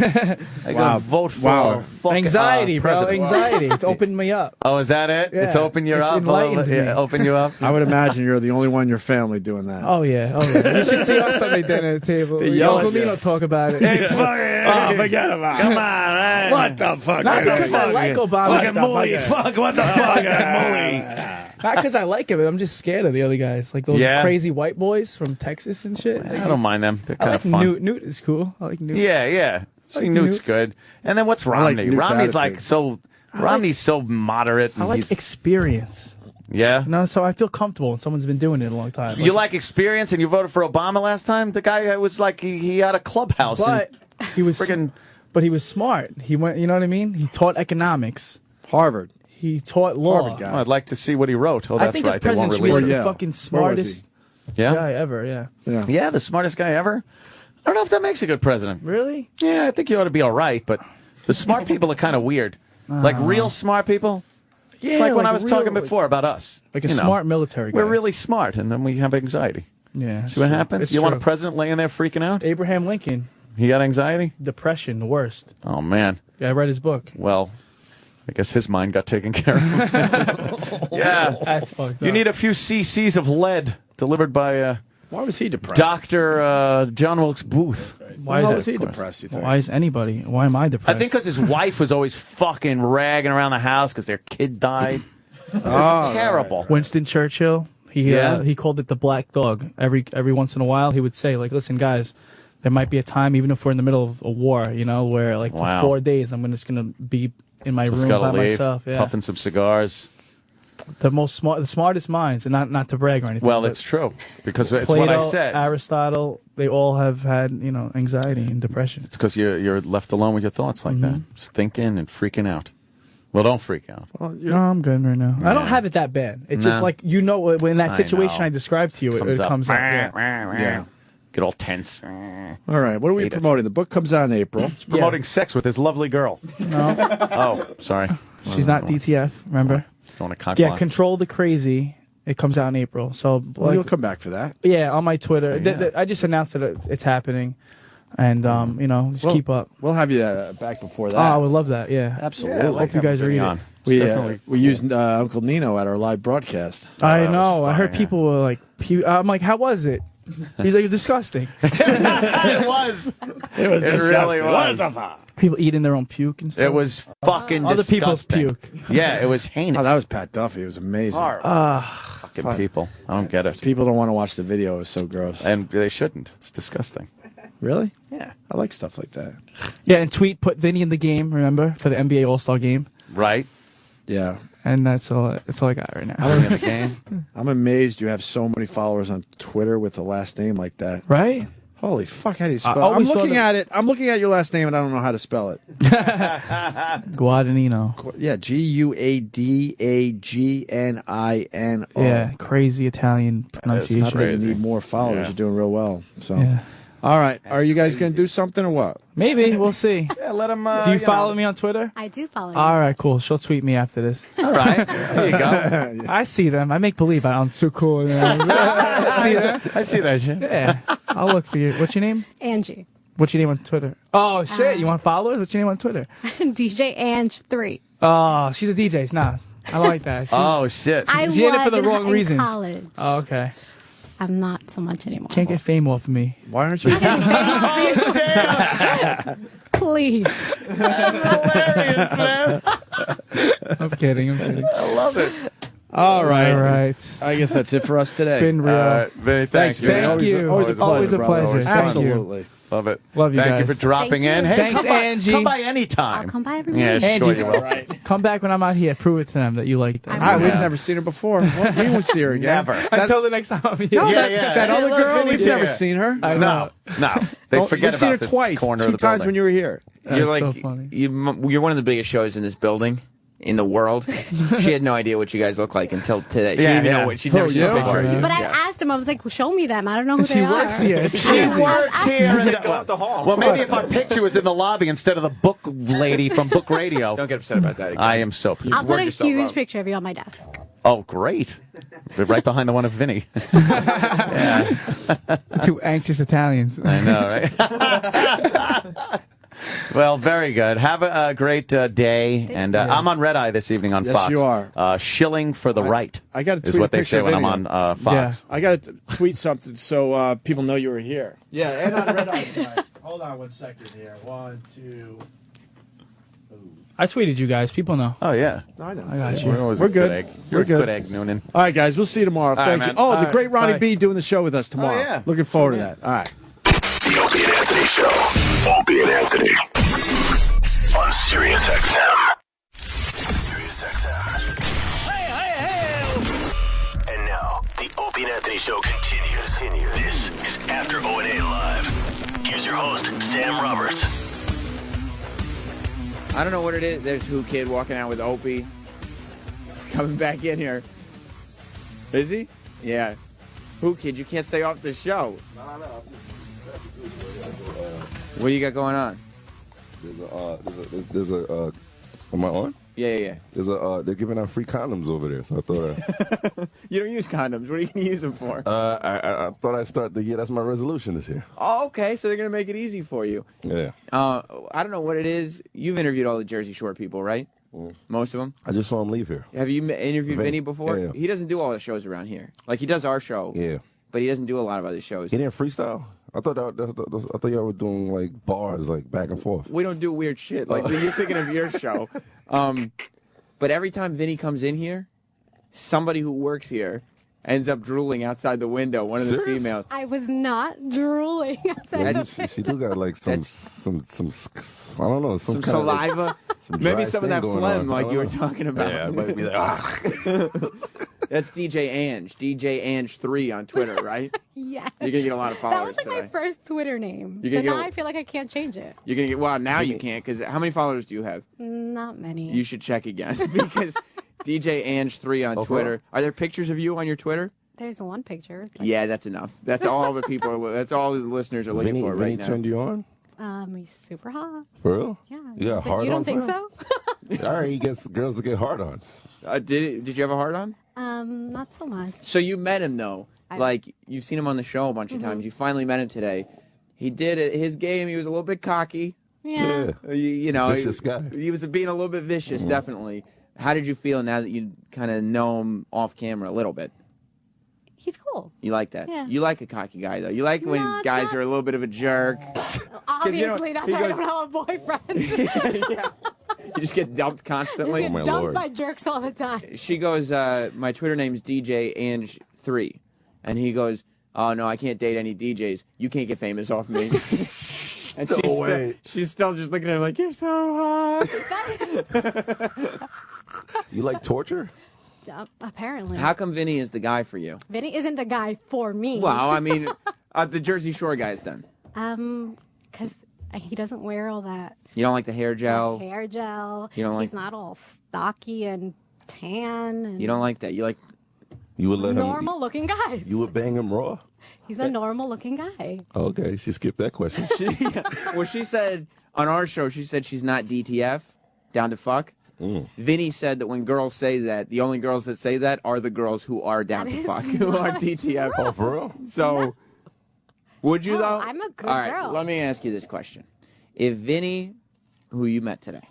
I gotta vote for
Anxiety, bro.
president.
Anxiety. It's opened me up.
Oh, is that it?
Yeah.
It's opened you
It's
up?
enlightened me.
Open you up?
I would imagine you're the only one in your family doing that.
Oh, yeah. You should see us Sunday dinner at the table.
They yell at
Uncle
you.
Nino talk about it.
Hey, fuck it.
Oh, forget about it.
Come on, man.
What the fuck?
Not because I like Obama.
Fucking Mully. Fuck, what the fuck? Mully.
Not because I like him, but I'm just scared of the other guys. Like those
Yeah.
crazy white boys from Texas and shit.
I don't mind them. They're
I
kind
like
of fun.
Newt is cool. I like Newt.
Yeah. I think Newt's
Newt.
good. And then what's
I like
Romney?
Newt's
Romney's like
attitude.
so. Romney's so moderate.
I
And
like
he's,
experience.
yeah.
You know, so I feel comfortable when someone's been doing it a long time.
You like experience, and you voted for Obama last time. The guy was like he had a clubhouse.
But he was
friggin'
but he was smart. He went. You know what I mean? He taught economics.
Harvard.
He taught law.
Harvard guy.
Oh, I'd like to see what he wrote. Oh,
I
that's
think
right.
this
They won't
president should be
release
like
it.
Yeah.
the fucking
Where was he?
smartest
Yeah.
guy ever. Yeah.
Yeah, the smartest guy ever. I don't know if that makes a good president.
Really?
Yeah, I think you ought to be all right, but the smart people are kind of weird. Like real smart people.
Yeah.
It's like when I was
real-
talking before about us.
like a
You know,
smart military guy.
We're really smart, and then we have anxiety.
Yeah.
See what happens?
It's
You want a
true.
president laying there freaking out?
Abraham Lincoln,
He got anxiety?
depression, the worst.
Oh, man.
Yeah, I read his book.
Well, I guess his mind got taken care of. Yeah.
That's fucked up.
You need a few cc's of lead delivered by
Why was he depressed?
Dr. John Wilkes Booth.
Why
How
is
was
it?
he depressed, you think?
Why is anybody? Why am I depressed?
I think because his wife was always fucking ragging around the house because their kid died. It was terrible.
Winston Churchill. He called it the black dog. Every once in a while, he would say, like, "Listen, guys, there might be a time, even if we're in the middle of a war, you know, where like
Wow.
for 4 days, I'm just gonna be in my
Just
room
gotta
by
leave,
myself." Yeah,
puffing some cigars.
the smartest minds, and not to brag or anything.
Well,
but
it's true because it's
Plato,
what I said.
Aristotle, they all have had anxiety and depression.
It's because you're left alone with your thoughts like that, just thinking and freaking out. Well, don't freak out.
No, I'm good right now. I don't have it that bad. It's just
No.
like when in that
I
situation
know.
I described to you, it comes out. Yeah.
Yeah.
Get all tense.
All right. What are we
Hate it.
promoting? The book comes out in April.
Promoting sex with this lovely girl.
No,
Oh, sorry.
she's not DTF. Remember?
Don't want to cock
Yeah,
block.
Control the Crazy. It comes out in April. So,
Well,
like,
you'll come back for that.
yeah, on my Twitter,
Yeah.
I just announced that it's happening, and just
Well,
keep up.
We'll have you back before that.
Oh, I would love that. Yeah,
Absolutely.
Yeah, I like
hope you guys
having
read
Vinny
it.
on. It's definitely-
We used Uncle Nino at our live broadcast.
I
that was
know. I heard
fire.
people were like, I'm like, how was it? He's like, it's disgusting.
It was.
It was
It
disgusting.
really
What
was.
the fuck?
People eating their own puke and stuff.
It was fucking
Other people's
disgusting.
puke.
Yeah, it was heinous.
Oh, that was Pat Duffy. It was amazing.
Fucking
Fuck.
people. I don't get it.
People don't want to watch the video. It was so gross.
And they shouldn't. It's disgusting.
Really?
Yeah.
I like stuff like that.
Yeah, and tweet put Vinny in the game. Remember for the NBA All-Star game,
Right?
Yeah.
and that's all. That's all I got right now.
In the game.
I'm amazed you have so many followers on Twitter with a last name like that.
Right?
Holy fuck, how do you
I
spell it? I'm
always thought
looking
that-
at it. I'm looking at your last name and I don't know how to spell it.
Guadagnino.
Yeah, Guadagnino.
Yeah, crazy Italian
Not
pronunciation.
that you need more followers.
Yeah.
You're doing real well. So,
Yeah.
all right. Are you guys going to do something or what?
Maybe we'll see.
Yeah, let him.
Do you follow me on Twitter?
I do follow you.
All right, cool. She'll tweet me after this.
All right. There you go.
I see them. I make believe I'm too cool. I see them.
I see that shit.
Yeah, I'll look for you. What's your name?
Angie.
What's your name on Twitter? Oh shit! You want followers? What's your name on Twitter?
DJ Ange 3.
Oh, she's a DJ. Nah, I don't like that.
Oh, shit.
I
She in it for the
was
wrong
in
reasons.
college.
Oh, okay.
I'm not so much anymore.
Can't get fame off of me.
Why aren't you?
Please.
Hilarious, man.
I'm kidding.
I love it.
All right.
All right.
I guess that's it for us today.
Been real.
Vinny,
Thanks, Vinny.
Thank you.
Always a pleasure.
Always a
brother.
pleasure. Thank you.
Absolutely.
Love it.
Love you
Thank
guys.
you for dropping in.
Thank you.
Hey,
Thanks,
come by,
Angie.
Come by anytime.
I'll come by every
Yeah,
morning.
sure
Angie,
you will.
come back when I'm out here. Prove it to them that you like them.
We've never seen her before. We won't see her again.
Never.
Until the next time I'm here.
No, that other
look,
girl,
Vinny's
we've never
here.
seen her.
I know.
No. They forget
You've seen her
about this
twice.
corner of
Two
the
times
building.
when you were here.
That's
You're like
so funny.
you're one of the biggest shows in this building. In the world, she had no idea what you guys look like until today. She didn't even know what she'd never seen a picture of you.
But I asked him, I was like, well, show me them. I don't know who
She
they are.
works here. It's
She
crazy.
works here.
Go out the hall.
Well, maybe if our picture was in the lobby instead of the book lady from Book Radio.
Don't get upset about that again.
I am so
I'll put a
yourself
huge
up.
picture of you on my desk.
Oh, great. We're right behind the one of Vinny.
Two anxious Italians.
I know, right? Well, very good. Have a great day. And I'm on Red Eye this evening on
Yes,
Fox.
you are.
Shilling for the right.
I got to
is
tweet
what
a
they
picture
say
of
when I'm
Vinny.
on Fox.
I got to tweet something so people know you were here. Yeah, and on Red Eye tonight. Hold on 1 second here. 1, 2.
I tweeted you guys. People know.
Oh, yeah.
I know.
I got you.
We're good.
Egg.
We're
You're a
good.
good egg, Noonan.
All right, guys. We'll see you tomorrow.
right,
Thank you.
man.
Oh,
All
the
right.
great Ronnie
Bye.
B doing the show with us tomorrow.
yeah.
Looking forward to that. All right.
The Opie and Anthony Show. Opie and Anthony. On Sirius XM. Sirius XM. And now, the Opie and Anthony Show continues. This is After O&A Live. Here's your host, Sam Roberts.
I don't know what it is. There's Who Kid walking out with Opie. He's coming back in here. Is he? Yeah. Who Kid? You can't stay off the show.
No.
What do you got going on?
There's a. Am I on?
Yeah.
There's they're giving out free condoms over there, so I thought.
You don't use condoms. What are you going to use them for?
I thought I'd start the year. That's my resolution this year.
Oh, okay. So they're going to make it easy for you.
Yeah.
I don't know what it is. You've interviewed all the Jersey Shore people, right? Most of them.
I just saw him leave here.
Have you interviewed Vinny before?
Yeah.
He doesn't do all the shows around here. Like, he does our show.
Yeah.
But he doesn't do a lot of other shows.
He didn't freestyle. I thought I thought y'all were doing like bars, like back and forth.
We don't do weird shit. Like, you're thinking of your show. But every time Vinny comes in here, somebody who works here ends up drooling outside the window. One of the
Serious?
females.
I was not drooling outside
Yeah,
the
she do got like some I don't know,
Some
kind of, like,
saliva.
some
Maybe
dry
some of
thing
that
going
phlegm
on.
like
I
you were
don't know.
talking about.
Yeah, I might be like,
That's DJ Ange. DJ Ange 3 on Twitter, right?
Yes.
You're going to get a lot of
That
followers
was like
today.
my first Twitter name.
You
So
can
now
go-
I feel like I can't change it.
You're going to get, well, now you can't, because how many followers do you have?
Not many.
You should check again, because DJ Ange 3 on
Oh, for
Twitter.
real?
Are there pictures of you on your Twitter?
There's one picture.
Yeah, that's enough. That's all the people, that's all the listeners are looking
Vinny,
for right
Vinny
now.
turned you on?
He's super hot.
For real?
Yeah.
You got hard
You don't
on
think
for him?
so?
All right, he gets girls to get hard ons.
Did you have a hard on?
Not so much.
So you met him though, like you've seen him on the show a bunch of times. You finally met him today. He did it. His game. He was a little bit cocky.
Yeah.
You know,
Vicious guy.
He was being a little bit vicious, definitely. How did you feel now that you kind of know him off camera a little bit?
He's cool.
You like that?
Yeah.
You like a cocky guy though. You like when
No, it's
guys
not-
are a little bit of a jerk.
Obviously, that's
he
why I
goes-
don't have a boyfriend.
You just get dumped constantly.
Just get dumped by jerks all the time.
She goes, my Twitter name's DJ Ange 3. And he goes, oh, no, I can't date any DJs. You can't get famous off me. And she's still just looking at him like, you're so hot.
You like torture?
Apparently.
How come Vinny is the guy for you?
Vinny isn't the guy for me.
Well, I mean, the Jersey Shore guys then.
Because he doesn't wear all that
You don't like the hair gel?
hair gel.
You don't like-
He's not all stocky and tan. And
You don't like that? You like...
You would let
normal looking guys.
him. You would bang him raw?
He's a normal looking guy.
Okay, she skipped that question.
Well, she said, on our show, she said she's not DTF, down to fuck. Vinny said that when girls say that, the only girls that say that are the girls who are down
That
to
is
fuck, who are
not
DTF.
Oh, for real?
So, would you
No,
though?
I'm a good
All right,
girl.
let me ask you this question: if Vinny, who you met today,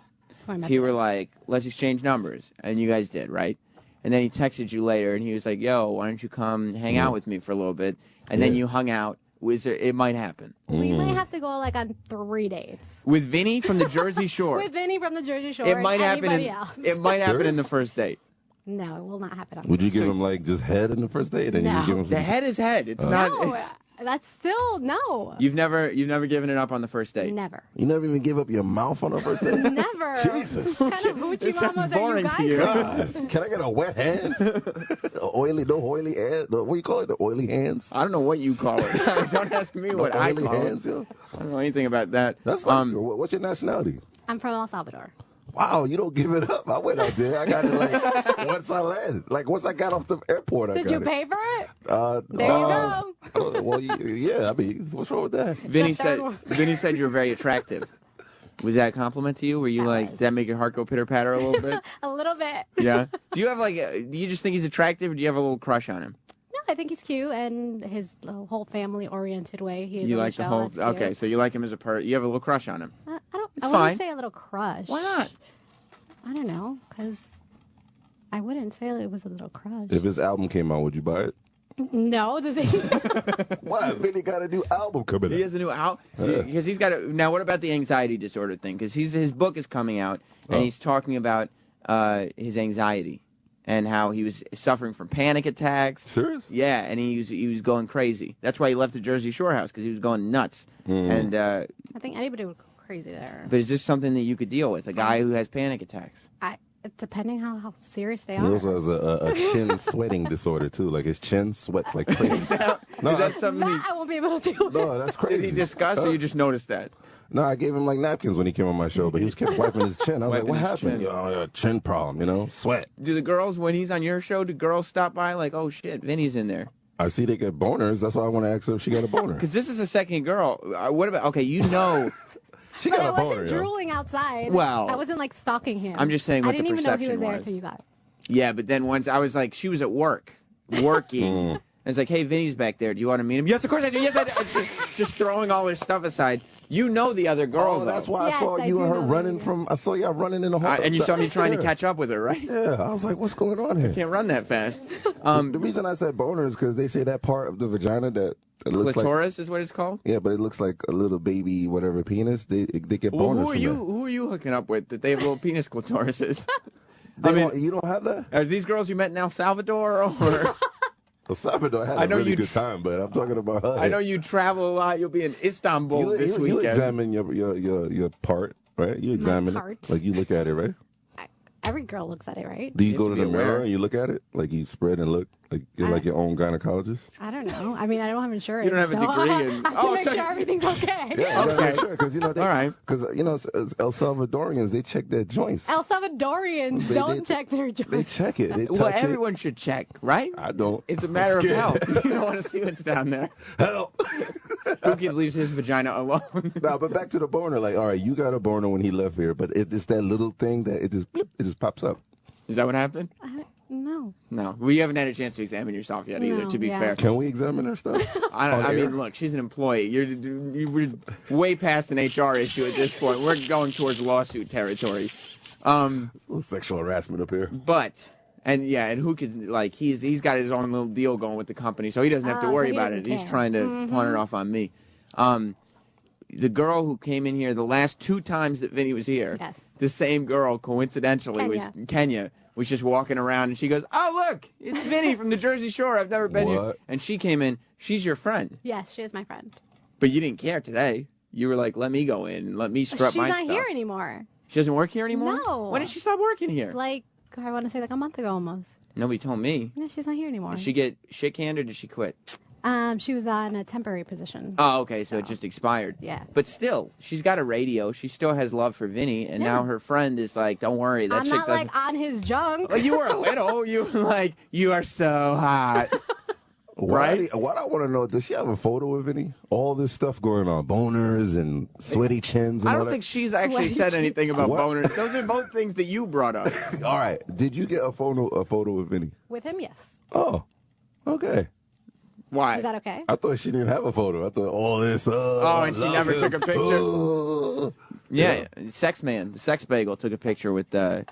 met
He
you.
were like, let's exchange numbers. And you guys did, right? And then he texted you later, and he was like, yo, why don't you come hang out with me for a little bit? And then you hung out. It might happen.
We might have to go like on 3 dates.
With Vinny from the Jersey Shore.
With Vinny from the Jersey Shore.
It might
and
happen.
anybody else.
It might happen in the first date.
No, it will not happen.
Would you give him like just head in the first date? And
No.
you give him some...
The head is head. It's not.
No,
It's,
that's still no.
you've never given it up on the first date.
Never.
You never even give up your mouth on the first date?
Never.
Jesus.
What kind of hoochie mamas are you guys?
Gosh, can I get a wet hand? oily hand? What do you call it? The oily hands?
I don't know what you call it. Don't ask me what I
oily
call
hands,
it.
yo?
I don't know anything about that.
That's like, what's your nationality?
I'm from El Salvador.
Wow, you don't give it up. I went out there. I got it like once I landed. Like once I got off the airport, I got it.
Did you pay for it?
There
you go.
Well, yeah. I mean, what's wrong with that?
Vinny said you're very attractive. Was that a compliment to you? Were you did that make your heart go pitter patter a little bit?
A little bit.
Yeah. Do you have do you just think he's attractive, or do you have a little crush on him?
No, I think he's cute, and his whole family-oriented way he is.
You
on
like
the
the
show,
whole?
that's cute.
Okay, so you like him as a person. You have a little crush on him.
I
It's
wouldn't
fine.
say a little crush.
Why not?
I don't know, because I wouldn't say it was a little crush.
If his album came out, would you buy it?
No, does he?
Why? Vinny got a new album coming out.
He has a new album because he's got a. Now, what about the anxiety disorder thing? Because his book is coming out, and he's talking about his anxiety and how he was suffering from panic attacks.
Serious?
Yeah, and he was going crazy. That's why he left the Jersey Shore house, because he was going nuts. And
I think anybody would go crazy there.
but is this something that you could deal with? A guy who has panic attacks?
Depending how serious they
He
are.
also has a chin sweating disorder too. Like his chin sweats like crazy.
Is that something?
That I won't be able to do.
No, that's crazy.
Did he discuss, or you just noticed that?
No, I gave him like napkins when he came on my show, but he was kept wiping his chin. I was
Wiping
like, what
his
happened?
chin.
Yo, chin problem, sweat.
Do the girls, when he's on your show, do girls stop by like, oh shit, Vinny's in there?
I see they get boners. That's why I want to ask her if she got a boner.
Because this is the second girl. What about? Okay, you know.
She
But
got
I
a boner.
wasn't drooling outside.
Well,
I wasn't like stalking him.
I'm just saying what
I didn't
the
even know he was
perception
there
was.
until you got.
Yeah, but then once I was like, she was at work, working. And it's like, hey, Vinny's back there. Do you want to meet him? Yes, of course I do. Yes, I do. Just throwing all her stuff aside. You know the other girl,
Oh,
though.
that's why
Yes,
I saw
I
you
do
and her
know
running from. I saw y'all running in the hall.
And you saw me trying to
Yeah.
catch up with her, right?
Yeah, I was like, what's going on here?
Can't run that fast.
The reason I said boner is because they say that part of the vagina that it looks
Clitoris
like.
is what it's called?
Yeah, but it looks like a little baby, whatever penis. They get
Well,
boners
who are
from
you?
that.
Who are you hooking up with that they have little penis clitorises?
You don't have that?
Are these girls you met in El Salvador or?
El Salvador had
I
a
know
really
you
good time, but I'm talking about her.
I know you travel a lot. You'll be in Istanbul this
you
weekend.
examine your part, right? You examine
part?
it, like you look at it, right?
Every girl looks at it, right?
Do you go
have
to
to
the
be
mirror
aware.
and you look at it, like you spread and look, like you're like your own gynecologist?
I don't know. I mean, I don't have insurance.
You don't have a
so
degree
I
in-
have to
Oh,
make
so-
sure everything's okay.
Yeah, you gotta make sure because
All right.
because El Salvadorians they check their joints.
El Salvadorians
They-
don't
they-
check their
They
joints.
check it. They touch
Well,
it.
everyone should check, right?
I don't.
It's a matter of
scared.
health. You don't want to see what's down there.
Help.
Who leaves his vagina alone?
Nah, but back to the boner. Like, all right, you got a boner when he left here, but it's that little thing that it just pops up.
Is that what happened?
No.
No. Well, you haven't had a chance to examine yourself yet either,
No,
to be
yeah.
fair.
Can we examine her stuff?
I mean, look, she's an employee. You're way past an HR issue at this point. We're going towards lawsuit territory.
It's a little sexual harassment up here.
But and who could like he's got his own little deal going with the company, so he doesn't have to
so
worry
he
about it.
doesn't
He's
care.
trying to pawn it off on me. The girl who came in here the last 2 times that Vinny was here,
Yes.
the same girl coincidentally was Kenya. Was just walking around and she goes, "Oh look, it's Vinny from the Jersey Shore. I've never been here."
What?
And she came in. She's your friend,
Yes, she is my friend.
but you didn't care today. You were like, "Let me go in and let me strut
She's
my
not
stuff."
here anymore.
She doesn't work here anymore.
No.
When did she stop working here?
Like, I want to say like a month ago almost.
Nobody told me.
No, she's not here anymore.
Did she get shit canned or did she quit?
She was on a temporary position.
Oh, okay, so it just expired.
Yeah.
But still, she's got a radio. She still has love for Vinny, and now her friend is like, "Don't worry, that
I'm
chick
not
doesn't."
like on his junk.
Well, you were a little. You were like, "You are so hot." Right?
What I want to know, does she have a photo of any? All this stuff going on, boners and sweaty chins. And
I
all
don't
that?
think she's actually said anything about boners. Those are both things that you brought up.
All right, did you get a photo of Vinny?
With him, yes.
Oh, okay.
Why?
Is that okay?
I thought she didn't have a photo. I thought all this.
Oh, and she never took a picture? Yeah, Sex Man, the Sex Bagel, took a picture with her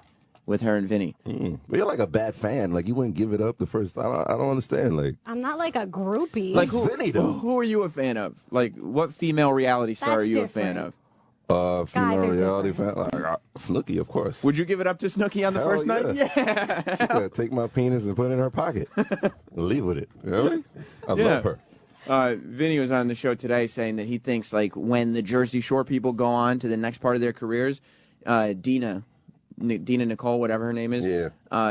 and Vinny.
But you're like a bad fan. Like, you wouldn't give it up the first time. I don't understand. Like,
I'm not like a groupie.
Like
Vinny, though.
Who are you a fan of? Like, what female reality star
That's
are you
different.
a fan of?
Female
are
reality fan. Like, Snooki, of course.
Would you give it up to Snooki on the
Hell
first night?
yeah. She could take my penis and put it in her pocket and leave with it. Really? I love her.
Vinny was on the show today saying that he thinks, like, when the Jersey Shore people go on to the next part of their careers, Dina Nicole, whatever her name is,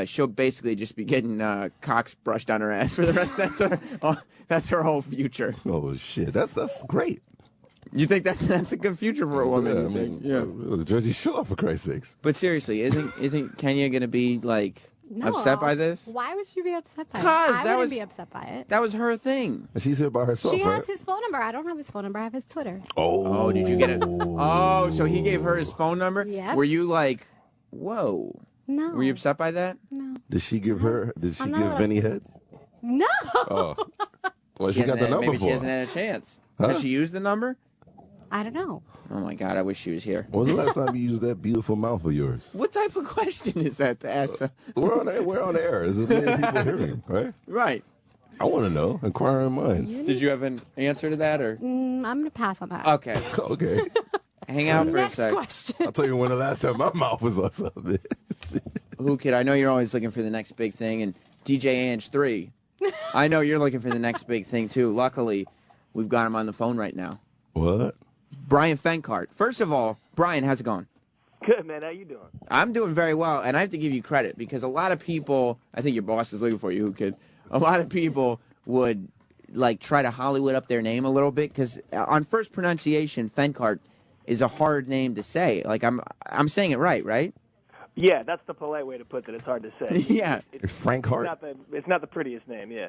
she'll basically just be getting cocks brushed on her ass for the rest. That's her whole future.
Oh shit, that's great.
You think that's a good future for a woman?
Yeah, I mean, it was Jersey Shore, for Christ's sakes.
But seriously, isn't Kenya gonna be like upset by this?
Why would she be upset by it?
Because
I wouldn't be upset by it.
That was her thing.
And she's here by herself,
She
right?
has his phone number. I don't have his phone number. I have his Twitter.
Oh, did you get it? Oh, so he gave her his phone number?
Yep.
Were you like, whoa?
No.
Were you upset by that?
No.
Did she give
I'm not
give
like-
Vinny head?
No.
Oh. Well, she got
hasn't
the
had-
number
maybe
for
she
her.
hasn't had a chance.
Huh?
Has she used the number?
I don't know.
Oh my God, I wish she was here.
When was the last time you used that beautiful mouth of yours?
What type of question is that to ask?
We're on air. There's a million people hearing, right?
Right.
I want to know. Inquiring minds.
Did you have an answer to that, or?
I'm going to pass on that.
Okay.
Okay.
Hang out for
Next
a sec.
question.
I'll tell you when the last time my mouth was on something.
Who kid? I know you're always looking for the next big thing, and DJ Ange 3. I know you're looking for the next big thing too. Luckily, we've got him on the phone right now.
What?
Brian Fenkart. First of all, Brian, how's it going?
Good, man. How you doing?
I'm doing very well, and I have to give you credit because a lot of people, I think your boss is looking for you, kid. A lot of people would like try to Hollywood up their name a little bit because on first pronunciation, Fenkart is a hard name to say. Like I'm saying it right?
Yeah, that's the polite way to put it. It's hard to say.
Yeah.
Frank Hart.
It's not the prettiest name. Yeah.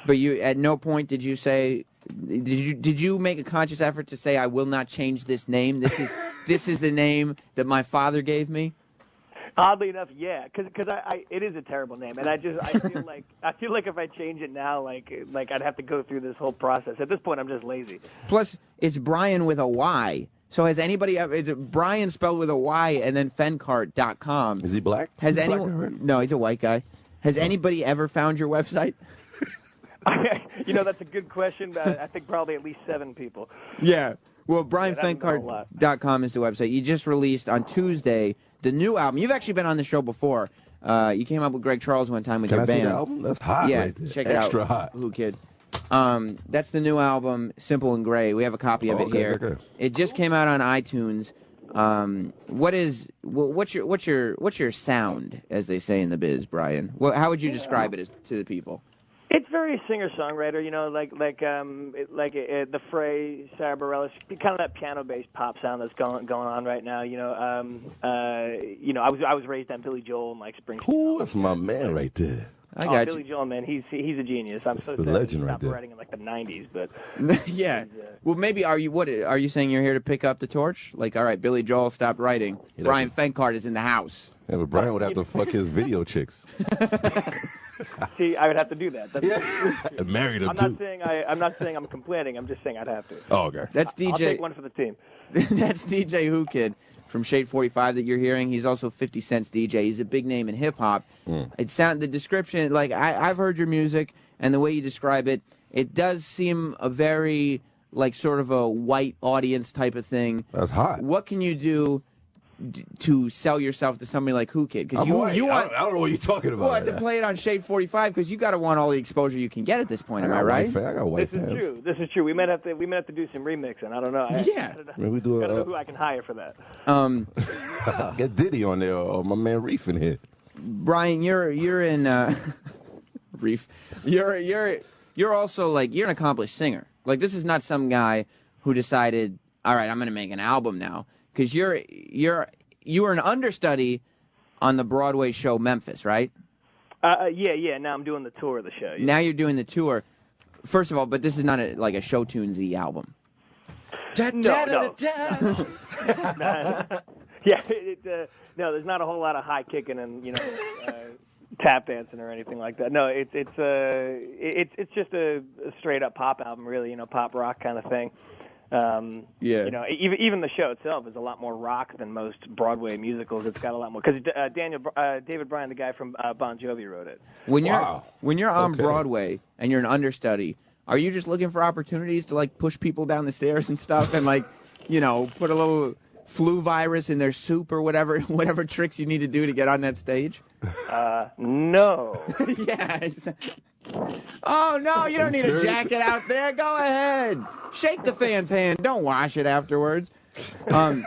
But you, at no point did you say, did you make a conscious effort to say, I will not change this name? This is the name that my father gave me.
Oddly enough, yeah, because it is a terrible name, and I feel like if I change it now, like I'd have to go through this whole process. At this point, I'm just lazy.
Plus, it's Brian with a Y. So has anybody ever, is it Brian spelled with a Y and then Fenkart.com?
Is he black?
Has
He's
anyone?
black, right?
No, he's a white guy. Has anybody ever found your website?
That's a good question. I think probably at least 7 people.
Yeah. Well, BrianFenkart.com is the website. You just released on Tuesday the new album. You've actually been on the show before. You came up with Greg Charles one time with
Can
your
I
band.
see the album? That's hot
Yeah,
right there.
check it
Extra
out.
hot.
Who kid? That's the new album, Simple and Gray. We have a copy of it
Okay,
here.
okay.
It just came out on iTunes. What's your sound, as they say in the biz, Brian? How would you describe it to the people?
It's very singer-songwriter, the Fray, Sarah Bareilles, kind of that piano-based pop sound that's going on right now. I was raised on Billy Joel and Mike Springsteen.
Ooh, that's my man right there.
I got
Billy Joel, man, he's a genius. I'm so
the
sad
legend
he
right
stopped
there.
writing in like the '90s, but
Yeah. Well, maybe are you saying you're here to pick up the torch? Like, all right, Billy Joel stopped writing. Brian Fenkart is in the house.
Yeah, but Brian would have to fuck his video chicks.
see, I would have to do that. That's,
Married him
I'm
too.
not saying I'm complaining. I'm just saying I'd have to.
Oh, okay.
That's
I'll
DJ.
take one for the team.
That's DJ Who Kid from Shade 45 that you're hearing. He's also 50 Cent's DJ. He's a big name in hip hop. The description, like I've heard your music and the way you describe it, it does seem a very like sort of a white audience type of thing.
That's hot.
What can you do to sell yourself to somebody like Who Kid? Because you want.
I don't know what you're talking about.
Well, I have to play it on Shade 45 because you got to want all the exposure you can get at this point. Am I right?
I got white fans.
This is true. We might have to do some remixing. I don't know.
Yeah.
Maybe we do
Gotta know who I can hire for that.
Get Diddy on there or my man Reef in here.
Brian, you're in Reef. You're also like you're an accomplished singer. Like this is not some guy who decided, all right, I'm going to make an album now. Because you were an understudy on the Broadway show Memphis, right?
Yeah. Now I'm doing the tour of the show. Yeah.
Now you're doing the tour. First of all, but this is not like a show tunesy album.
No. Yeah. No, there's not a whole lot of high kicking and tap dancing or anything like that. No, it's just a straight up pop album, really. Pop rock kind of thing.
Yeah.
You know, even the show itself is a lot more rock than most Broadway musicals. It's got a lot more because David Bryan, the guy from Bon Jovi, wrote it.
When you're on Broadway and you're an understudy, are you just looking for opportunities to like push people down the stairs and stuff, and like, you know, put a little flu virus in their soup or whatever tricks you need to do to get on that stage?
No.
Yeah. Oh, no, you don't need a jacket out there. Go ahead. Shake the fan's hand. Don't wash it afterwards.
That's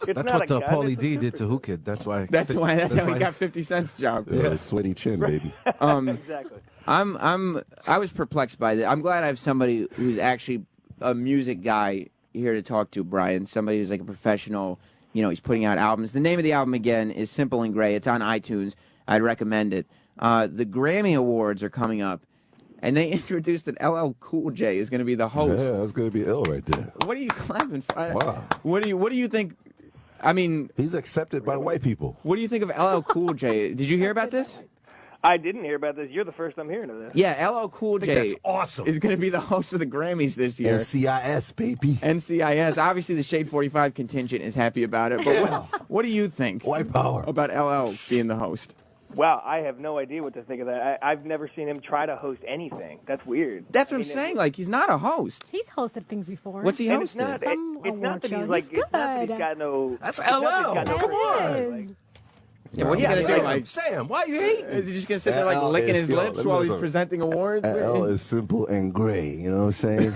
what Paulie D did to Who Kid. That's why.
That's how he got 50 Cent's job.
Yeah, sweaty chin, baby.
Exactly.
I was perplexed by that. I'm glad I have somebody who's actually a music guy here to talk to, Brian. Somebody who's like a professional. You know, he's putting out albums. The name of the album, again, is Simple and Gray. It's on iTunes. I'd recommend it. The Grammy Awards are coming up, and they introduced that LL Cool J is going to be the host.
Yeah, that's going to be ill right there.
What are you clapping for?
Wow.
What do you think? I mean,
he's accepted by white people.
What do you think of LL Cool J? Did you hear about this?
I didn't hear about this. You're the first I'm hearing of this.
Yeah, LL Cool J
that's awesome.
is going to be the host of the Grammys this year.
NCIS, baby.
NCIS. Obviously, the Shade 45 contingent is happy about it. But what do you think?
White power.
About LL being the host?
Wow, I have no idea what to think of that. I've never seen him try to host anything. That's weird.
That's what I'm saying. Like, he's not a host.
He's hosted things before.
What's he hosted?
It's not that he's like.
He's good.
It's not that he's got no.
That's
it's not that he's got
LL.
no
Come on.
personality, like,
Yeah, what's he going to do? Like,
Sam, why are you hating?
is he just going to sit there like licking his lips while he's presenting awards?
L is simple and gray. You know what I'm saying?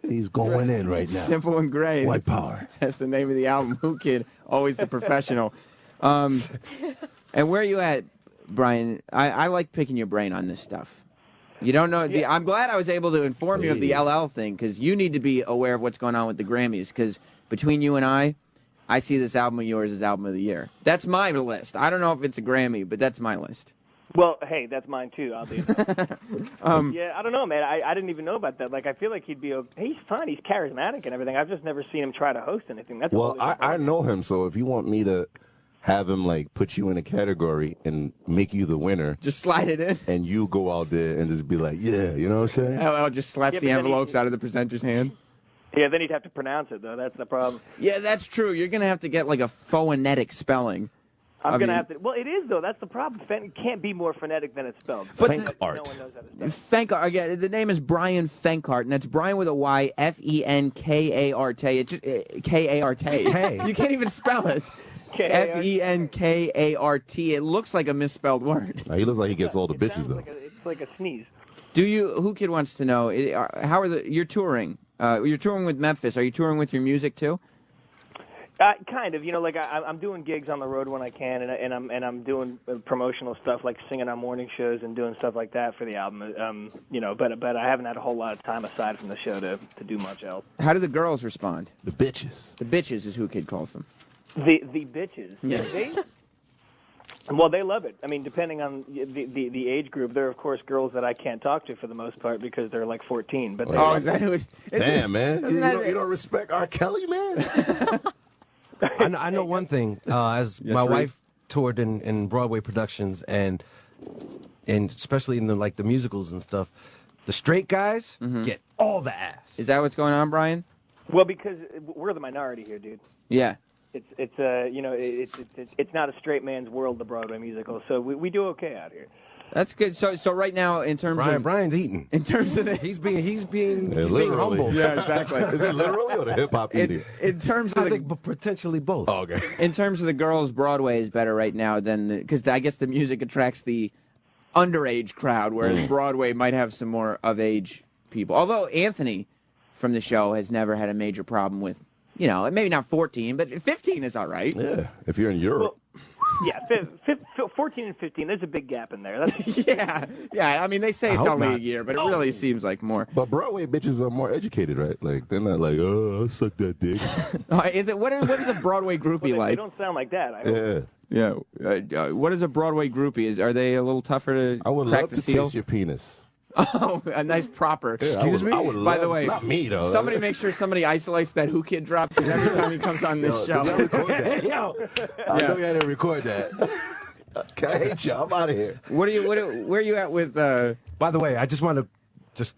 He's going in right now.
Simple and Gray.
White power.
That's the name of the album. Who Kid? Always a professional. And where are you at, Brian? I like picking your brain on this stuff. You don't know. I'm glad I was able to inform you of the LL thing, because you need to be aware of what's going on with the Grammys, because between you and I see this album of yours as album of the year. That's my list. I don't know if it's a Grammy, but that's my list.
Well, hey, that's mine too. I'll do that. Yeah, I don't know, man. I didn't even know about that. Like, I feel like he's fun. He's charismatic and everything. I've just never seen him try to host anything. That's
well, I know him, so if you want me to have him like put you in a category and make you the winner,
just slide it in,
and you go out there and just be like, yeah, you know what I'm saying?
LL just slaps the envelopes out of the presenter's hand.
Yeah, then he'd have to pronounce it, though. That's the problem.
Yeah, that's true. You're going to have to get like a phonetic spelling.
I'm going to have to. Well, it is, though. That's the problem. It can't be more phonetic than it's spelled.
But
Fenkart.
No one knows how to spell it.
Fenkart. Again, the name is Brian Fenkart, and that's Brian with a Y, Fenkart. It's just Kart. You can't even spell it. Fenkart. It looks like a misspelled word.
He looks like he gets all the bitches, though.
It's like a sneeze.
Who Kid wants to know, how are you're touring? You're touring with Memphis. Are you touring with your music too?
Kind of. You know, like I'm doing gigs on the road when I can, and I'm doing promotional stuff like singing on morning shows and doing stuff like that for the album. You know, but I haven't had a whole lot of time aside from the show to do much else.
How do the girls respond?
The bitches.
The bitches is who Kid calls them.
The bitches.
Yes.
Well, they love it. I mean, depending on the age group, there are, of course, girls that I can't talk to for the most part because they're like 14. But
is that who
damn, man. You don't respect R. Kelly, man?
I know one thing. As my wife toured in Broadway productions and especially in the musicals and stuff, the straight guys get all the ass.
Is that what's going on, Brian?
Well, because we're the minority here, dude.
Yeah.
It's not a straight man's world, the Broadway musical, so we do okay out here.
That's good. So right now, in terms of
Brian's eating.
In terms of
he's being humble.
Yeah, exactly. Is it literally or the hip hop eating?
In terms of
I think potentially both.
Oh, okay.
In terms of the girls, Broadway is better right now than because I guess the music attracts the underage crowd, whereas Broadway might have some more of age people. Although Anthony from the show has never had a major problem with. You know, maybe not 14, but 15 is all right.
Yeah, if you're in Europe.
Well, yeah, 14 and 15, there's a big gap in there.
Yeah. I mean, they say it's only a year, but it really seems like more.
But Broadway bitches are more educated, right? Like, they're not like, oh, I'll suck that dick.
Is it? What is a Broadway groupie like?
They don't sound like that. I hope.
Yeah. What is a Broadway groupie? Are they a little tougher to
I would
crack
love
the
to
seal?
taste your penis.
Oh, a nice proper.
Yeah,
Excuse me?
I would
By
love,
the way,
not me, though.
Somebody make sure somebody isolates that Who Kid drop, because every time he comes on this show.
I know you had to record that. I hate you. I'm out of here.
Where are you at with...
By the way, I just want to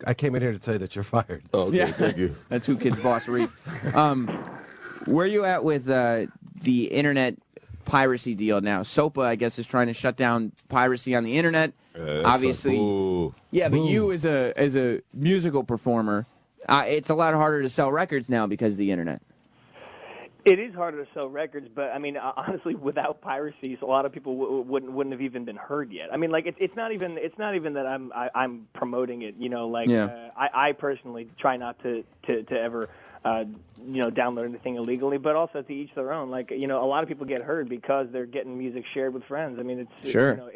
I came in here to tell you that you're fired.
Oh, okay,
Yeah.
thank you.
That's Who Kids Boss Reef. Where are you at with the internet piracy deal now? SOPA, I guess, is trying to shut down piracy on the internet. Obviously, yeah, but you as a musical performer, it's a lot harder to sell records now because of the internet.
It is harder to sell records, but I mean, honestly, without piracy, a lot of people wouldn't have even been heard yet. I mean, like it's not even that I'm promoting it. You know, like I personally try not to ever download anything illegally, but also to each their own. Like, you know, a lot of people get heard because they're getting music shared with friends. I mean, it's
sure.
You know,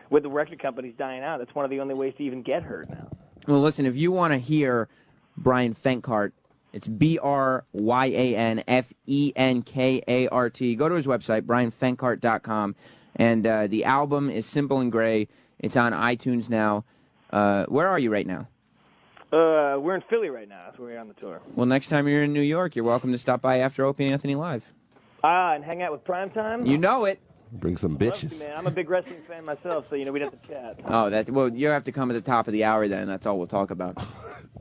with the record companies dying out, it's one of the only ways to even get heard now.
Well, listen, if you want to hear Brian Fenkart, it's BryanFenkart. Go to his website, BrianFenkart.com, and the album is Simple and Gray. It's on iTunes now. Where are you right now?
We're in Philly right now. That's where we're on the tour.
Well, next time you're in New York, you're welcome to stop by after Opie and Anthony Live.
And hang out with Primetime?
You know it.
Bring some bitches.
Man, I'm a big wrestling fan myself, so, you know, we'd have to chat.
Oh, well, you have to come at the top of the hour then. That's all we'll talk about.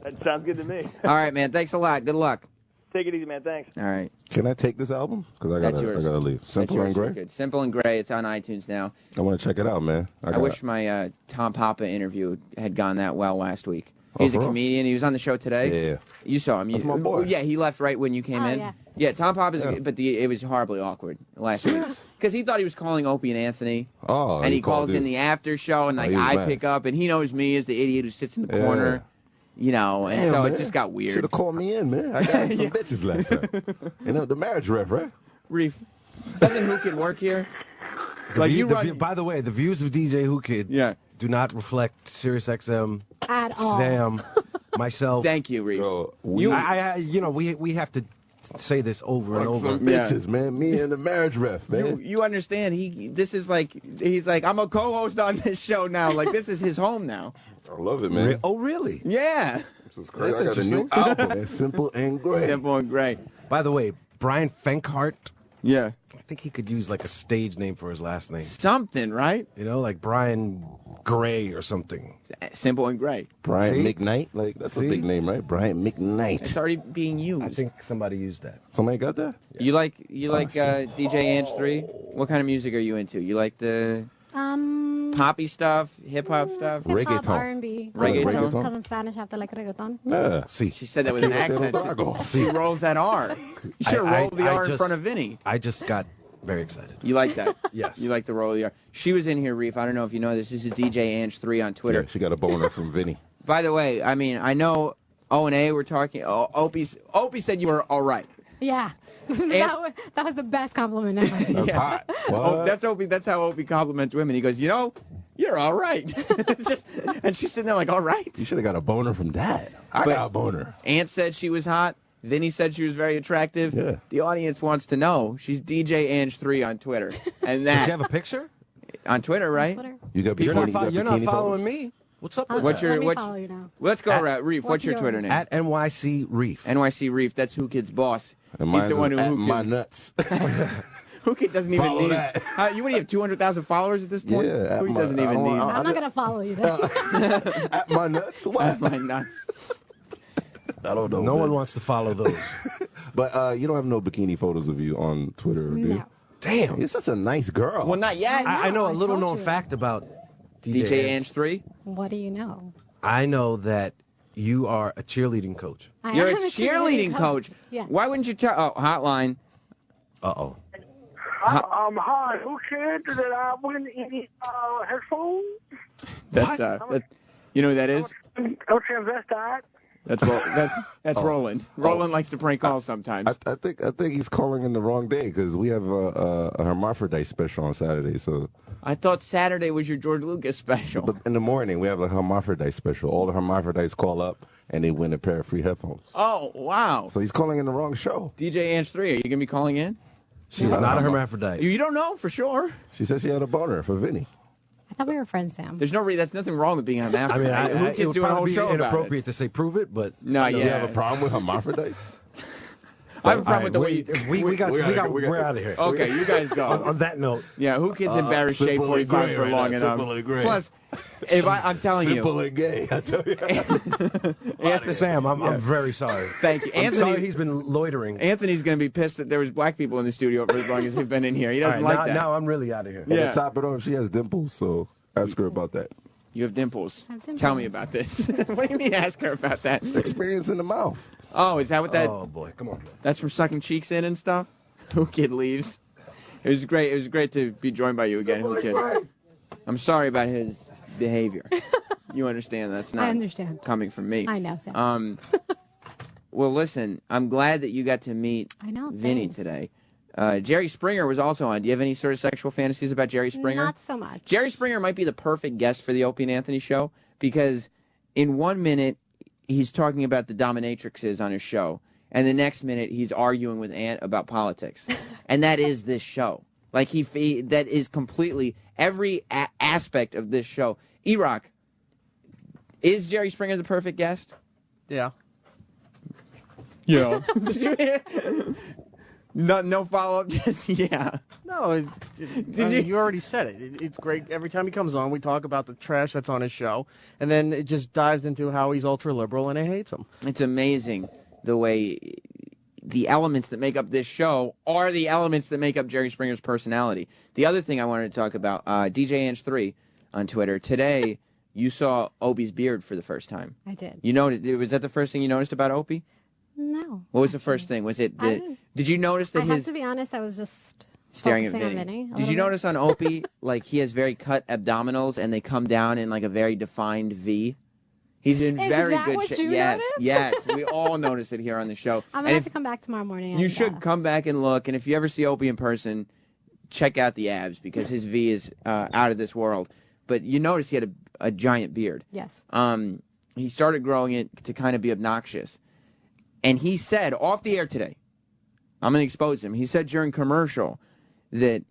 That sounds good to me.
All right, man. Thanks a lot. Good luck.
Take it easy, man. Thanks.
All right.
Can I take this album? Because I gotta leave. Simple and Gray.
Good. Simple and Gray. It's on iTunes now.
I want to check it out, man.
I wish my Tom Papa interview had gone that well last week. He's a comedian. He was on the show today.
Yeah.
You saw him.
That's my boy.
Yeah, he left right when you came in. Yeah, Tom Papa is but it was horribly awkward last week. Because he thought he was calling Opie and Anthony.
Oh,
and he calls in the after show, and I pick up, and he knows me as the idiot who sits in the corner. You know, and so it just got weird.
Should have called me in, man. I got some bitches last time. You know, the marriage ref, right?
Reef, doesn't Who Kid work here?
By the way, the views of DJ Who Kid do not reflect SiriusXM,
at all.
Sam, myself.
Thank you, Reef.
We have to say this over and over.
Some bitches, man. Me and the marriage ref, man.
You understand? He's like I'm a co-host on this show now. Like this is his home now.
I love it, man.
Oh, really?
Yeah.
This is crazy. I got a new album. Simple and Gray.
Simple and Gray.
By the way, Brian Fenkart.
Yeah.
I think he could use like a stage name for his last name.
Something, right?
You know, like Brian Gray or something.
Simple and Gray.
Brian McKnight? Like, that's a big name, right? Brian McKnight.
It's already being used.
I think somebody used that.
Somebody got that?
Yeah. You like DJ Ange 3? What kind of music are you into? You like the poppy stuff, hip hop stuff,
reggaeton, R&B.
Reggaeton.
Because in Spanish, I have to like reggaeton.
Yeah.
She said that with an accent. She rolls that R. You should have rolled the R in front of Vinny.
I just got very excited.
You like that?
Yes.
You like the roll of the R. She was in here, Reef. I don't know if you know this. This is DJ Ange 3 on Twitter.
Yeah, she got a boner from Vinny.
By the way, I mean, I know O&A were talking. Opie said you were all right.
Yeah. that was the best compliment ever.
That's hot.
Oh, that's Opie. That's how Opie compliments women. He goes, you know, you're all right. And she's sitting there like, all right.
You should have got a boner from Dad. I got a boner.
Aunt said she was hot. Vinny said she was very attractive.
Yeah.
The audience wants to know. She's DJ Ange 3 on Twitter. And that.
Does she have a picture?
On Twitter, right?
Twitter.
You got
You're
bikini,
not following me. What's up with
What's
that?
your,
Let me
what's,
follow you now.
let's go, Reef. What's your Twitter name?
At NYC Reef.
NYC Reef. That's Who Kid's boss.
And
He's the one who
at
Who
my
Kid.
nuts.
Who Kid doesn't even
Follow
need.
that.
You what do you have 200,000 followers at this point?
Yeah,
Who doesn't even need.
I'm not going to follow you then.
At my nuts? What?
At my nuts.
I don't know.
No
man.
one wants to follow those.
But you don't have no bikini photos of you on Twitter, do you?
No.
Damn.
You're such a nice girl.
Well, not yet.
I know a
I
little
told
known
you.
fact about
DJ Ange 3.
What do you know?
I know that you are a cheerleading coach.
You're a
am
cheerleading coach.
Yeah.
Why wouldn't you tell? Oh, hotline.
Uh-oh.
Hi, Who Kid? Did I win any headphones?
That's that, you know who that is?
Don't you invest that?
That's Roland. Roland likes to prank calls sometimes.
I think he's calling in the wrong day because we have a hermaphrodite special on Saturday. So
I thought Saturday was your George Lucas special.
but in the morning we have a hermaphrodite special. All the hermaphrodites call up and they win a pair of free headphones.
Oh, wow.
So he's calling in the wrong show.
DJ Ange 3, are you going to be calling in?
She's not a hermaphrodite.
You don't know for sure.
She said she had a boner for Vinny.
I thought we were friends, Sam.
There's that's nothing wrong with being a
I
hermaphrodite.
mean,
Who
it
Kid's
would
doing a whole
probably
show
be
about it?
inappropriate to say prove it, but
No,
You
yeah.
have a problem with hermaphrodites?
I have a problem with the way
we're out of here.
Okay, you guys go.
On that note.
Yeah, who kids embarrassed Shea 45 for long enough? Plus, if I'm telling you.
Simple and gay, I tell you.
Sam, I'm very sorry.
Thank you.
I'm
Anthony,
sorry he's been loitering.
Anthony's going to be pissed that there was black people in the studio for as long as he's been in here. He doesn't like that.
Now I'm really out of here.
And to top it off, she has dimples, so ask her about that.
You have dimples. Tell me about this. What do you mean ask her about that?
Experience in the mouth.
Oh, is that what that...
Oh, boy. Come on.
That's from sucking cheeks in and stuff? Who Kid leaves. It was great. It was great to be joined by you again, Who Kid. I'm sorry about his behavior. You understand that's not
I understand.
coming from me.
I know, Sam.
Well, listen, I'm glad that you got to meet Vinny today. Jerry Springer was also on. Do you have any sort of sexual fantasies about Jerry Springer?
Not so much.
Jerry Springer might be the perfect guest for the Opie and Anthony show because in 1 minute he's talking about the dominatrixes on his show, and the next minute he's arguing with Ant about politics, and that is this show. Like that is completely every aspect of this show. E-Rock, is Jerry Springer the perfect guest?
Yeah.
Yeah. No follow-up, just yeah.
No, you already said it. It's great. Every time he comes on, we talk about the trash that's on his show, and then it just dives into how he's ultra-liberal and he hates him.
It's amazing the way the elements that make up this show are the elements that make up Jerry Springer's personality. The other thing I wanted to talk about, DJ Ange3 on Twitter. Today, you saw Opie's beard for the first time.
I did.
You noticed? Was that the first thing you noticed about Opie?
No.
What was the first thing? Was it did you notice that
I
his...
have to be honest, I was just
staring at
focusing
Vinny.
on Vinny.
Did you notice on Opie, like he has very cut abdominals and they come down in like a very defined V? He's in very good shape. Yes, yes. We all notice it here on the show.
I'm gonna have to come back tomorrow morning.
You should come back and look. And if you ever see Opie in person, check out the abs because his V is out of this world. But you notice he had a giant beard.
Yes.
He started growing it to kind of be obnoxious. And he said off the air today, I'm going to expose him. He said during commercial that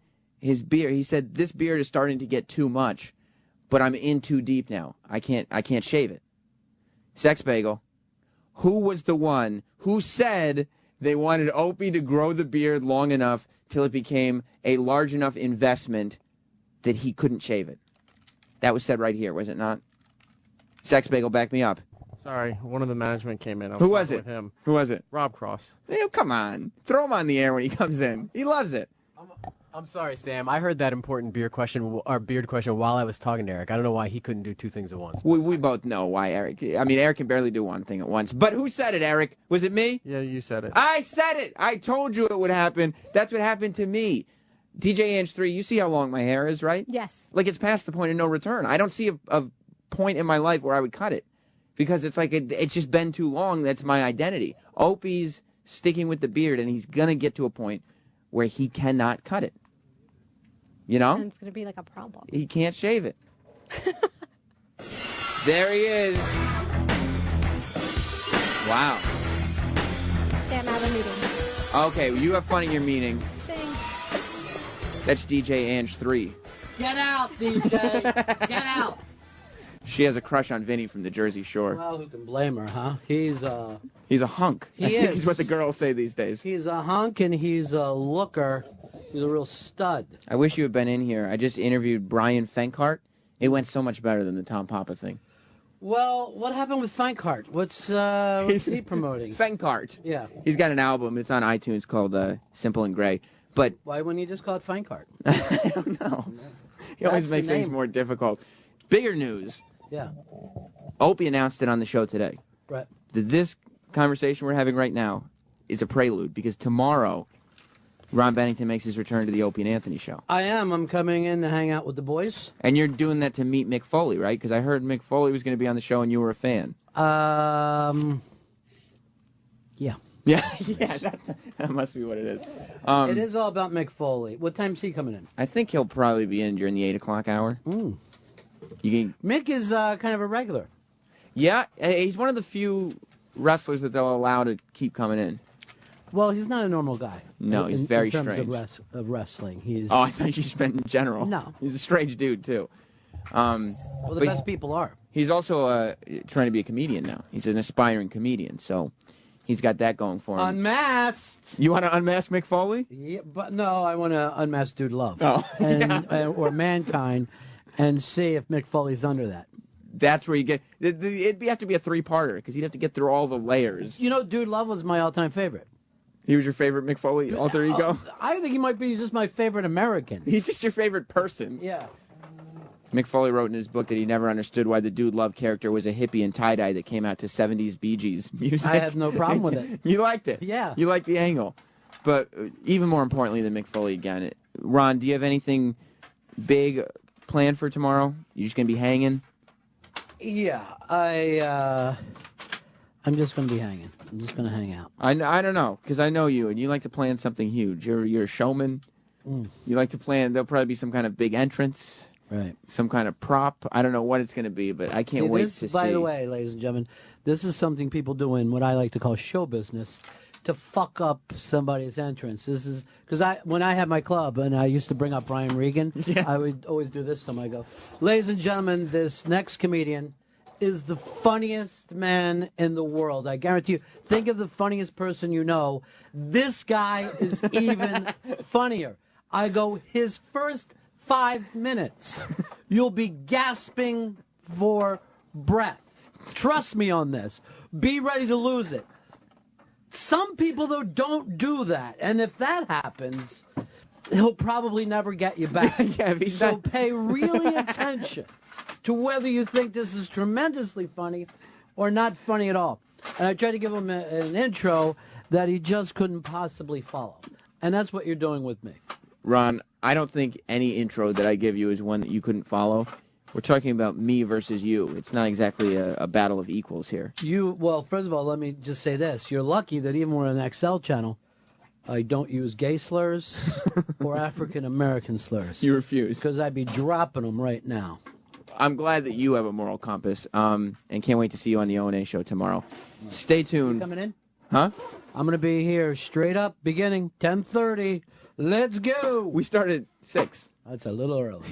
his beard, he said, this beard is starting to get too much, but I'm in too deep now. I can't shave it. Sex Bagel, who was the one who said they wanted Opie to grow the beard long enough till it became a large enough investment that he couldn't shave it? That was said right here, was it not? Sex Bagel, back me up.
Sorry, one of the management came in.
Who was it?
With him.
Who was it?
Rob Cross.
Hey, come on. Throw him on the air when he comes in. He loves it.
I'm sorry, Sam. I heard that important beard question while I was talking to Eric. I don't know why he couldn't do two things at once.
We both know why Eric. I mean, Eric can barely do one thing at once. But who said it, Eric? Was it me?
Yeah, you said it.
I said it. I told you it would happen. That's what happened to me. DJ Ange3, you see how long my hair is, right?
Yes.
Like it's past the point of no return. I don't see a point in my life where I would cut it. Because it's like it's just been too long. That's my identity. Opie's sticking with the beard, and he's going to get to a point where he cannot cut it. You know?
And it's going to be like a problem.
He can't shave it. There he is. Wow.
Sam, I have a meeting.
Okay, well, you have fun in your meeting.
Thanks.
That's DJ Ange3.
Get out, DJ. Get out.
She has a crush on Vinny from the Jersey Shore.
Well, who can blame her, huh? He's a
hunk.
He
I think
is.
is what the girls say these days.
He's a hunk and he's a looker. He's a real stud.
I wish you had been in here. I just interviewed Brian Fenkart. It went so much better than the Tom Papa thing.
Well, what happened with Fenkart? What's he promoting?
Fenkart.
Yeah.
He's got an album. It's on iTunes called Simple and Gray. But
why wouldn't he just call it Fenkart?
I don't know. He always makes things more difficult. Bigger news.
Yeah.
Opie announced it on the show today.
Right.
That this conversation we're having right now is a prelude because tomorrow Ron Bennington makes his return to the Opie and Anthony show.
I am. I'm coming in to hang out with the boys.
And you're doing that to meet Mick Foley, right? Because I heard Mick Foley was going to be on the show and you were a fan.
Yeah.
Yeah, that must be what it is.
It is all about Mick Foley. What time's he coming in?
I think he'll probably be in during the 8 o'clock hour.
Mick is kind of a regular.
Yeah, he's one of the few wrestlers that they'll allow to keep coming in.
Well, he's not a normal guy.
No, he's very
in terms
strange.
Of wrestling. He's.
Oh, I thought you just meant in general.
No.
He's a strange dude, too.
Well, the best people are.
He's also trying to be a comedian now. He's an aspiring comedian, so He's got that going for him.
Unmasked.
You want to unmask Mick Foley?
Yeah, but no, I want to unmask Dude Love.
Oh.
Or Mankind and see if Mick Foley's under that.
That's where you get... It'd have to be a three-parter because you'd have to get through all the layers.
You know, Dude Love was my all-time favorite.
He was your favorite Mick Foley alter ego?
I think he might be just my favorite American.
He's just your favorite person.
Yeah.
Mick Foley wrote in his book that he never understood why the Dude Love character was a hippie in tie-dye that came out to 70s Bee Gees music.
I have no problem with it.
You liked it?
Yeah.
You liked the angle. But even more importantly than Mick Foley again, Ron, do you have anything big planned for tomorrow? You just going to be hanging?
Yeah, I'm just going to be hanging. I'm just going to hang out.
I don't know, because I know you, and you like to plan something huge. You're a showman.
Mm.
You like to plan. There'll probably be some kind of big entrance.
Right.
Some kind of prop. I don't know what it's going to be, but I can't wait to see.
By the way, ladies and gentlemen, this is something people do in what I like to call show business to fuck up somebody's entrance. This is because when I had my club and I used to bring up Brian Regan, I would always do this to him. I go, ladies and gentlemen, this next comedian is the funniest man in the world. I guarantee you. Think of the funniest person you know. This guy is even funnier. I go, his first 5 minutes, you'll be gasping for breath. Trust me on this. Be ready to lose it. Some people, though, don't do that. And if that happens, he'll probably never get you back. So pay really attention to whether you think this is tremendously funny or not funny at all. And I tried to give him an intro that he just couldn't possibly follow. And that's what you're doing with me.
Ron, I don't think any intro that I give you is one that you couldn't follow. We're talking about me versus you. It's not exactly a battle of equals here.
Well, first of all, let me just say this. You're lucky that even when an XL channel, I don't use gay slurs or African-American slurs.
You refuse.
Because I'd be dropping them right now.
I'm glad that you have a moral compass, and can't wait to see you on the O&A show tomorrow. Stay tuned.
You coming in?
Huh?
I'm going to be here straight up beginning 10:30. Let's go.
We started at 6.
That's a little early.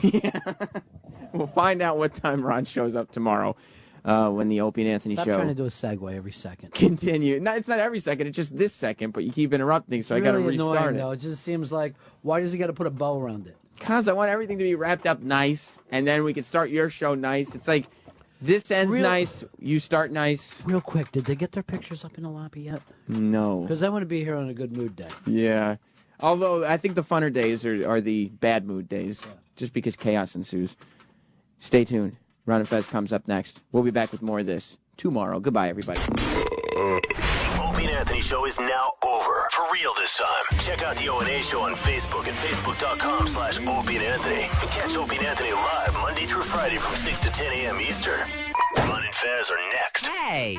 We'll find out what time Ron shows up tomorrow when the Opie and Anthony
Stop
show.
trying to do a segue every second.
Continue. No, it's not every second. It's just this second, but you keep interrupting, so I got to restart
annoying,
it.
Though. It just seems like, why does he got to put a bow around it?
Because I want everything to be wrapped up nice, and then we can start your show nice. It's like, this ends nice, you start nice.
Real quick, did they get their pictures up in the lobby yet?
No.
Because I want to be here on a good mood day.
Yeah. Although, I think the funner days are the bad mood days, just because chaos ensues. Stay tuned. Ron and Fez comes up next. We'll be back with more of this tomorrow. Goodbye, everybody.
Opie and Anthony show is now over. For real this time. Check out the O&A show on Facebook at facebook.com/Opie and Anthony. And catch Opie and Anthony live Monday through Friday from 6 to 10 a.m. Eastern. Ron and Fez are next.
Hey!